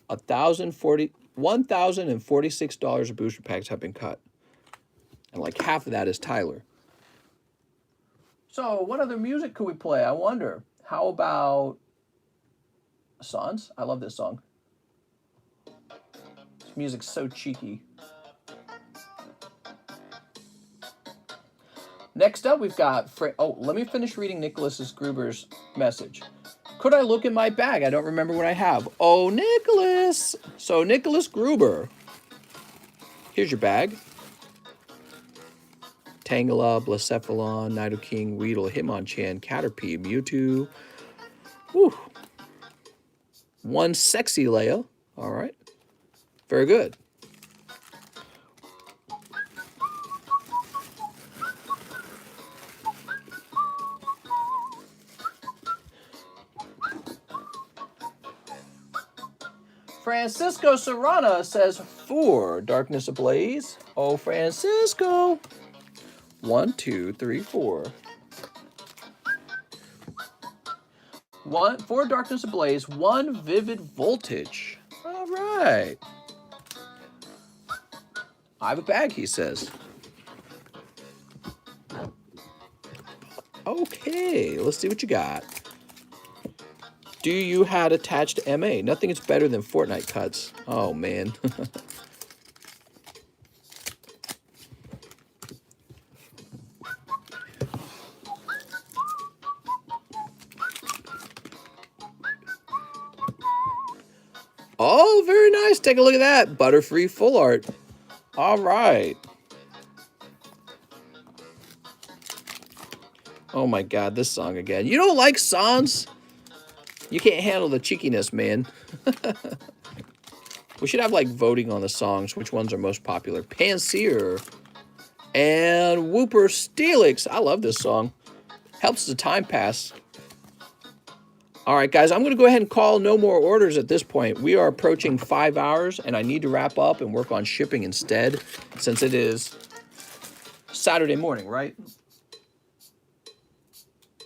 $1,046 of booster packs have been cut. And like half of that is Tyler. So what other music could we play? I wonder. How about Sans? I love this song. This music's so cheeky. Next up, we've got... let me finish reading Nicholas Gruber's message. Could I look in my bag? I don't remember what I have. Oh, Nicholas! So, Nicholas Gruber. Here's your bag. Tangela, Blacephalon, Nidoking, Weedle, Hitmonchan, Caterpie, Mewtwo. Whew. 1 sexy Leia. All right. Very good. Francisco Serrana says 4 Darkness Ablaze. Oh, Francisco. 1, 2, 3, 4. 4 Darkness Ablaze, 1 Vivid Voltage. All right. I have a bag, he says. Okay, let's see what you got. Do you had attached MA? Nothing is better than Fortnite cuts. Oh, man. Oh, very nice. Take a look at that. Butterfree full art. All right. Oh, my God. This song again. You don't like songs? You can't handle the cheekiness, man. We should have, like, voting on the songs. Which ones are most popular? Panseer and Whooper Steelix. I love this song. Helps the time pass. All right, guys, I'm going to go ahead and call no more orders at this point. We are approaching 5 hours, and I need to wrap up and work on shipping instead, since it is Saturday morning, right?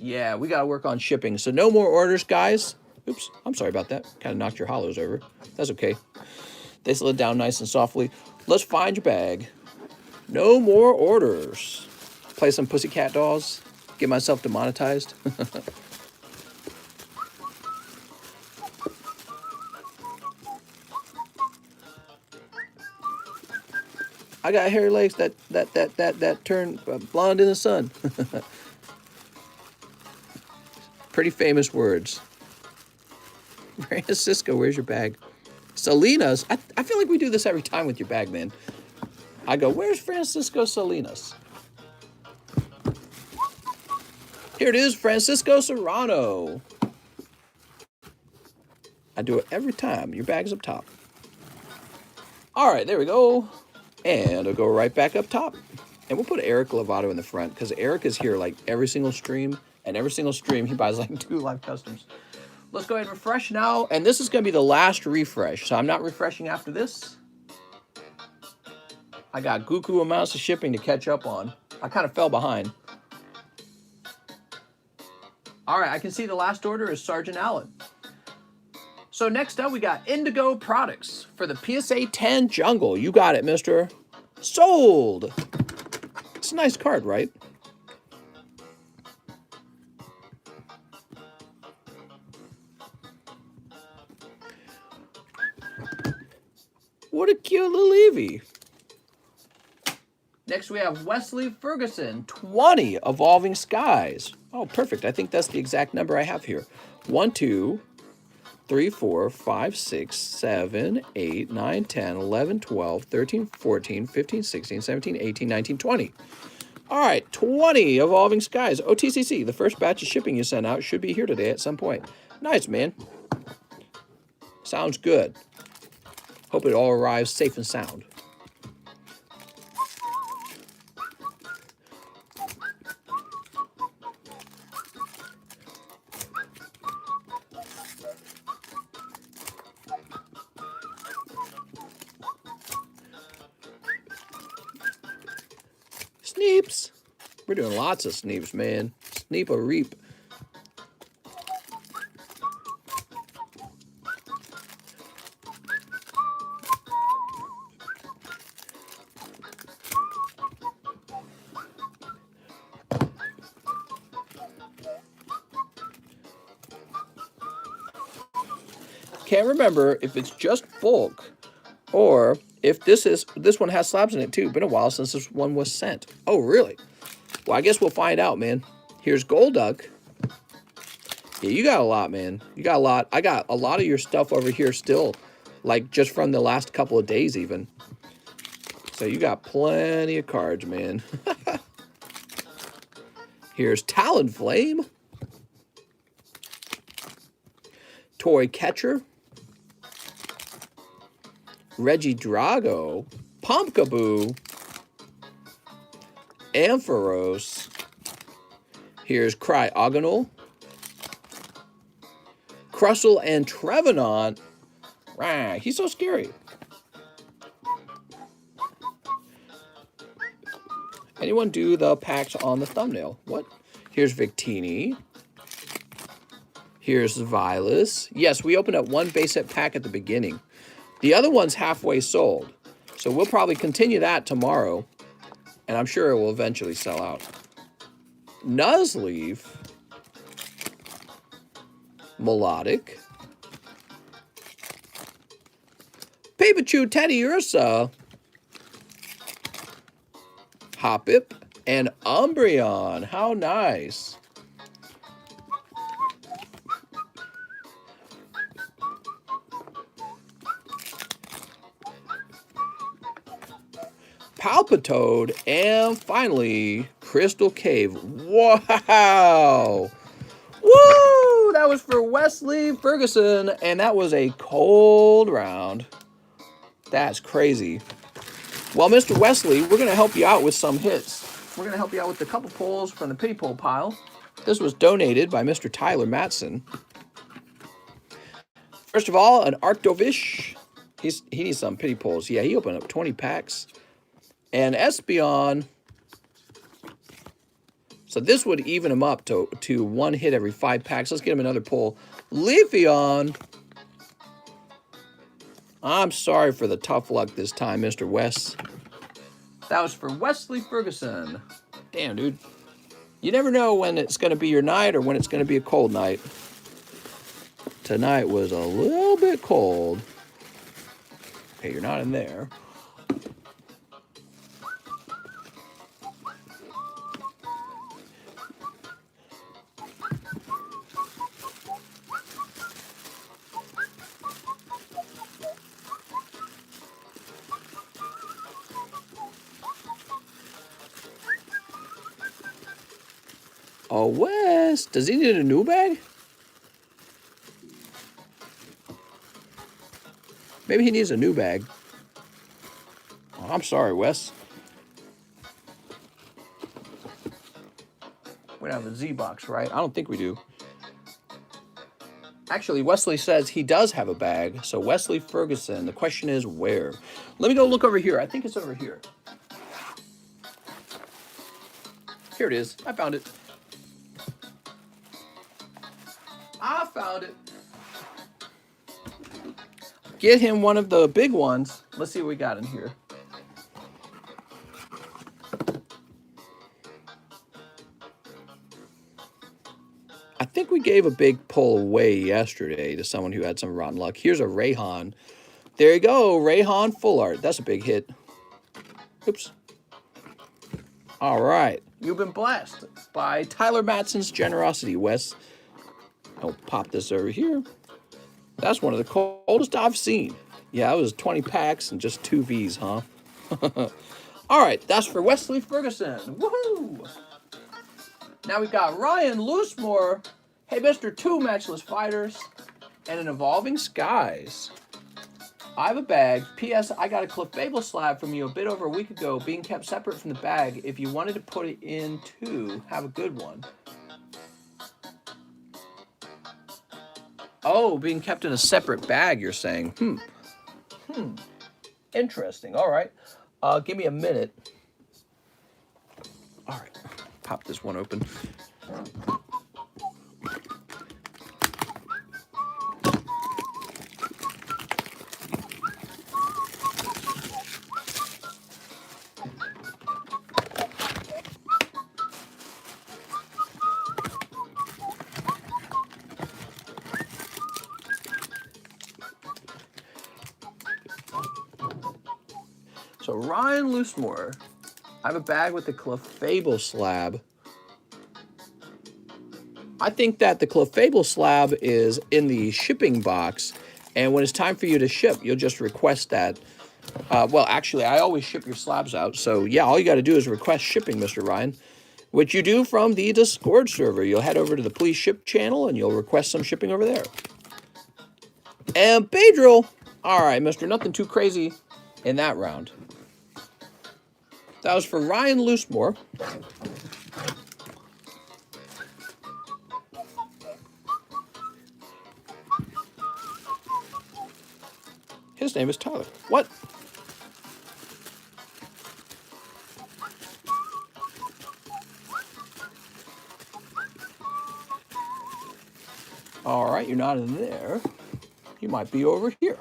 Yeah, we got to work on shipping. So no more orders, guys. Oops, I'm sorry about that. Kind of knocked your hollows over. That's okay. They slid down nice and softly. Let's find your bag. No more orders. Play some Pussycat Dolls. Get myself demonetized. I got hairy legs that turn blonde in the sun. Pretty famous words. Francisco, where's your bag? Salinas. I feel like we do this every time with your bag, man. I go, where's Francisco Salinas? Here it is, Francisco Serrano. I do it every time. Your bag's up top. All right, there we go. And I'll go right back up top. And we'll put Eric Lovato in the front because Eric is here like every single stream. And every single stream, he buys like 2 live customs. Let's go ahead and refresh now. And this is going to be the last refresh. So I'm not refreshing after this. I got Goku amounts of shipping to catch up on. I kind of fell behind. All right, I can see the last order is Sergeant Allen. So next up, we got Indigo Products for the PSA 10 Jungle. You got it, mister. Sold. It's a nice card, right? What a cute little Eevee. Next we have Wesley Ferguson, 20, Evolving Skies. Oh, perfect. I think that's the exact number I have here. 1, 2, 3, 4, 5, 6, 7, 8, 9, 10, 11, 12, 13, 14, 15, 16, 17, 18, 19, 20. All right, 20 Evolving Skies. Oh, TCC, the first batch of shipping you sent out should be here today at some point. Nice, man. Sounds good. Hope it all arrives safe and sound. Sneeps. We're doing lots of sneeps, man. Sneep a reap. Can't remember if it's just bulk or if this one has slabs in it too. Been a while since this one was sent. Oh, really? Well, I guess we'll find out, man. Here's Golduck. Yeah, you got a lot, man. You got a lot. I got a lot of your stuff over here still, like just from the last couple of days even. So you got plenty of cards, man. Here's Talonflame. Toy Catcher. Regidrago. Pumpkaboo. Ampharos. Here's Cryogonal. Crustle and Trevenant. Rah, he's so scary. Anyone do the packs on the thumbnail? What? Here's Victini. Here's Vilas. Yes, we opened up one base set pack at the beginning. The other one's halfway sold. So we'll probably continue that tomorrow. And I'm sure it will eventually sell out. Nuzleaf. Melodic. Pikachu Teddy Ursa. Hoppip. And Umbreon. How nice. Palpitoad, and finally, Crystal Cave. Wow! Woo! That was for Wesley Ferguson, and that was a cold round. That's crazy. Well, Mr. Wesley, we're going to help you out with some hits. We're going to help you out with a couple pulls from the pity pull pile. This was donated by Mr. Tyler Matson. First of all, an Arctovish. He needs some pity pulls. Yeah, he opened up 20 packs. And Espeon. So this would even him up to one hit every 5 packs. Let's get him another pull. Leafeon. I'm sorry for the tough luck this time, Mr. West. That was for Wesley Ferguson. Damn, dude. You never know when it's going to be your night or when it's going to be a cold night. Tonight was a little bit cold. Okay, you're not in there. Oh, Wes, does he need a new bag? Maybe he needs a new bag. Oh, I'm sorry, Wes. We don't have a Z box, right? I don't think we do. Actually, Wesley says he does have a bag. So Wesley Ferguson, the question is where? Let me go look over here. I think it's over here. Here it is. I found it. I found it. Get him one of the big ones. Let's see what we got in here. I think we gave a big pull away yesterday to someone who had some rotten luck. Here's a Rayhan. There you go, Rayhan Fullard. That's a big hit. Oops. All right. You've been blessed by Tyler Matson's generosity, Wes. I'll pop this over here. That's one of the coldest I've seen. Yeah, it was 20 packs and just 2 Vs, huh? All right, that's for Wesley Ferguson. Woohoo! Now we've got Ryan Loosemore. Hey, Mr. Two Matchless Fighters and an Evolving Skies. I have a bag. P.S. I got a Clefable slab from you a bit over a week ago, being kept separate from the bag. If you wanted to put it in too, have a good one. Oh, being kept in a separate bag, you're saying. Interesting. All right. Give me a minute. All right. Pop this one open. So Ryan Loosemore, I have a bag with the Clefable slab. I think that the Clefable slab is in the shipping box, and when it's time for you to ship, you'll just request that. Well, actually, I always ship your slabs out, so yeah, all you got to do is request shipping, Mr. Ryan, which you do from the Discord server. You'll head over to the Please Ship channel, and you'll request some shipping over there. And Pedro, all right, Mr. Nothing too crazy in that round. That was for Ryan Loosemore. His name is Tyler. What? All right, you're not in there. You might be over here.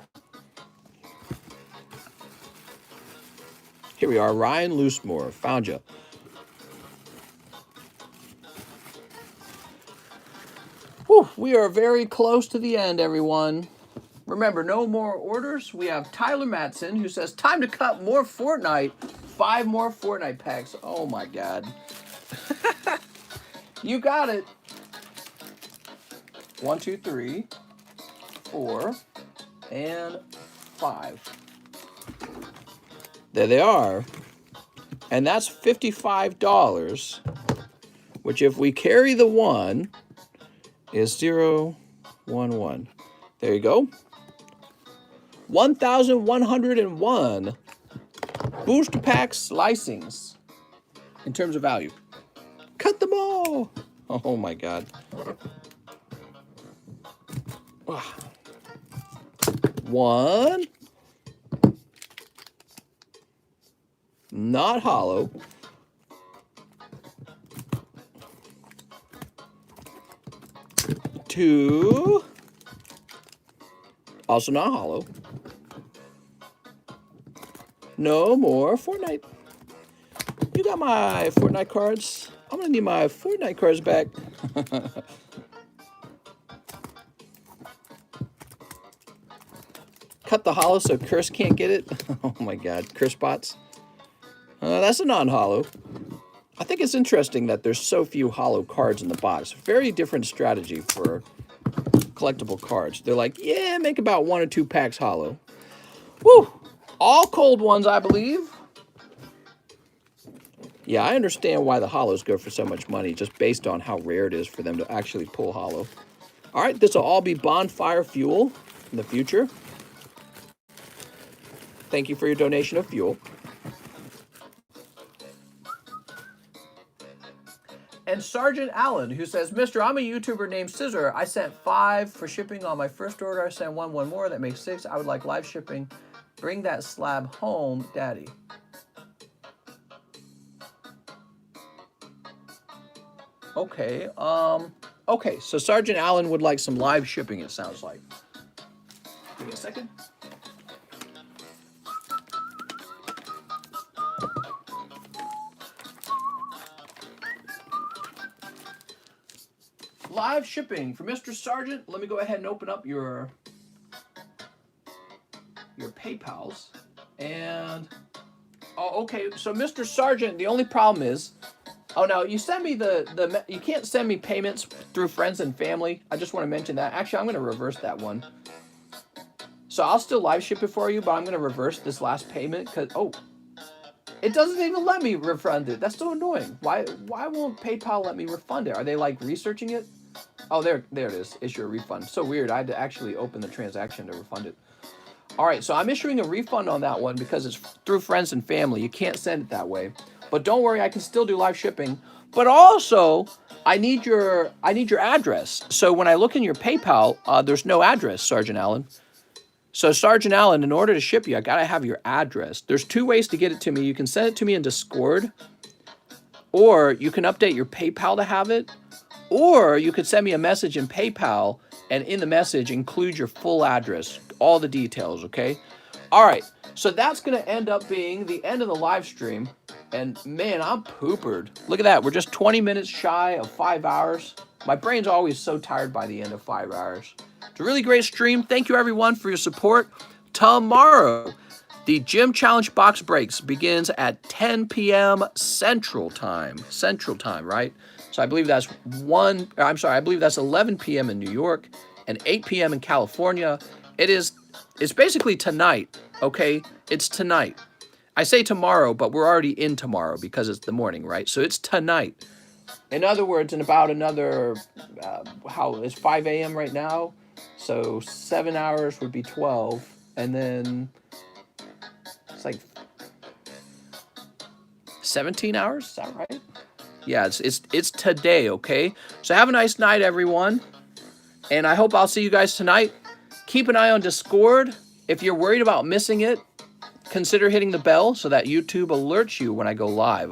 Here we are, Ryan Loosemore. Found you. Whew, we are very close to the end, everyone. Remember, no more orders. We have Tyler Matson, who says, time to cut more Fortnite. 5 more Fortnite packs. Oh, my God. You got it. 1, 2, 3, 4, and 5. There they are. And that's $55, which if we carry the 1 is 0, 1, 1. There you go. 1,101 booster pack slicings in terms of value. Cut them all. Oh my God. One. Not hollow. 2. Also not hollow. No more Fortnite. You got my Fortnite cards. I'm gonna need my Fortnite cards back. Cut the hollow so Curse can't get it. Oh my God, Curse bots. That's a non-hollow. I think it's interesting that there's so few hollow cards in the box. Very different strategy for collectible cards. They're like, yeah, make about 1 or 2 packs hollow. Woo! All cold ones, I believe. Yeah, I understand why the hollows go for so much money, just based on how rare it is for them to actually pull hollow. All right, this will all be bonfire fuel in the future. Thank you for your donation of fuel. And Sergeant Allen, who says, Mr. I'm a YouTuber named Scissor. I sent 5 for shipping on my first order. I sent one more. That makes 6. I would like live shipping. Bring that slab home, Daddy. Okay. Okay, so Sergeant Allen would like some live shipping, it sounds like. Give me a second. Live shipping for Mr. Sergeant. Let me go ahead and open up your your PayPals. And, oh, okay, so Mr. Sergeant, the only problem is, oh, no, you send me you can't send me payments through friends and family. I just want to mention that. Actually, I'm going to reverse that one. So I'll still live ship it for you, but I'm going to reverse this last payment because, oh, it doesn't even let me refund it. That's so annoying. Why won't PayPal let me refund it? Are they like researching it? Oh, there it is. Issue a refund. So weird. I had to actually open the transaction to refund it. All right, so I'm issuing a refund on that one because it's through friends and family. You can't send it that way. But don't worry, I can still do live shipping. But also, I need your address. So when I look in your PayPal, there's no address, Sergeant Allen. So Sergeant Allen, in order to ship you, I gotta have your address. There's two ways to get it to me. You can send it to me in Discord, or you can update your PayPal to have it, or you could send me a message in PayPal, and in the message include your full address, all the details, okay? All right, so that's gonna end up being the end of the live stream. And man, I'm poopered. Look at that, we're just 20 minutes shy of 5 hours. My brain's always so tired by the end of 5 hours. It's a really great stream. Thank you everyone for your support. Tomorrow, the Gym Challenge box breaks begins at 10 p.m. Central Time. Central Time, right? So I believe that's I believe that's 11 p.m. in New York and 8 p.m. in California. It's basically tonight, okay? It's tonight. I say tomorrow, but we're already in tomorrow because it's the morning, right? So it's tonight. In other words, in about another, it's 5 a.m. right now? So 7 hours would be 12. And then it's like 17 hours, is that right? Yeah, it's today, okay? So have a nice night, everyone. And I hope I'll see you guys tonight. Keep an eye on Discord. If you're worried about missing it, consider hitting the bell so that YouTube alerts you when I go live.